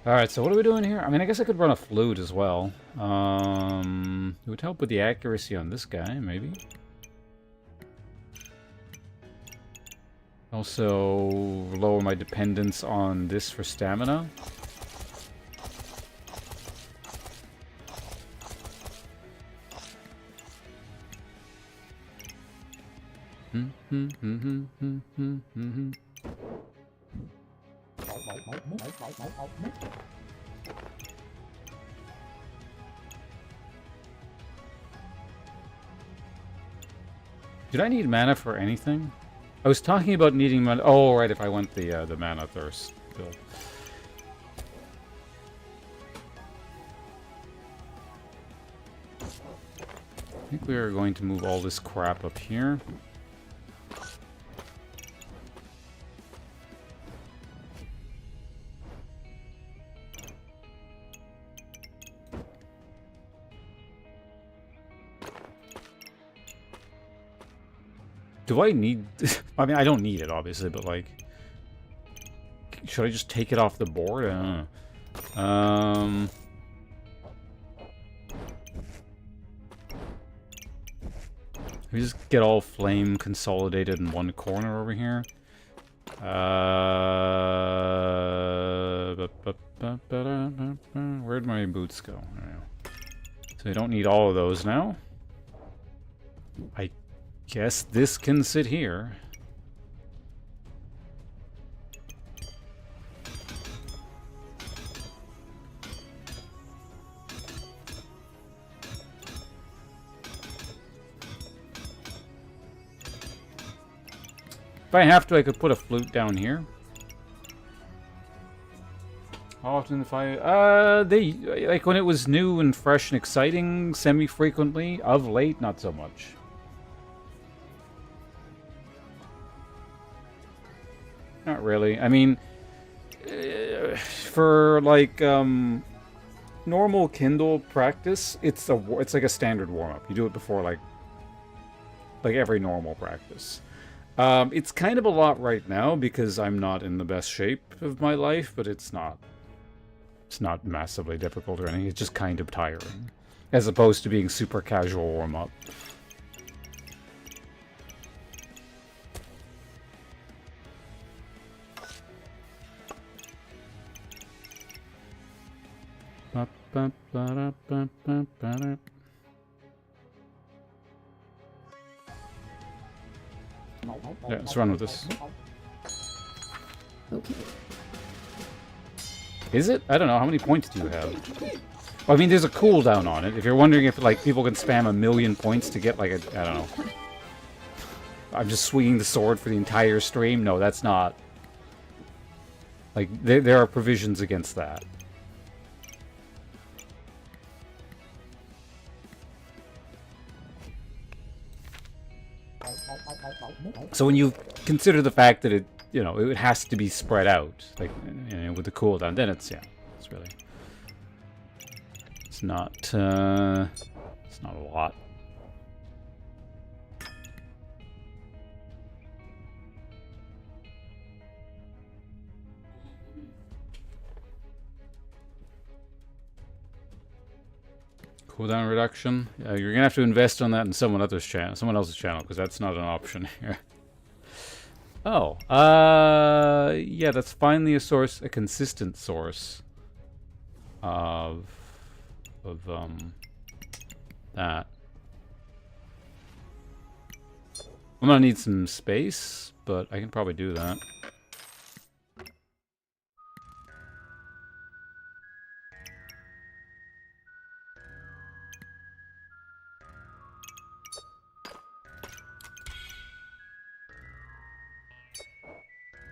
Alright, so what are we doing here? I mean, I guess I could run a flute as well. It would help with the accuracy on this guy, maybe. Also, lower my dependence on this for stamina. Did I need mana for anything? I was talking about needing mana. Oh, right, if I went the mana thirst build. I think we are going to move all this crap up here. Do I need... I mean, I don't need it, obviously, but, like... Should I just take it off the board? I don't know. Let me just get all flame consolidated in one corner over here. Where'd my boots go? I don't know. So I don't need all of those now. I guess this can sit here. If I have to, I could put a flute down here. How often if I... they... Like, when it was new and fresh and exciting, semi-frequently. Of late, not so much. Not really. I mean... for, like, normal Kindle practice, it's like a standard warm-up. You do it before, like every normal practice. It's kind of a lot right now because I'm not in the best shape of my life, but it's not massively difficult or anything. It's just kind of tiring, as opposed to being super casual warm-up. Yeah, let's run with this. Okay. Is it? I don't know. How many points do you have? Well, I mean, there's a cooldown on it. If you're wondering if, like, people can spam 1,000,000 points to get, like, I don't know. I'm just swinging the sword for the entire stream? No, that's not. Like, there are provisions against that. So when you consider the fact that it has to be spread out, like, with the cooldown, then it's really, it's not a lot. Cooldown reduction. You're gonna have to invest on that in someone else's channel, because that's not an option here. Oh, yeah, that's finally a consistent source of that. I'm gonna need some space, but I can probably do that.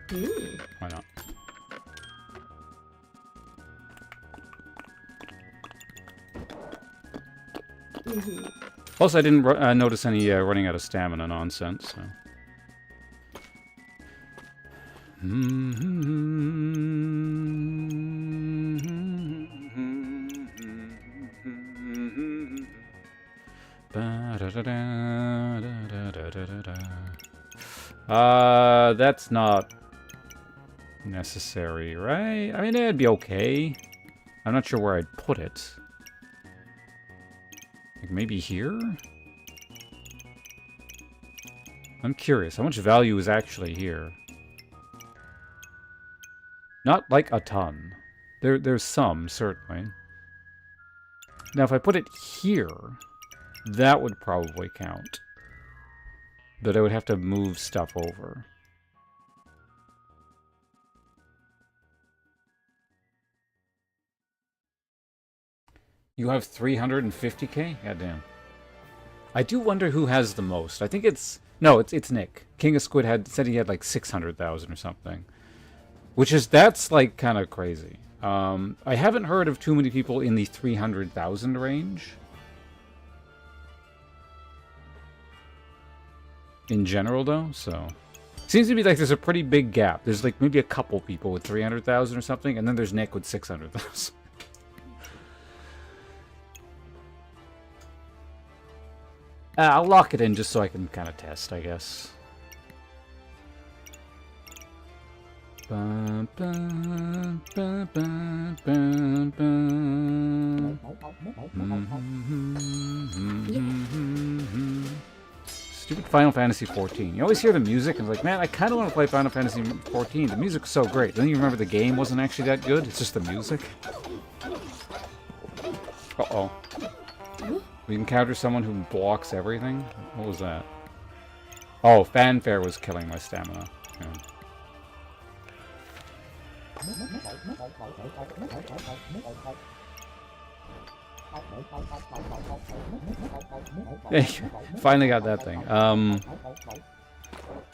Why not? Plus, I didn't notice any running out of stamina nonsense, so... That's not necessary, right? I mean, it'd be okay. I'm not sure where I'd put it. Like, maybe here? I'm curious, how much value is actually here? Not like a ton. There's some, certainly. Now, if I put it here, that would probably count. But I would have to move stuff over. You have 350k? Goddamn. I do wonder who has the most. I think it's... No, it's Nick. King of Squid said he had like 600,000 or something. Which is... That's like kind of crazy. I haven't heard of too many people in the 300,000 range. In general, though, so... Seems to be like there's a pretty big gap. There's like maybe a couple people with 300,000 or something, and then there's Nick with 600,000. I'll lock it in just so I can kind of test, I guess. Stupid Final Fantasy 14. You always hear the music and it's like, man, I kind of want to play Final Fantasy 14. The music's so great. Then you remember the game wasn't actually that good. It's just the music. Uh-oh. We encounter someone who blocks everything? What was that? Oh, Fanfare was killing my stamina. Yeah. Finally got that thing.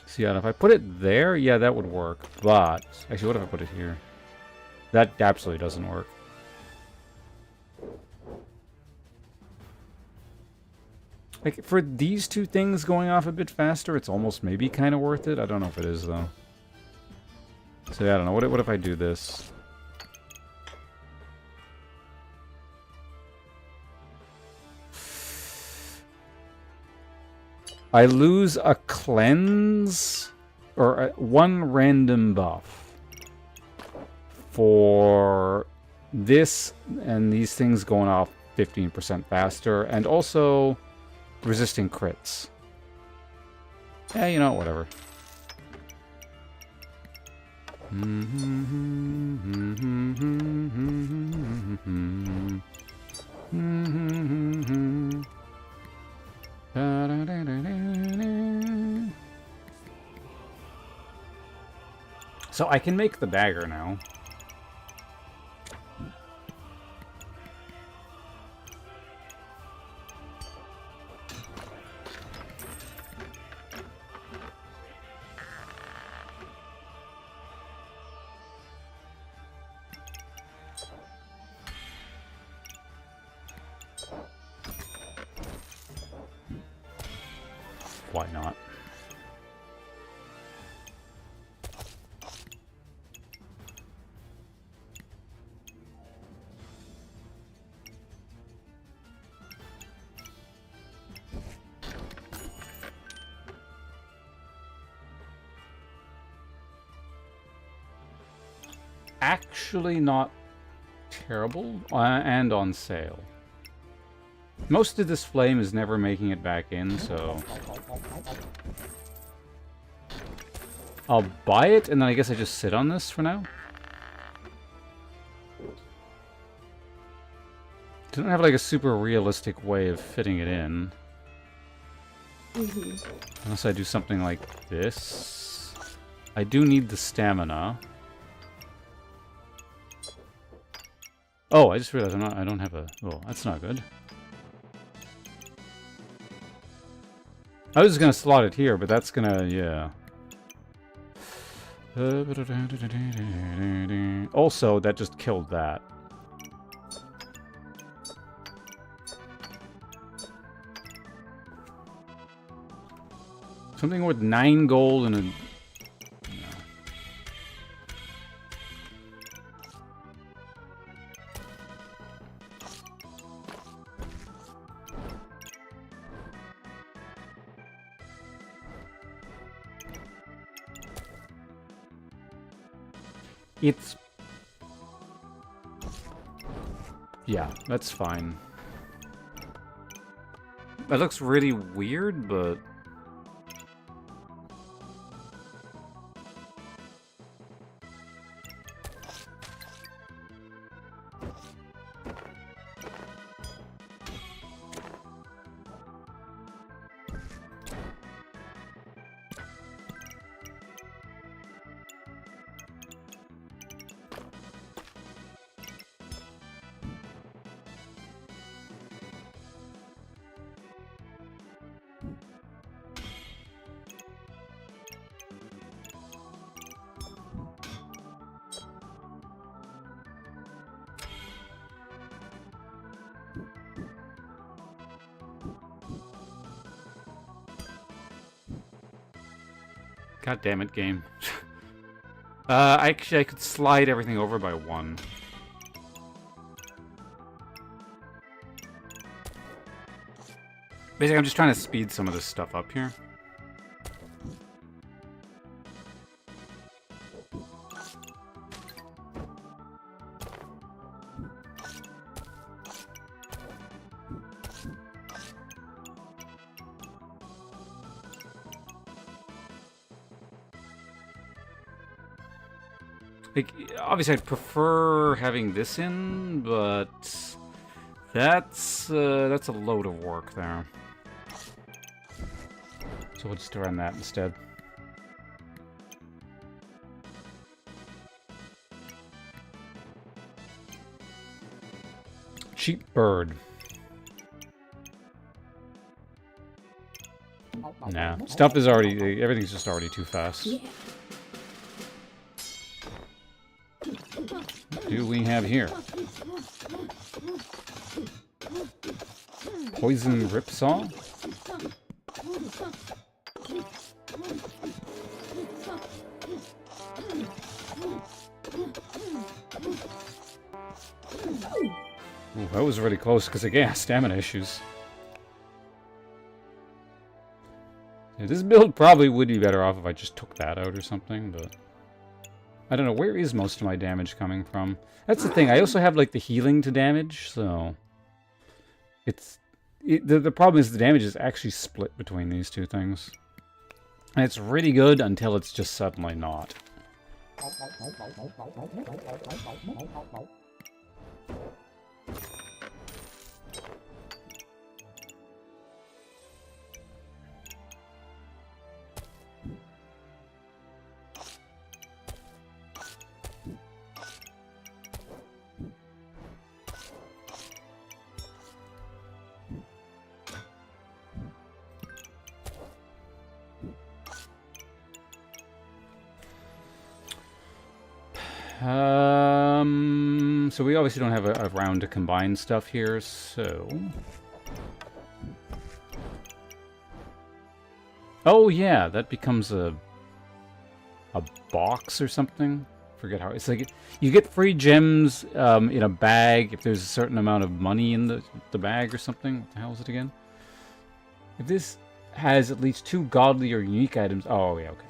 So yeah, if I put it there, yeah, that would work. But, actually, what if I put it here? That absolutely doesn't work. Like, for these two things going off a bit faster, it's almost maybe kind of worth it. I don't know if it is, though. So, yeah, I don't know. What if I do this? I lose a cleanse, or one random buff for this and these things going off 15% faster, and also... resisting crits. Yeah, you know, whatever. So I can make the dagger now. Why not? Actually not terrible, and on sale. Most of this flame is never making it back in, so... I'll buy it, and then I guess I just sit on this for now. Don't have like a super realistic way of fitting it in. Unless I do something like this. I do need the stamina. Oh, I just realized I don't have a... Oh, that's not good. I was just gonna slot it here, but that's gonna... yeah. Also, that just killed that. Something with 9 gold and a... No. It's... Yeah, that's fine. That looks really weird, but... God damn it, game. Actually, I could slide everything over by 1. Basically, I'm just trying to speed some of this stuff up here. Like, obviously, I'd prefer having this in, but that's a load of work there. So we'll just run that instead. Cheap bird. Nah, stuff is already... Everything's just already too fast. Yeah. What do we have here? Poison Ripsaw? Ooh, that was really close because again, stamina issues. Yeah, this build probably would be better off if I just took that out or something, but... I don't know, where is most of my damage coming from? That's the thing, I also have, like, the healing to damage, so... The problem is the damage is actually split between these two things. And it's really good until it's just suddenly not. So we obviously don't have a round to combine stuff here, so... Oh yeah, that becomes a box or something. Forget how it's like. You get free gems in a bag if there's a certain amount of money in the bag or something. What the hell is it again? If this has at least 2 godly or unique items. Oh yeah, okay.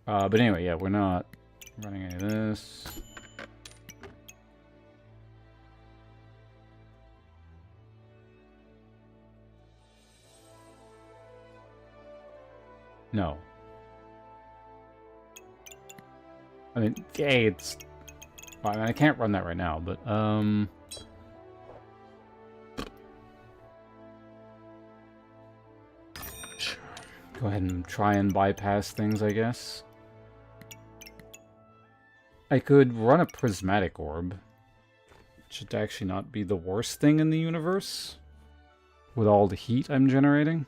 But anyway, yeah, we're not running any of this. No. I mean, hey, it's... I mean, I can't run that right now, but, Sure. Go ahead and try and bypass things, I guess. I could run a prismatic orb. Which should actually not be the worst thing in the universe. With all the heat I'm generating.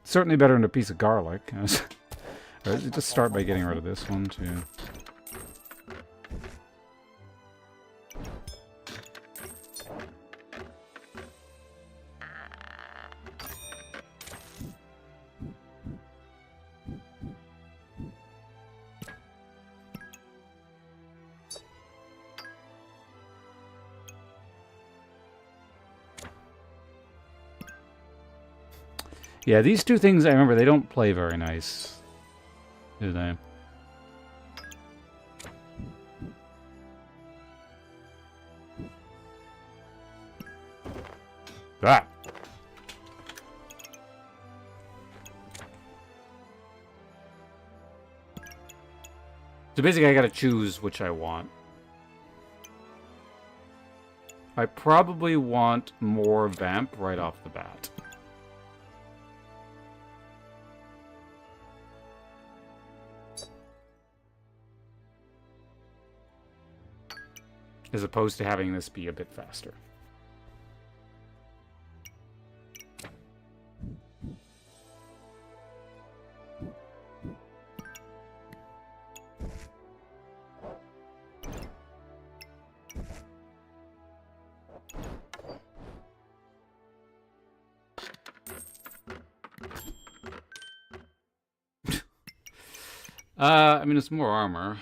Certainly better than a piece of garlic. Alright, just start by getting rid of this one, too. Yeah, these two things, I remember, they don't play very nice, do they? Ah! So basically I gotta choose which I want. I probably want more Vamp right off the bat. As opposed to having this be a bit faster. I mean, it's more armor.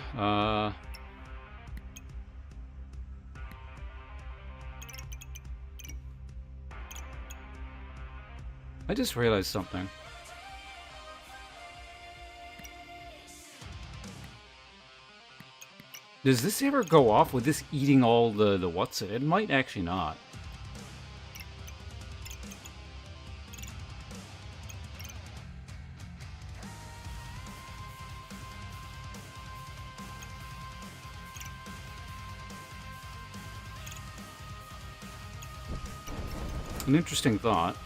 I just realized something. Does this ever go off with this eating all the what's it? It might actually not. An interesting thought.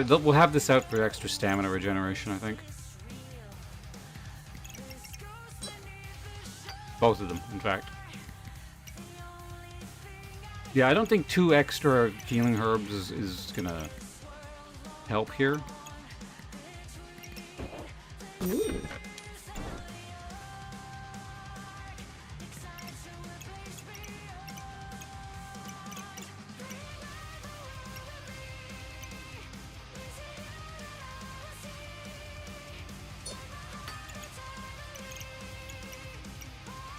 We'll have this out for extra stamina regeneration, I think. Both of them, in fact. Yeah, I don't think 2 extra healing herbs is gonna help here.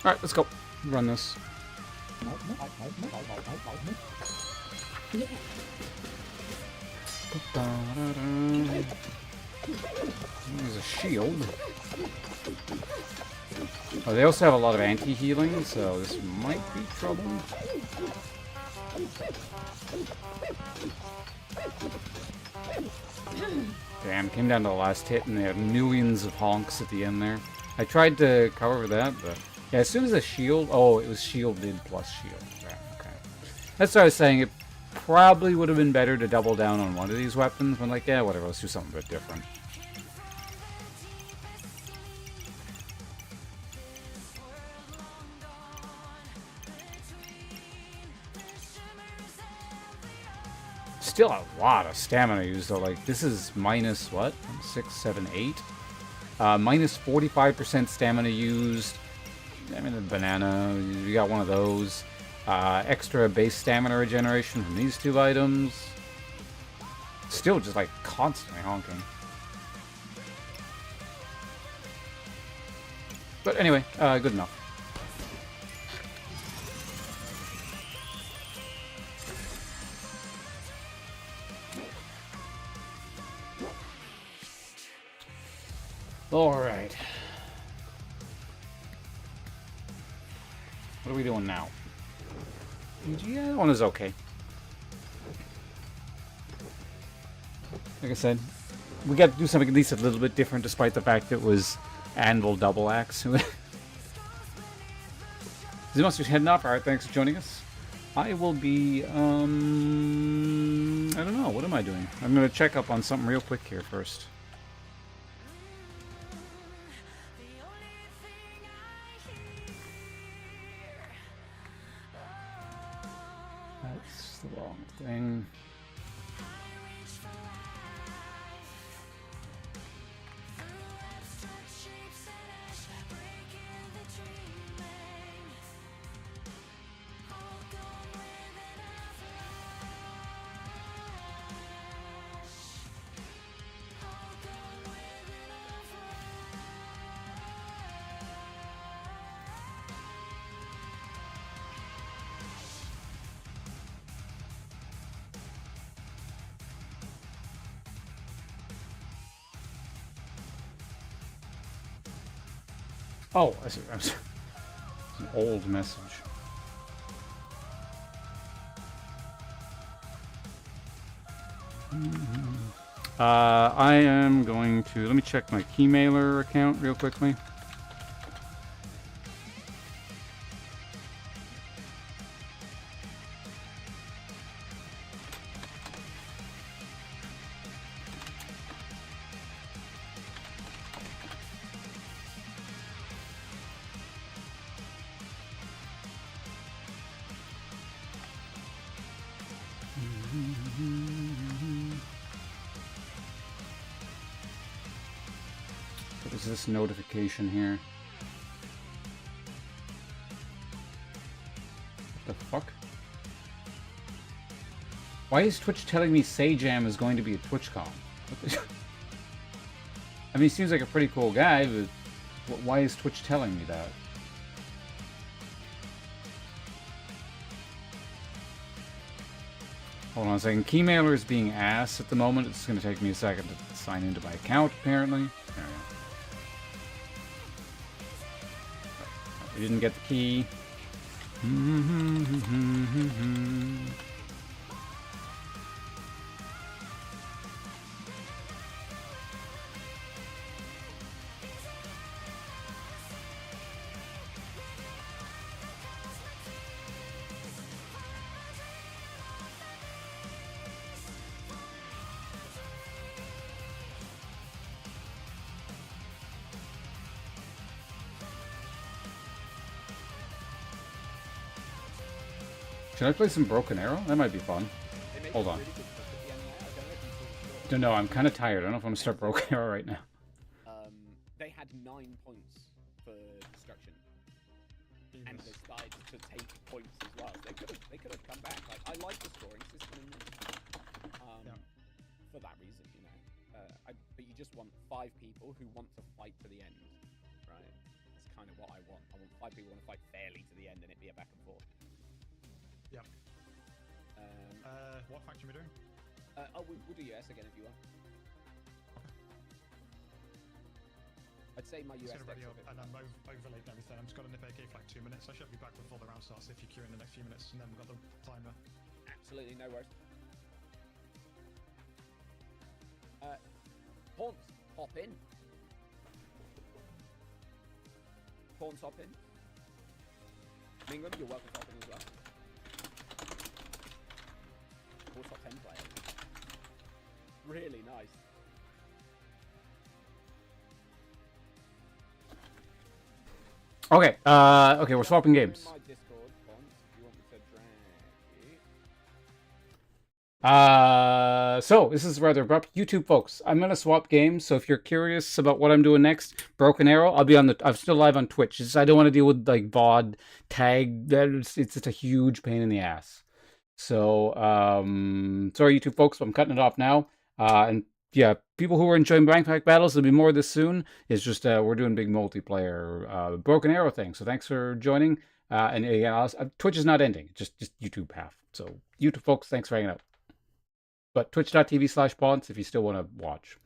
Alright, let's go. Run this. Yeah. There's a shield. Oh, they also have a lot of anti-healing, so this might be trouble. Damn, came down to the last hit and they had millions of honks at the end there. I tried to cover that, but... Yeah, as soon as a shield... Oh, it was shielded plus shield. Right, okay. That's what I was saying. It probably would have been better to double down on one of these weapons. But like, yeah, whatever. Let's do something a bit different. Still a lot of stamina used, though. Like, this is minus, what? 6, 7, 8? Minus 45% stamina used. I mean, the banana, you got one of those. Extra base stamina regeneration from these 2 items. Still just, like, constantly honking. But anyway, good enough. Alright. What are we doing now? Yeah, that one is okay. Like I said, we got to do something at least a little bit different despite the fact that it was Anvil Double Axe. Zimus, just heading off. Alright, thanks for joining us. I will be, I don't know, what am I doing? I'm gonna check up on something real quick here first. That's the wrong thing. Oh, I see. It's an old message. I am going to, let me check my Keymailer account real quickly. What is this notification here? What the fuck? Why is Twitch telling me Sajam is going to be a TwitchCon? I mean, he seems like a pretty cool guy, but why is Twitch telling me that? Hold on a second. Keymailer is being ass at the moment. It's going to take me a second to sign into my account, apparently. There we go. We didn't get the key. Should I play some Broken Arrow? That might be fun. Hold on. Don't know, I'm kind of tired. I don't know if I'm going to start Broken Arrow right now. They had 9 points for destruction. And they started to take points as well. They could have come back. Like, I like the scoring system for that reason, you know. But you just want 5 people who want to fight to the end, right? That's kind of what I want. I want 5 people who want to fight fairly to the end and it be a back and forth. Yeah. What faction are we doing? We'll do US again if you want. I'd say my US ready up, and I'm overlaid and everything. I'm just got to nip AK for like 2 minutes. I should be back before the round starts if you queue in the next few minutes, and then we've got the timer. Absolutely, no worries. Pawns, hop in. Pawns, hop in. Mingham, you're welcome to hop in as well. Top 10 player. Really nice. Okay, okay, we're swapping games. My Discord, Pawns, if you want me to drag you. So this is rather abrupt. YouTube folks, I'm gonna swap games. So if you're curious about what I'm doing next, Broken Arrow, I'll be on I'm still live on Twitch. I don't want to deal with like VOD tag. It's just a huge pain in the ass. So, sorry, YouTube folks, I'm cutting it off now. And yeah, people who are enjoying Backpack Battles, there'll be more of this soon. It's just, we're doing big multiplayer, Broken Arrow thing. So thanks for joining. And yeah, Twitch is not ending, just YouTube half. So YouTube folks, thanks for hanging out. But twitch.tv/Pawns if you still want to watch.